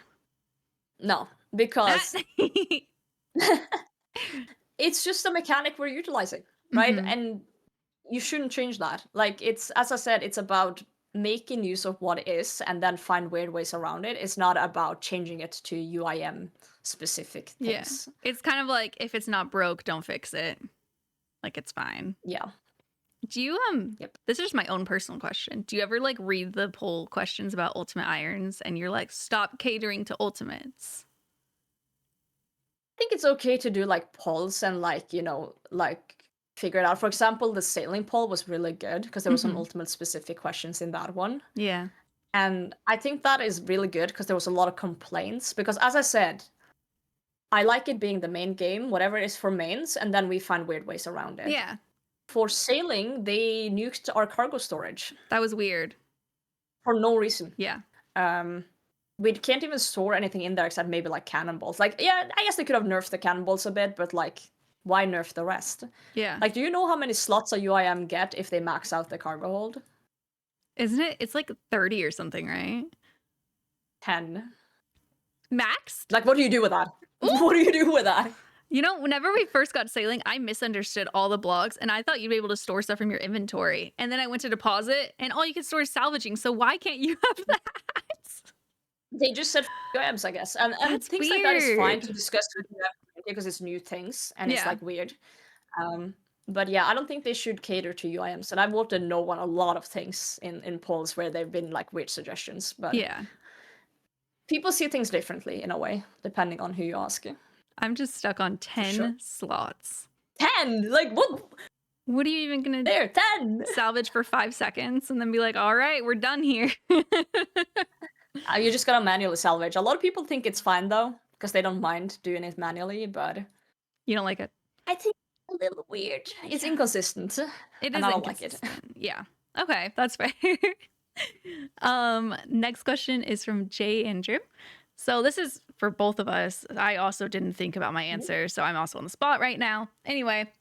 S3: No, because it's just a mechanic we're utilizing, right?
S2: Mhm.
S3: And you shouldn't change that. Like, it's, as I said, it's about making use of what is and then find weird ways around it. It's not about changing it to UIM specific
S2: Yeah.
S3: things.
S2: It's kind of like, if it's not broke, don't fix it. Like, it's fine.
S3: Yeah.
S2: Do you,
S3: Yep.
S2: this is my own personal question. Do you ever like read the poll questions about Ultimate Irons and you're like, stop catering to Ultimates?
S3: I think it's okay to do like polls and like, you know, like figure it out. For example, the sailing poll was really good because there was some
S2: Mhm.
S3: ultimate specific questions in that one.
S2: Yeah.
S3: And I think that is really good because there was a lot of complaints. Because as I said, I like it being the main game, whatever it is for mains, and then we find weird ways around it.
S2: Yeah.
S3: For sailing, they nuked our cargo storage
S2: That was weird.
S3: for no reason.
S2: Yeah.
S3: We can't even store anything in there except maybe like cannonballs. Like, yeah, I guess they could have nerfed the cannonballs a bit, but like, why nerf the rest?
S2: Yeah.
S3: Like, do you know how many slots a UIM get if they max out the cargo hold?
S2: Isn't it? It's like 30 or something, right?
S3: 10.
S2: Maxed?
S3: Like, what do you do with that? What do you do with that?
S2: You know, whenever we first got sailing, I misunderstood all the blogs and I thought you'd be able to store stuff from your inventory. And then I went to deposit and all you could store is salvaging. So why can't you have that?
S3: They just said UIMs, I guess. And
S2: That's
S3: things like that is fine
S2: weird.
S3: to discuss with UIM because it's new things and it's
S2: Yeah.
S3: like weird. But yeah, I don't think they should cater to UIMs. And I've voted no on a lot of things in polls where they've been like weird suggestions. But
S2: Yeah.
S3: people see things differently in a way, depending on who you ask.
S2: I'm just stuck on 10
S3: sure.
S2: slots.
S3: 10! Like, what?
S2: What are you even going to
S3: There, 10!
S2: salvage for 5 seconds and then be like, all right, we're done here?
S3: You just gotta manually salvage. A lot of people think it's fine though, because they don't mind doing it manually, but
S2: You don't like it?
S3: I think it's a little weird. It's
S2: Yeah.
S3: inconsistent,
S2: It
S3: and
S2: is
S3: I don't like it.
S2: inconsistent. Yeah. Okay, that's fair. Next question is from Jay Andrew. So this is for both of us. I also didn't think about my answer, so I'm also on the spot right now. Anyway,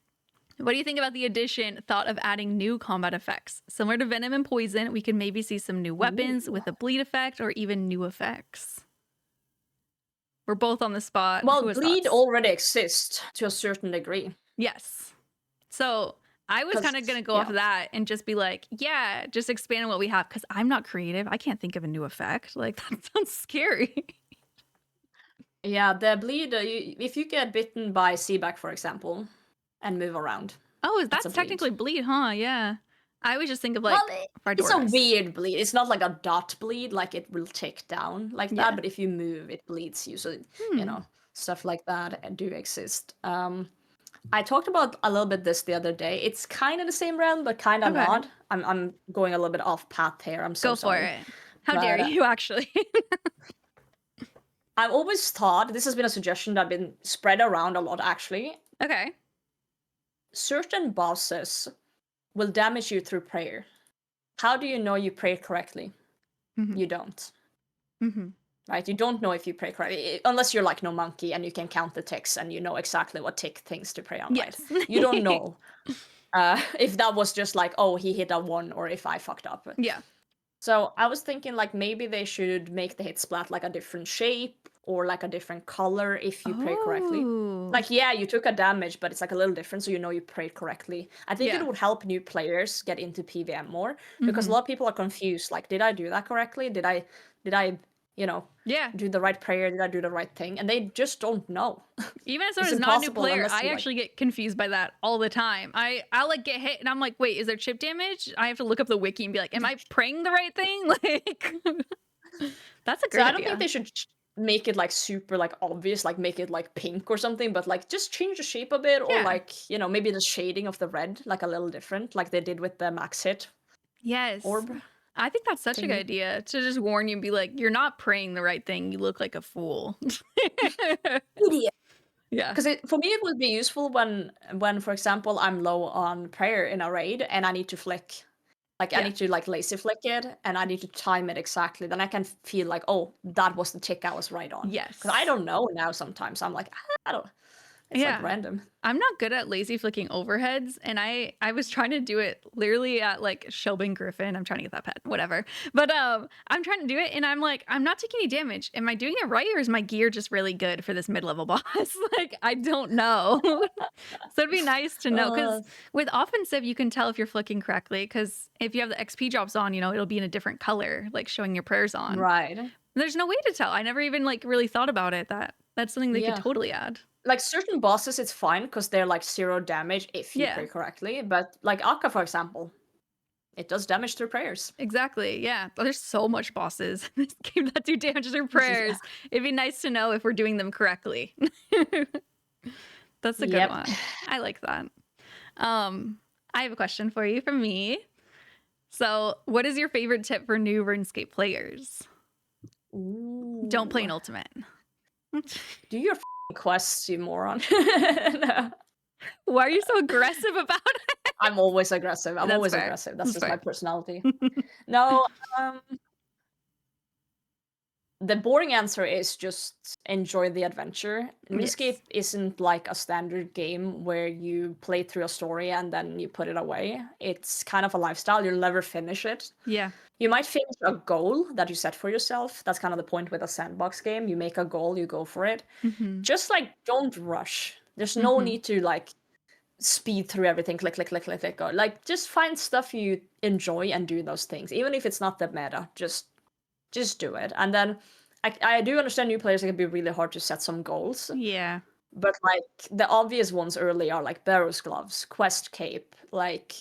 S2: what do you think about the addition thought of adding new combat effects? Similar to Venom and Poison, we could maybe see some new weapons with a bleed effect or even new effects. We're both on the spot.
S3: Well,
S2: Who has
S3: bleed
S2: thoughts?
S3: already exists to a certain degree.
S2: Yes. So I was kind of going to go off of that and just be like, yeah, just expand on what we have because I'm not creative. I can't think of a new effect. Like, that sounds scary.
S3: Yeah, the bleed, if you get bitten by Seaback, for example, and move around.
S2: Oh,
S3: That's
S2: that's
S3: a bleed.
S2: technically bleed, huh? Yeah. I always just think of like
S3: Well, it's a
S2: Fridorus.
S3: weird bleed. It's not like a dot bleed, like it will tick down like
S2: Yeah.
S3: that, but if you move, it bleeds you. So, you know, stuff like that do exist. I talked about a little bit this the other day. It's kind of the same realm, but kind of
S2: Okay.
S3: not. I'm going a little bit off path here. I'm so
S2: Go for
S3: sorry.
S2: it. How dare
S3: But,
S2: you, actually?
S3: I've always thought, this has been a suggestion that's been spread around a lot actually.
S2: Okay.
S3: Certain bosses will damage you through prayer. How do you know you pray correctly?
S2: Mhm.
S3: You don't.
S2: Mhm.
S3: Right? You don't know if you pray correctly, unless you're like no monkey and you can count the ticks and you know exactly what tick things to pray on,
S2: Yes.
S3: right? You don't know if that was just like, oh, he hit a 1 or if I fucked up.
S2: Yeah.
S3: So I was thinking like maybe they should make the hit splat like a different shape or like a different color if you pray correctly.
S2: Oh.
S3: Like, yeah, you took a damage, but it's like a little different, so you know you prayed correctly. I think
S2: Yeah.
S3: it would help new players get into PVM more because a lot of people are confused. Like, did I do that correctly? Did I, you know,
S2: Yeah.
S3: do the right prayer? Did I do the right thing? And they just don't know.
S2: Even as someone
S3: It's
S2: who's not a new
S3: impossible
S2: player,
S3: unless
S2: I
S3: you, like-
S2: actually get confused by that all the time. I'll like get hit and I'm like, wait, is there chip damage? I have to look up the wiki and be like, am I praying the right thing? Like, that's a
S3: So
S2: great
S3: I don't
S2: idea.
S3: think they should make it like super like obvious, like make it like pink or something, but like just change the shape a bit, or
S2: Yeah.
S3: like, you know, maybe the shading of the red like a little different, like they did with the max hit
S2: Yes.
S3: orb.
S2: I think that's such a good
S3: thingy.
S2: idea to just warn you and be like, you're not praying the right thing. You look like a fool.
S3: Idiot.
S2: Yeah.
S3: Because for me it would be useful when for example I'm low on prayer in a raid and I need to flick. Like I
S2: Yeah.
S3: need to like lazy flick it and I need to time it exactly. Then I can feel like, oh, that was the tick I was right on.
S2: Yes.
S3: Because I don't know now sometimes. I'm like, I don't. It's
S2: Yeah.
S3: like random.
S2: I'm not good at lazy flicking overheads, and I was trying to do it literally at like Shelbin Griffin. I'm trying to get that pet, whatever. But I'm trying to do it, and I'm like, I'm not taking any damage. Am I doing it right, or is my gear just really good for this mid-level boss? Like, I don't know. So it'd be nice to know, because with offensive, you can tell if you're flicking correctly, because if you have the XP drops on, you know, it'll be in a different color, like showing your prayers on.
S3: Right.
S2: There's no way to tell. I never even like really thought about it. That's something they could totally add.
S3: Like certain bosses, it's fine because they're like 0 damage if you pray correctly. But like Akka, for example, it does damage through prayers.
S2: Exactly. Yeah. But there's so much bosses in this game that do damage through prayers. It'd be nice to know if we're doing them correctly. That's a good one. I like that. I have a question for you from me. So, what is your favorite tip for new RuneScape players?
S3: Ooh.
S2: Don't play an ultimate.
S3: Do your quests, you moron. No.
S2: Why are you so aggressive about it?
S3: I'm always aggressive. I'm
S2: That's
S3: always
S2: fair.
S3: aggressive. That's
S2: That's
S3: just my
S2: fair.
S3: personality. No, the boring answer is just enjoy the adventure. RuneScape isn't like a standard game where you play through a story and then you put it away. It's kind of a lifestyle. You'll never finish it.
S2: Yeah.
S3: You might finish a goal that you set for yourself. That's kind of the point with a sandbox game. You make a goal, you go for it. Just like don't rush. There's no need to like speed through everything, click, click, click, click, click, go. Like just find stuff you enjoy and do those things. Even if it's not the meta, just do it. And then I do understand new players, it can be really hard to set some goals.
S2: Yeah.
S3: But like the obvious ones early are like Barrow's Gloves, Quest Cape, like,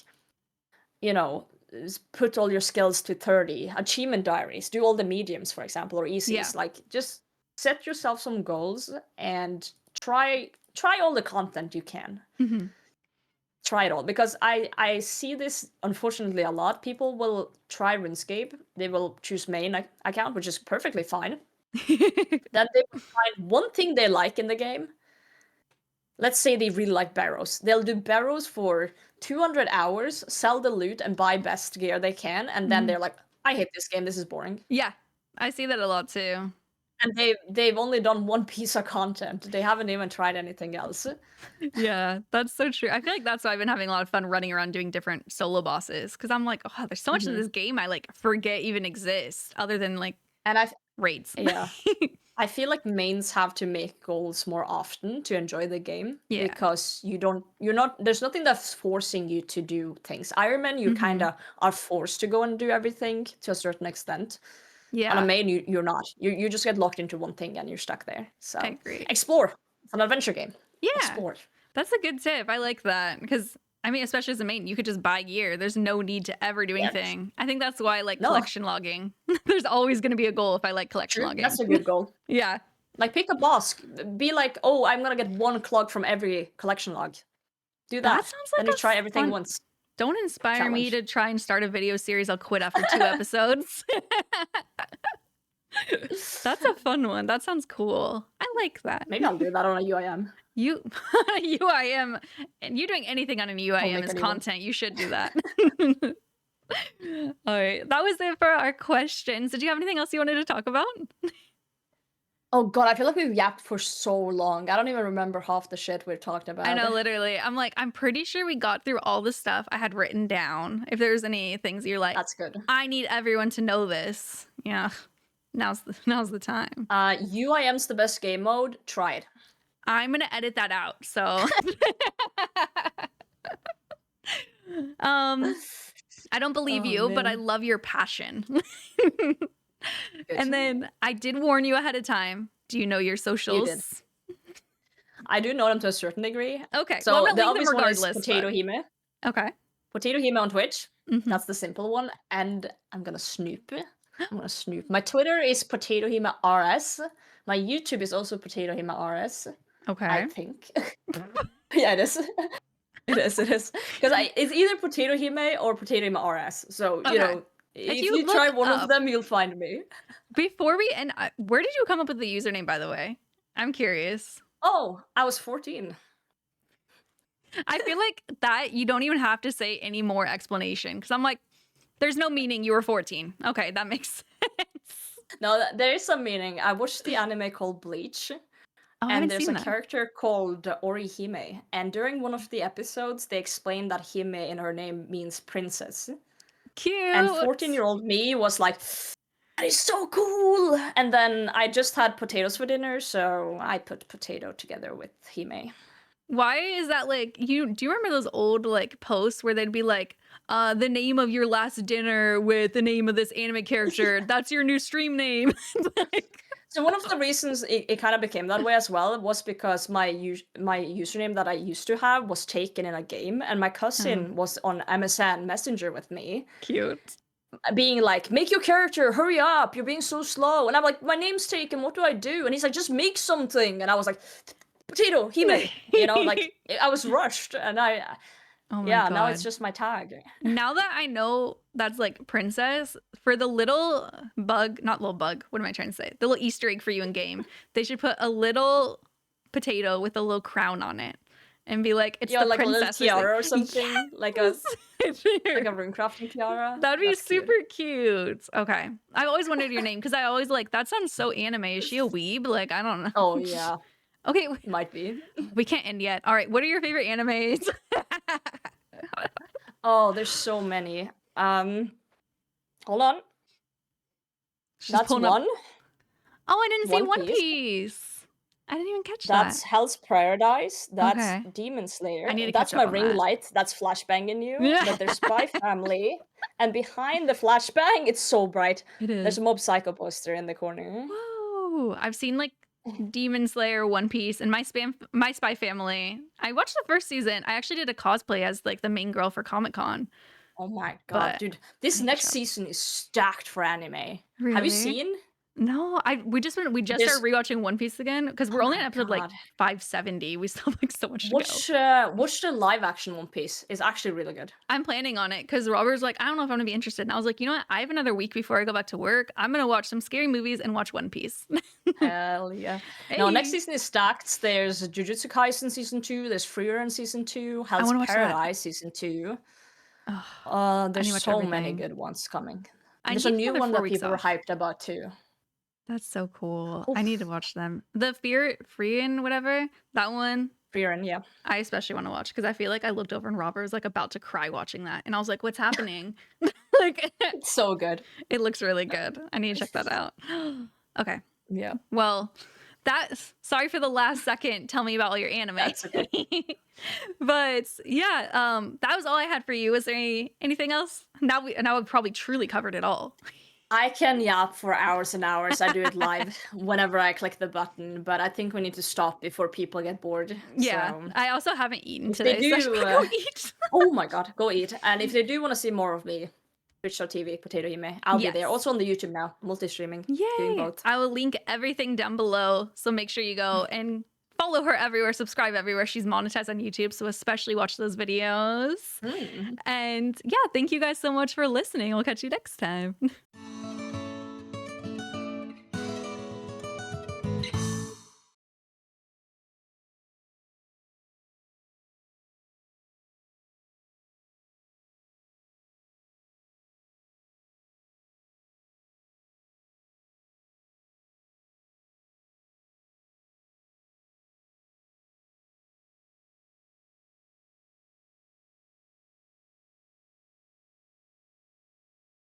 S3: you know, put all your skills to 30, achievement diaries, do all the mediums, for example, or easies.
S2: Yeah.
S3: Like just set yourself some goals and try all the content you can. try it all, because I see this unfortunately a lot. People will try RuneScape, they will choose main account, which is perfectly fine. Then they will find one thing they like in the game. Let's say they really like barrows. They'll do barrows for 200 hours, sell the loot, and buy best gear they can, and then they're like, I hate this game, this is boring.
S2: Yeah, I see that a lot too.
S3: And they've only done one piece of content. They haven't even tried anything else.
S2: Yeah, that's so true. I feel like that's why I've been having a lot of fun running around doing different solo bosses, because I'm like, oh, there's so much in this game I like forget even exists other than like
S3: And
S2: raids.
S3: yeah. I feel like mains have to make goals more often to enjoy the game.
S2: Yeah.
S3: Because there's nothing that's forcing you to do things. Ironman, you kind of are forced to go and do everything to a certain extent.
S2: Yeah.
S3: On a main, you're not. You just get locked into one thing and you're stuck there. So
S2: I agree.
S3: explore. It's an adventure game.
S2: Yeah.
S3: Explore.
S2: That's a good tip. I like that because I mean, especially as a main, you could just buy gear. There's no need to ever do anything. I think that's why I like collection logging. There's always going to be a goal if I like collection logging.
S3: That's a good goal.
S2: Yeah.
S3: Like pick a boss. Be like, oh, I'm gonna get one clog from every collection log. Do that.
S2: That sounds like
S3: then you try everything once.
S2: Don't inspire me to try and start a video series. I'll quit after 2 episodes. That's a fun one. That sounds cool. I like that.
S3: Maybe I'll do that on a UIM.
S2: UIM, and you doing anything on an UIM is content. You should do that. All right, that was it for our questions. Did you have anything else you wanted to talk about?
S3: Oh god, I feel like we've yapped for so long. I don't even remember half the shit we've talked about.
S2: I know, literally. I'm pretty sure we got through all the stuff I had written down. If there's any things you're like,
S3: that's good.
S2: I need everyone to know this. Yeah, now's the time.
S3: UIM's the best game mode. Try it.
S2: I'm gonna edit that out. So, I don't believe you, but I love your passion. And then I did warn you ahead of time. Do you know your socials?
S3: You did. I do know them to a certain degree.
S2: Okay,
S3: so
S2: well, I'm
S3: the
S2: gonna
S3: obvious
S2: leave them
S3: one is
S2: regardless.
S3: PotatoHime.
S2: Okay.
S3: PotatoHime on Twitch. That's the simple one. And I'm gonna snoop. My Twitter is PotatoHime RS. My YouTube is also PotatoHime RS.
S2: Okay.
S3: I think. Yeah, it is. It is. Because it's either PotatoHime or PotatoHime RS. So, you know, if you try one of them, you'll find me.
S2: Before we end, where did you come up with the username, by the way? I'm curious.
S3: Oh, I was 14.
S2: I feel like that you don't even have to say any more explanation. Because I'm like, there's no meaning. You were 14. Okay, that makes sense.
S3: No, there is some meaning. I watched the anime called Bleach. And there's a character called Orihime. And during one of the episodes, they explained that Hime in her name means princess.
S2: Cute.
S3: And 14-year-old me was like, that is so cool. And then I just had potatoes for dinner, so I put potato together with Hime.
S2: Why is that like, do you remember those old like posts where they'd be like, the name of your last dinner with the name of this anime character, that's your new stream name? Like,
S3: so one of the reasons it kind of became that way as well was because my username that I used to have was taken in a game, and my cousin was on MSN Messenger with me.
S2: Cute.
S3: Being like, make your character, hurry up, you're being so slow. And I'm like, my name's taken, what do I do? And he's like, just make something. And I was like, potato, Hime. You know, like, I was rushed, and
S2: oh my
S3: God. Now it's just my tag.
S2: Now that I know that's like princess, for the little bug, not little bug, what am I trying to say? The little Easter egg for you in game, they should put a little potato with a little crown on it and be like, it's the
S3: like
S2: princess.
S3: A little tiara or something.
S2: Yes.
S3: Like a runecrafting tiara.
S2: That'd be super cute. Okay. I've always wondered your name because I always like, that sounds so anime. Is she a weeb? Like, I don't know.
S3: Oh, yeah.
S2: Okay.
S3: Might be.
S2: We can't end yet. All right. What are your favorite animes?
S3: Oh, there's so many. Hold on. That's one.
S2: Oh, I didn't see One Piece. I didn't even catch that.
S3: That's Hell's Paradise. That's Demon Slayer.
S2: I need to
S3: That's
S2: catch
S3: my
S2: up on
S3: ring
S2: that.
S3: light. That's flashbanging you. But there's Spy Family. And behind the flashbang, it's so bright.
S2: It is.
S3: There's a Mob Psycho poster in the corner.
S2: Whoa. I've seen like Demon Slayer, One Piece, and My Spy Family. I watched the first season. I actually did a cosplay as like the main girl for Comic-Con.
S3: Oh my god, dude. This next season is stacked for anime. Really? Have you seen?
S2: No, we just started rewatching One Piece again because we're
S3: Oh
S2: only
S3: my
S2: on episode like
S3: God.
S2: 570. We still have like so much to go.
S3: Watch the live action One Piece. It's actually really good.
S2: I'm planning on it because Robert's like, I don't know if I'm gonna be interested. And I was like, you know what? I have another week before I go back to work. I'm gonna watch some scary movies and watch One Piece.
S3: Hell yeah. No, next
S2: Hey.
S3: season is stacked. There's Jujutsu Kaisen season 2, there's Freerun season 2, Hell's
S2: wanna watch that.
S3: Paradise season 2.
S2: Ugh, I need to
S3: There's
S2: watch
S3: so many
S2: everything.
S3: good ones coming.
S2: I
S3: There's a
S2: need
S3: new
S2: another
S3: one
S2: 4
S3: that
S2: weeks
S3: people were
S2: off.
S3: hyped about too.
S2: That's so cool.
S3: Oof.
S2: I need to watch them. The Free and whatever, that one,
S3: Freerun, yeah.
S2: I especially want to watch because I feel like I looked over and Robert was like about to cry watching that. And I was like, what's happening? Like,
S3: It's so good.
S2: it looks really good. I need to check that out. Okay.
S3: Yeah.
S2: Well, sorry for the last second. Tell me about all your anime.
S3: That's okay.
S2: But yeah, that was all I had for you. Was there anything else? Now we've probably truly covered it all.
S3: I can yap for hours and hours. I do it live whenever I click the button, but I think we need to stop before people get bored.
S2: Yeah.
S3: So,
S2: I also haven't eaten
S3: if they
S2: today, so I should
S3: do,
S2: go eat.
S3: oh my god, go eat. And if they do want to see more of me, twitch.tv, PotatoHime, I'll be there.
S2: Yes.
S3: Also on the YouTube now, multi-streaming, doing
S2: Yay!
S3: both.
S2: I will link everything down below, so make sure you go and follow her everywhere, subscribe everywhere. She's monetized on YouTube, so especially watch those videos.
S3: Mm.
S2: And yeah, thank you guys so much for listening. We'll catch you next time.